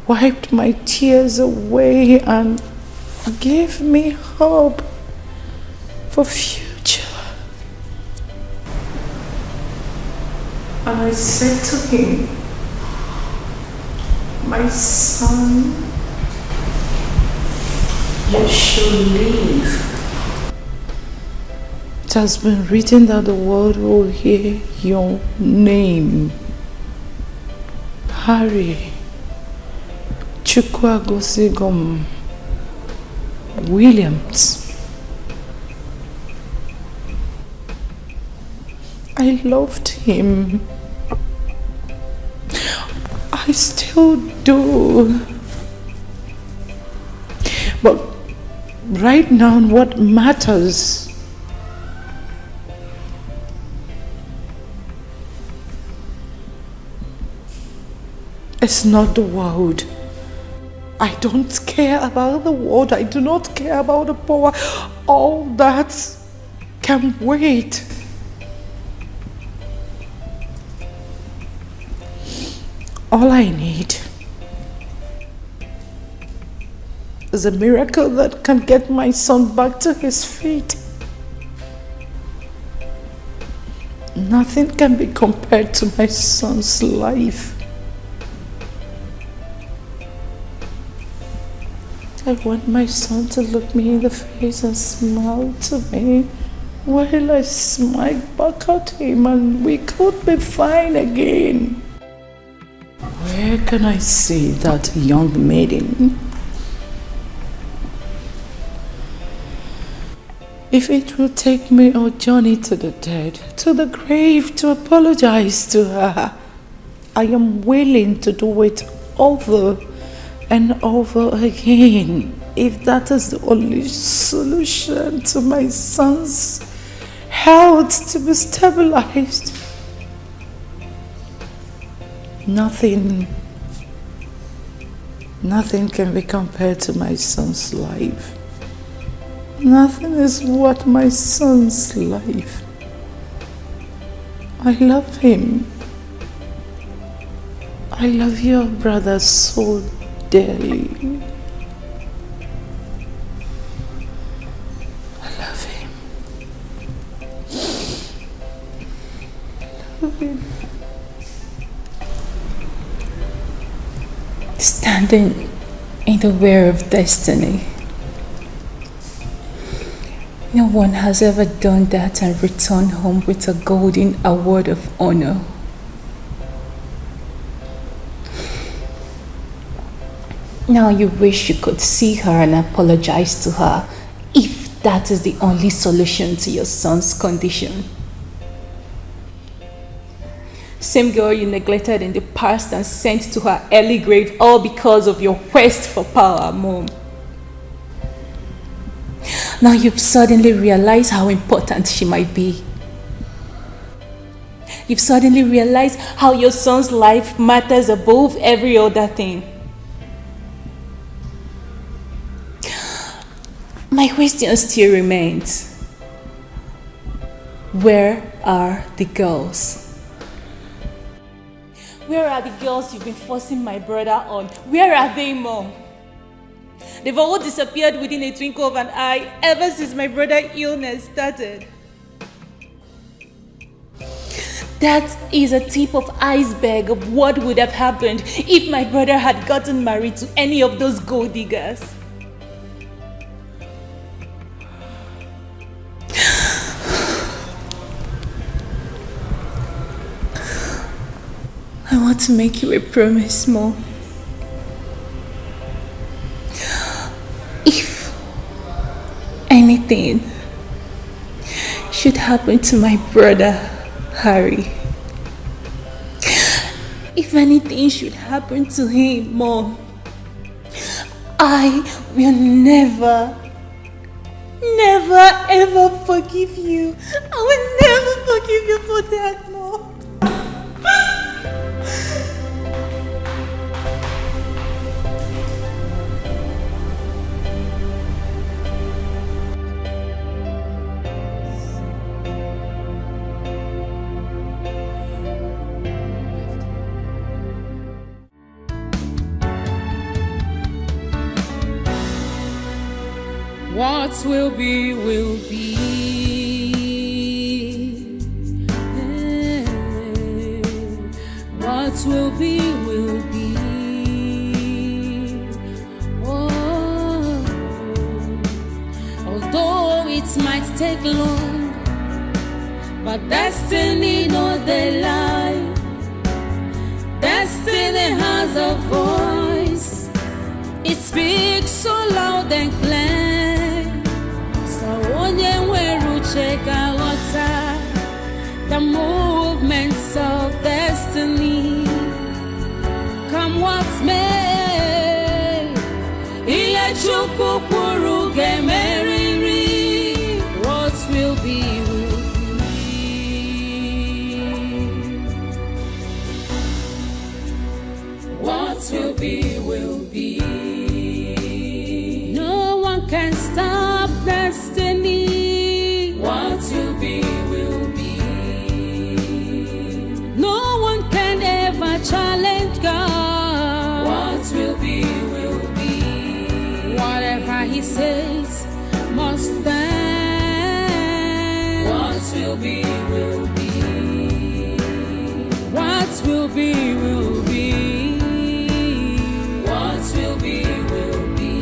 Speaker 10: wiped my tears away and gave me hope for future. And I said to him, my son, you should live. It has been written that the world will hear your name. Harry Chukwuagosigom Williams. I loved him. I still do. But right now, what matters is not the world. I don't care about the world. I do not care about the power. All that can wait. All I need is a miracle that can get my son back to his feet. Nothing can be compared to my son's life. I want my son to look me in the face and smile to me while I smile back at him, and we could be fine again. Where can I see that young maiden? If it will take me a journey to the dead, to the grave, to apologize to her, I am willing to do it over and over again. If that is the only solution to my son's health to be stabilized. Nothing can be compared to my son's life. Nothing is worth my son's life. I love him. I love your brother so dearly. I love him. I love him.
Speaker 11: Standing in the way of destiny. No one has ever done that and returned home with a golden award of honor. Now you wish you could see her and apologize to her, if that is the only solution to your son's condition. Same girl you neglected in the past and sent to her early grave, all because of your quest for power, Mom. Now you've suddenly realized how important she might be. You've suddenly realized how your son's life matters above every other thing. My question still remains. Where are the girls? Where are the girls you've been forcing my brother on? Where are they, Mom? They've all disappeared within a twinkle of an eye ever since my brother's illness started. That is a tip of iceberg of what would have happened if my brother had gotten married to any of those gold diggers. want to make you a promise, Mom. If anything should happen to my brother, Harry, if anything should happen to him, Mom, I will never ever forgive you. I will never forgive you for that, Mom.
Speaker 14: What will be, will be. What will be, will be. Oh, although it might take long, but destiny knows the lie. Destiny has a voice. It speaks so loud and clear. Check out the movements of destiny. Come what's may, what will be, will be. What will be, will be. No one can stop destiny. What will be, will be. No one can ever challenge God. What will be, will be. Whatever He says must stand. What will be, will be. What will be, will be. What will be, will be.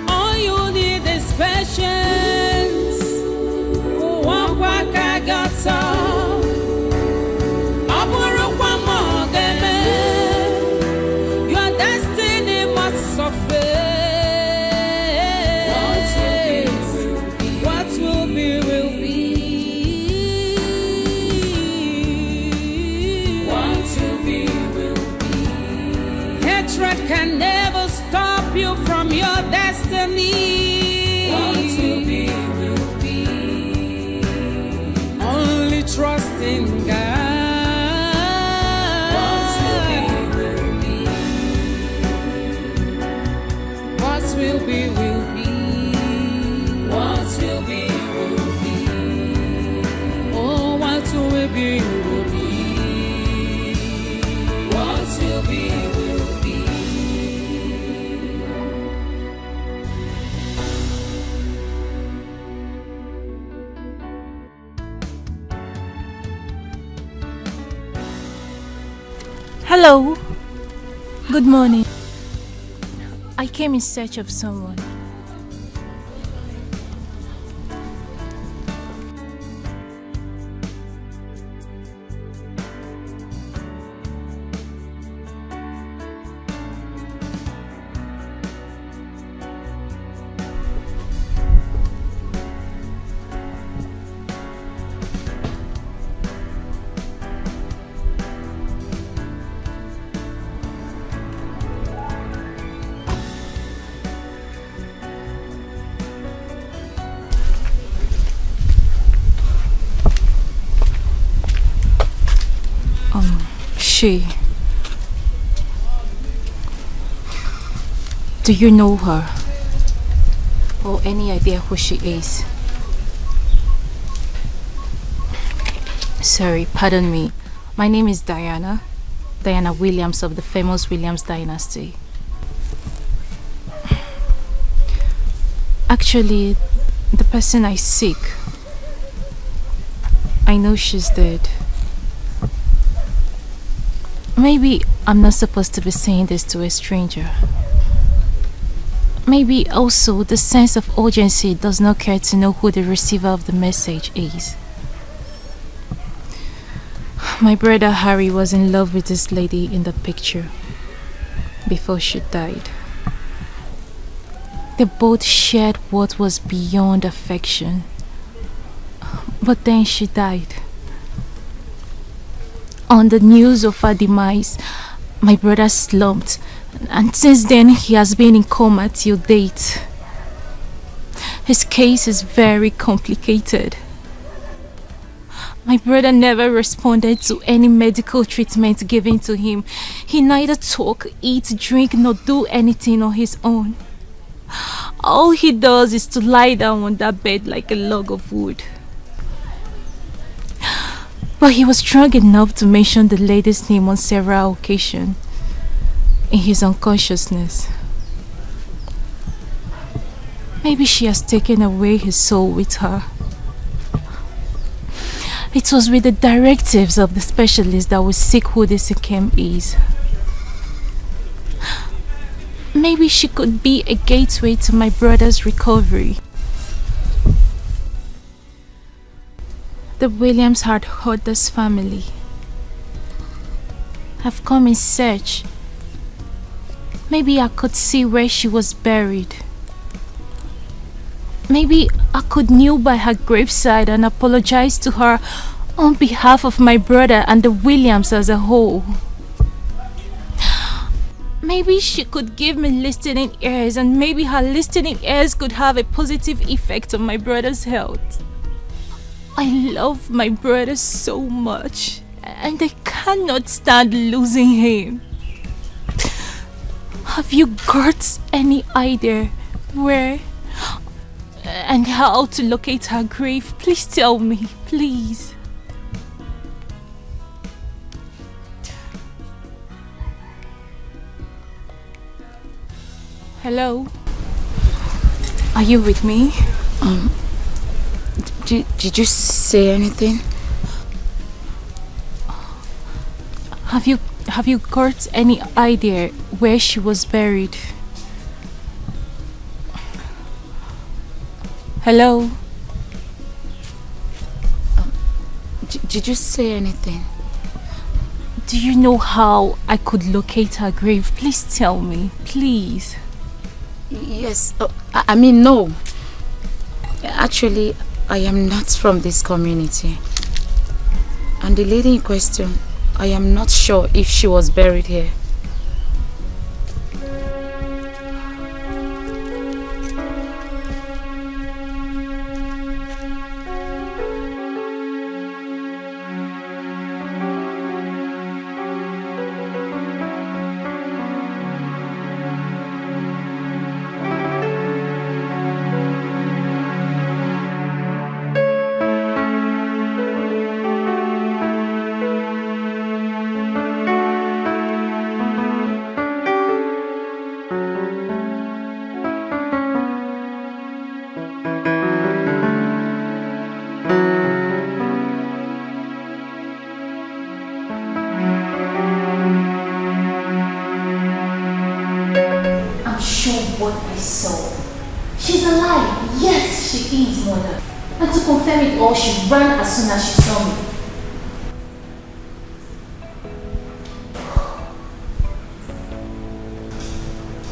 Speaker 14: All you need is patience. Your destiny must suffer. What will be, will be. What will be, will be. Hatred can never stop you from your destiny. What will be, will be. Only trust in God. What will be, will be. What will be, will be. What will be, will be. Oh, what will be, will be. What will be, will be.
Speaker 11: Hello. Good morning. I came in search of someone. She. Do you know her? Or any idea who she is? Sorry, pardon me. My name is Diana. Diana Williams of the famous Williams dynasty. Actually, the person I seek, I know she's dead. Maybe I'm not supposed to be saying this to a stranger. Maybe also the sense of urgency does not care to know who the receiver of the message is. My brother Harry was in love with this lady in the picture before she died. They both shared what was beyond affection. But then she died. On the news of her demise, my brother slumped, and since then he has been in coma till date. His case is very complicated. My brother never responded to any medical treatment given to him. He neither talk, eat, drink, nor do anything on his own. All he does is to lie down on that bed like a log of wood. But he was strong enough to mention the lady's name on several occasions in his unconsciousness. Maybe she has taken away his soul with her. It was with the directives of the specialist that we seek who this Ikem is. Maybe she could be a gateway to my brother's recovery. The Williams had hurt this family. I've come in search. Maybe I could see where she was buried. Maybe I could kneel by her graveside and apologize to her on behalf of my brother and the Williams as a whole. Maybe she could give me listening ears, and maybe her listening ears could have a positive effect on my brother's health. I love my brother so much, and I cannot stand losing him. Have you got any idea where and how to locate her grave? Please tell me, please. Hello? Are you with me?
Speaker 5: Did you say anything?
Speaker 11: Have you got any idea where she was buried? Hello?
Speaker 5: Did you say anything?
Speaker 11: Do you know how I could locate her grave? Please tell me, please.
Speaker 5: Yes. I mean, no. Actually, I am not from this community. And the lady in question, I am not sure if she was buried here.
Speaker 11: She ran as soon as she saw me.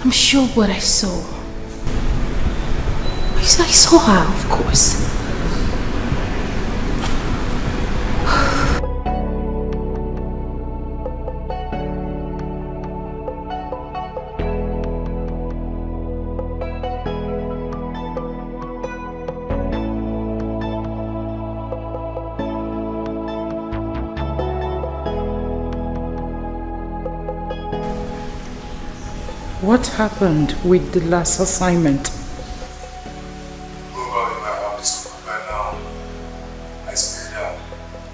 Speaker 11: I'm sure what I saw. I saw her, of course.
Speaker 20: What happened with the last assignment?
Speaker 1: Nobody might have discovered by now. I spared her.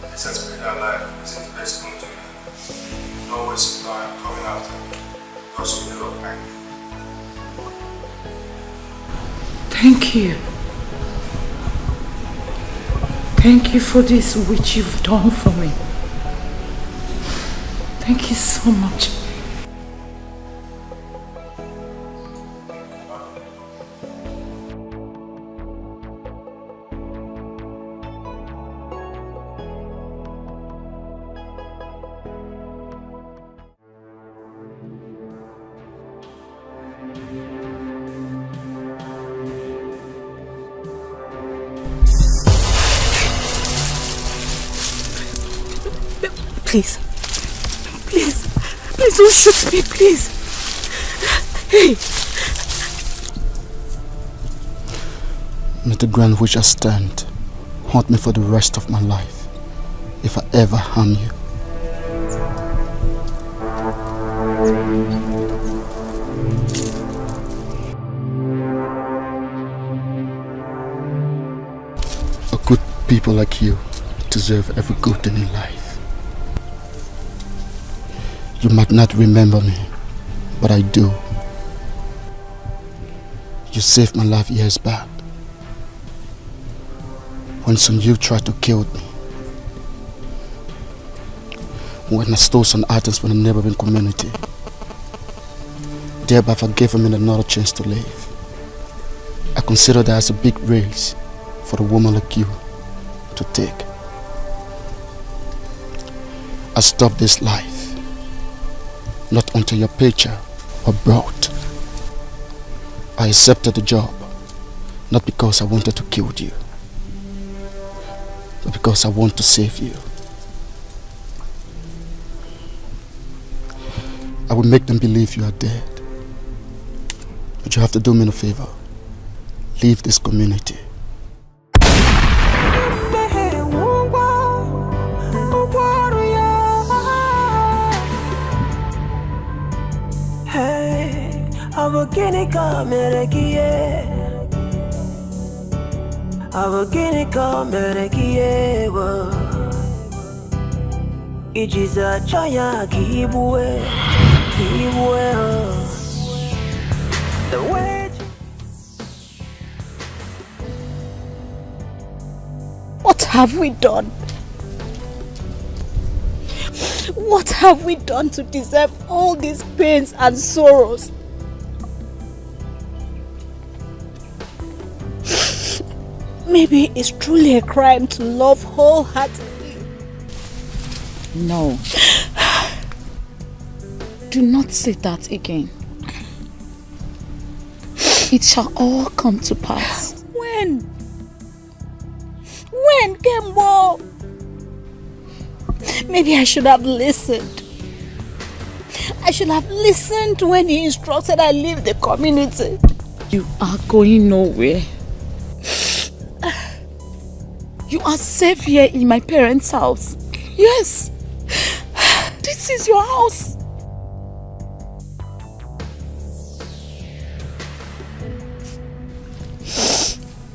Speaker 1: Yes, I spared her life. Isn't the best thing to do? Don't waste time coming after me. Just with your time.
Speaker 20: Thank you. Thank you for this which you've done for me. Thank you so much.
Speaker 4: Please. Please. Please don't shoot me, please. Hey.
Speaker 6: May the ground which I stand haunt me for the rest of my life if I ever harm you. Good people like you deserve every good thing in life. You might not remember me, but I do. You saved my life years back, when some youth tried to kill me, when I stole some items from a neighboring community, thereby forgave me another chance to live. I consider that as a big race for a woman like you to take. I stopped this life, not until your picture was brought. I accepted the job, not because I wanted to kill you, but because I want to save you. I will make them believe you are dead. But you have to do me a favor. Leave this community.
Speaker 3: Hey, abagini kamerekie. Abagini kamerekie wa. Ijiza chaya kibwe. The way.
Speaker 4: What have we done? What have we done to deserve all these pains and sorrows? Maybe it's truly a crime to love wholeheartedly.
Speaker 5: No. Do not say that again. It shall all come to pass.
Speaker 4: When? When, Kembo? Maybe I should have listened. I should have listened when he instructed I leave the community.
Speaker 5: You are going nowhere. You are safe here in my parents' house. Yes. This is your house.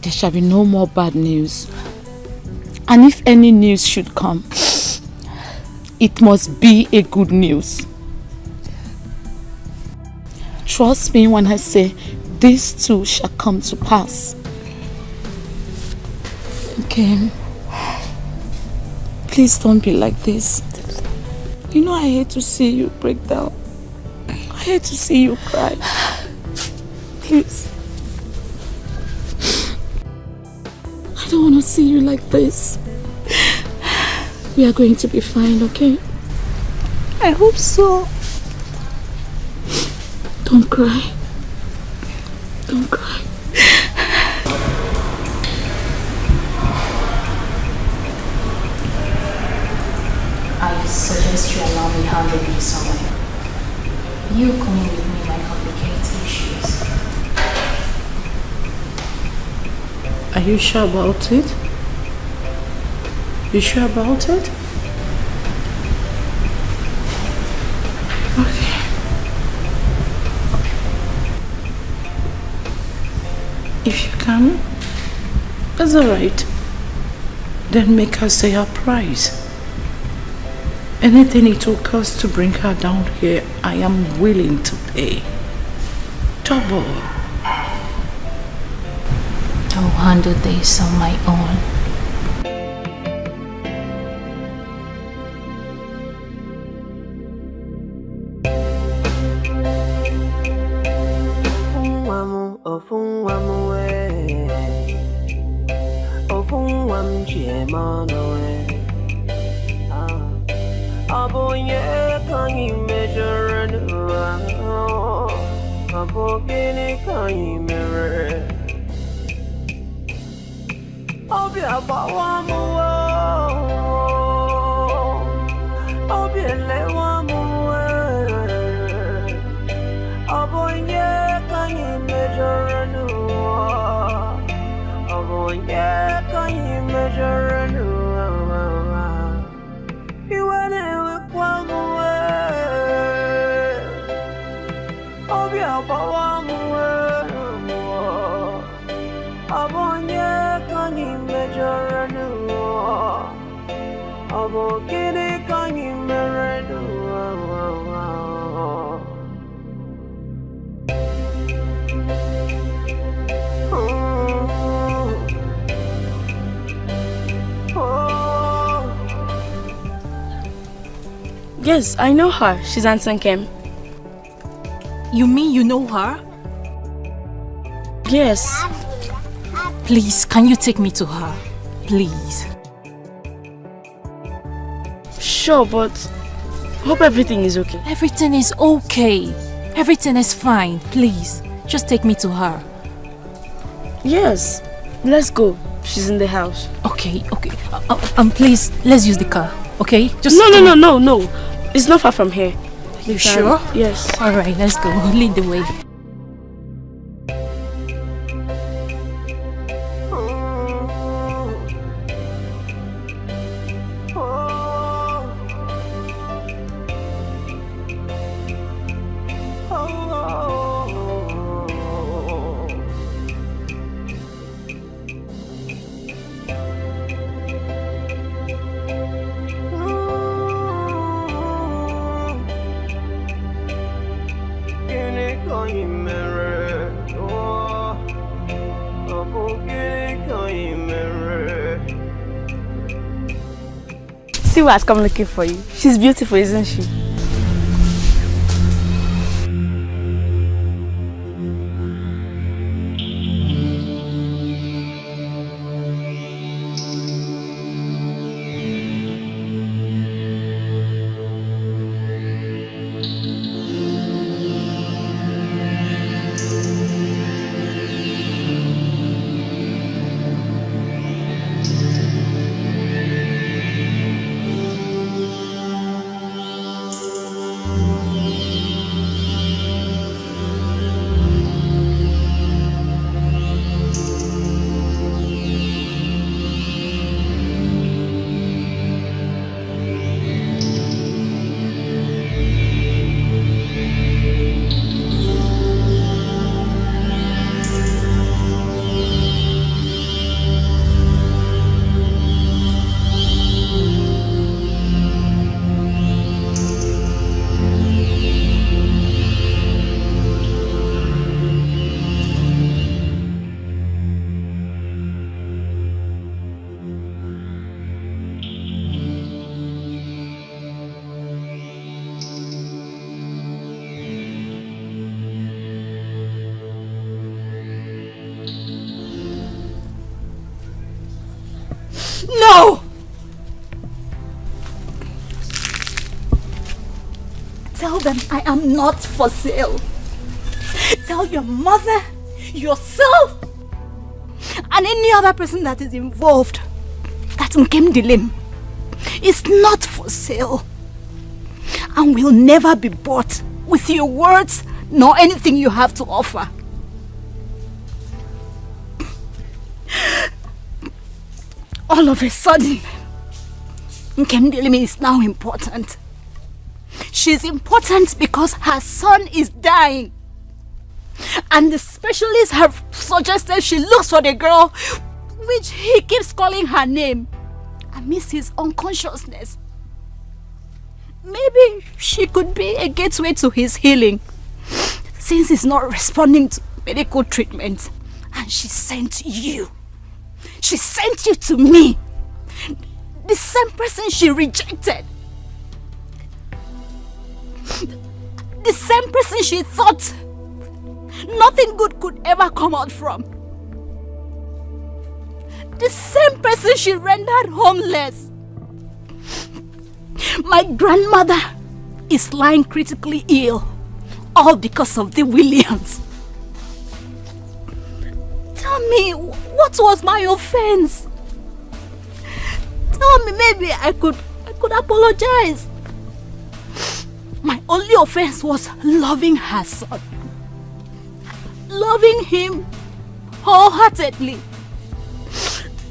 Speaker 5: There shall be no more bad news. And if any news should come, it must be a good news. Trust me when I say this too shall come to pass. Okay. Please don't be like this. You know I hate to see you break down. I hate to see you cry. Please. I don't want to see you like this. We are going to be fine, okay?
Speaker 4: I hope so.
Speaker 5: Don't cry. Don't cry.
Speaker 11: I suggest you allow me handle you somewhere. You coming with me might complicate issues.
Speaker 20: Are you sure about it? You sure about it? Okay. If you can, that's alright. Then make her say her price. Anything it will cost to bring her down here, I am willing to pay. Double.
Speaker 11: I'll handle this on my own.
Speaker 3: yeah, can you measure no? You wanna walk away? Oh, yeah, yeah, can you measure no? Oh, kitty, can you measure no?
Speaker 17: Yes, I know her. She's Aunt Kim.
Speaker 4: You mean you know her?
Speaker 17: Yes.
Speaker 4: Please, can you take me to her? Please.
Speaker 17: Sure, but hope everything is okay.
Speaker 4: Everything is okay. Everything is fine. Please, just take me to her.
Speaker 17: Yes, let's go. She's in the house.
Speaker 4: Okay. Please, let's use the car. Okay?
Speaker 17: Just no. It's not far from here.
Speaker 4: You sure?
Speaker 17: Yes.
Speaker 4: All right, let's go. Lead the way.
Speaker 17: See who has come looking for you. She's beautiful, isn't she?
Speaker 4: No! Tell them I am not for sale. Tell your mother, yourself, and any other person that is involved that Nkem Dilim is not for sale and will never be bought with your words nor anything you have to offer. All of a sudden, Nkem Dilim is now important. She's important because her son is dying. And the specialists have suggested she looks for the girl, which he keeps calling her name, amidst his unconsciousness. Maybe she could be a gateway to his healing, since he's not responding to medical treatment. And she sent you. She sent you to me. The same person she rejected. The same person she thought nothing good could ever come out from. The same person she rendered homeless. My grandmother is lying critically ill, all because of the Williams. Tell me, what was my offense? Tell me, maybe I could apologize. My only offense was loving her son. Loving him wholeheartedly.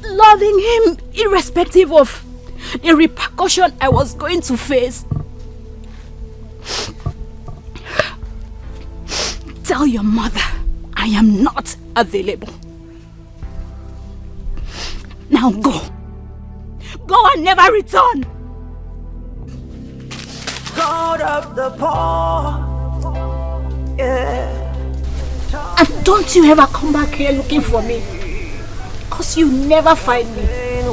Speaker 2: loving him irrespective of the repercussion I was going to face. Tell your mother I am not available. Now go. Go and never return.
Speaker 3: God of the poor, yeah.
Speaker 2: And don't you ever come back here looking for me, cause you never find me.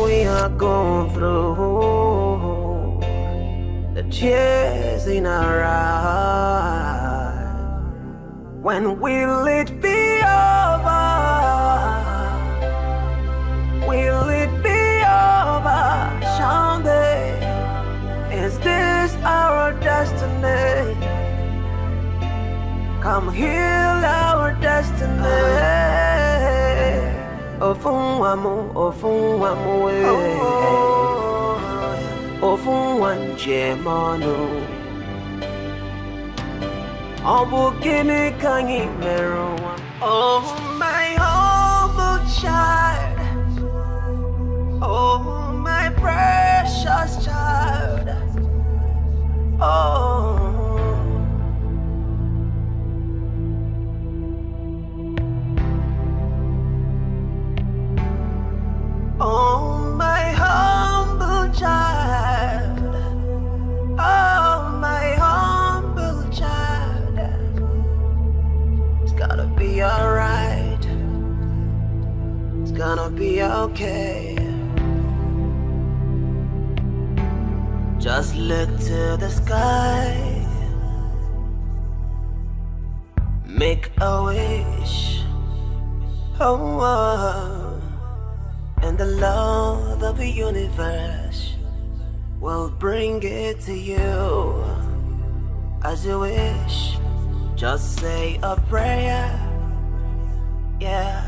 Speaker 3: We are going through the tears in our eyes. When will it be over? Will it be over? Someday, is this our destiny? Come heal our destiny. Ofunwamu, Ofunwanjemonu. Obukini kangi meruwa. Oh, my humble child. Oh, my precious child. Oh. Oh, my humble child. Oh, my humble child. It's gonna be alright. It's gonna be okay. Just look to the sky. Make a wish. Oh. And the Lord of the universe will bring it to you as you wish. Just say a prayer, yeah,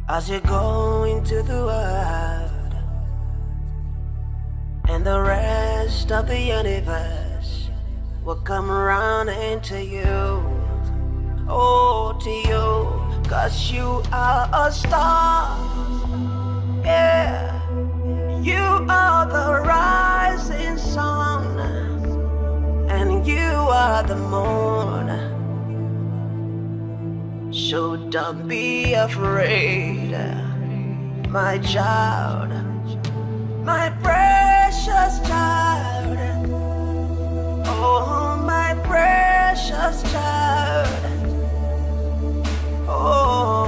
Speaker 3: as you go into the world, and the rest of the universe will come around into you, oh, to you. 'Cause you are a star, yeah. You are the rising sun, and you are the moon. So don't be afraid, my child, my precious child. Oh, my precious child. Oh,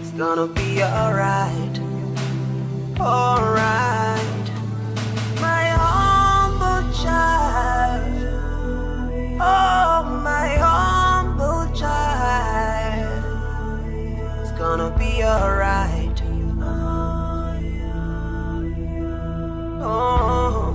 Speaker 3: it's gonna be alright, alright, my humble child. Oh, my humble child. It's gonna be alright. Oh.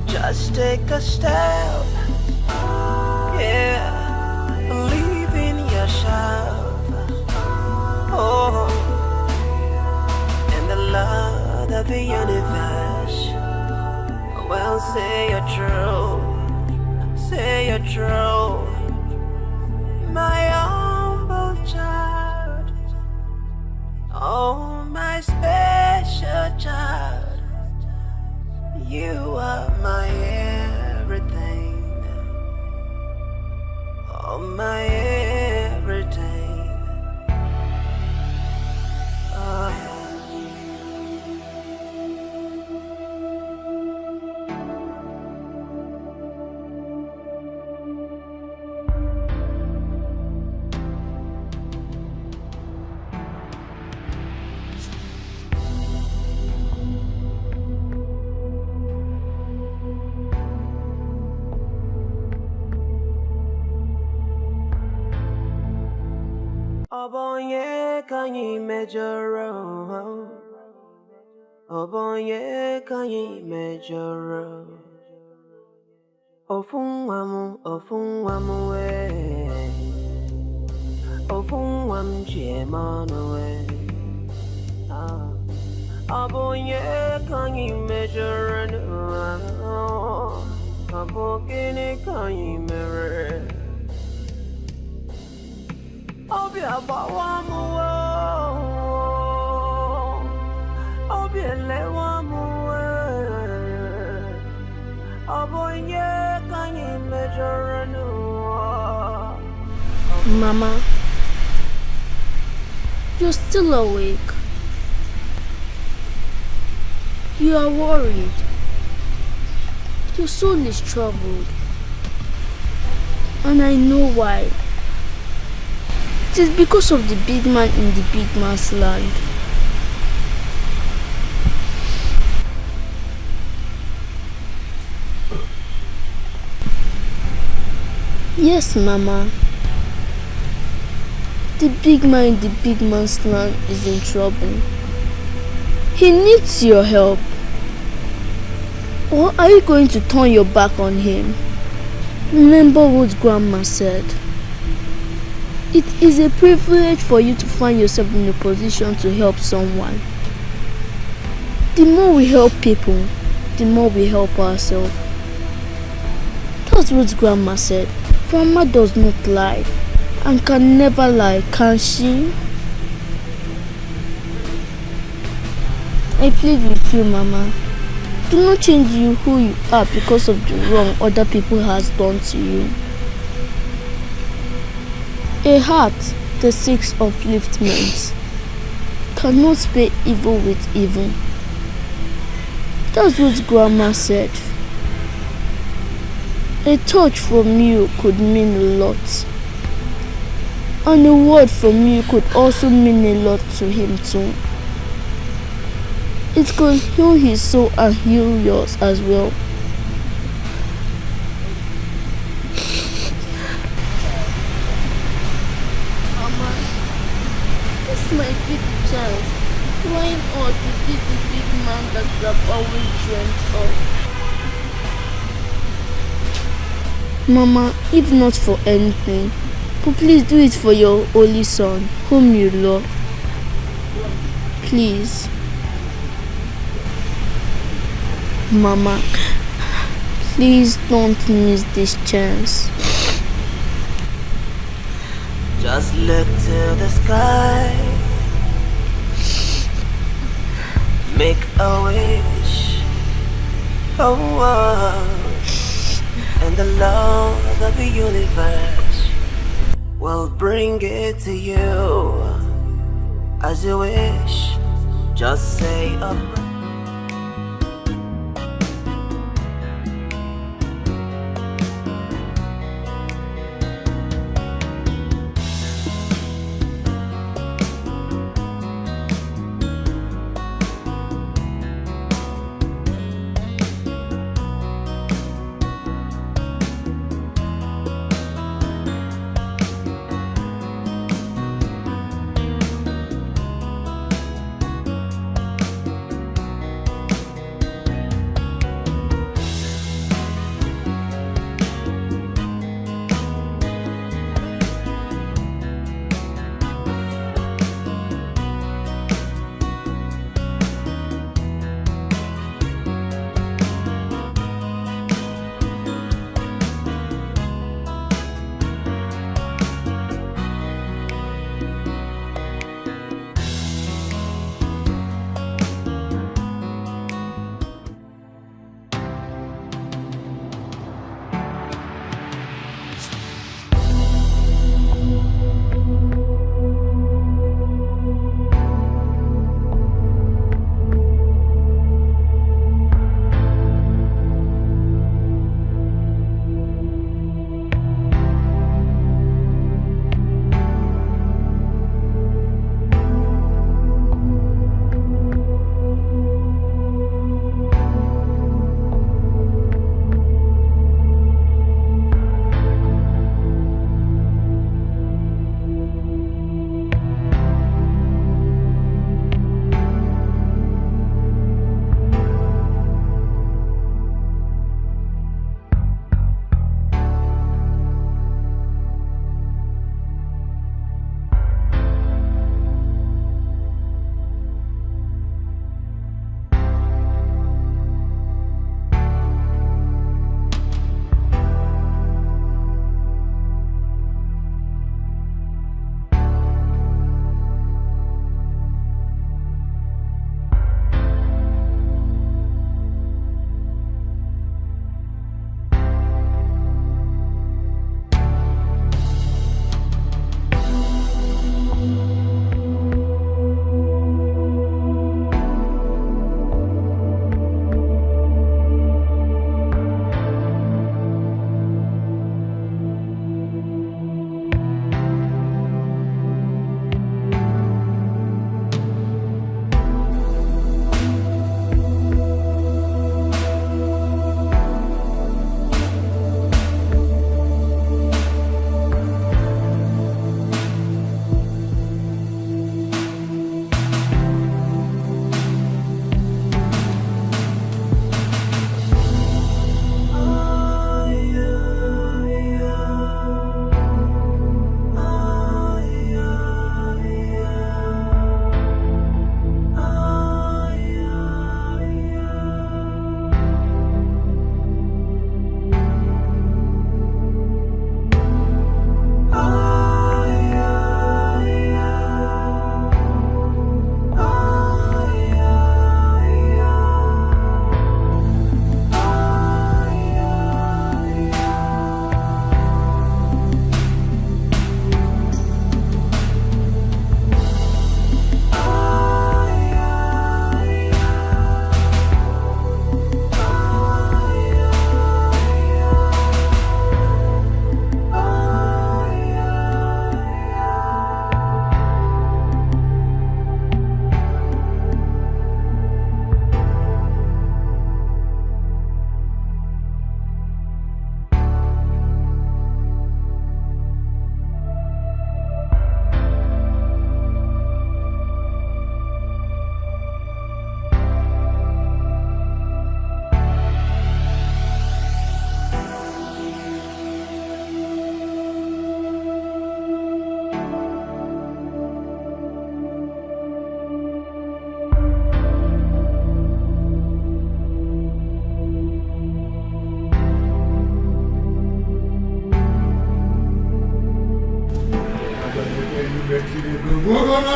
Speaker 3: Just take a step, yeah, believe in yourself, oh, and the Lord of the universe will say you're true, say you're true, my humble child, oh, my special child. You are my everything, oh, my everything, oh, yeah. Obonye kanyi mejoro, Obonye kanyi mejoro. ofungwamu we. Ofungwam jemano we. Abonye kanyi measure abokini kanyi mere. Obi abawamu wo. Obi elewamu we. Abonye kanyi measure
Speaker 17: Mama, you're still awake. You are worried. Your soul is troubled. And I know why. It is because of the big man in the big man's land. Yes, Mama. The big man in the big man's land is in trouble. He needs your help. Or are you going to turn your back on him? Remember what Grandma said. It is a privilege for you to find yourself in a position to help someone. The more we help people, the more we help ourselves. That's what Grandma said. Grandma does not lie and can never lie, can she? I plead with you, Mama. Do not change you who you are because of the wrong other people has done to you. A heart that seeks upliftment cannot pay evil with evil. That's what Grandma said. A touch from you could mean a lot. And a word from you could also mean a lot to him too. It could heal his soul and heal yours as well. Mama, this might be the chance. Why us to be the big man that we have always dreamt of? Mama, if not for anything, but please do it for your only son, whom you love. Please. Mama, please don't miss this chance.
Speaker 3: Just look to the sky. Make a wish. And the Lord of the universe will bring it to you as you wish. Just say a prayer.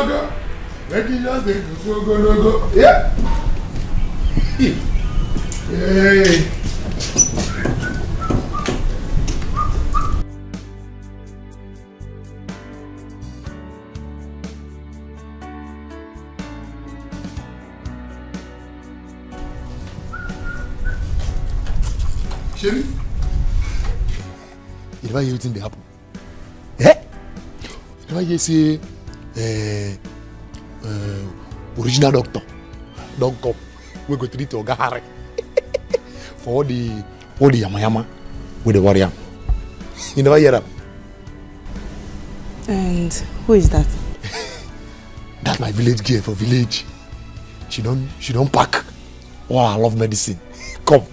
Speaker 16: go. Make it just go. Yeah. Hey. Sherry, you never hear anything they happen. Eh? You never hear say original doctor don't come. We go treat Oga Harry for all the yamayama with the warrior. You never hear that?
Speaker 10: And who is that?
Speaker 16: That's my village girl for village. She don't pack all her love medicine. Come.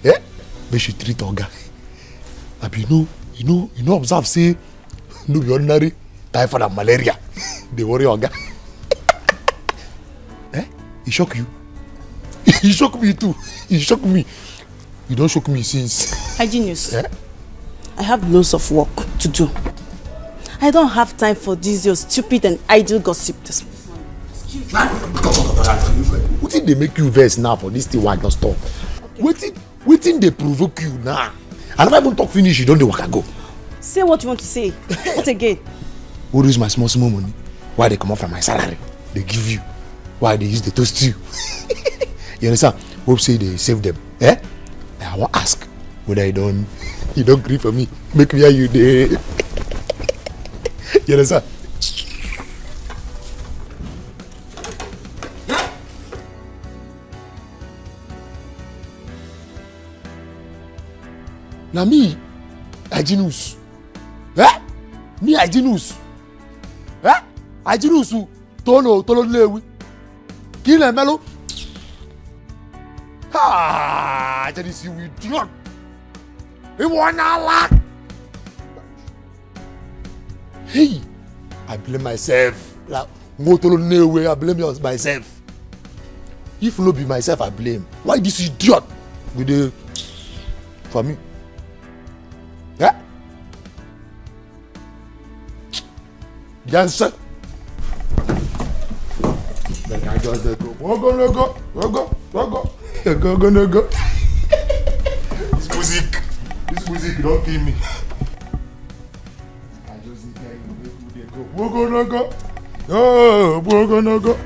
Speaker 16: Eh? But she treat Oga. You know, observe, say, no be ordinary typhoid and malaria. They worry Oga. Eh? He shock you? He shock me too. He shock me. You don't shock me since.
Speaker 10: Hygienius.
Speaker 16: Eh?
Speaker 10: I have loads of work to do. I don't have time for this your stupid and idle gossip this
Speaker 16: What did they make you vex now for this thing why not stop? Waiting they provoke you now. And if I don't talk finish, you don't do what I go.
Speaker 10: Say what you want to say. What again?
Speaker 16: Who use my small money? Why they come off from my salary? They give you. Why they use the toast you? You understand? Hope say they save them. Eh? I want to ask whether you don't agree for me. Make me hear you there. You understand? Now me, Hygienus. Eh? Me, Hygienus. Eh? Hygienus, Tolo Lewi. Kill Melo. Ah, that is you idiot. We want a lot. Hey, I blame myself. Like, I blame myself. If no be myself, I blame. Why this idiot with the for me? Yeah? The answer. But I just go. Go. This music don't kill me. I just need to go. Go.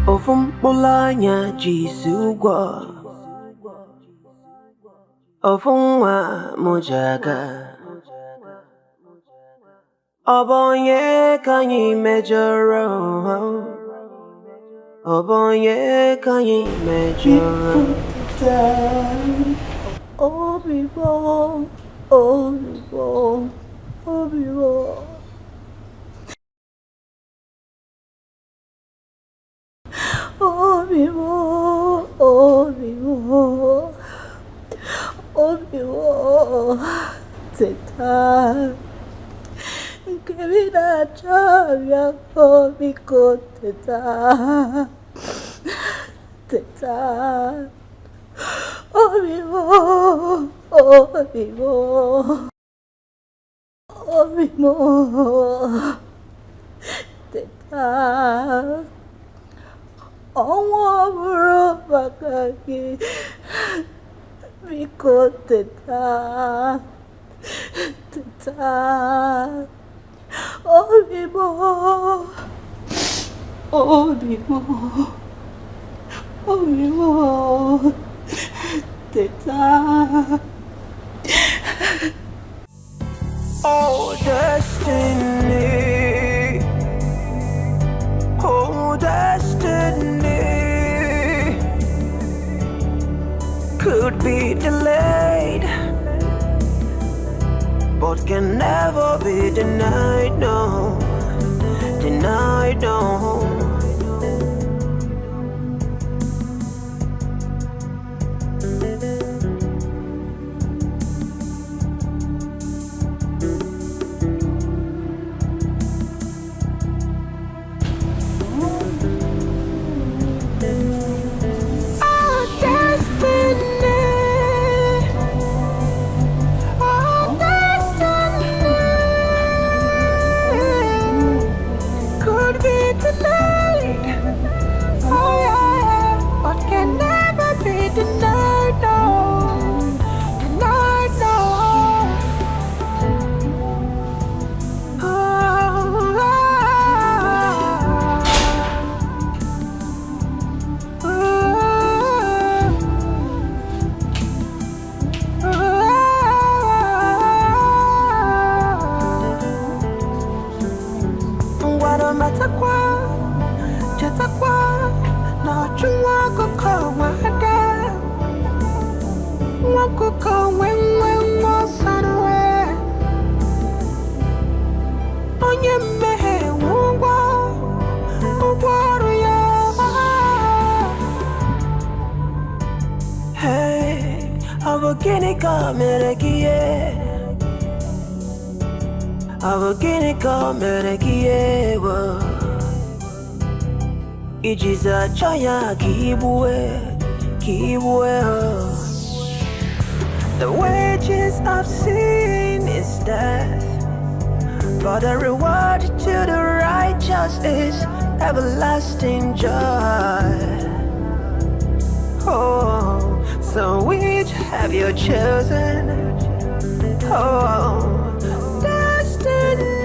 Speaker 3: Ofumpolanya jisugwa Ofunwa mojaga Obonye kanyi mejoro Obonye kanyi mejoro Obibo Teta Kevina chavia komiko teta Obibo Teta Omo bro bakaki Miko teta Obibo Oh, destiny. Oh, destiny. Could be delayed, but can never be denied, no. Denied, no. Ijiza chaya kibwe. The wages of sin is death, but the reward to the righteous is everlasting joy. Oh, so which have you chosen? Oh, destiny.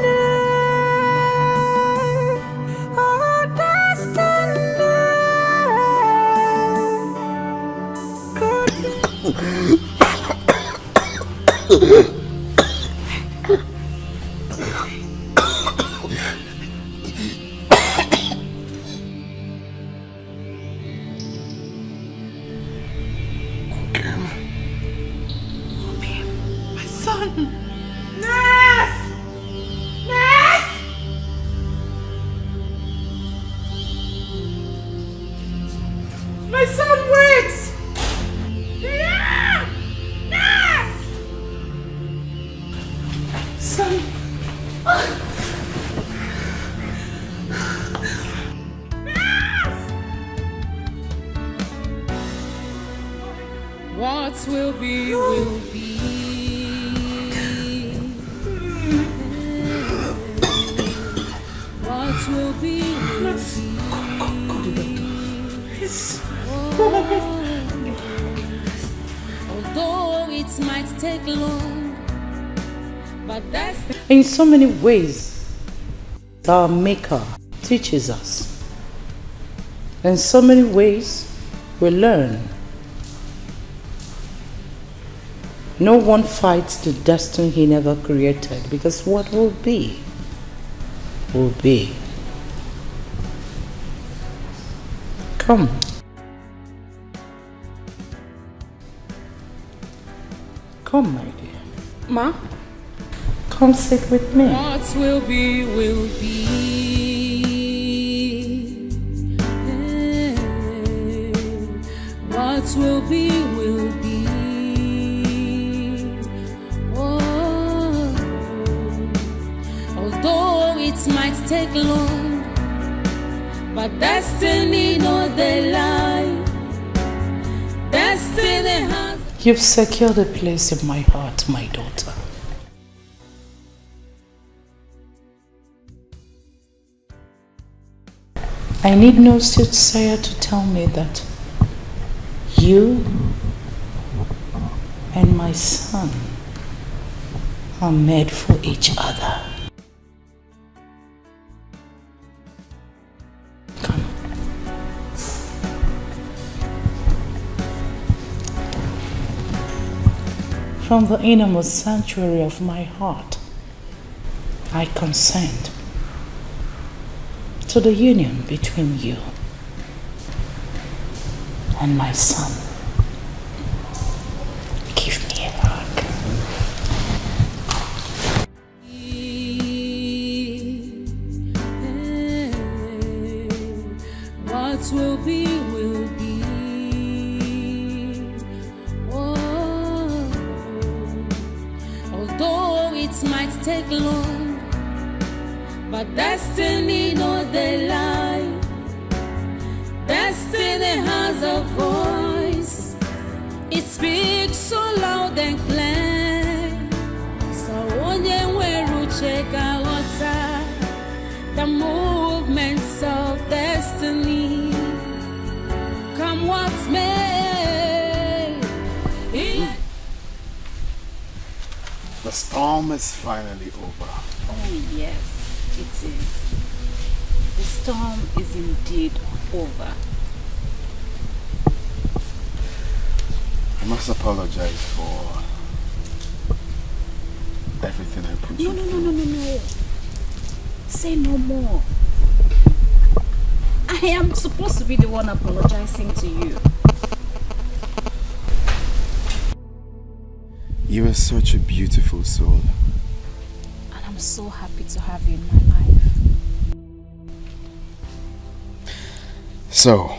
Speaker 14: What will be, will be. What will be, will be. Although it might take long, but that's
Speaker 20: in so many ways, our Maker teaches us. In so many ways, we learn. No one fights the destiny he never created, because what will be, will be. Come. Come, my dear.
Speaker 10: Ma?
Speaker 20: Come sit with me.
Speaker 14: What will be, will be. What will be, will be. Although it might take long, but destiny no they lie. Destiny has.
Speaker 20: You've secured a place in my heart, my daughter. I need no soothsayer to tell me that you and my son are made for each other. from the innermost sanctuary of my heart, I consent to the union between you and my son. Give me a hug.
Speaker 14: What will be, will be. Oh, although it might take long, but destiny no they lie. Destiny has a voice. It speaks so loud and clear. So onye weru cheka wata the movements of destiny. Come what may.
Speaker 6: The storm is finally over.
Speaker 2: Oh yes, it is. The storm is indeed over.
Speaker 6: I must apologize for everything I put you through.
Speaker 2: No. Say no more. I am supposed to be the one apologizing to you.
Speaker 6: You are such a beautiful soul.
Speaker 2: And I'm so happy to have you in my life.
Speaker 6: So,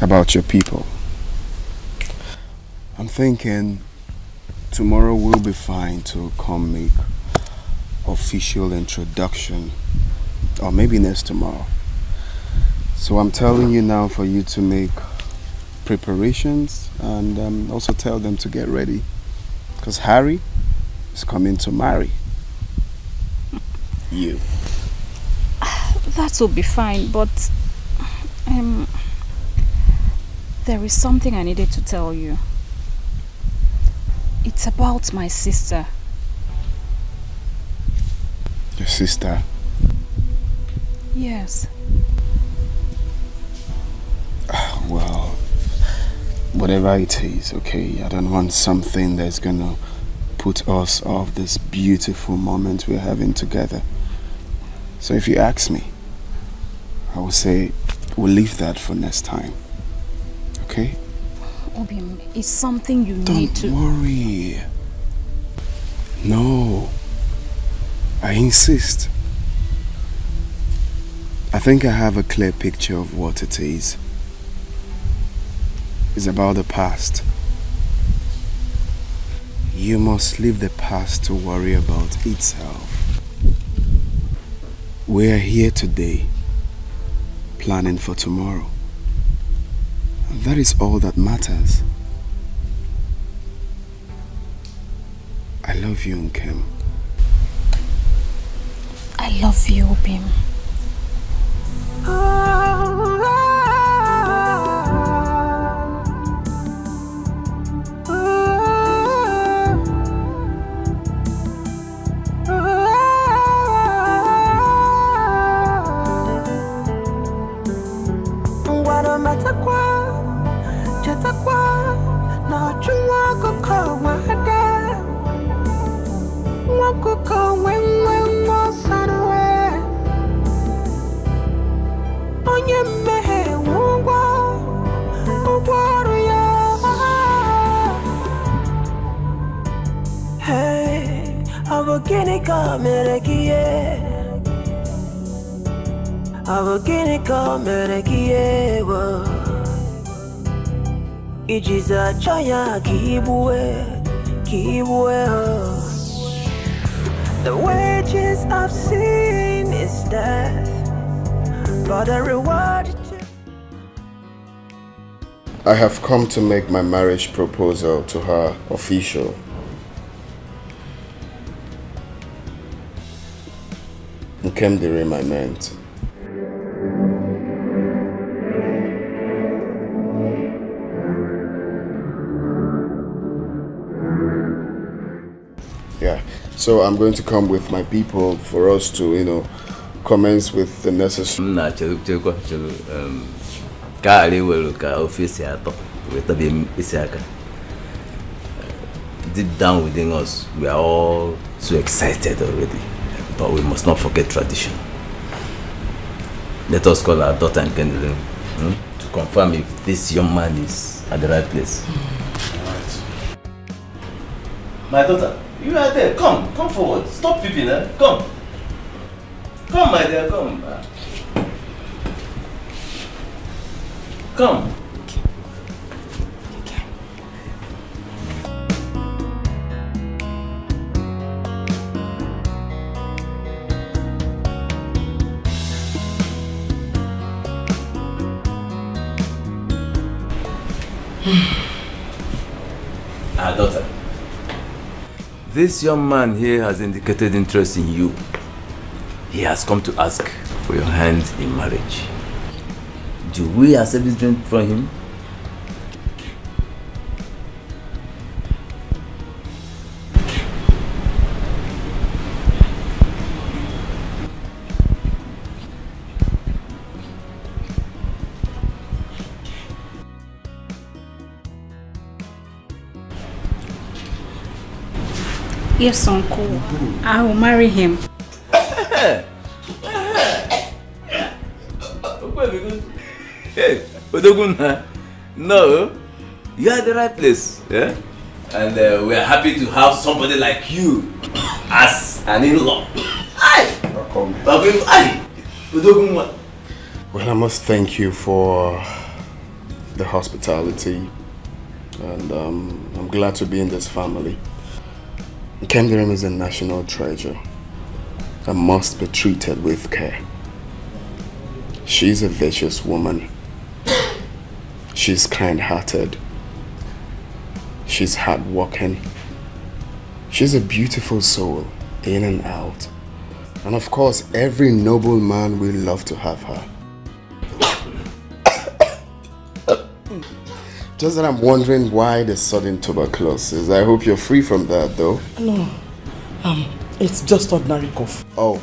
Speaker 6: about your people. I'm thinking tomorrow will be fine to come make official introduction, or maybe next tomorrow. So I'm telling you now for you to make preparations and also tell them to get ready, because Harry is coming to marry you.
Speaker 2: That will be fine, but there is something I needed to tell you. It's about my sister.
Speaker 6: Your sister?
Speaker 2: Yes.
Speaker 6: Well, whatever it is, okay? I don't want something that's gonna put us off this beautiful moment we're having together. So if you ask me, I will say we'll leave that for next time. Okay?
Speaker 2: Obim, it's something you need to...
Speaker 6: Don't worry. No. I insist. I think I have a clear picture of what it is. It's about the past. You must leave the past to worry about itself. We are here today, planning for tomorrow. And that is all that matters. I love you, Nkem.
Speaker 2: I love you, Obim.
Speaker 3: Ijiza chaya kibwe. The wages of sin is death, but the reward
Speaker 6: I have come to make my marriage proposal to her official. Nkem Dere, my meant. Yeah, so I'm going to come with my people for us to, commence with the necessary.
Speaker 21: deep down within us, we are all so excited already. But we must not forget tradition. Let us call our daughter and candidate to confirm if this young man is at the right place. My daughter, you are there. Come forward. Stop peeping, eh? Come. Come, my dear, come. Come. Our daughter, this young man here has indicated interest in you. He has come to ask for your hand in marriage. Do we accept this drink from him?
Speaker 2: Yes, uncle. I will marry him.
Speaker 21: Hey, Odoguna, no, you are at the right place, yeah? And we are happy to have somebody like you as an in-law.
Speaker 6: Well, I must thank you for the hospitality, and I'm glad to be in this family. Kendirim is a national treasure and must be treated with care. She's a virtuous woman. She's kind-hearted. She's hardworking. She's a beautiful soul, in and out. And of course, every noble man will love to have her. Just that I'm wondering why the sudden tuberculosis. I hope you're free from that, though.
Speaker 8: No, it's just ordinary cough.
Speaker 6: Oh,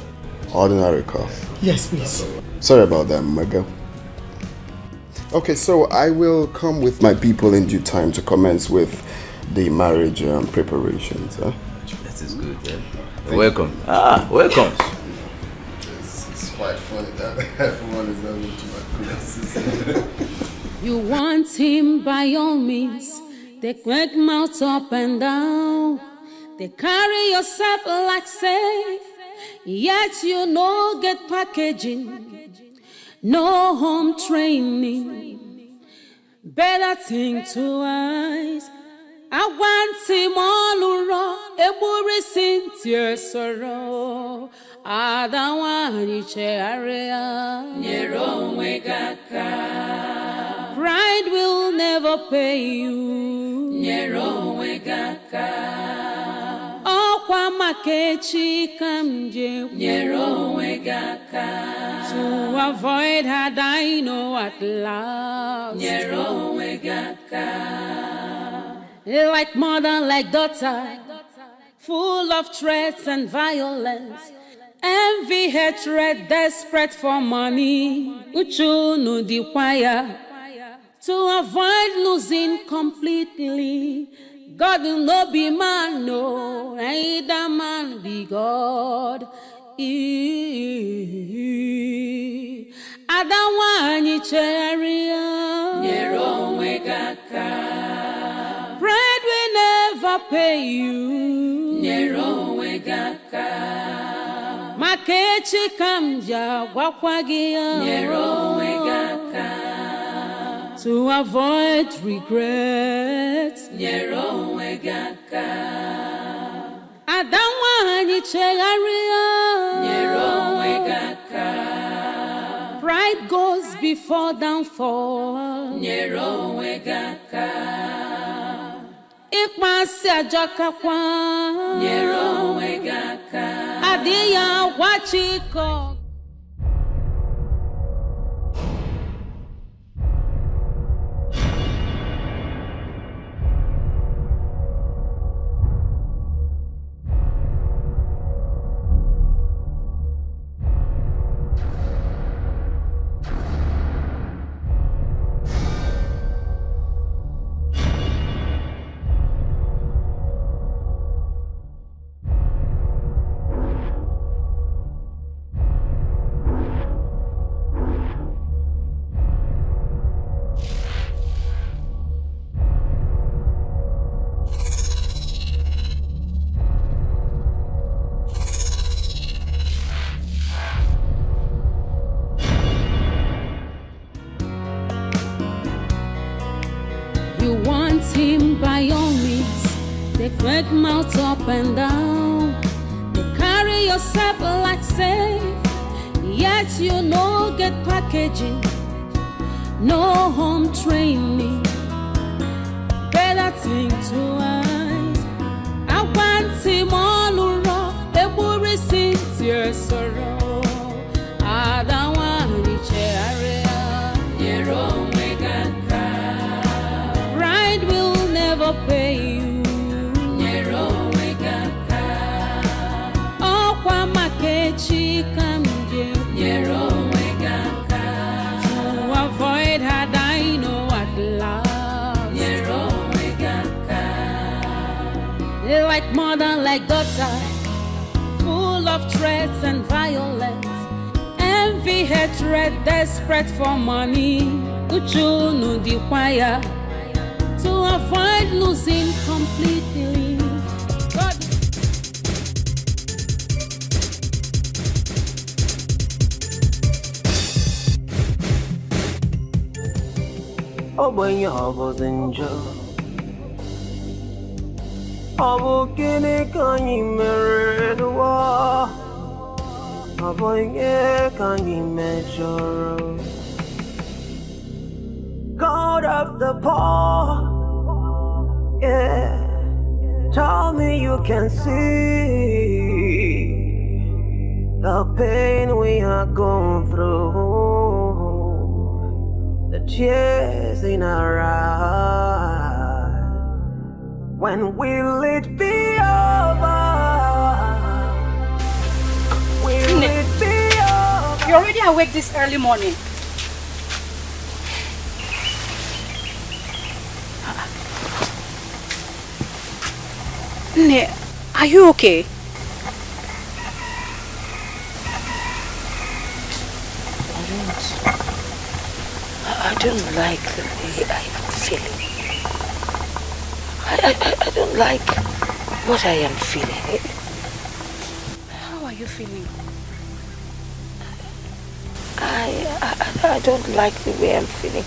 Speaker 6: ordinary cough.
Speaker 8: Yes, please.
Speaker 6: Sorry about that, my girl. Okay, so I will come with my people in due time to commence with the marriage preparations. Huh?
Speaker 21: That is good, yeah? Welcome. Welcome.
Speaker 6: It's quite funny that everyone is having tuberculosis.
Speaker 14: You want him by all means. They quick mouth up and down. They carry yourself like safe. Yet you no get packaging. No home training. Better think twice. I want him all around. Every sincere sorrow. I don't want you to area. Pride will never pay you. Okwa makechi kamje. To avoid her, I know at last. Like mother, like daughter, full of threats and violence. Envy, hatred, desperate for money. Uchunu di wire. To avoid losing completely. God will not be man, no. Either man be God. I don't want you Pride will never pay you. Makechi kamja wakwagia. To avoid regret. I don't want you Pride goes before downfall. Ikmasi ajakakwa. Adiya wachiko. they crack mouth up and down. They carry yourself like safe, yet you no get packaging, no home training. Better think twice. I want him on the worry since your sorrow. I don't want to cherry. Your own way got pride will never pay you. Your own way got oh, Kwamakechi can do. Your own way got to avoid her, I know what love. Your own way got they like more than like daughter, full of threats and violence. Envy, hatred, desperate for money. Uchunu the choir to avoid losing completely. God.
Speaker 3: Oh, when your was enjoy. Oh, can you marry the war? Oh boy, yeah, can you measure? God of the poor, yeah. Tell me you can see the pain we are going through, the tears in our eyes. When will it be over?
Speaker 2: You're already awake this early morning. Nne, are you okay?
Speaker 15: I don't like the way I am feeling. I don't like what I am feeling.
Speaker 2: How are you feeling?
Speaker 15: I don't like the way I'm feeling.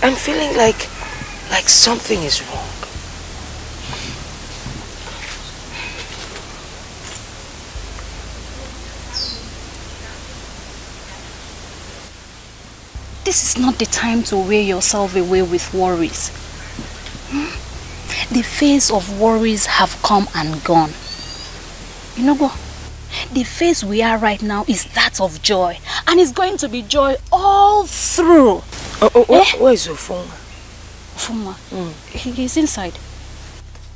Speaker 15: I'm feeling like something is wrong.
Speaker 2: This is not the time to wear yourself away with worries. The phase of worries have come and gone. You know, go. The phase we are right now is that of joy, and it's going to be joy all through.
Speaker 15: Where is Ofunwa?
Speaker 2: Ofunwa? He's inside.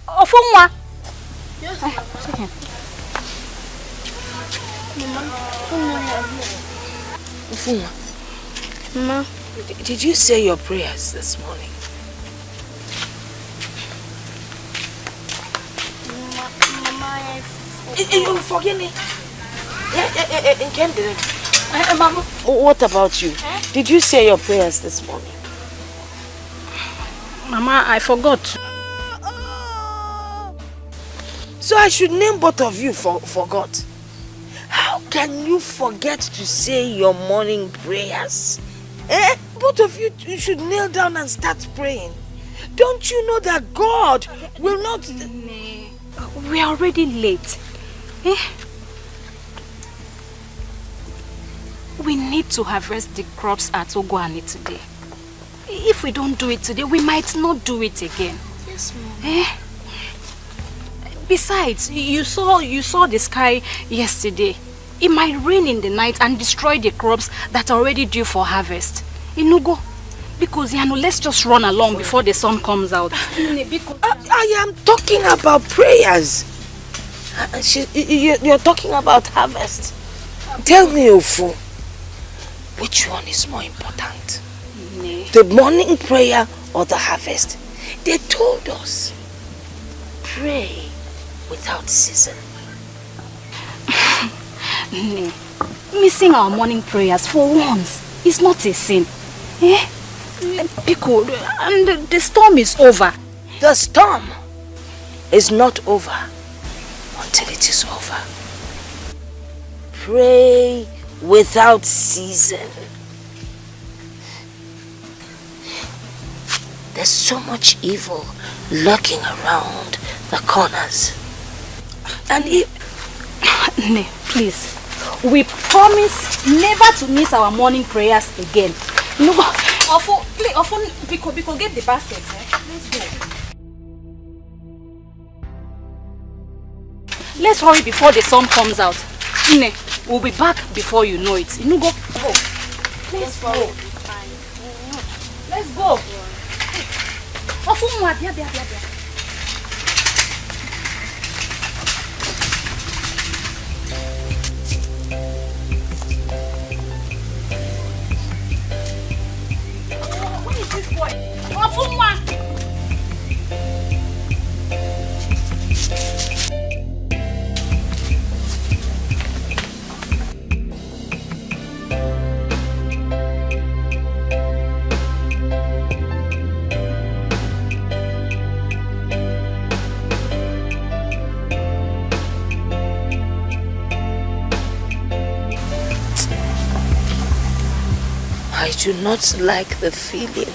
Speaker 2: Ofunwa!
Speaker 17: Yes,
Speaker 15: Ofunwa. Mama, did you say your prayers this morning? You forgive me. Mama. What about you? Did you say your prayers this morning?
Speaker 2: Mama, I forgot.
Speaker 15: So I should name both of you forgot. How can you forget to say your morning prayers? Both of you should kneel down and start praying. Don't you know that God will not...
Speaker 2: We are already late. We need to harvest the crops at Ogwani today. If we don't do it today, we might not do it again.
Speaker 17: Yes, Mom.
Speaker 2: Besides, you saw the sky yesterday. It might rain in the night and destroy the crops that are already due for harvest. Inugo, because let's just run along before the sun comes out.
Speaker 15: I am talking about prayers. You're talking about harvest. Tell me, Ofu, which one is more important? The morning prayer or the harvest? They told us, pray without season.
Speaker 2: Missing our morning prayers for once is not a sin. Pico, and the storm is over.
Speaker 15: The storm is not over until it is over. Pray without season. There's so much evil lurking around the corners.
Speaker 2: And Ne, please. We promise never to miss our morning prayers again. No, often, because get the basket. Let's go. Let's hurry before the sun comes out. Ne, we'll be back before you know it. You go. Let's go. Let's go. Where is this boy?
Speaker 15: I do not like the feeling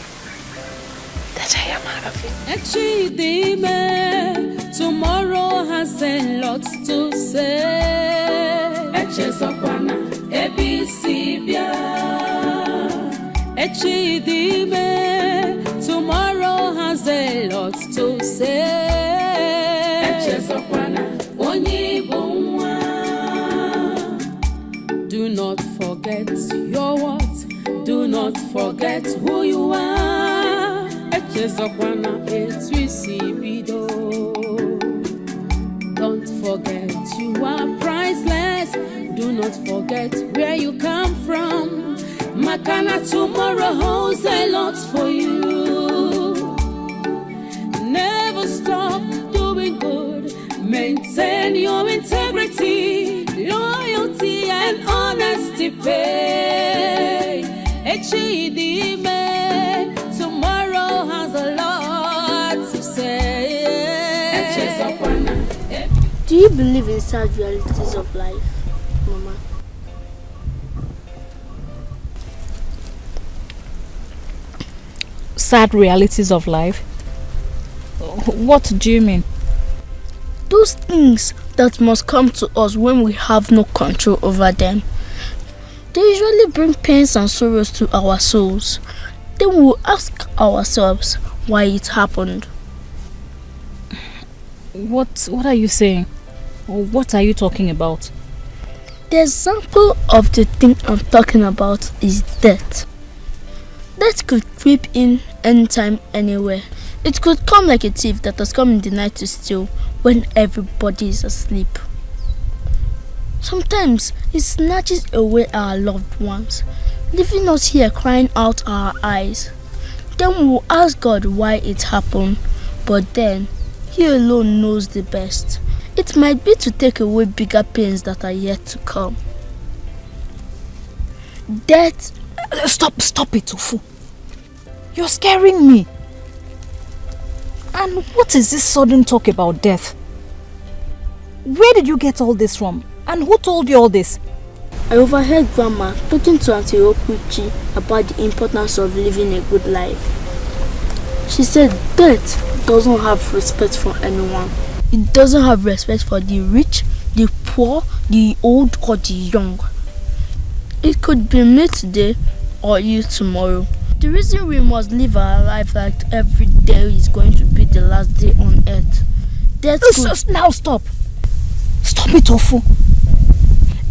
Speaker 15: that I am having.
Speaker 14: Tomorrow has a lot to say. Tomorrow has a lot to say. Do not forget your what? Do not forget who you are. Don't forget you are priceless. Do not forget where you come from. Makana tomorrow holds a lot for you. Never stop doing good. Maintain your integrity, loyalty and honesty pay. Tomorrow has a lot to say.
Speaker 17: Do you believe in sad realities of life, Mama?
Speaker 2: Sad realities of life? What do you mean?
Speaker 17: Those things that must come to us when we have no control over them. They usually bring pains and sorrows to our souls. Then we will ask ourselves why it happened.
Speaker 2: What are you saying? Or what are you talking about?
Speaker 17: The example of the thing I'm talking about is death. Death could creep in anytime, anywhere. It could come like a thief that has come in the night to steal when everybody is asleep. Sometimes it snatches away our loved ones, leaving us here crying out our eyes. Then we will ask God why it happened, but then He alone knows the best. It might be to take away bigger pains that are yet to come. Death...
Speaker 2: Stop it, Tofu. You're scaring me. And what is this sudden talk about death? Where did you get all this from? And who told you all this?
Speaker 17: I overheard Grandma talking to Auntie Okuchi about the importance of living a good life. She said death doesn't have respect for anyone. It doesn't have respect for the rich, the poor, the old or the young. It could be me today or you tomorrow. The reason we must live our life like every day is going to be the last day on earth. Death could...
Speaker 2: Now stop. Stop it, Tofu.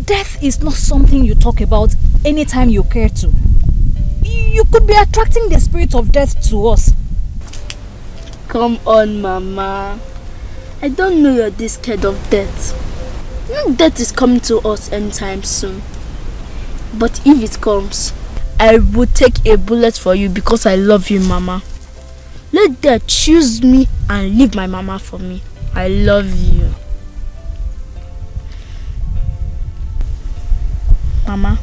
Speaker 2: Death is not something you talk about anytime you care to. You could be attracting the spirit of death to us.
Speaker 17: Come on, Mama. I don't know you're this scared of death. Death is coming to us anytime soon. But if it comes, I will take a bullet for you because I love you, Mama. Let death choose me and leave my Mama for me. I love you. Mama,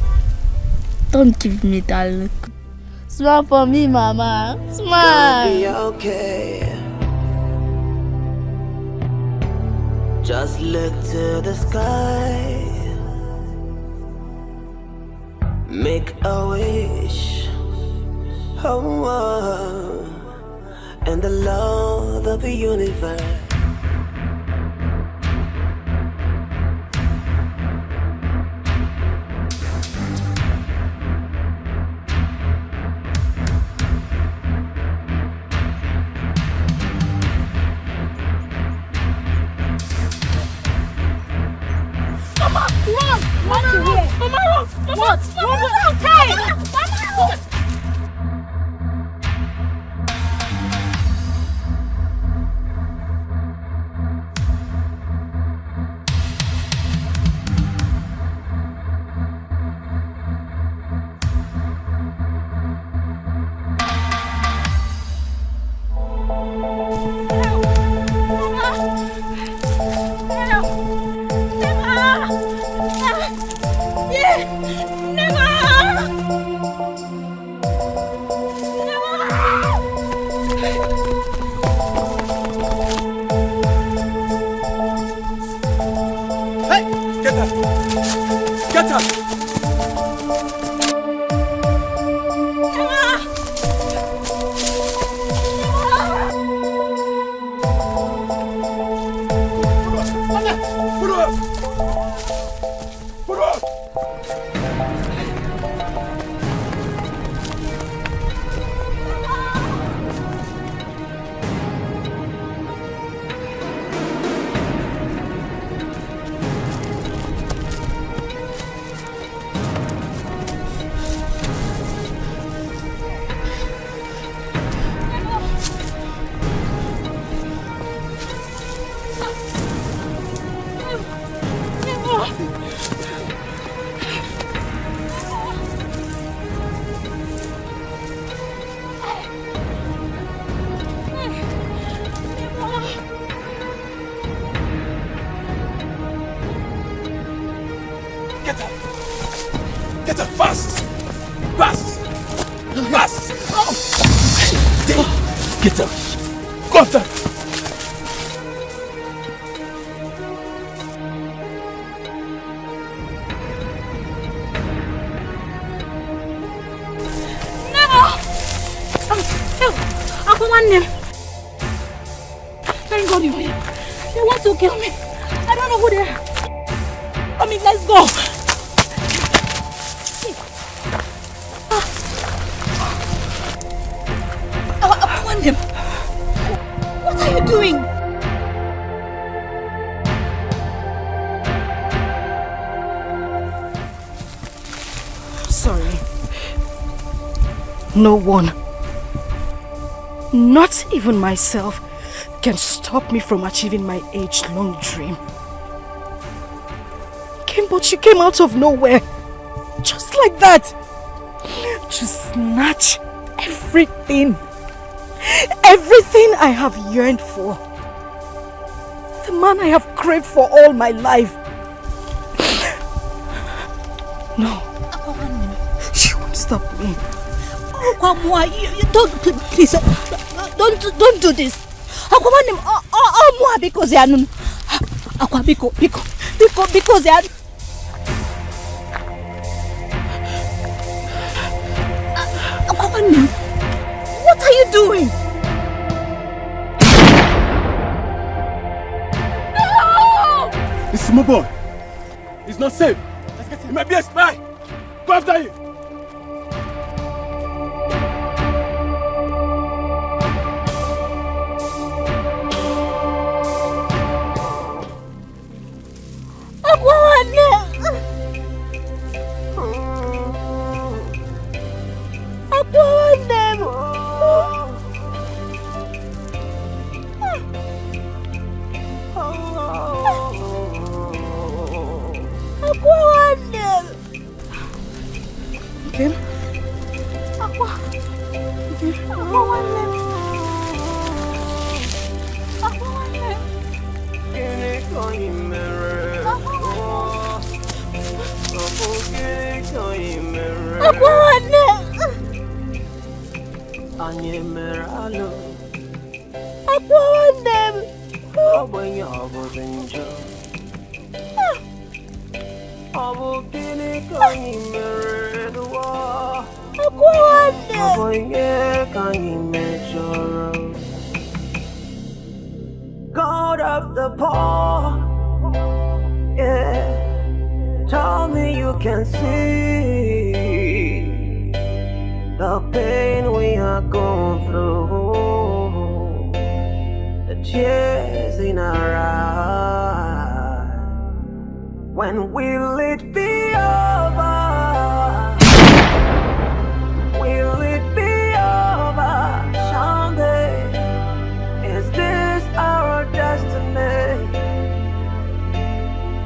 Speaker 17: don't give me that look. Smile for me, Mama. Smile.
Speaker 3: Be okay. Just look to the sky. Make a wish. Oh, and the Lord of the universe.
Speaker 4: Mama, run! Mama, run! What? Hey! Mama! Thank God you're here. They want to kill me. I don't know who they are. I mean, let's go. I want him. What are you doing? I'm sorry. No one, not even myself, can stop me from achieving my age-long dream. But you came out of nowhere, just like that, to snatch everything I have yearned for, the man I have craved for all my life. No, you won't stop me.
Speaker 7: You don't, please, don't do this. Because they are because they are. What are you doing?
Speaker 4: No!
Speaker 6: This is my boy. He's not safe. Let's get him. He might be a spy. Go after him.
Speaker 3: of the poor. Yeah, tell me you can see the pain we are going through, the tears in our eyes. When will it be over? Will it be over someday? Is this our destiny?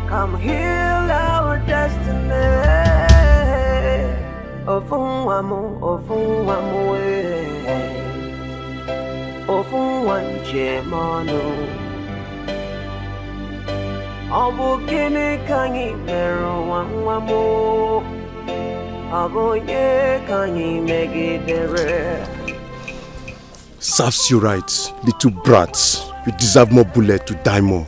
Speaker 3: Come heal our destiny. Ofunwamu, ofunwamu, ofunwanje manu. Obu gini kanyi meru wanwamu. Obu ye kanyi megidere.
Speaker 6: Serves you right, little brats. You deserve more bullet to die more.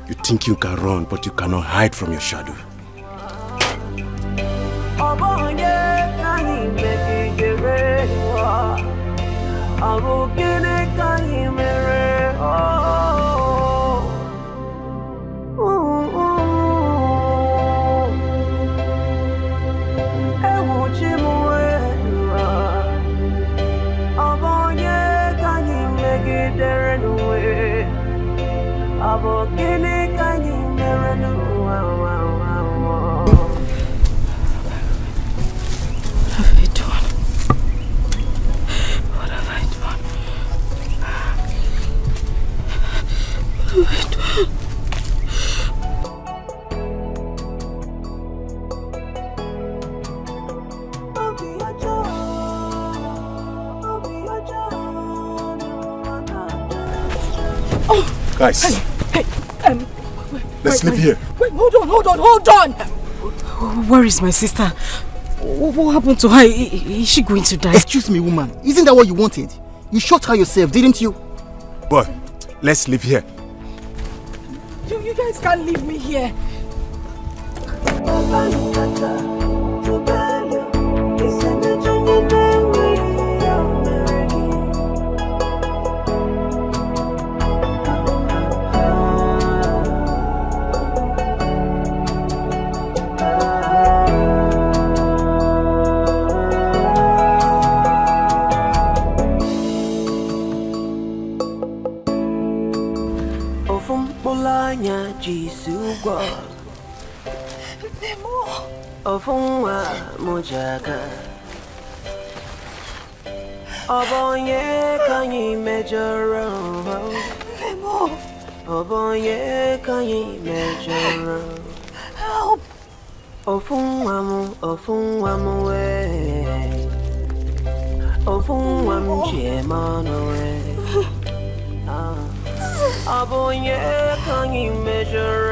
Speaker 6: You think you can run, but you cannot hide from your shadow. Guys,
Speaker 4: Hey,
Speaker 6: let's leave here.
Speaker 4: Wait, hold on. Where is my sister? What happened to her? Is she going to die?
Speaker 9: Excuse me, woman. Isn't that what you wanted? You shot her yourself, didn't you?
Speaker 6: Boy, let's leave here.
Speaker 4: You guys can't leave me here.
Speaker 3: Ofunwa mujaga Obonye kanyi mejoro Memo Obonye kanyi mejoro Help Ofunwa mu we Ofunwa mjemano we Obonye kanyi mejoro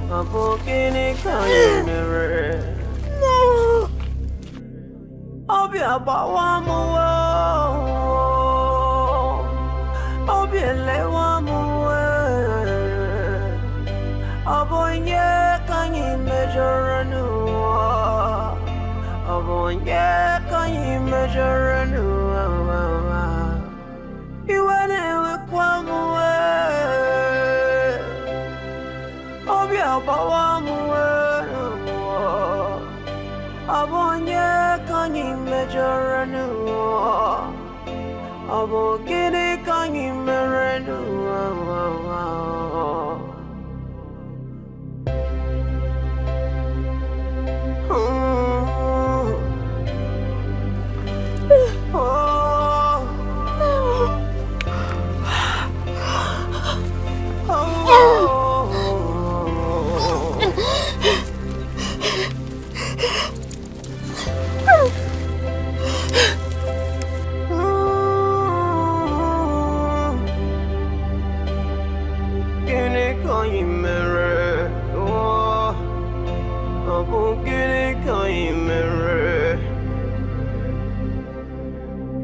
Speaker 3: Abokini kanyemere No Obi abawamu Obi elewamu Abonye kanyemejoranu Abonye kanyemejoranu Iwane wekwamu Obi abawamu Abonye kanyi mejoranu Abogini kanyi merenu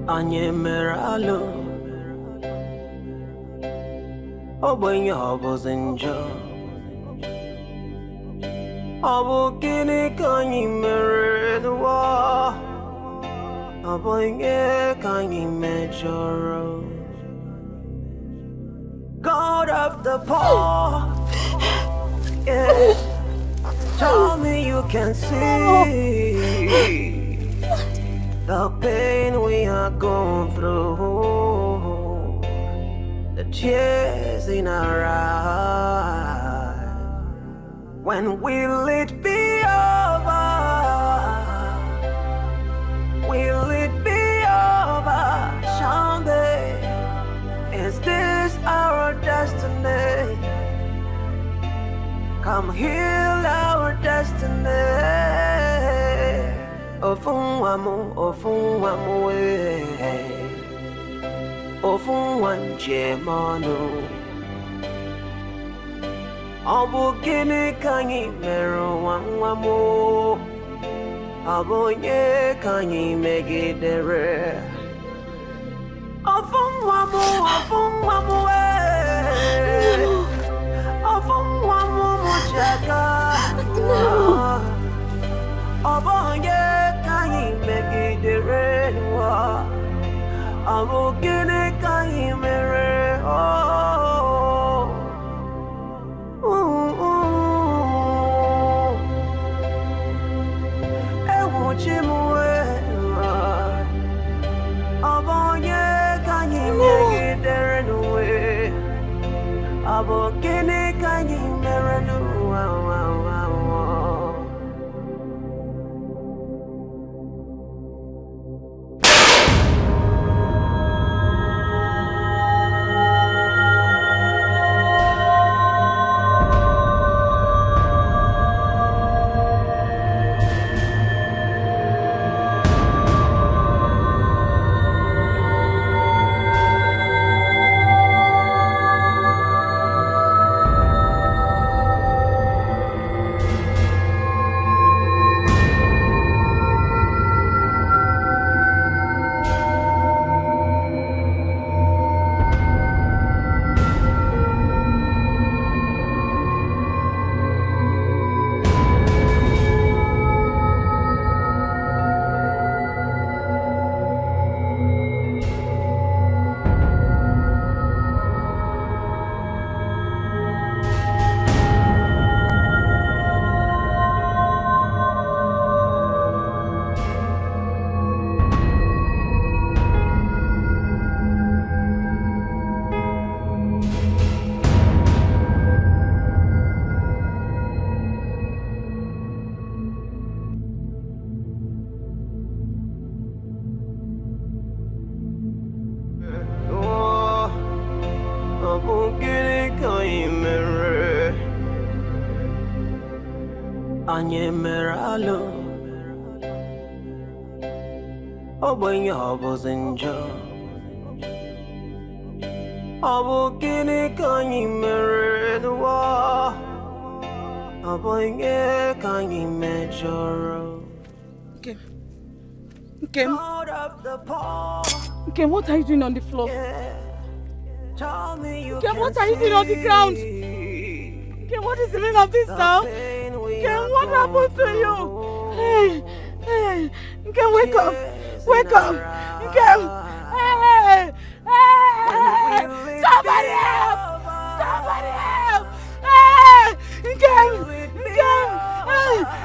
Speaker 3: Anyemeralo Obwenye obozenjo Obukini kanyi meredwa Obwenye kanyi mejoro of the poor. Yeah. Tell me you can see the pain we are going through, the tears in our eyes. When will it be over? Will it be over? Someday, is this our destiny? Come heal our destiny. Ofunwamu, ofunwanjemanu. Obu gini kanyi meru wangwamu. Obu nye kanyi megidere. Ofunwamu, ofunwamu mujaka. Obu nye kanyi megidere. Obu gini kanyi mere. Anyemeralo Obonya obozenjo Obogini kanyi meredwa Obonya kanyi mejoro
Speaker 4: Nkem, what are you doing on the floor? Nkem, what are you doing on the ground? Nkem, what is the meaning of this now? Nkem, what happened to you? Hey, Nkem, wake up! Wake up! Nkem! Hey! Somebody help! Somebody help! Hey! Nkem!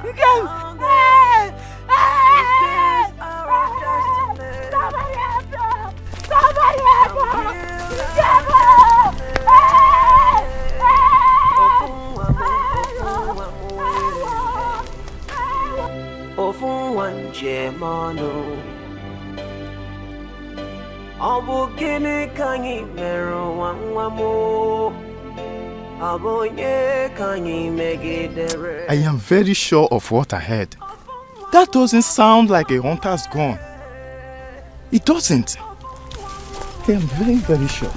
Speaker 4: Nkem! Somebody help! Somebody help!
Speaker 3: Ofunwanjemanu Obugini kanyi meru wangwamu Abonye kanyi megidere.
Speaker 9: I am very sure of what I heard. That doesn't sound like a hunter's gun. It doesn't. I am very, very sure.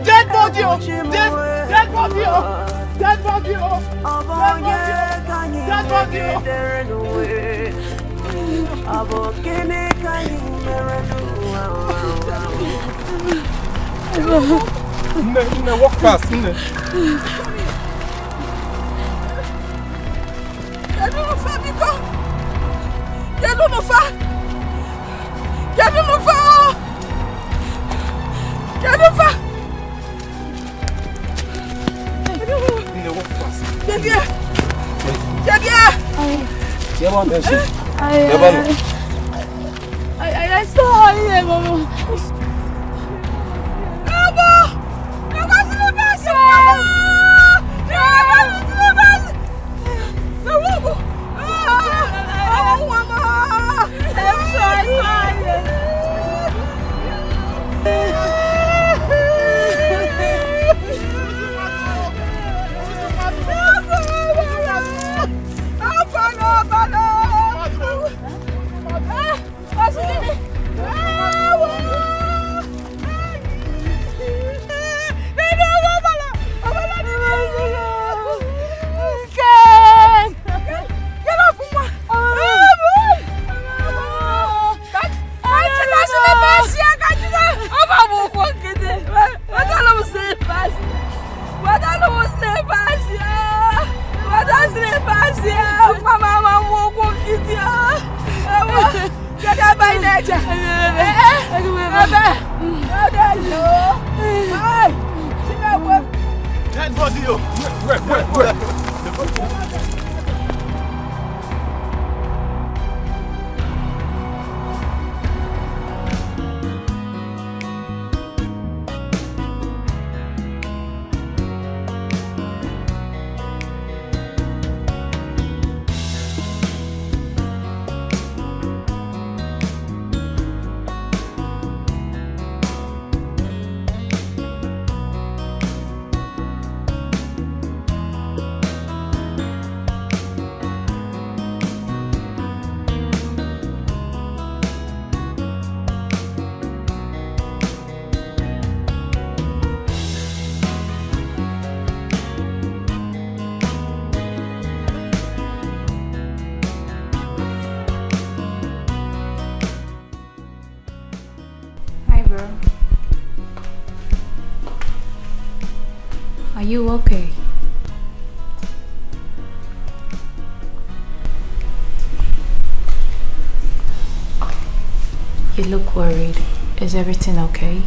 Speaker 4: Dead body! Dead body! Dead body! Dead body!
Speaker 13: Nne, walk fast, Nne.
Speaker 3: I saw her, Mama.
Speaker 11: Are you okay? You look worried. Is everything okay?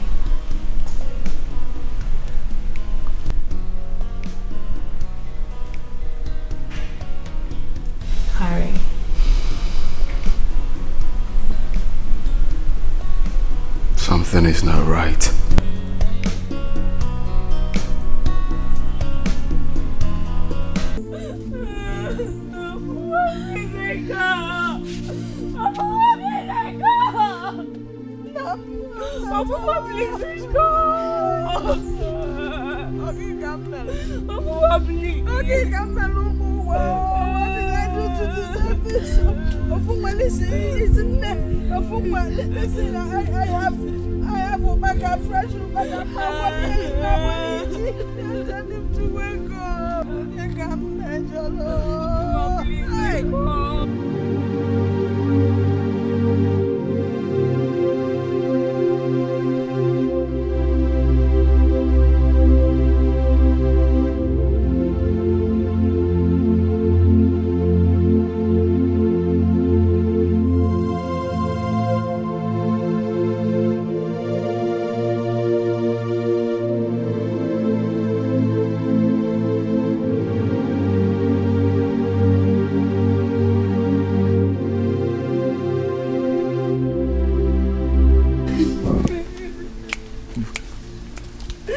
Speaker 11: Harry.
Speaker 16: Something is not right.
Speaker 3: Listen, I have a back a fresh tell him to wake up. You can't measure, Lord.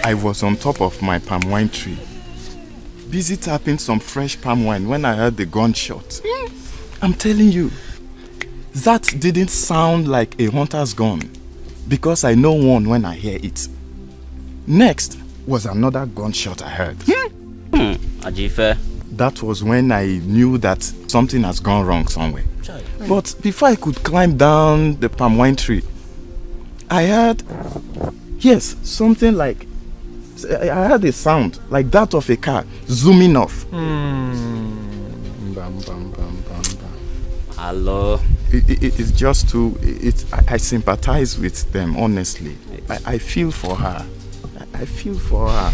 Speaker 9: I was on top of my palm wine tree, busy tapping some fresh palm wine when I heard the gunshot. I'm telling you, that didn't sound like a hunter's gun, because I know one when I hear it. Next was another gunshot I heard.
Speaker 18: Ajife.
Speaker 9: That was when I knew that something has gone wrong somewhere. But before I could climb down the palm wine tree, I heard, yes, something like, I heard a sound like that of a car zooming off.
Speaker 18: Hello.
Speaker 9: It's just too. I sympathize with them, honestly. I feel for her. I feel for her.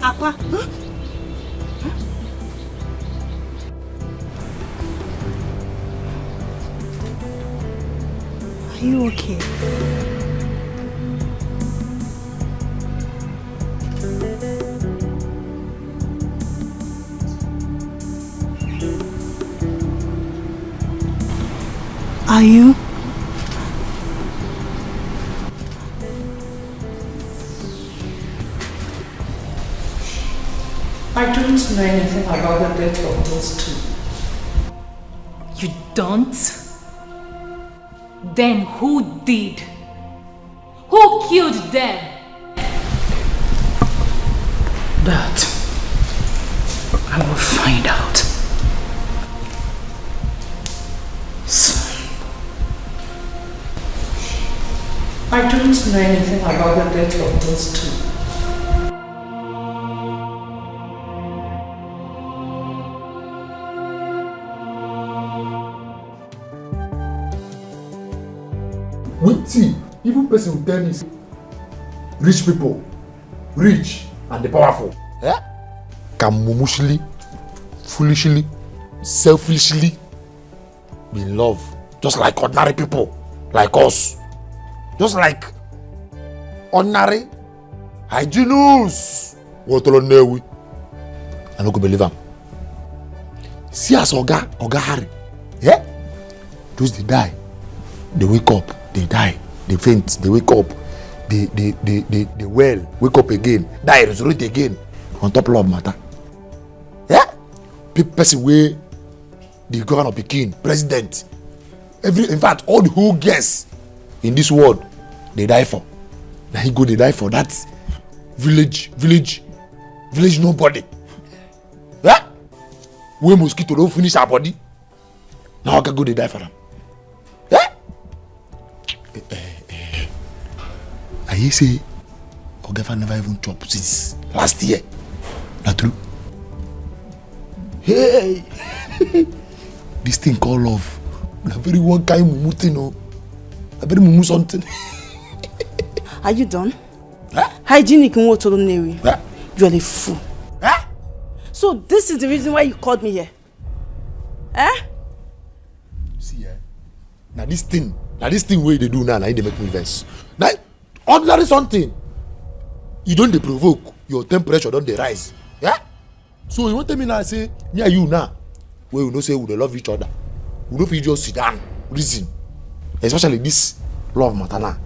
Speaker 4: Aqua. Are you okay? Are you?
Speaker 12: I don't know anything about the death of those two.
Speaker 11: You don't? Then who did? Who killed them?
Speaker 12: That I will find out. Son, I don't know anything about the death of those two.
Speaker 19: Wait, see, even person will tell me, rich people, rich and the powerful, can mumushly, foolishly, selfishly be in love, just like ordinary people, like us, just like ordinary hygienus. What do you I don't believe him. See as Oga Harry, those they die, they wake up. They die, they faint, they wake up, they well, wake up again, die, resurrect again. On top love matter. Person way the governor Pekin, president, in fact, all the whole guests in this world, they die for. Now he go, they die for that village nobody. Where mosquito don't finish our body. Now I can go, they die for them. I hear say Ogefa never even chop since last year. Not true? Hey, this thing called love. Na very one kind mumu thing, no. Na very mumu something.
Speaker 8: Are you done? Hygienic in what Newi? You are a fool. So this is the reason why you called me here.
Speaker 19: See, now this thing where they do now they make me vex. Now, ordinary something, you don't provoke, your temperature don't rise. So you want to tell me now, say, me and you now, where you know say we love each other. We don't feel just sit down, reason. Especially this love matter now.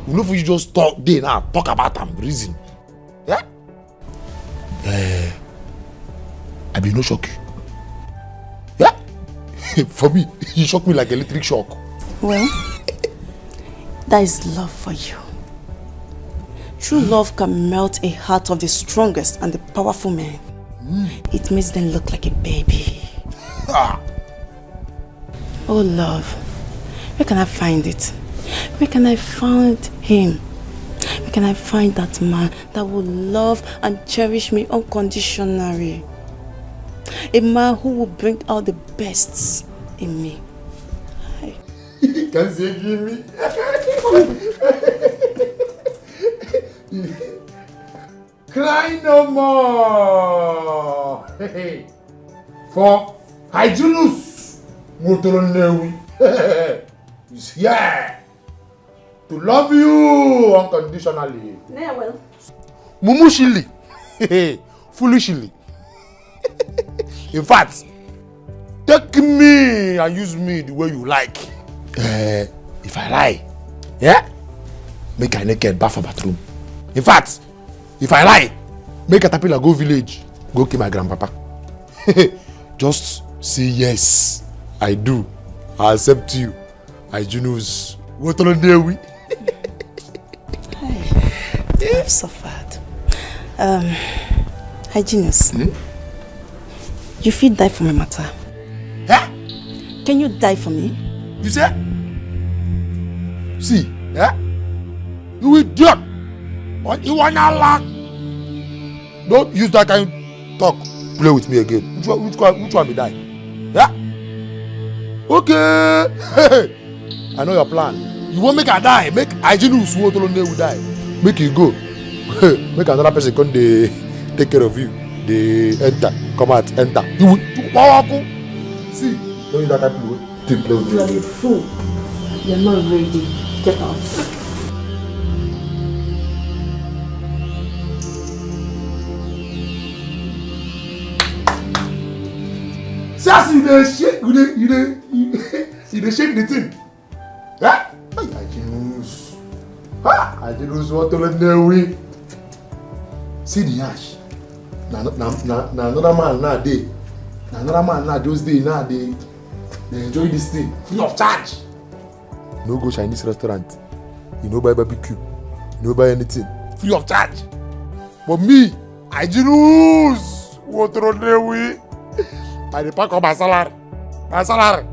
Speaker 19: We don't feel just talk about them, reason. I be no shock you. For me, you shock me like electric shock.
Speaker 8: Well, that is love for you. True love can melt a heart of the strongest and the powerful man. It makes them look like a baby. Oh love, where can I find it? Where can I find him? Where can I find that man that will love and cherish me unconditionally? A man who will bring out the best in me.
Speaker 19: Can say give me? Cry no more. For Hyginus Motoronewi is here to love you unconditionally.
Speaker 8: Yeah, well.
Speaker 19: Mumushili, foolishly. In fact, take me and use me the way you like. If I lie, make I naked bath for bathroom. In fact, if I lie, make Caterpillar go village, go kill my grandpapa. Just say yes, I do. I accept you. I Junus. What on there we?
Speaker 10: I've suffered. Hygienist. You feel die for my matter.
Speaker 19: Huh?
Speaker 10: Can you die for me?
Speaker 19: You say? See, you idiot! What you wanna laugh? Don't use that kind of talk. Play with me again. Which one be die? Yeah? Okay. I know your plan. You won't make her die. Make Hygienist who will die. Make you go. Make another person come they take care of you. They enter, come out, enter. You will see. Don't use that type of thing. Play with me.
Speaker 10: You are a fool. You're not ready. Get out.
Speaker 19: Just you dey shake, you dey shake the thing. Yeah? Hygienist. Hygienist want to let them away. See the ash. Na another man now dey. Na another man now those days now they enjoy this thing free of charge. No go Chinese restaurant. You no buy barbecue. You no buy anything free of charge. But me, Hygienist want to run away. I dey pack up my salary. My salary.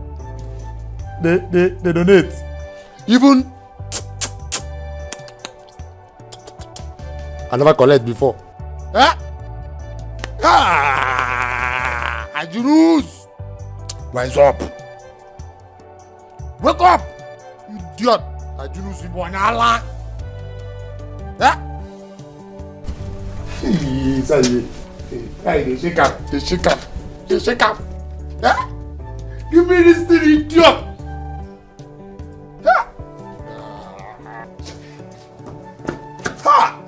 Speaker 19: They donate. Even I never collect before. Eh? Hygienist! Rise up. Wake up! You idiot! Hygienist, you born Allah. Eh? Hey, they shake up. They shake up. They shake up. Eh? Give me this thing, idiot!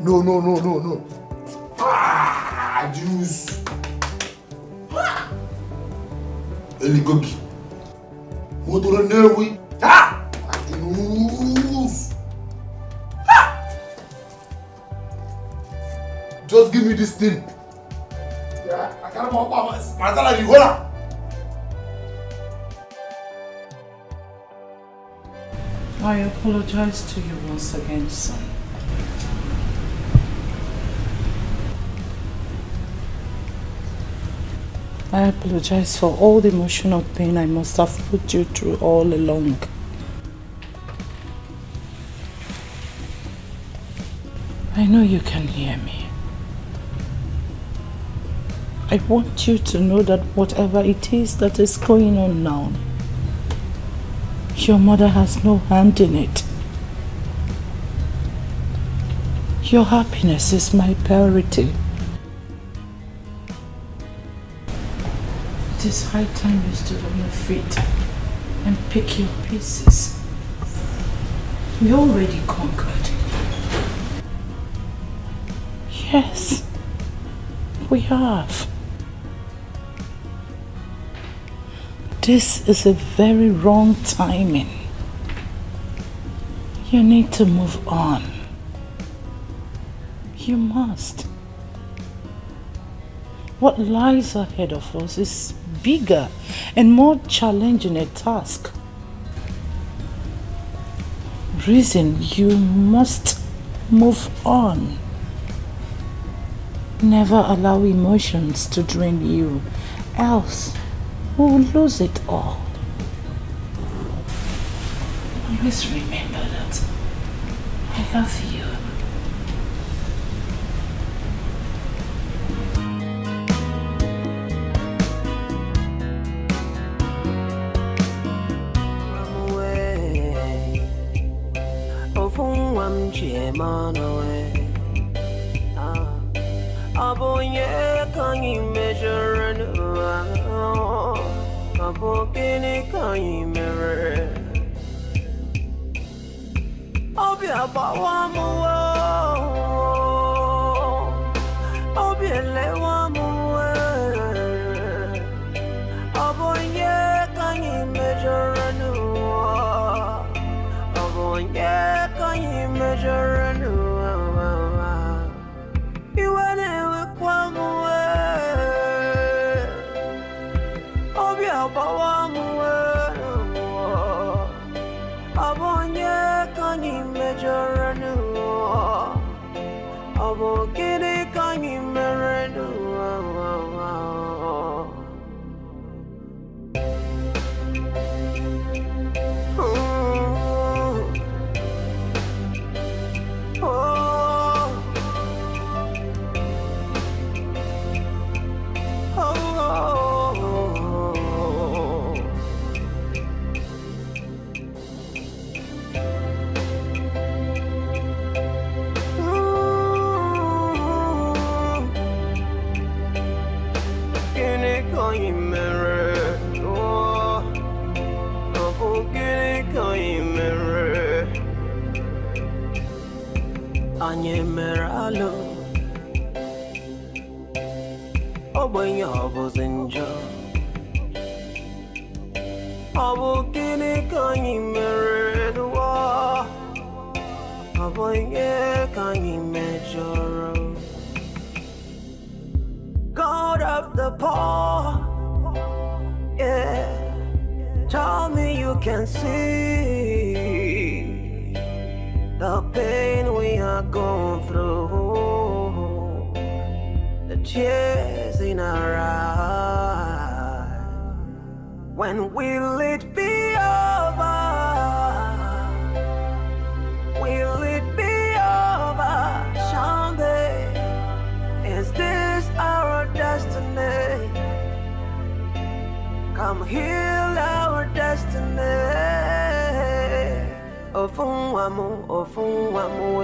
Speaker 19: No. Juice. Eligogi. What do I know? Juice. Just give me this thing. Yeah, I can't walk my salary. Hold on.
Speaker 12: I apologize to you once again, son. I apologize for all the emotional pain I must have put you through all along. I know you can hear me. I want you to know that whatever it is that is going on now, your mother has no hand in it. Your happiness is my priority. It is high time you stood on your feet and pick your pieces. We already conquered. Yes, we have. This is a very wrong timing. You need to move on. You must. What lies ahead of us is bigger and more challenging a task. Reason you must move on. Never allow emotions to drain you, else we will lose it all. Always remember that I love you.
Speaker 3: God of the poor, yeah. Tell me you can see the pain we are going through, the tears in our eyes. When will it be over? Will it be over someday? Is this our destiny? Come heal our destiny. Ofunwamu, ofunwamu,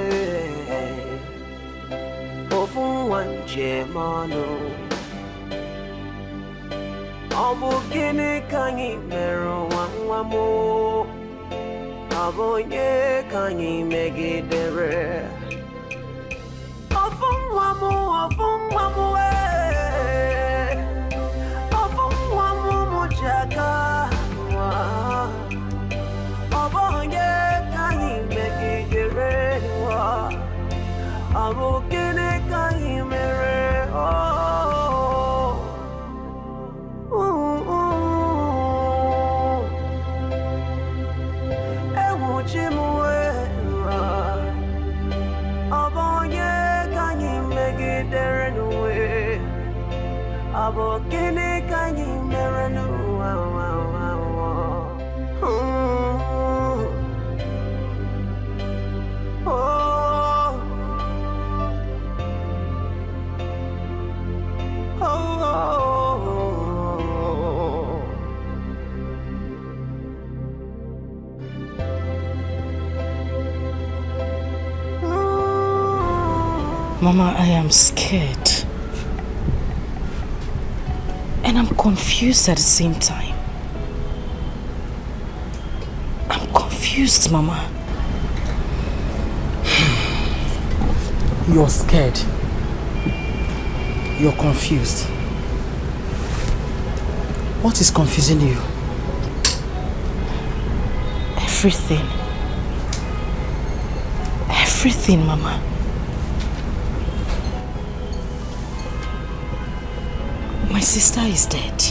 Speaker 3: ofunwanje mono. Obu gini kanyi mero wamwamu. Abonye kanyi megidere. Ofunwamu, ofunwamu, ofunwamu mujaka. Abonye kanyi megidere. Abu gini kanyi mere.
Speaker 20: Mama, I am scared. And I'm confused at the same time. I'm confused, Mama.
Speaker 8: You're scared. You're confused. What is confusing you?
Speaker 20: Everything. Everything, Mama. My sister is dead.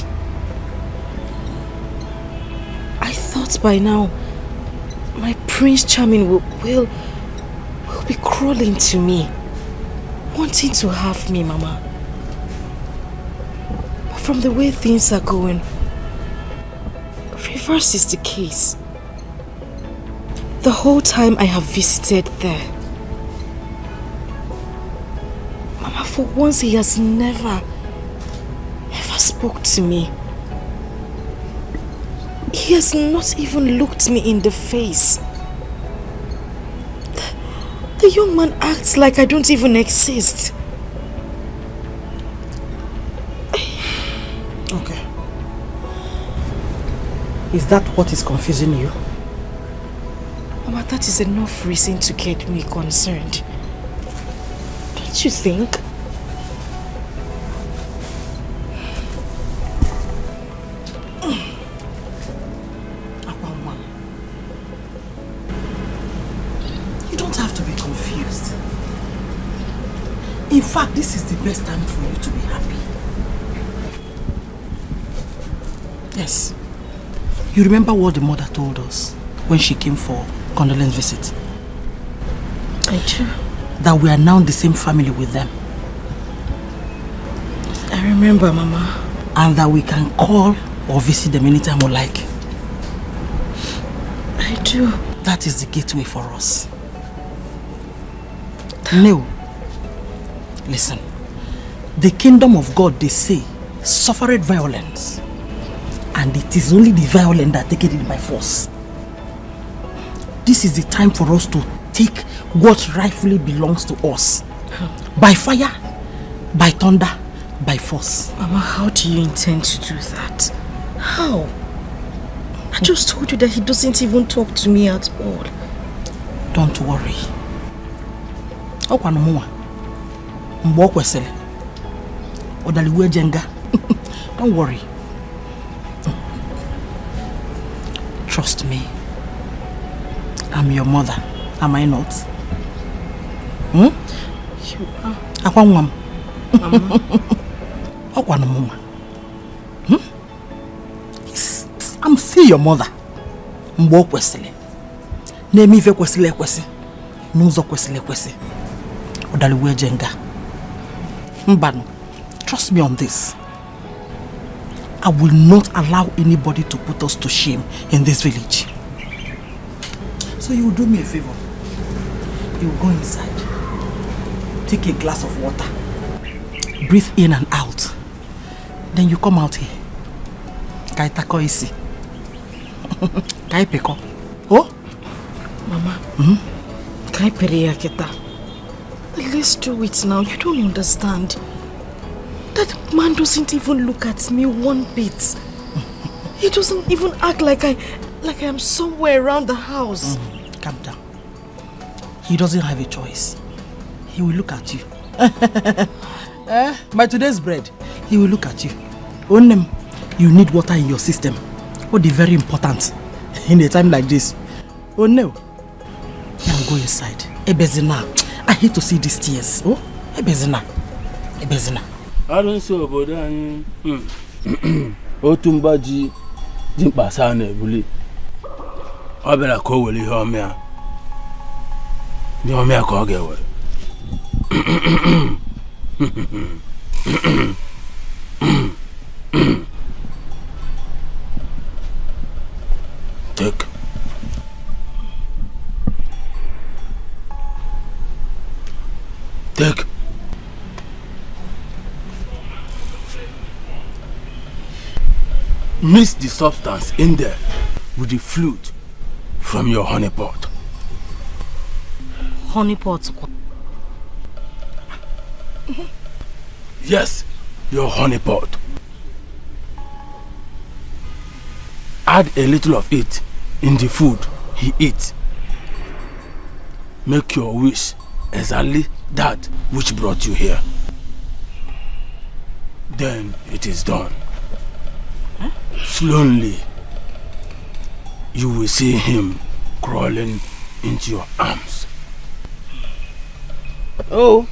Speaker 20: I thought by now my Prince Charming will be crawling to me, wanting to have me, Mama. But from the way things are going, reverse is the case. The whole time I have visited there, Mama, for once he has never spoke to me. He has not even looked me in the face. The young man acts like I don't even exist.
Speaker 8: Okay. Is that what is confusing you?
Speaker 20: Mama, that is enough reason to get me concerned. Don't you think?
Speaker 8: In fact, this is the best time for you to be happy. Yes. You remember what the mother told us when she came for condolence visit?
Speaker 20: I do.
Speaker 8: That we are now the same family with them.
Speaker 20: I remember, Mama.
Speaker 8: And that we can call or visit them anytime we like.
Speaker 20: I do.
Speaker 8: That is the gateway for us. No. Listen, the kingdom of God, they say, suffered violence. And it is only the violent that take it by force. This is the time for us to take what rightfully belongs to us. By fire, by thunder, by force.
Speaker 20: Mama, how do you intend to do that? How? I just told you that he doesn't even talk to me at all.
Speaker 8: Don't worry. Okwanu mwa. Mbo kwesele. Odaliwe jenga. Don't worry. Trust me. I'm your mother. Am I not? Hmm?
Speaker 20: You are.
Speaker 8: Akwanu
Speaker 20: Mama.
Speaker 8: Okwanu mwa. I'm still your mother. Mbo kwesele. Nemi ife kwesile kwesi. Nuzo kwesile kwesi. Odaliwe jenga. Mbano. Trust me on this. I will not allow anybody to put us to shame in this village. So you will do me a favor. You will go inside. Take a glass of water. Breathe in and out. Then you come out here. Kai tako isi. Kai peko. Oh?
Speaker 20: Mama. Kai peria kita. Let's do it now. You don't understand. That man doesn't even look at me one bit. He doesn't even act like I am somewhere around the house.
Speaker 8: Calm down. He doesn't have a choice. He will look at you. By today's bread, he will look at you. Onem, you need water in your system. What is very important in a time like this. Oh no. Now go inside. Ebezina. I hate to see these tears. Oh, Ebezina. Ebezina.
Speaker 1: I don't see about that. Otumbaji jimpa sana buli. Abela ko weli homia. Ni homia ko gewe. Take. Take. Mix the substance in there with the fluid from your honey pot.
Speaker 20: Honey pot?
Speaker 1: Yes, your honey pot. Add a little of it in the food he eats. Make your wish exactly that which brought you here. Then it is done. Slowly, you will see him crawling into your arms. Oh,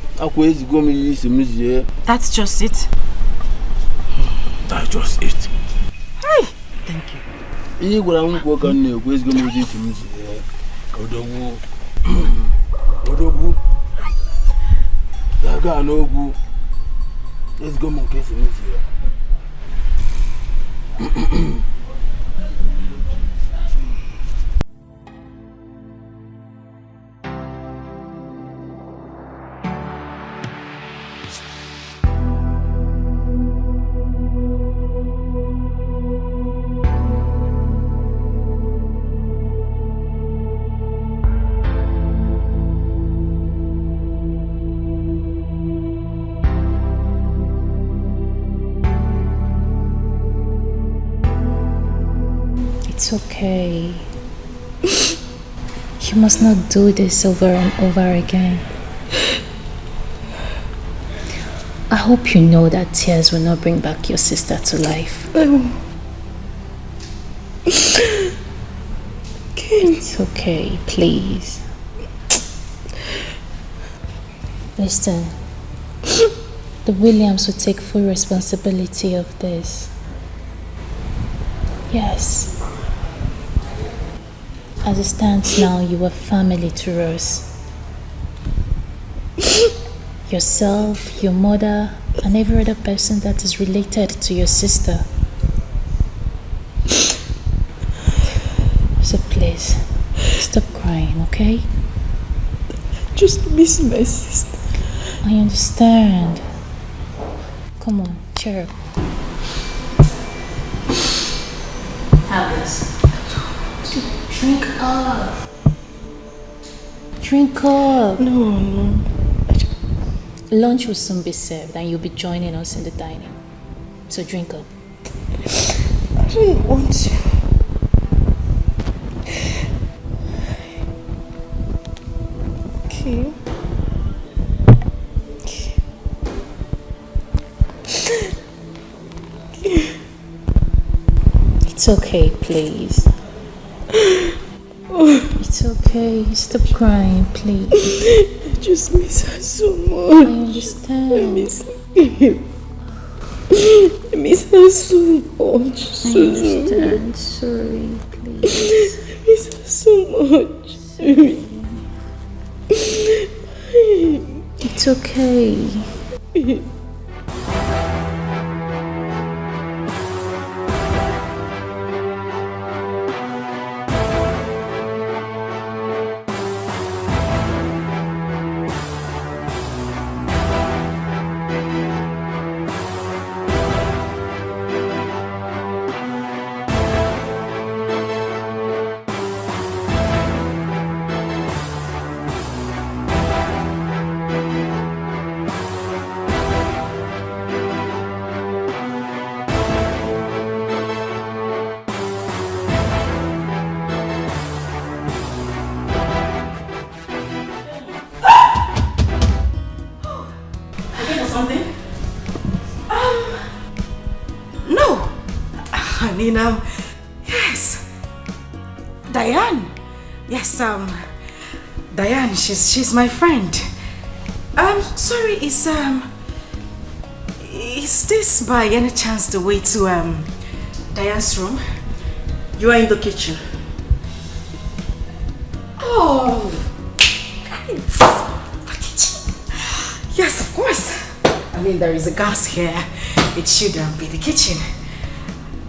Speaker 20: that's just it.
Speaker 1: That's just it.
Speaker 20: Hey, thank you.
Speaker 1: Let's go monkey here.
Speaker 11: It's okay. You must not do this over and over again. I hope you know that tears will not bring back your sister to life. It's okay, please. Listen, the Williams will take full responsibility of this. Yes. As it stands now, you are family to us. Yourself, your mother, and every other person that is related to your sister. So please, stop crying, okay?
Speaker 20: Just miss my sister.
Speaker 11: I understand. Come on, cheer up. Have this. Drink up. Drink up.
Speaker 20: No.
Speaker 11: Lunch will soon be served and you'll be joining us in the dining. So drink up.
Speaker 15: I don't want to. Okay.
Speaker 11: It's okay, please. It's okay. Stop crying, please.
Speaker 15: I just miss her so much.
Speaker 11: I understand.
Speaker 15: I miss her so much.
Speaker 11: I understand. Sorry, please.
Speaker 15: I miss her so much.
Speaker 11: It's okay.
Speaker 4: Yes. Diane. Yes, Diane, she's my friend. Sorry, is this by any chance the way to Diane's room? You are in the kitchen. Oh, thanks. The kitchen. Yes, of course. I mean, there is a gas here. It should be the kitchen.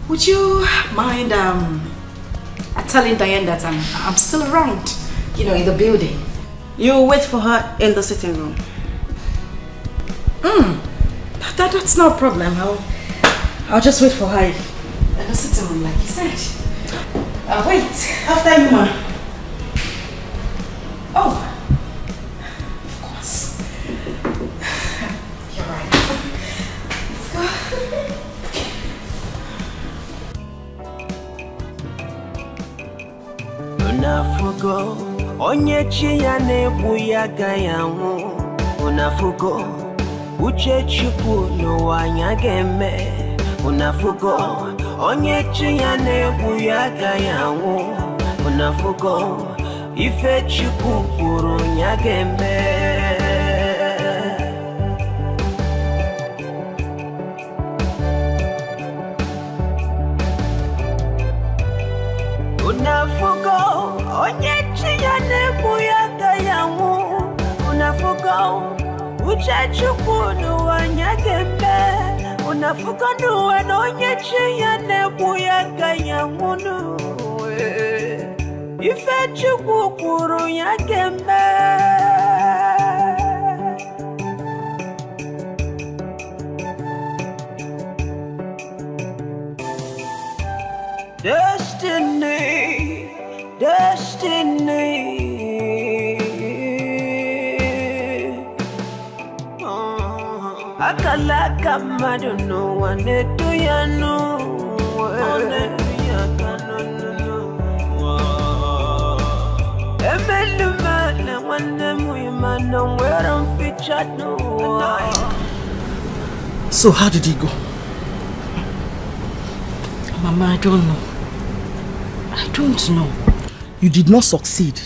Speaker 4: Would you mind telling Diane that I'm still around, in the building? You wait for her in the sitting room. That's no problem. I'll just wait for her in the sitting room, like you said. Wait, after you, ma. Oh, of course. You're right. Let's go.
Speaker 3: Unafugo onyechi ya nebu ya gayangu. Unafugo uche chukwu n'ụwa nyageme. Unafugo onyechi ya nebu ya gayangu. Unafugo ife chukwu kwuru nyageme. Unafugo onyechi ya nebu ya gayangu. Unafugo uche chukwu n'ụwa nyageme. Unafugo n'ụwa onyechi ya nebu ya gayangu. Ife chukwu kwuru nyageme. Destiny, destiny. Akalaka madu no one do ya no. Emeluma one woman no where I'm featured no.
Speaker 8: So how did he go?
Speaker 4: Mama, I don't know. I don't know.
Speaker 8: You did not succeed,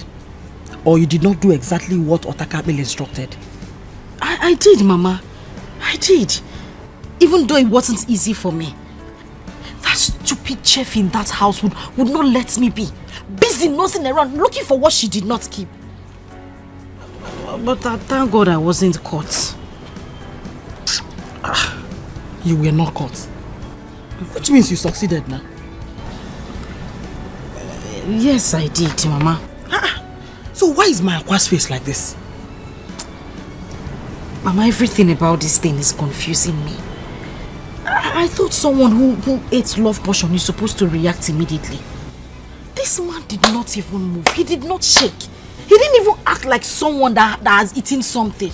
Speaker 8: or you did not do exactly what Otakabel instructed?
Speaker 4: I did, Mama. I did. Even though it wasn't easy for me. That stupid chef in that house would not let me be. Busy nosing around, looking for what she did not keep. But thank God I wasn't caught.
Speaker 8: You were not caught? Which means you succeeded now?
Speaker 4: Yes, I did, Mama.
Speaker 8: So why is my Aqua's face like this?
Speaker 4: Mama, everything about this thing is confusing me. I thought someone who ate love potion is supposed to react immediately. This man did not even move. He did not shake. He didn't even act like someone that has eaten something.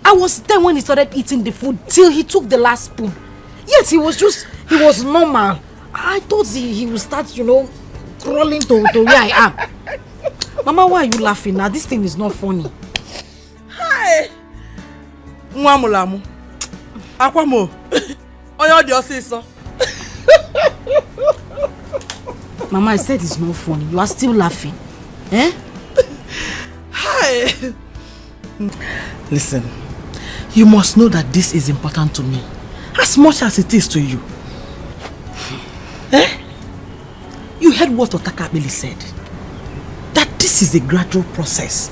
Speaker 4: I was there when he started eating the food till he took the last spoon. Yes, he was normal. I thought he would start, crawling to where I am. Mama, why are you laughing now? This thing is not funny.
Speaker 8: Hi! Mwamulamu. Akwamo. Oyo di osiso.
Speaker 4: Mama, I said it's not funny. You are still laughing. Eh?
Speaker 8: Hi! Listen, you must know that this is important to me. As much as it is to you. Eh? You heard what Otakabili said. That this is a gradual process.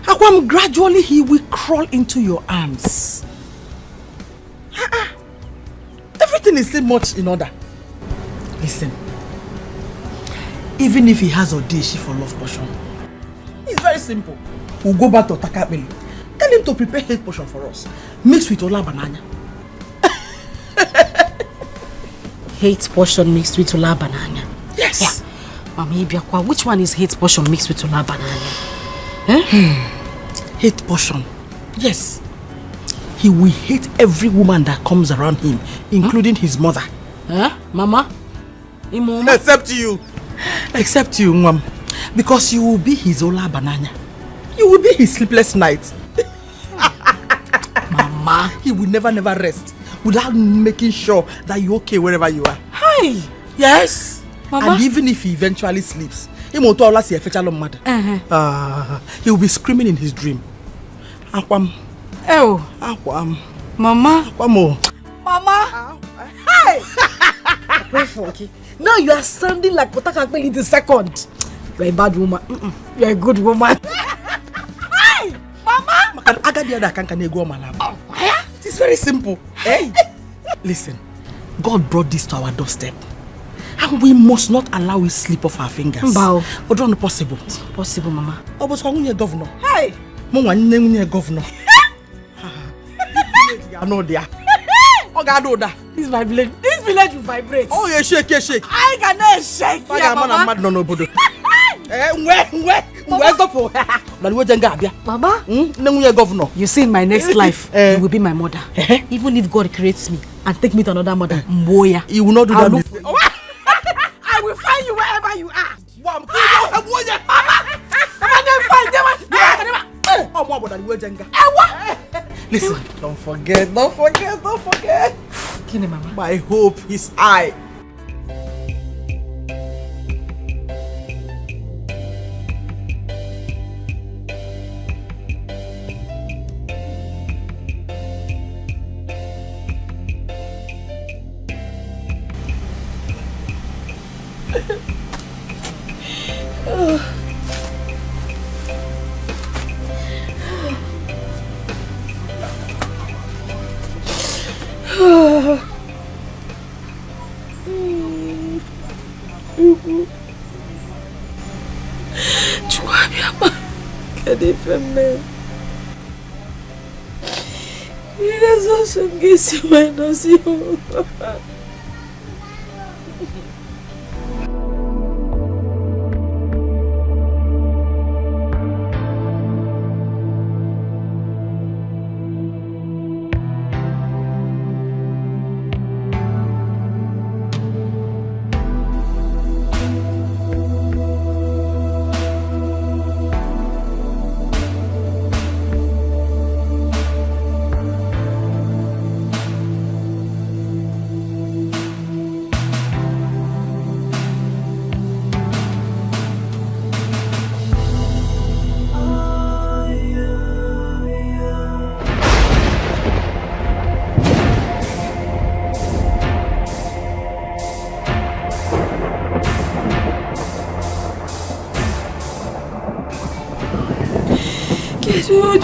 Speaker 8: Akwam, gradually he will crawl into your arms. Everything is still much in order. Listen. Even if he has audition for love potion, it's very simple. We'll go back to Otakabili. Tell him to prepare hate potion for us. Mixed with Ola banana.
Speaker 4: Hate potion mixed with Ola banana.
Speaker 8: Yes.
Speaker 4: Yeah. Mama Ibiakwa, which one is hate potion mixed with Ola banana?
Speaker 8: Hate potion. Yes. He will hate every woman that comes around him, including his mother.
Speaker 4: Mama?
Speaker 8: Except you. Except you, Mom. Because you will be his Ola banana. You will be his sleepless night. Mama. He will never rest without making sure that you're okay wherever you are.
Speaker 4: Hi.
Speaker 8: Yes.
Speaker 4: Mama.
Speaker 8: And even if he eventually sleeps, he will be screaming in his dream. Akwam.
Speaker 4: Oh.
Speaker 8: Akwam.
Speaker 4: Mama.
Speaker 8: Akwamo.
Speaker 4: Mama. Hi. Very funky. Now you are sounding like Otakabili the second. You're a bad woman. You're a good woman. Hi. Mama.
Speaker 8: It's very simple. Hey. Listen, God brought this to our doorstep. And we must not allow it slip off our fingers.
Speaker 4: Bow.
Speaker 8: But not possible.
Speaker 4: It's not possible, Mama.
Speaker 8: Oh, but you're governor.
Speaker 4: Hi.
Speaker 8: Mama, you're governor. I know there. Oh, God, know that.
Speaker 4: This village will vibrate.
Speaker 8: Oh, yeah, shake.
Speaker 4: I cannot shake.
Speaker 8: Yeah, Mama. Mad no bodo. Where's the po?
Speaker 4: Mama,
Speaker 8: you're governor.
Speaker 4: You see, in my next life, you will be my mother. Even if God creates me and take me to another mother, Mboya.
Speaker 8: You will not do that.
Speaker 4: I will find you wherever you are.
Speaker 8: Listen, don't forget. My hope is I.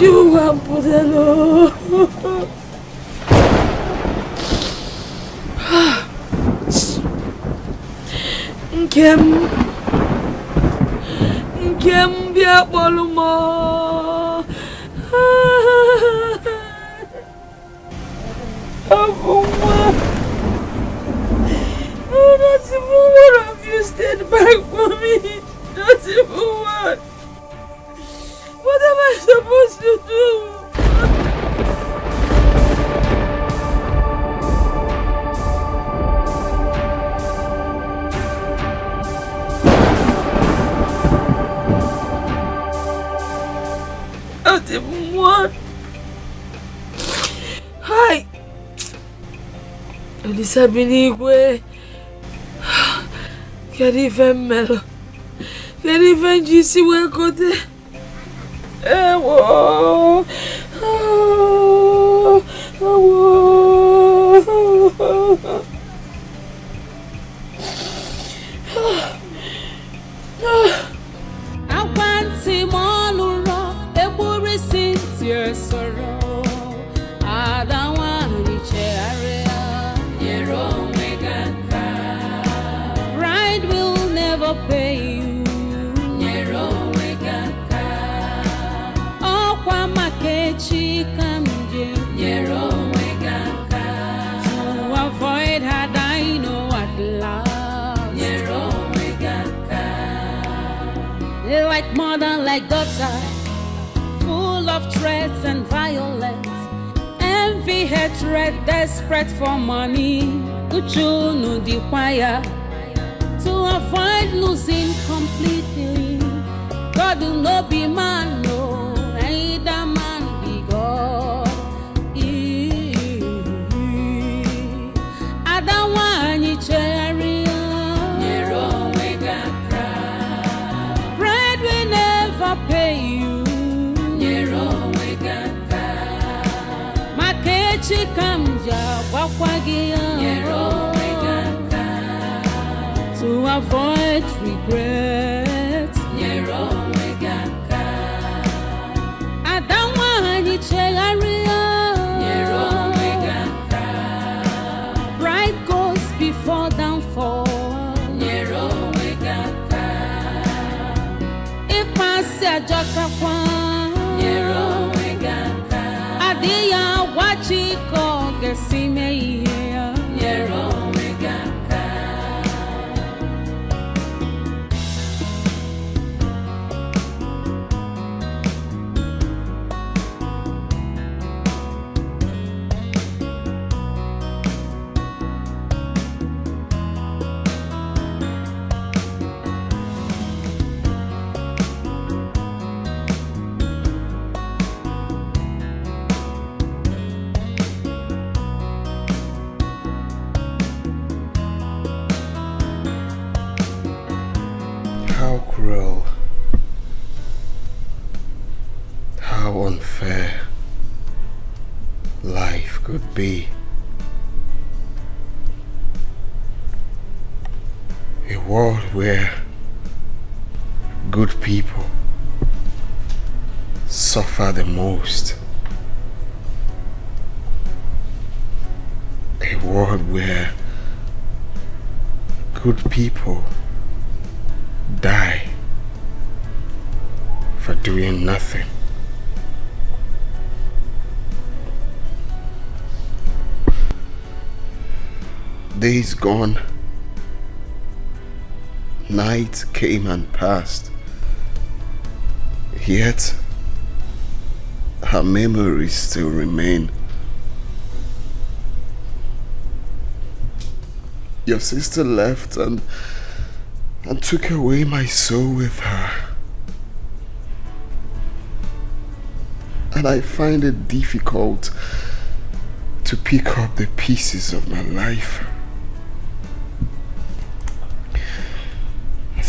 Speaker 3: You want to Nkem bia bolumo. Not even one of you stayed back for me. Not even one. What am I supposed to do?
Speaker 15: Olisa binigwe. Kerife melo. Kerife jisi wekote. Ewo.
Speaker 14: Akwanti moluro eburisi tie soro adawani chearea yero megaka pride will never pay you yero megaka okwa makechi kamje yero megaka to avoid had I know at last yero megaka they like mother like daughter full of threats and violence, envy, hatred, desperate for money. Uchu no dequire to avoid losing completely. God will not be man, no, either man be God. Adawani cherry, pride will never pay you. Chikamja wakwagia to avoid regret. Adawani chegaria. Pride goes before downfall. If I say Jokakwa. Adia wachiko gesime yeah yero megaka
Speaker 6: Cruel. How unfair life could be. A world where good people suffer the most. A world where good people die for doing nothing. Days gone, night came and passed, yet her memories still remain. Your sister left and took away my soul with her. And I find it difficult to pick up the pieces of my life.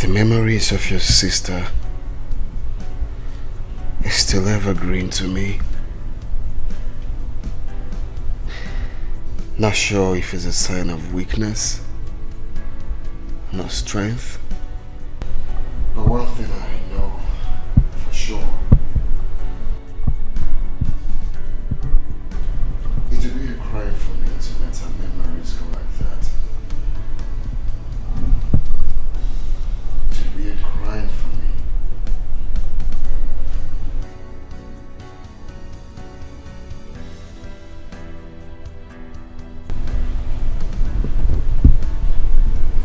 Speaker 6: The memories of your sister is still evergreen to me. Not sure if it's a sign of weakness, not strength. But one thing I know for sure, it would be a crime for me to let our memories go like that. It would be a crime for me.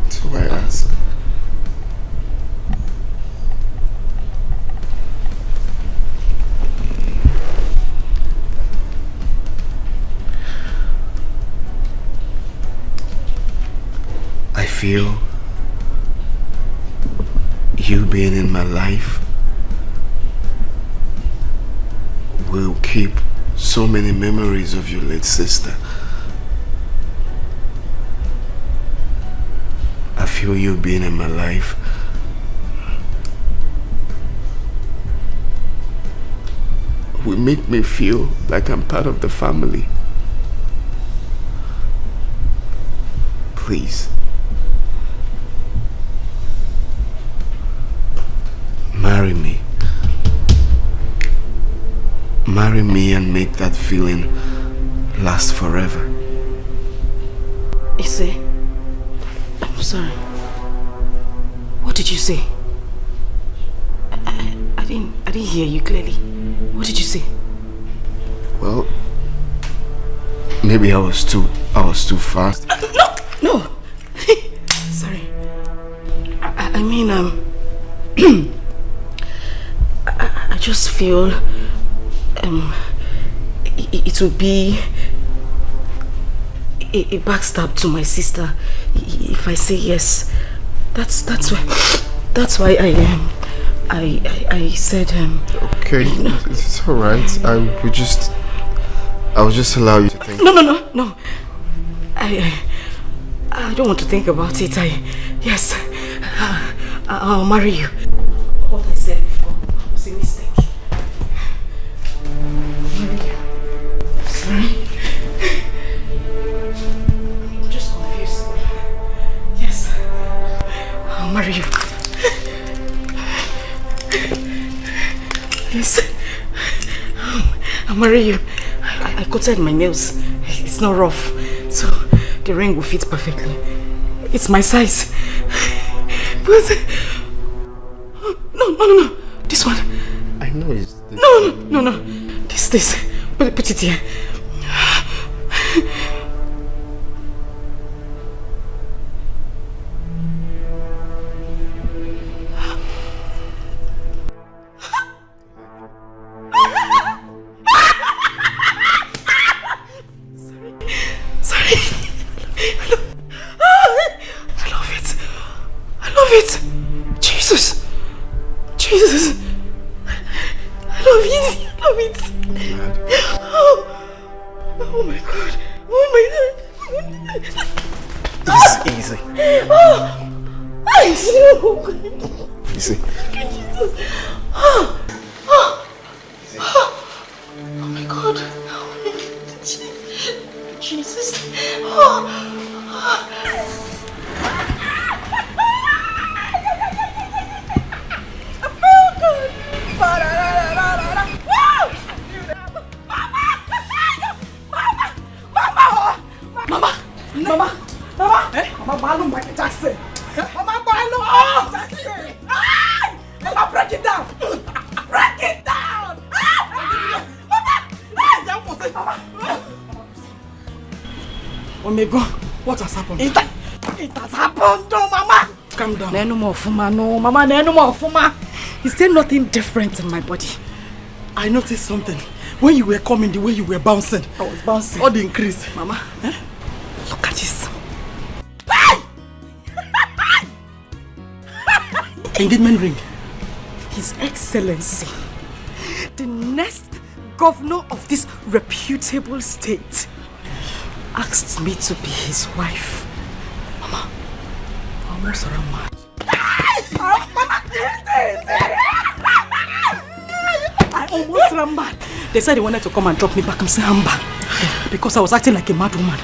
Speaker 6: So I ask, I feel you being in my life will keep so many memories of your late sister.
Speaker 16: feel you being in my life will make me feel like I'm part of the family. Please. Marry me. Marry me and make that feeling last forever.
Speaker 4: Ise, I'm sorry. What did you say? I didn't hear you clearly. What did you say?
Speaker 16: Well, maybe I was too fast.
Speaker 4: No. Sorry. I mean, I just feel it would be a backstab to my sister if I say yes. That's why I said
Speaker 16: Okay, it's all right. I will just allow you to think.
Speaker 4: No. I don't want to think about it. Yes, I'll marry you. What I said before was a mistake. I'll marry you. Sorry. I'm just confused. Yes, I'll marry you. Yes, I'll marry you. I coated my nails. It's not rough, so the ring will fit perfectly. It's my size. But no. This one.
Speaker 16: I know it's this.
Speaker 4: No. This. Put it here. Jesus. I love it. Oh my God.
Speaker 16: This is easy. Easy.
Speaker 4: Jesus. Oh my God. Jesus. Mama, Michael Jackson. Mama, Jackson. Mama, break it down. Break it down. Mama. Oh my God, what has happened? It has happened, no, Mama. Calm down. No more Fuma, no, Mama, no more Fuma. Is there nothing different in my body? I noticed something. When you were coming, the way you were bouncing. I was bouncing. All the increase. Mama, look at this. Engagement ring. His Excellency, the next governor of this reputable state, asked me to be his wife. Mama, I almost ran mad. I almost ran mad. They said they wanted to come and drop me back in Samba because I was acting like a mad woman.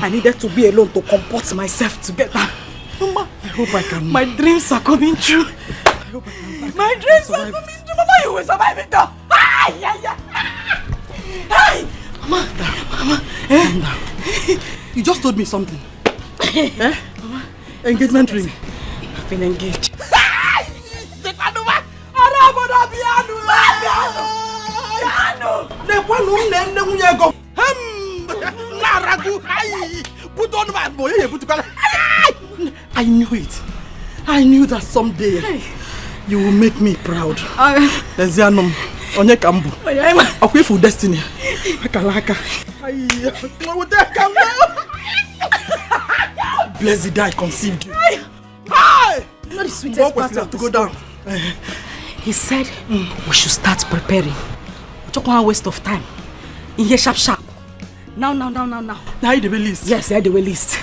Speaker 4: I needed to be alone to comport myself together. Mama, I hope I can. My dreams are coming true. I hope I can. My dreams are coming true. Mama, you will survive it though. Hey! Mama, calm down. You just told me something. Mama, engagement ring. I've been engaged. I knew it. I knew that someday you will make me proud. Ezianum, onye kambu. Akwe for destiny. Akalaka. Blessed I conceived you. Not the sweetest part of to go down. He said we should start preparing. Don't want a waste of time. In here sharp. Now. Now the list. Yes, the list.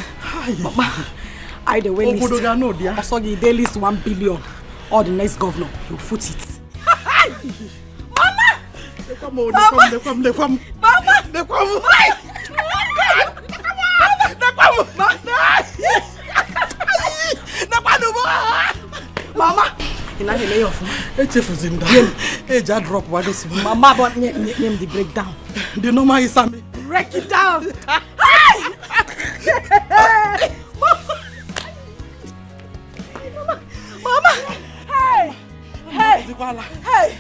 Speaker 4: Mama, I the way list.
Speaker 8: No, dear.
Speaker 4: I saw the day list 1 billion. Or the next governor, he'll foot it. Mama!
Speaker 8: They come.
Speaker 4: Mama! In a lay off.
Speaker 8: It's a fuzim down. Hey, just drop what is
Speaker 4: Mama, but name the breakdown.
Speaker 8: The normal is Sammy.
Speaker 4: Break it down. Mama! Hey! Hey! Hey!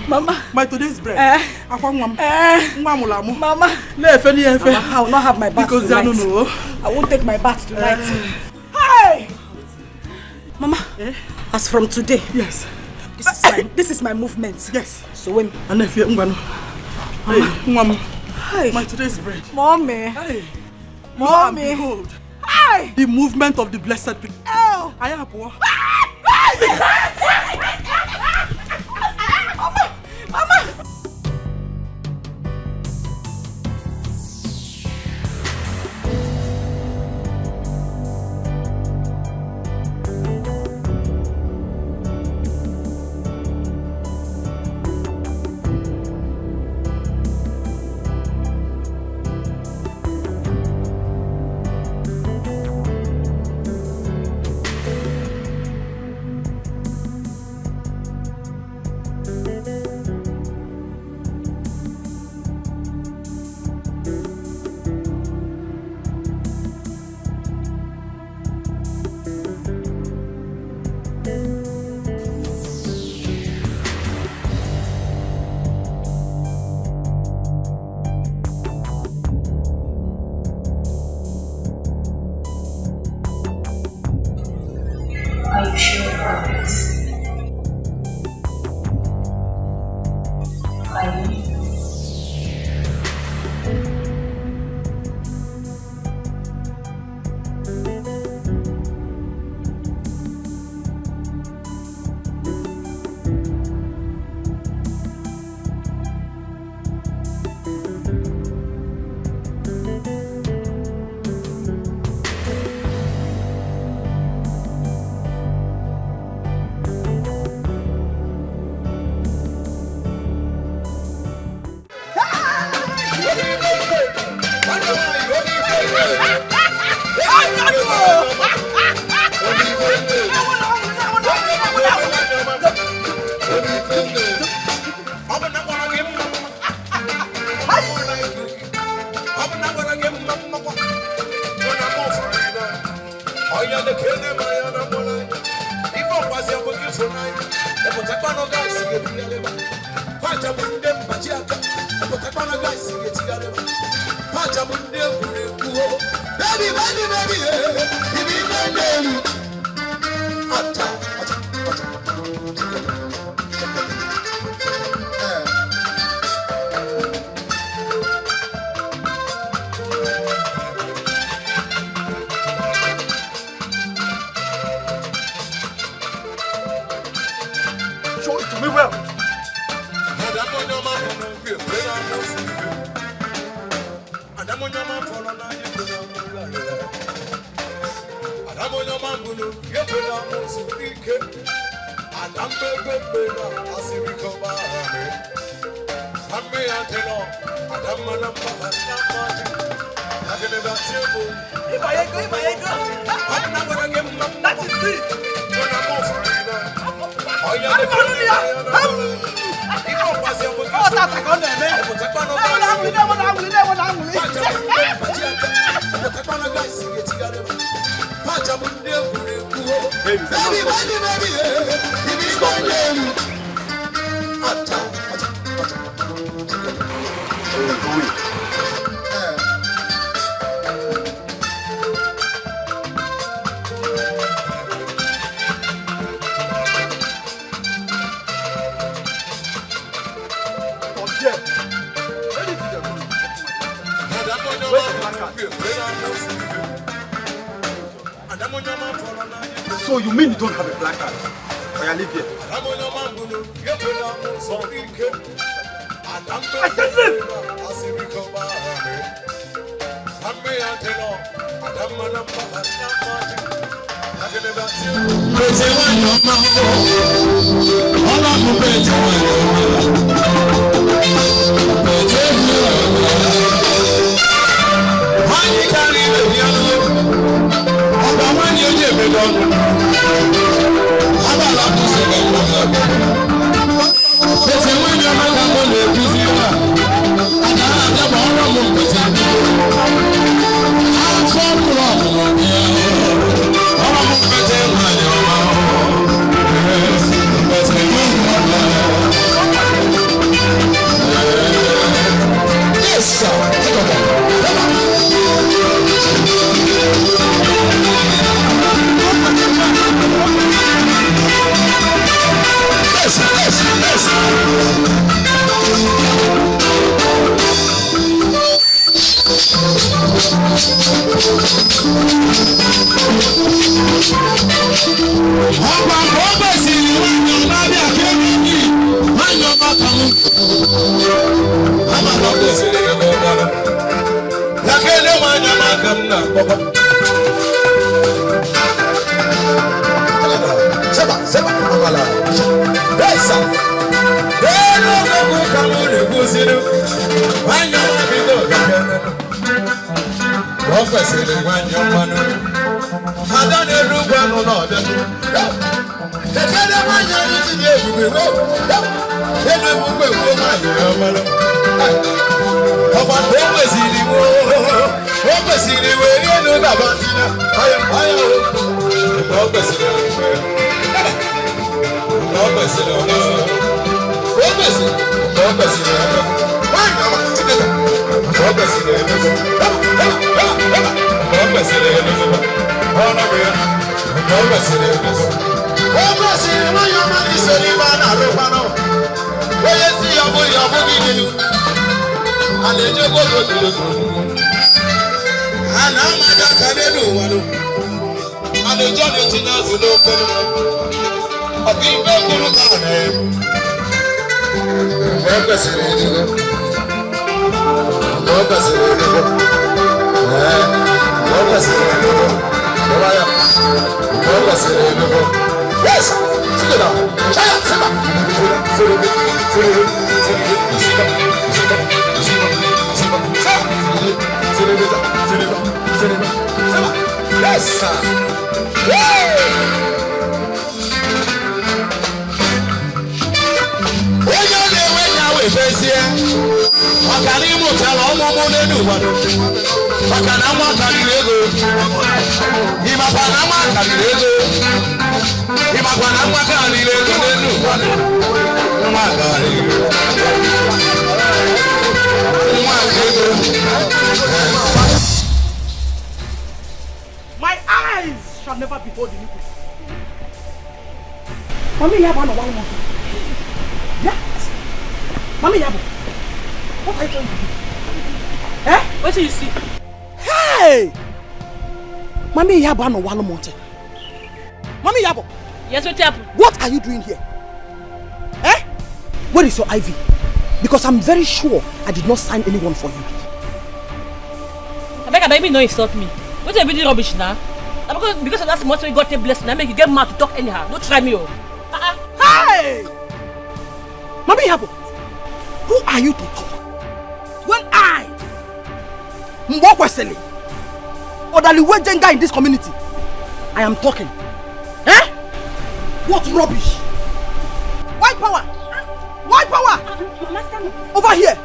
Speaker 8: Mama! My today's bread. Mama!
Speaker 4: Mama! I will not have my bath
Speaker 8: because
Speaker 4: tonight. I won't take my bath tonight. Hey! Mama, as from today,
Speaker 8: yes,
Speaker 4: this is my movement.
Speaker 8: Yes.
Speaker 4: So when
Speaker 8: and if you Mama, my today's bread.
Speaker 4: Mommy, Mommy,
Speaker 8: behold, the movement of the blessed people.
Speaker 4: Oh,
Speaker 8: I am poor.
Speaker 4: Mama.
Speaker 11: Are you sure about this? Are you?
Speaker 6: So you mean you don't have a black card? Or you live here?
Speaker 8: I said live! My eyes shall never behold iniquity. Mommy Yabo, no one more. Yes. Mommy Yabo, what are you trying to do? Eh? What do you see? Hey! Mommy Yabo, no one more. Mommy Yabo.
Speaker 5: Yes, what happened?
Speaker 8: What are you doing here? Eh? Where is your IV? Because I'm very sure I did not sign anyone for you.
Speaker 5: I beg, I don't even know you stop me. What are you doing rubbish now? Because of that much we got a blessing, I make you get mad to talk anyhow. Don't try me, oh.
Speaker 8: Hey! Mami Yabo, who are you to talk? When I, Mwakwesele, or the legend guy in this community, I am talking. Eh? What rubbish? White power! White power! Over here!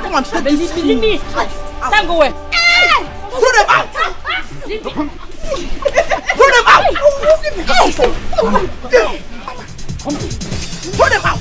Speaker 8: Come on, take this.
Speaker 5: Leave me! Time go away!
Speaker 8: Throw them out! Throw them out! Throw them out!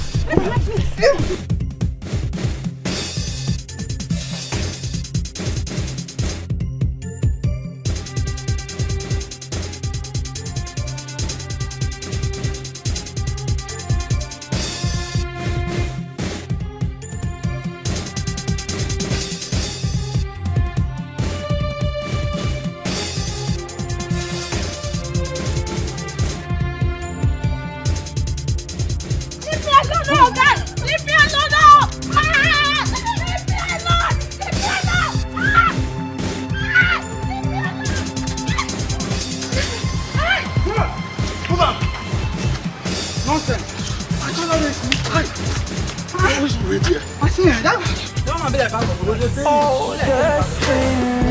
Speaker 3: Oh, destiny.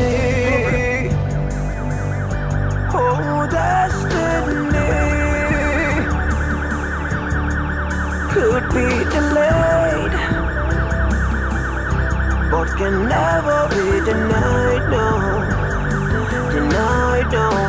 Speaker 3: Oh, destiny. Could be delayed, but can never be denied, no. Denied, no.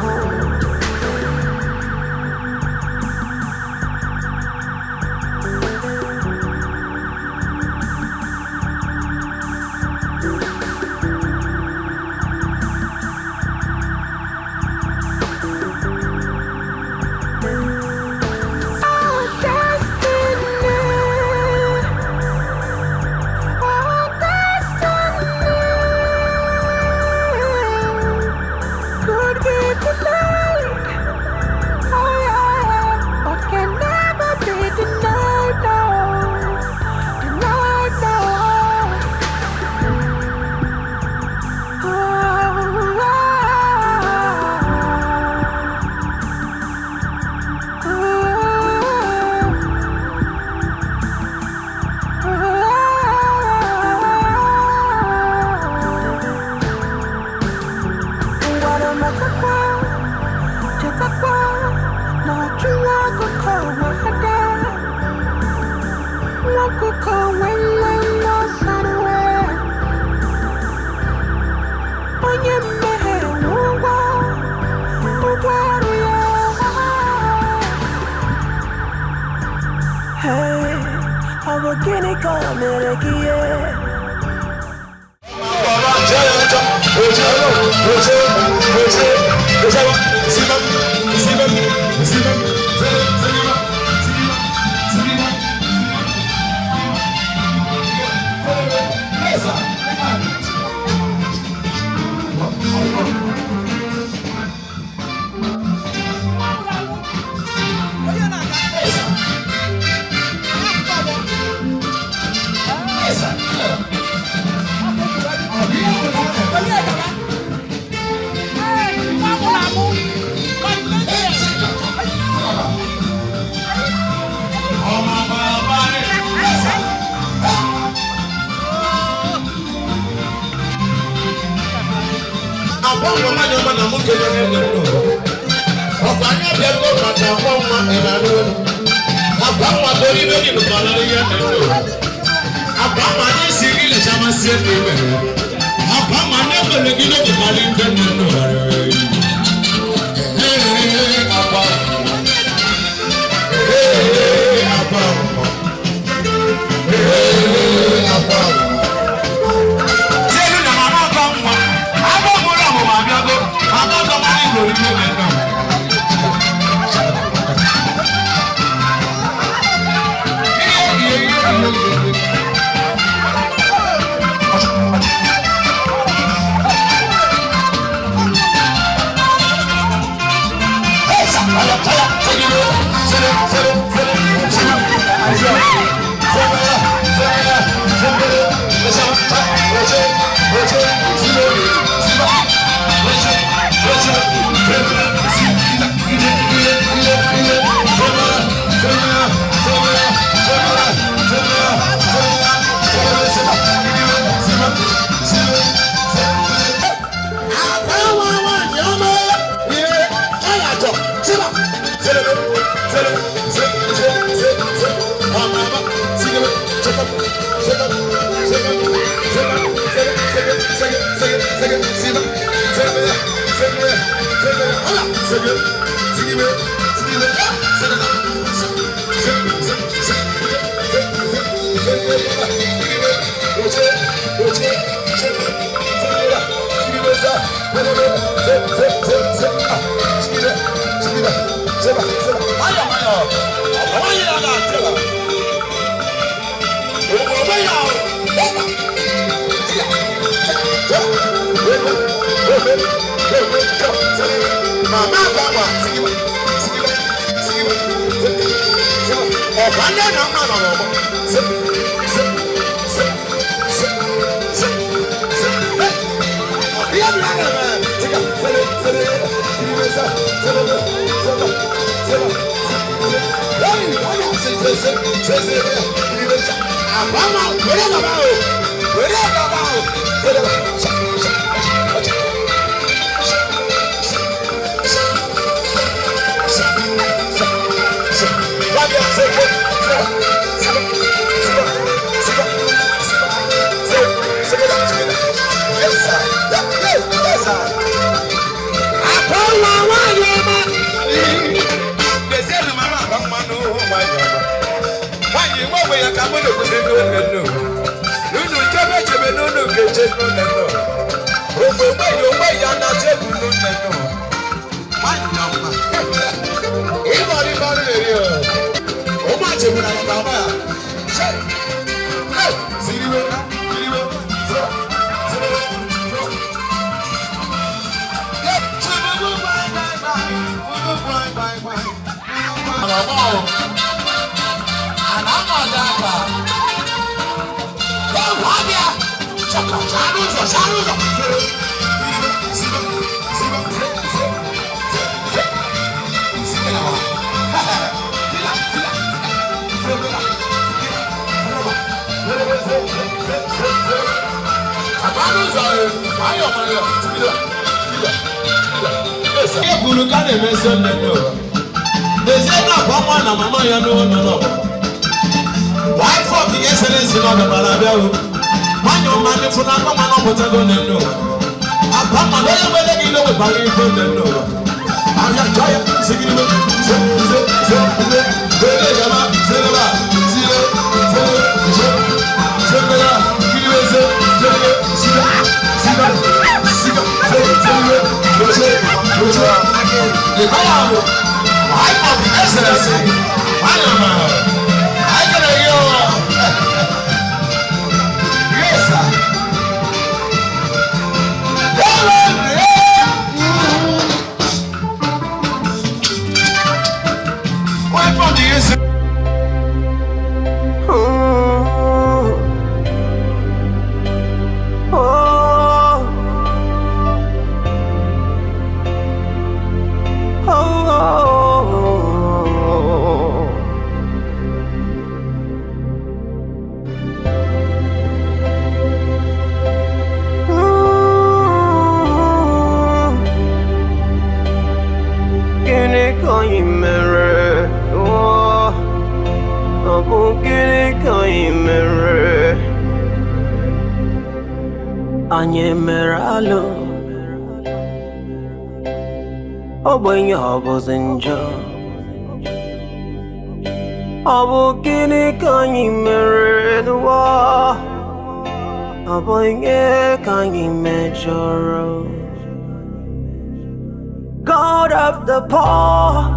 Speaker 3: God of the poor,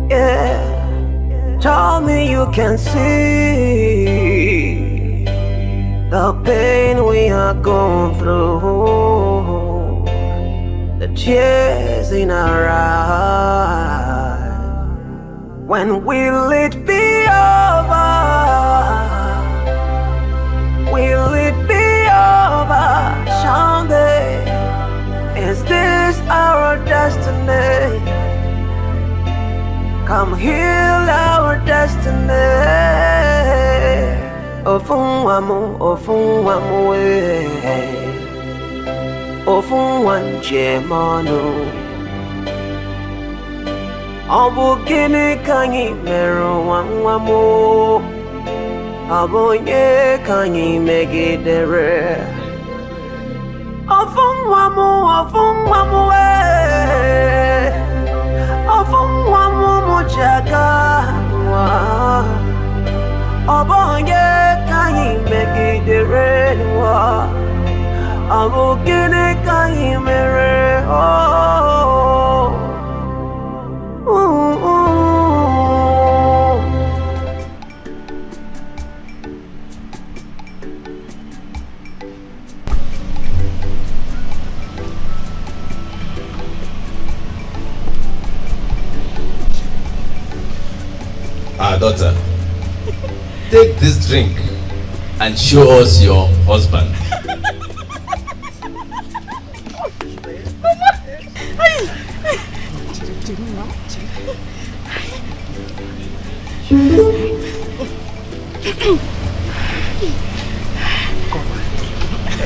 Speaker 3: yeah. Tell me you can see the pain we are going through, the tears in our eyes. When will it be over? Will it be over someday? Is this our destiny? Come heal our destiny. Ofunwamu, ofunwamu, ofunwanjemanu. Obu gini kanyi meru wanwamu. Abonye kanyi megidere. Ofunwamu, ofunwamu, ofunwamu mujaga. Abonye kanyi megidere. Abu gini kanyi mere.
Speaker 19: Daughter, take this drink and show us your husband.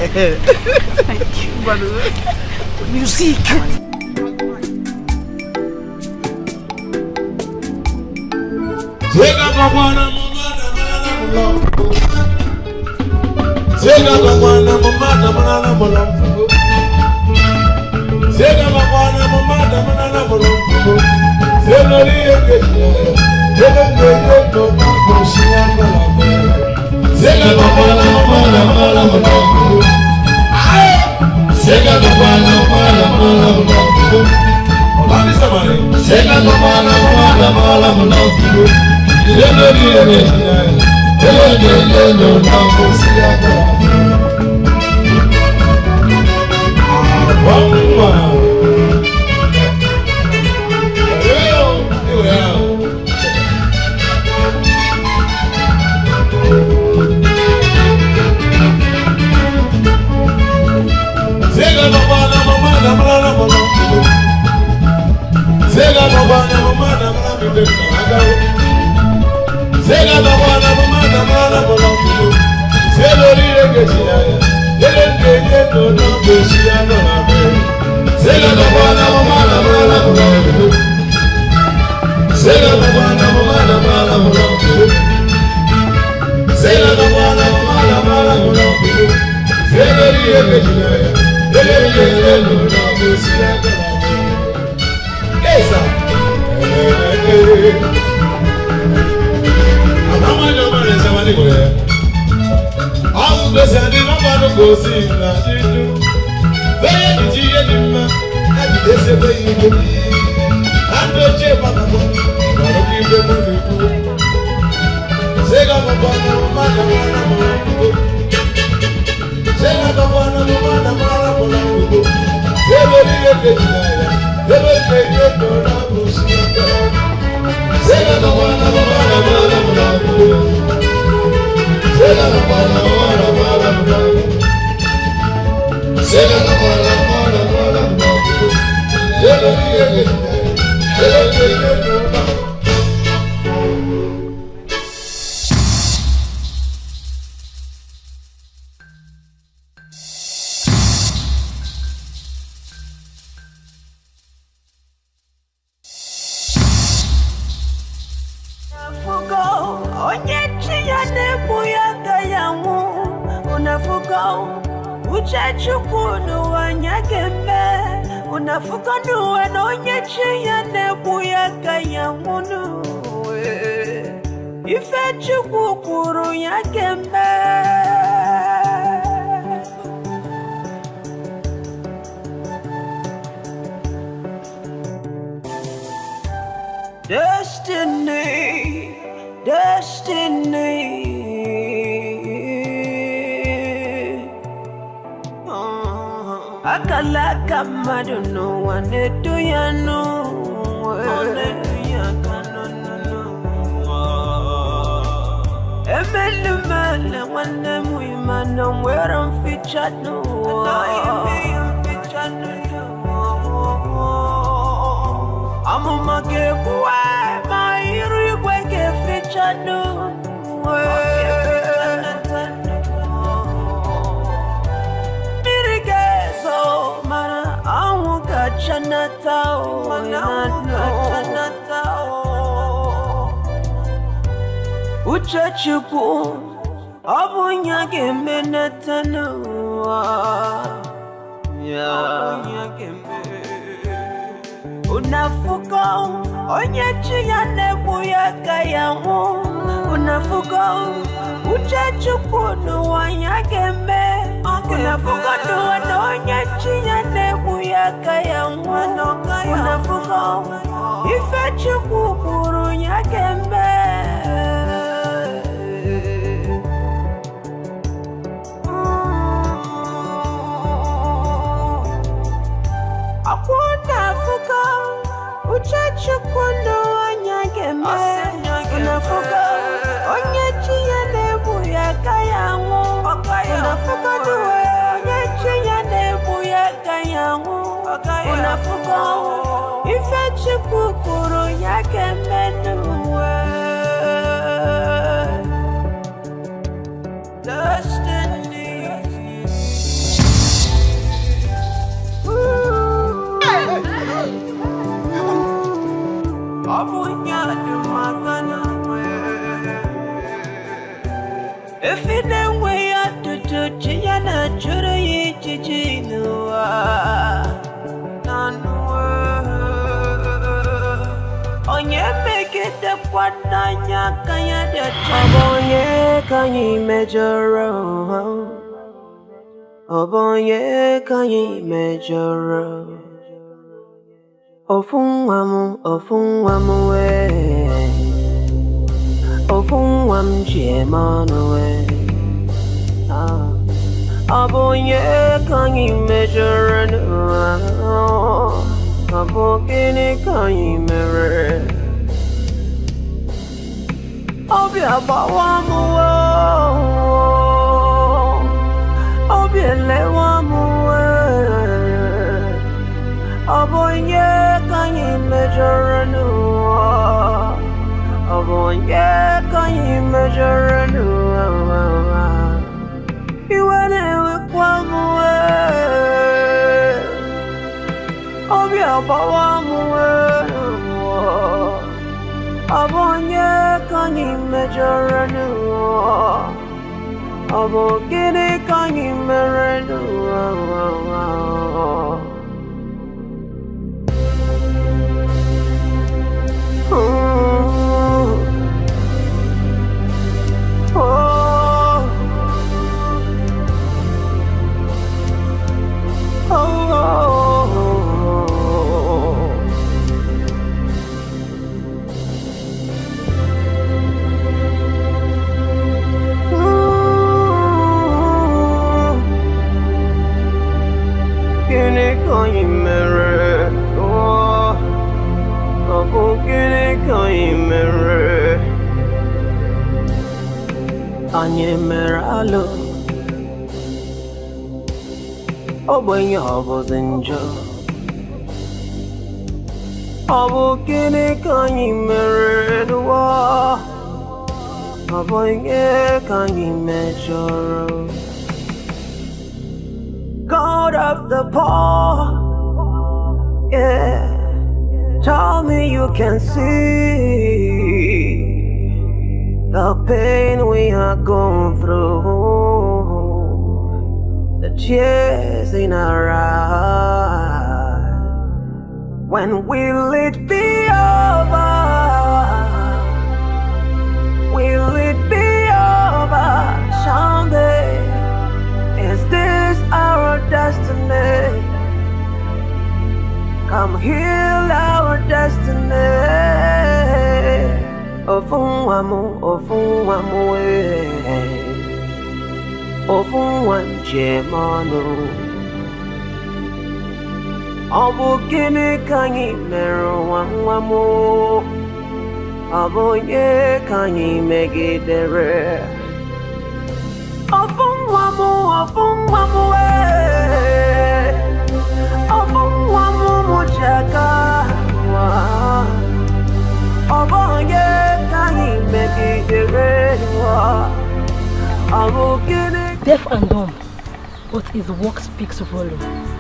Speaker 4: Thank you, brother. Music.
Speaker 3: Akalaka madu no one do ya no Emelu mele wane muimano where I'm featured no Amumage kuwa mairu kweke featured no Uchachuku abunya gemenatano Unafuka onyechi ya nebu ya kayamu Unafuka uchachuku nuwanya gembe Unafuka nuwa onyechi ya nebu ya kayamu Unafuka ifechuku kuru ya gembe Unafuka uchachuku nuwanya gembe Unafuka onyechi ya nebu ya kayamu Unafuka nuwa onyechi ya nebu ya kayamu Unafuka ifechuku kuru ya gembe nuwe Destiny kwananya kanya de Obonye kanyi mejoro Obonye kanyi mejoro Ofunwamu we Ofunwam jemano we Obonye kanyi mejoro Abokini kanyi mere Obi abawamu Obi elewamu Obonye kanyi mejoranu Obonye kanyi mejoranu Iwane wekwamu Obi abawamu Obonye kanyi mejoranu Obogini kanyi merenu Anye meralo Obwenye hobozinjo Obukini kanyi meredwa Obwenye kanyi mejoro God of the poor Yeah Tell me you can see the pain we are going through, the tears in our eyes. When will it be over? Will it be over? Someday, is this our destiny? Come heal our destiny. Ofunwamu Ofunwanje mano Obukini kanyi mero wamwamu Obonye kanyi megidere Ofunwamu Ofunwamu mujaga Obonye
Speaker 5: Deaf and dumb, but his work speaks volume.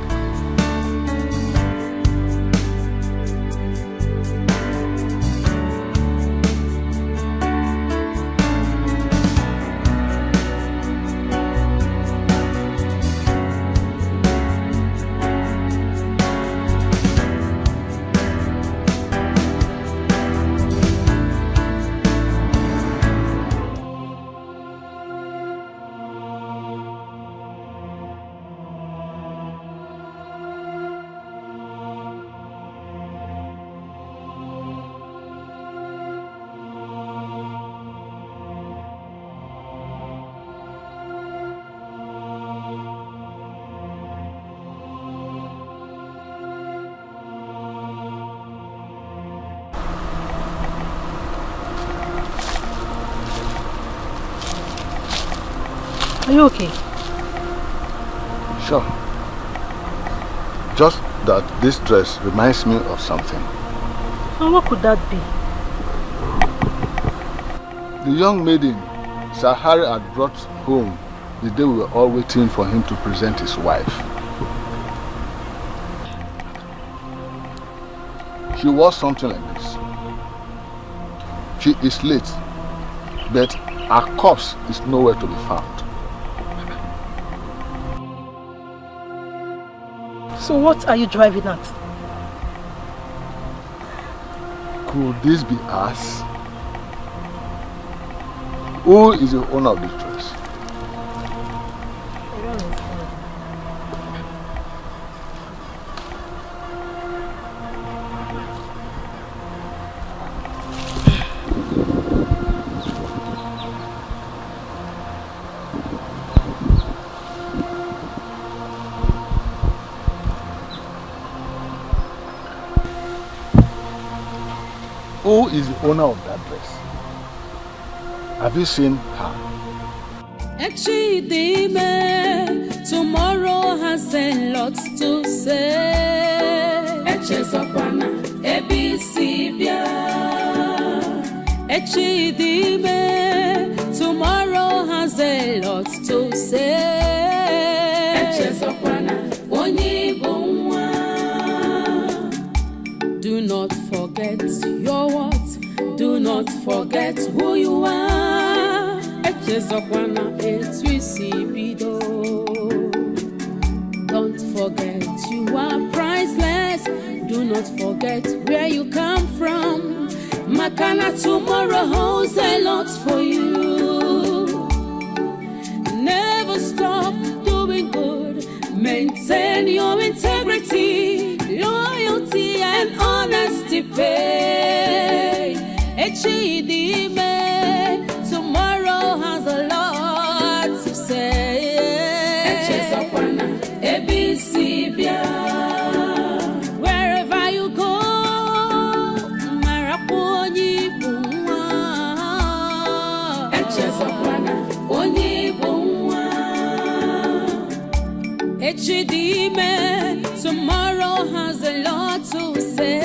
Speaker 5: Are you okay?
Speaker 19: Sure. Just that this dress reminds me of something.
Speaker 5: And what could that be?
Speaker 19: The young maiden Sahari had brought home the day we were all waiting for him to present his wife. She wore something like this. She is late, but her corpse is nowhere to be found.
Speaker 5: So what are you driving at?
Speaker 19: Could this be us? Who is the owner of this dress? Who is the owner of that dress? Have you seen her?
Speaker 14: Tomorrow has a lot to say. Tomorrow has a lot to say. Do not forget your what? Do not forget who you are. Don't forget you are priceless. Do not forget where you come from. Makana tomorrow holds a lot for you. Never stop doing good. Maintain your integrity, loyalty and honesty pay. Tomorrow has a lot to say. Wherever you go, tomorrow has a lot to say.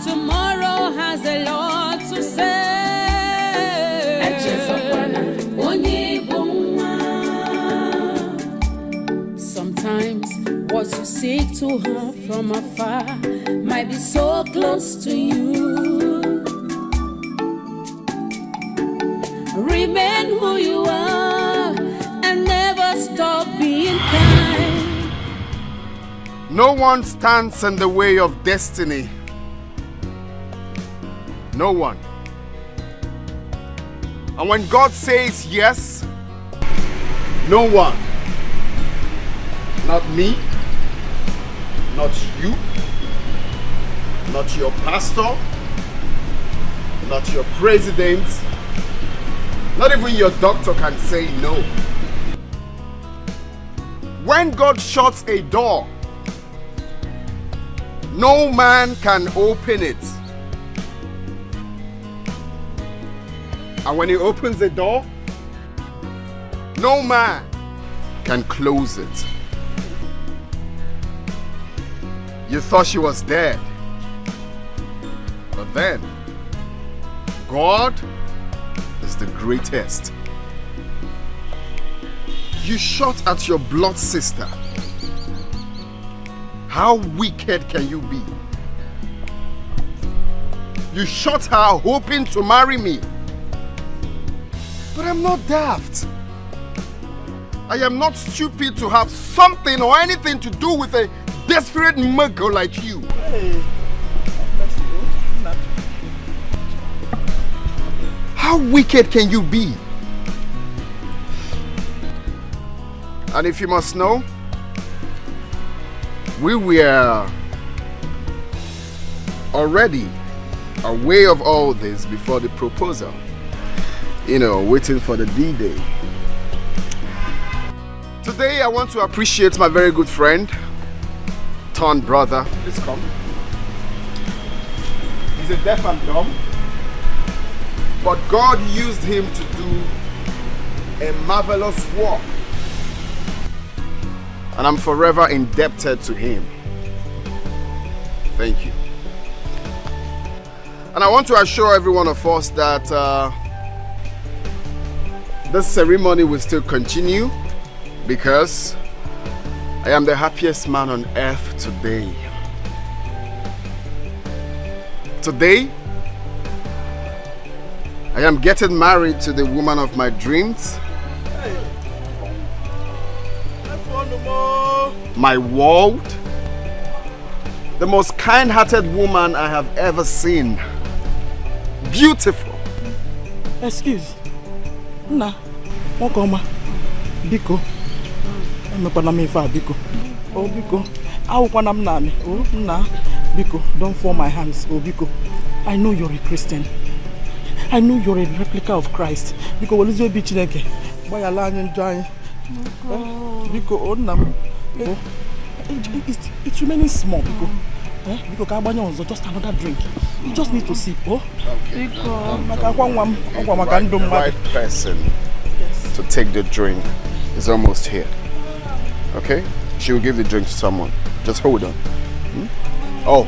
Speaker 14: Tomorrow has a lot to say. Sometimes what you seek to have from afar might be so close to you. Remain who you are and never stop being kind.
Speaker 16: No one stands in the way of destiny. No one. And when God says yes, no one. Not me, not you, not your pastor, not your president, not even your doctor can say no. When God shuts a door, no man can open it. And when he opens the door, no man can close it. You thought she was dead. But then, God is the greatest. You shot at your blood sister. How wicked can you be? You shot her hoping to marry me. But I'm not daft. I am not stupid to have something or anything to do with a desperate muggle like you. How wicked can you be? And if you must know, we were already aware of all this before the proposal. You know, waiting for the D-Day. Today I want to appreciate my very good friend, turned brother. Please come. He's a deaf and dumb, but God used him to do a marvelous work. And I'm forever indebted to him. Thank you. And I want to assure every one of us that this ceremony will still continue because I am the happiest man on earth today. Today, I am getting married to the woman of my dreams. My world, The most kind-hearted woman I have ever seen. Beautiful.
Speaker 8: Excuse. Nah. Mokoma. Biko. Biko. Oh, Biko. Oh, nah. Biko, don't fall my hands. Oh, Biko. I know you're a Christian. I know you're a replica of Christ. Biko, what is your bitch neke? Why are you dying? Biko, oh, nam. It's remaining small, Biko. Biko, just another drink. You just need to sip, oh?
Speaker 16: Okay.
Speaker 8: Biko,
Speaker 16: the right person to take the drink is almost here. Okay? She will give the drink to someone. Just hold on. Oh.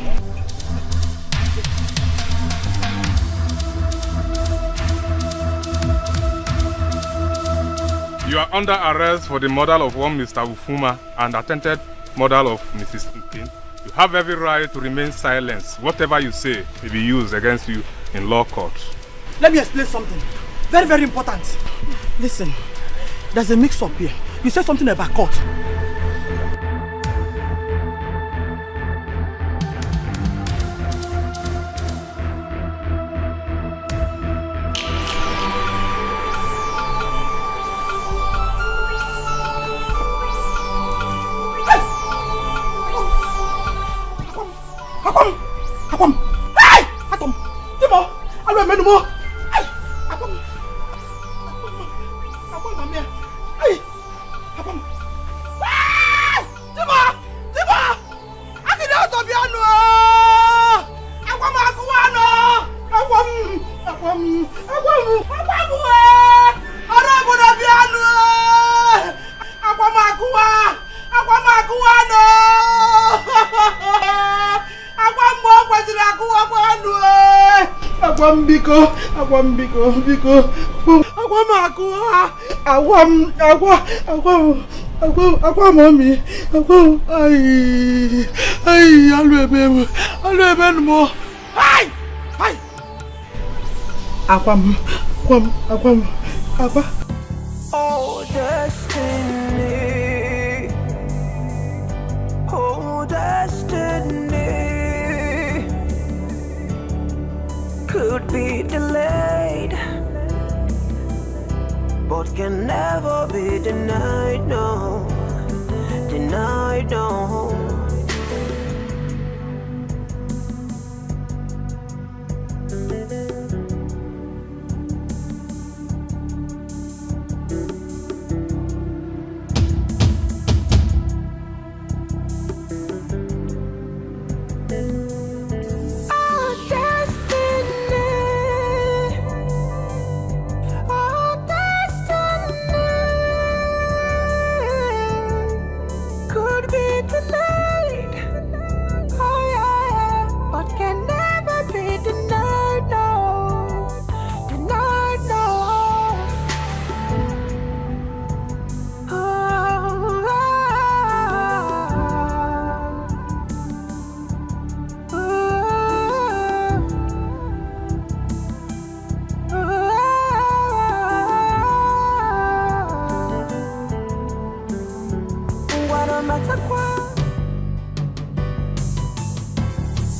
Speaker 19: You are under arrest for the murder of one Mr. Ufuma and attempted murder of Mrs. Nkin. You have every right to remain silent. Whatever you say may be used against you in law court.
Speaker 8: Let me explain something. Very, very important. Listen, there's a mix-up here. You said something about court. Mommy,
Speaker 3: Oh, destiny. Oh, destiny. Could be delayed, but can never be denied, no. Denied, no.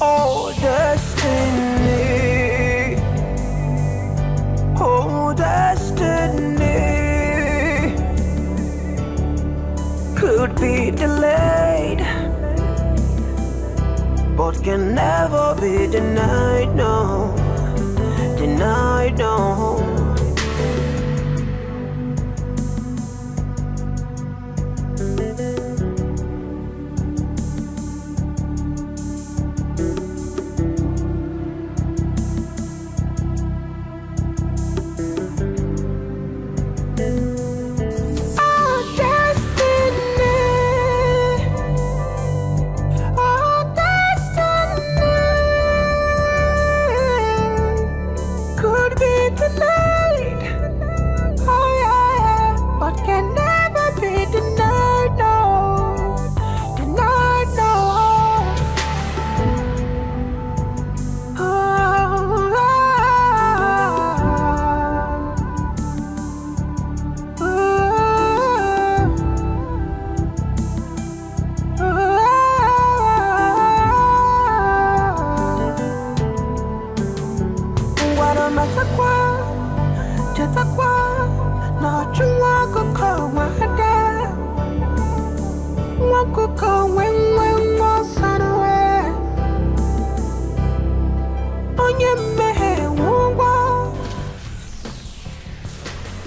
Speaker 3: Oh, destiny. Oh, destiny. Could be delayed, but can never be denied, no. Denied, no. Could be tonight.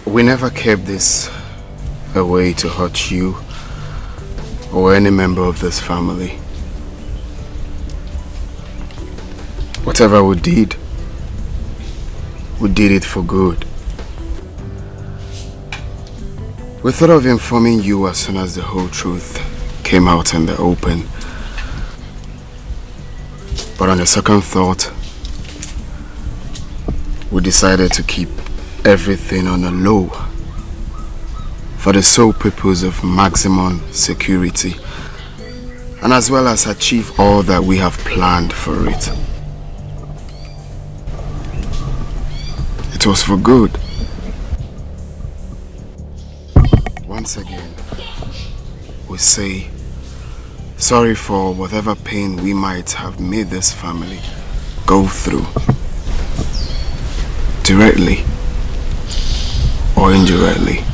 Speaker 16: We never kept this away to hurt you or any member of this family. Whatever we did it for good. We thought of informing you as soon as the whole truth came out in the open. But on a second thought, we decided to keep everything on a low for the sole purpose of maximum security and as well as achieve all that we have planned for it. It was for good. Once again, we say sorry for whatever pain we might have made this family go through, directly or indirectly.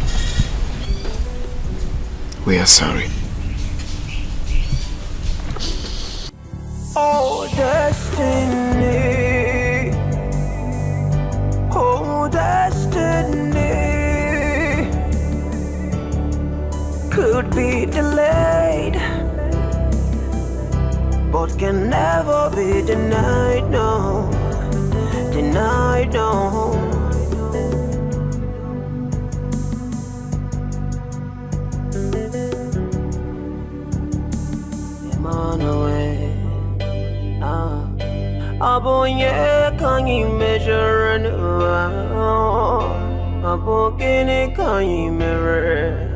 Speaker 16: We are sorry.
Speaker 3: Oh, destiny. Oh, destiny. Could be delayed, but can never be denied, no. Denied, no. Abonye can you measure and abogene can you mirror?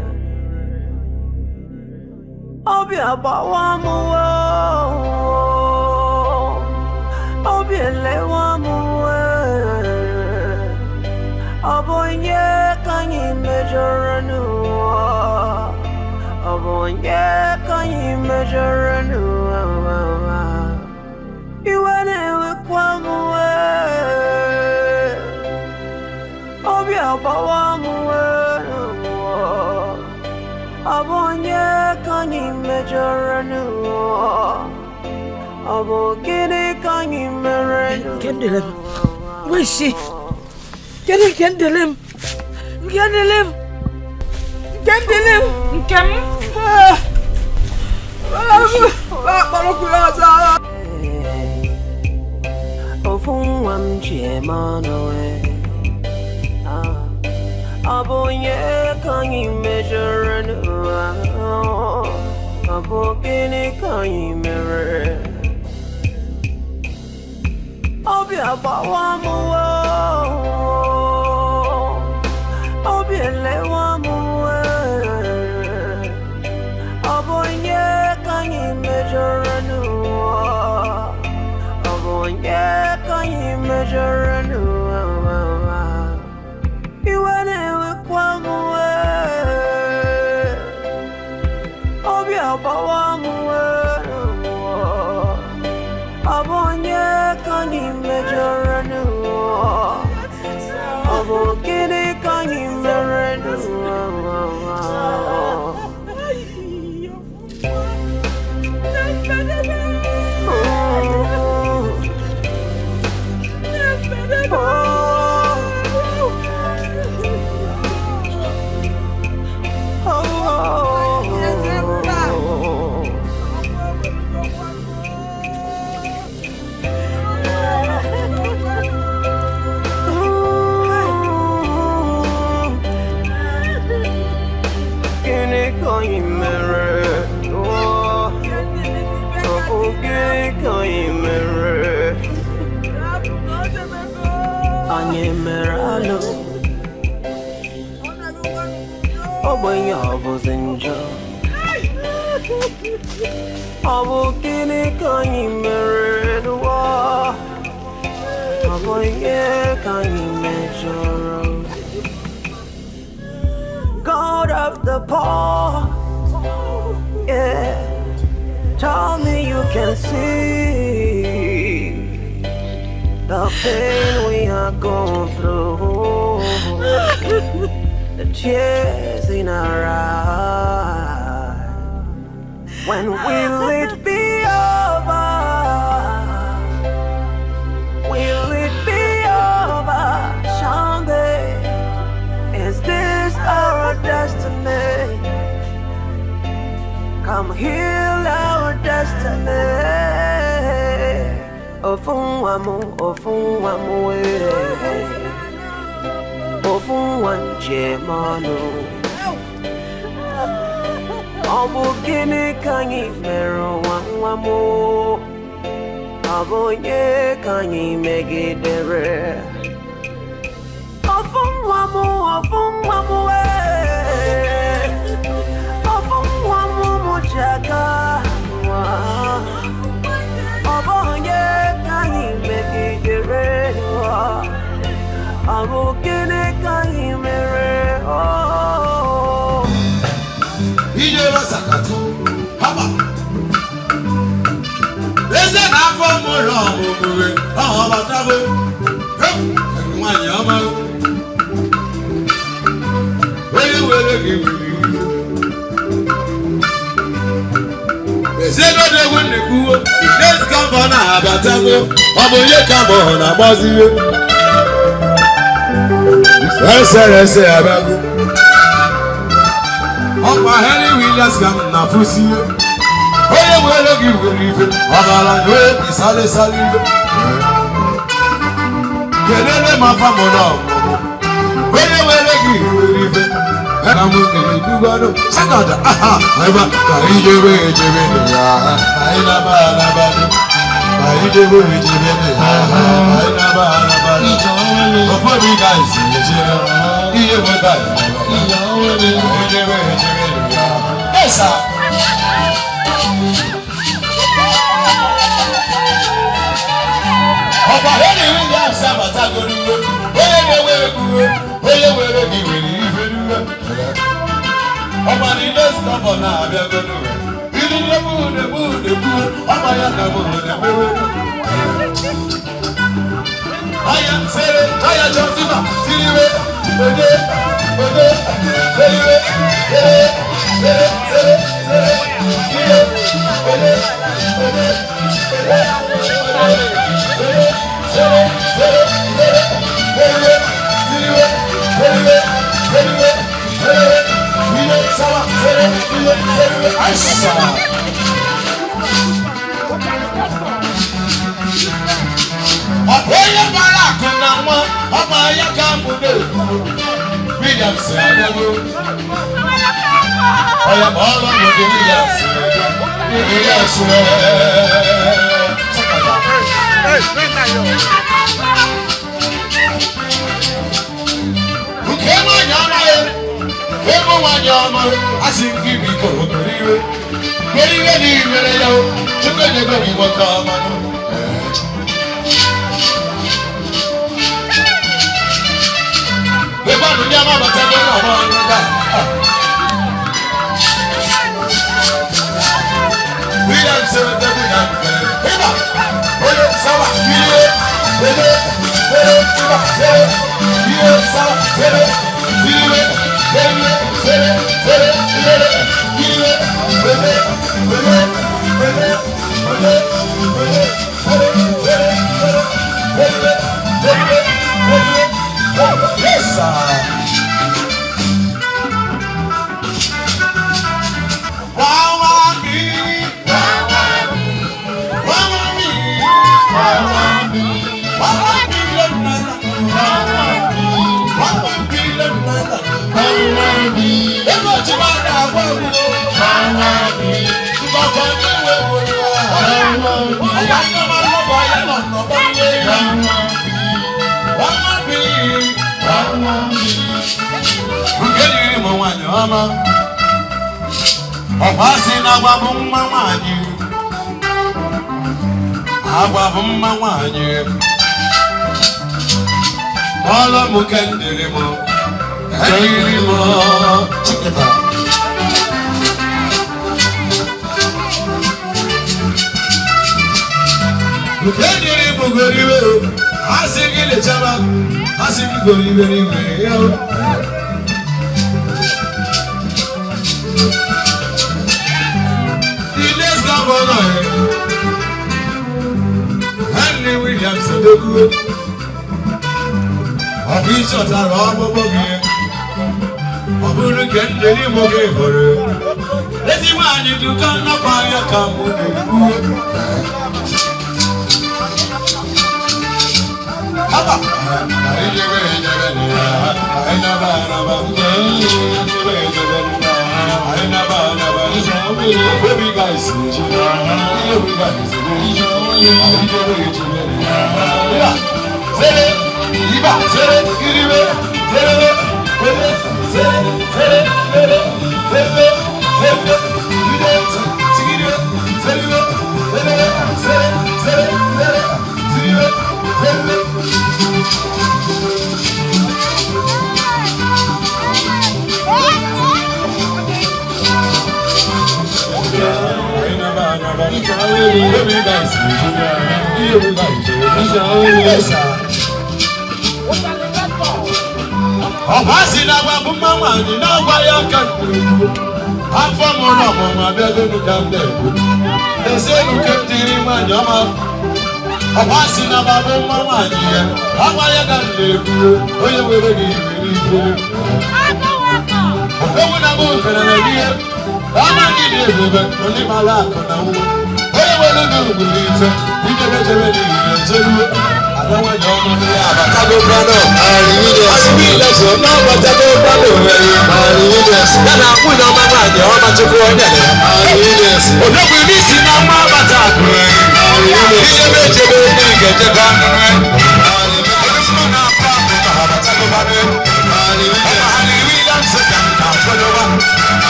Speaker 3: Obi abawamu, obi elewamu. Abonye can you measure and abonye can you measure and you went with one way. Obi abawamu, abonye can you measure and abogene can you measure?
Speaker 15: Kendele, where is she? Kendele,
Speaker 3: abonye can you measure and abogene can you mirror? Obi abawamu, obi elewamu. Abonye can you measure and abonye can you measure and you went with one way. Obi abawamu, abonye can you measure and abogene can you measure? God of the poor, yeah, tell me you can see the pain we are going through. the tears in our eyes. When will it be over? Will it be over? Someday, is this our destiny? Come heal our destiny. Ofun wamu ofun wanje manu. Obu gini kanyi mero wamu. Abonye kanyi megidere. Ofun wamu ofun wamu mujaga. Abonye kanyi megidere. Abu gini kanyi mere.
Speaker 19: Ije basakatu haba. Eze na afọ mụrụ ọmụmụwe ọhụ batabe. Nwanyị ọma. Onye were gị wuri. Eze dode wunne kwuo. Next kamba na abatago. Ọ bụ onye kamba ọ na-agbaziwe. Ese abago. Ọkwa Henry Williams ka m na-afụsi ihe. Onye were gị were ife ọbara na obi sale ibe. Kelele ma famụ na ọmụmụ. Onye were gị were ife eka m kere dugoro sakada aha ebe ka ijebe ejebe dị ya anyị naba ka ijebe ejebe dị ya anyị naba ụfọdụ ga-esi ejebe ihe nweta ijebe ejebe dị ya esa ọkwa Henry Williams abatago n'uwe onye na-ewere uwe onye were gị were ife n'uwe ọkwa niile stọpọ na-abịago n'uwe ili na-egbu ọkwa ya na bụ na-emewe aya sere aya jọziba siriwe ode seriwe sere Oye para kuna mwa ọmọ ya ka mbude Williams adago oya bọọlọ mbude Williams ukemo nyama ye emo wanyama asingi biko toriwe geriwe ni mere yo chukene go ni wakama Eba no nyama batade no mo nda Williams se de bunya eba ole sawa kiye ele eba kiye sawa ele kiye ele kiye Ọkwasị na-agbabụ mma nwanyị agbabụ mma nwanyị ọlụ m kendịrị m chikịta kendịrị m goriwe asị gị lechaba asị gị goriwe n'iwe ya The next governor, Henry Williams, the good. Of each of the Robobogi, of who to get the Limogi for it. Let's see why you do come up on your come. Baby guys,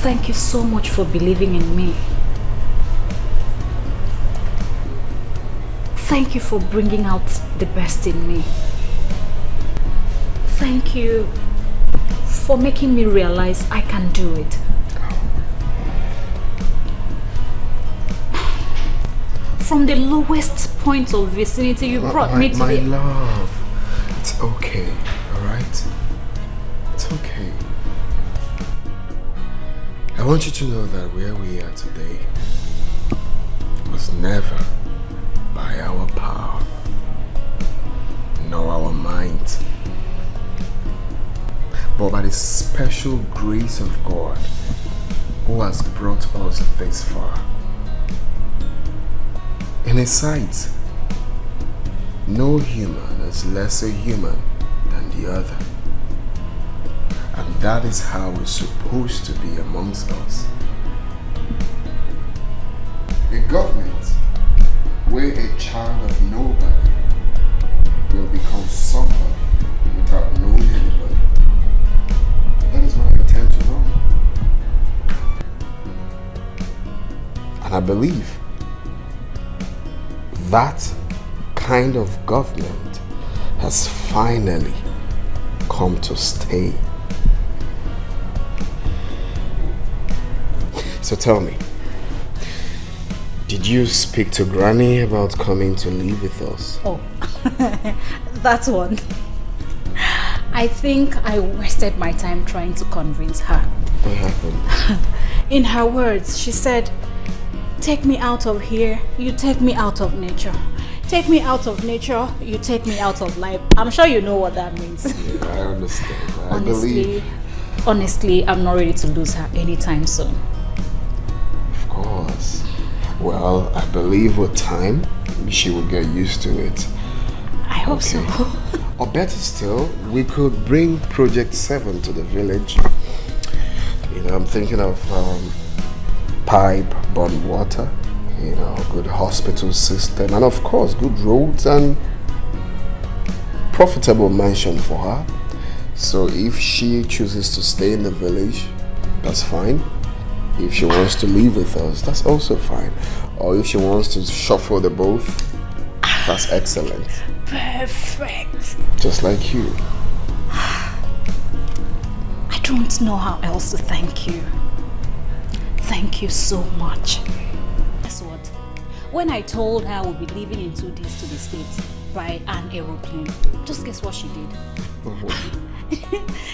Speaker 2: Thank you so much for believing in me. Thank you for bringing out the best in me. Thank you for making me realize I can do it. From the lowest point of vicinity, you brought me to
Speaker 13: my
Speaker 2: the...
Speaker 13: love, it's okay, alright? It's
Speaker 16: It's okay. I want you to know that where we are today was never by our power, nor our might, but by the special grace of God who has brought us this far. In His sight, no human is lesser human than the other. And that is how it's supposed to be amongst us. A government where a child of nobody will become somebody without knowing anybody. That is what I intend to run. And I believe that kind of government has finally come to stay. So tell me, did you speak to Granny about coming to live with us?
Speaker 2: Oh, that one. I think I wasted my time trying to convince her.
Speaker 16: What happened?
Speaker 2: In her words, she said, take me out of here, you take me out of nature. Take me out of nature, you take me out of life. I'm sure you know what that means.
Speaker 16: Yeah, I understand. I believe.
Speaker 2: Honestly, I'm not ready to lose her anytime soon.
Speaker 16: Of course. Well, I believe with time, she will get used to it.
Speaker 2: I hope so.
Speaker 16: Or better still, we could bring Project 7 to the village. You know, I'm thinking of pipe-borne water, you know, good hospital system, and of course, good roads and profitable mansion for her. So if she chooses to stay in the village, that's fine. If she wants to live with us, that's also fine. Or if she wants to shuffle the both, that's excellent.
Speaker 2: Perfect.
Speaker 16: Just like you.
Speaker 2: I don't know how else to thank you. Thank you so much. Guess what? When I told her we'll be leaving in 2 days to the States by an aeroplane, just guess what she did?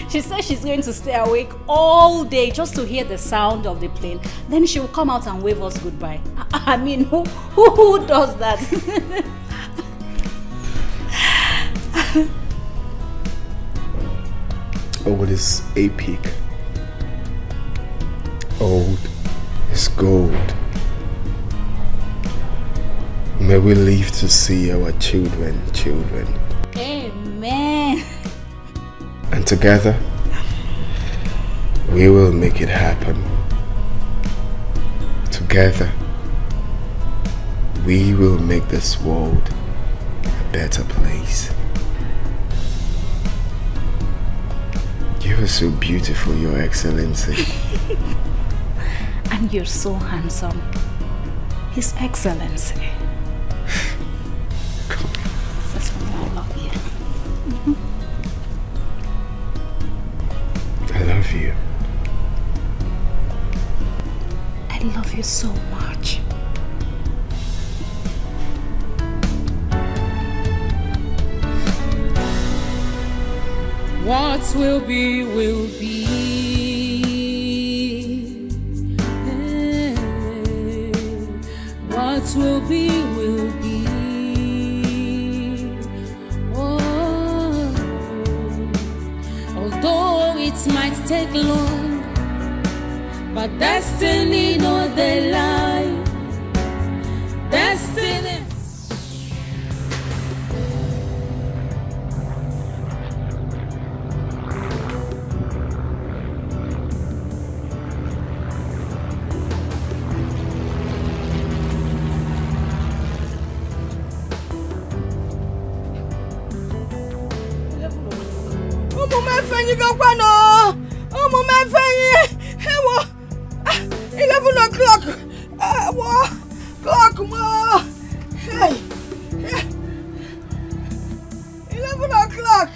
Speaker 2: She said she's going to stay awake all day just to hear the sound of the plane. Then she will come out and wave us goodbye. I mean, who does that?
Speaker 16: Old is epic. Old is gold. May we live to see our children.
Speaker 2: Amen.
Speaker 16: And together, we will make it happen. Together, we will make this world a better place. You are so beautiful, Your Excellency.
Speaker 2: And you're so handsome, His Excellency. That's why I love you.
Speaker 16: I love you.
Speaker 2: I love you so much.
Speaker 14: What will be, will be. What will be, will be. Oh, although it might take long, but destiny no they lie. Destiny.
Speaker 3: You go no. Oh, my friend, 11 o'clock. Clock more. Hey, 11 o'clock.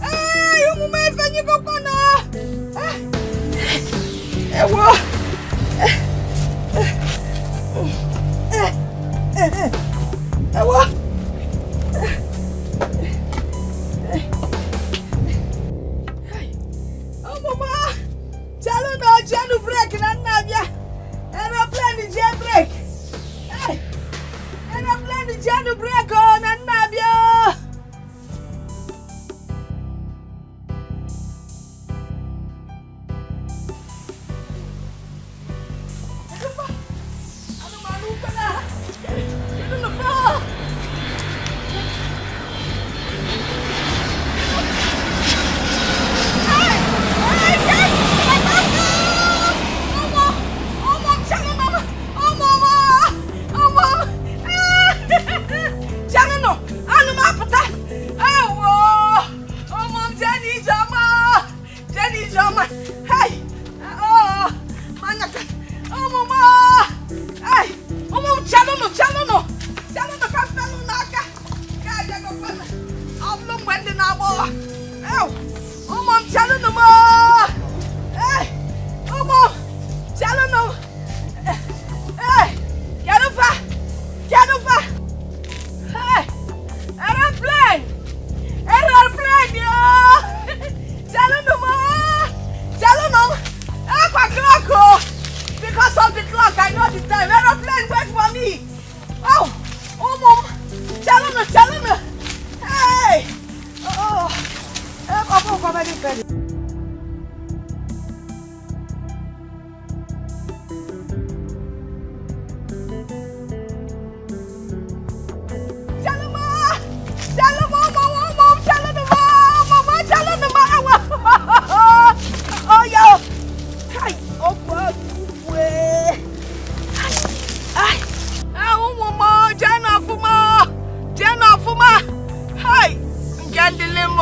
Speaker 3: Hey, my friend, you go no. Hey! Oh! Manaka! Oh, mama! Hey! Oh, mama, chalono! Chalono, kapelo naka! Kaya go pana! Oblong wende na mo! Oh! Oh, mama, chalono mo! Hey! Oh, mama! Chalono! Hey! Get over! Hey! Aeroplane! Yo! Chalono mo! Because of the clock, I know the time. Aeroplane, wait for me! Oh! Oh, mom! Chalono! Hey! Oh! Oh, yo! Hi! Oh, way! Hi! Oh, mama! Jana Fuma! Hi! Gandilim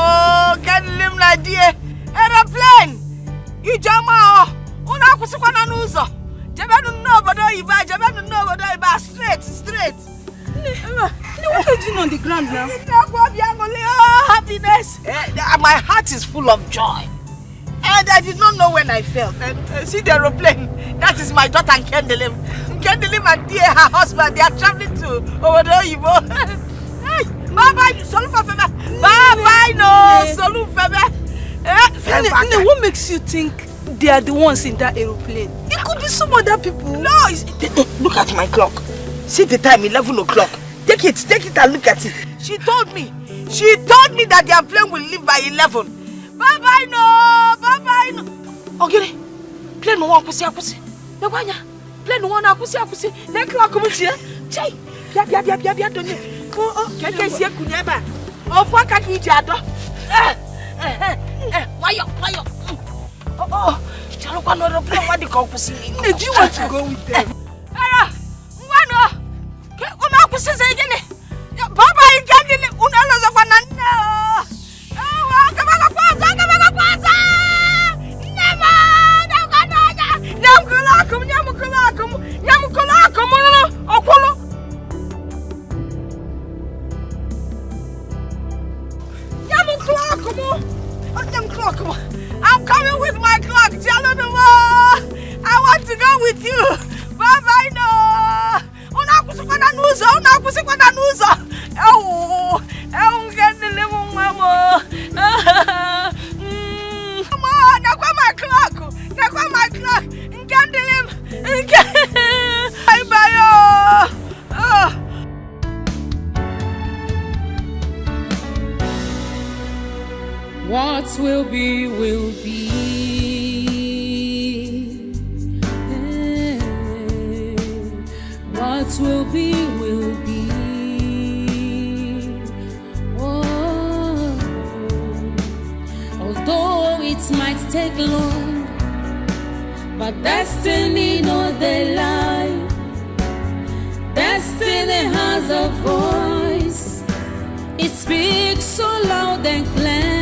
Speaker 3: na die! Aeroplane! You jama! Una kusikwana nuzo! Jabanu no bodo iba! Straight!
Speaker 4: What are you doing on the ground now?
Speaker 3: Oh, happiness! My heart is full of joy. And I did not know when I fell. See the aeroplane. That is my daughter Kendelim. Kendelim and dear her husband, they are traveling to Obodo-Oyibo. Hey, bye-bye, Solufebe. Bye-bye, no, Solufebe.
Speaker 4: What makes you think they are the ones in that aeroplane? It could be some other people.
Speaker 3: No, look at my clock. See the time, 11 o'clock. Take it and look at it. She told me that their plane will leave by 11. Bye-bye, no. Okay, plane no one akusi. Nagwanya, plane no one akusi. Then clock come here. Chai, bia donye. Oh, keke sie kunyeba. Ofwa ka ki jado. Wayo. Oh, chalo kwa no plane wa di ko akusi.
Speaker 4: Do you want to go with them?
Speaker 3: Ngwano. Ke una akusi zegene. Baba igandile unaloza kwa nana. I'm coming with my clock. I want to go with you. Bye-bye, no. Unakusikwana nuzo. Oh, ngandile mama. Mama, nakwa my clock. Ngandile. Bye-bye. Oh.
Speaker 14: What will be, will be. What will be, will be. Oh, although it might take long, but destiny knows the lie. Destiny has a voice. It speaks so loud and clear.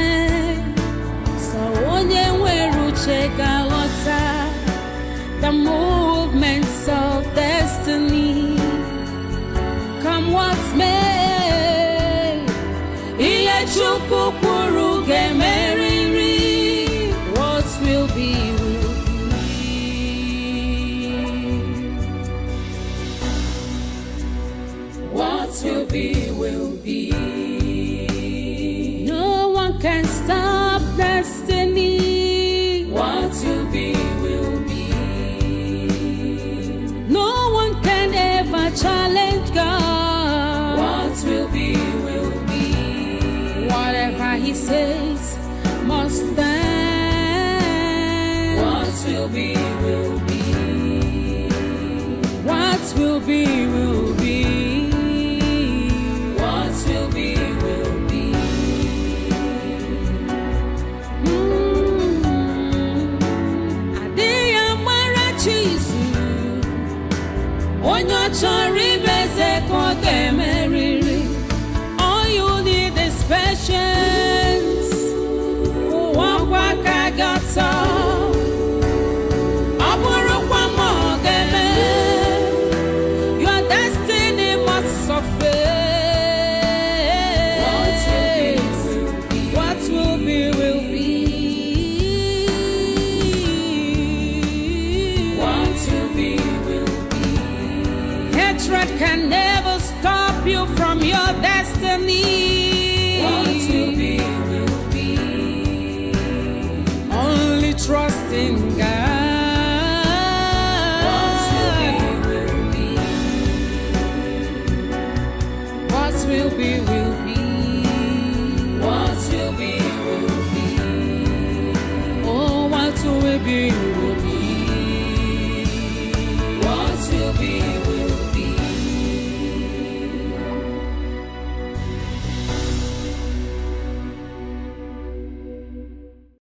Speaker 14: Check out the movements of destiny. Come what may, what will be, will be. What will be, will be. No one can stop destiny. What will be, will be. No one can ever challenge God. What will be, will be. Whatever He says must stand. What will be, will be. What will be, will be. What will be, will be. All you need is patience. Got your destiny.
Speaker 3: What will be, will be.
Speaker 14: Only trust in God.
Speaker 3: What will be, will be.
Speaker 14: What will be, will be.
Speaker 3: What will be, will be.
Speaker 14: Oh, what will be, will be.
Speaker 3: What will be, will be.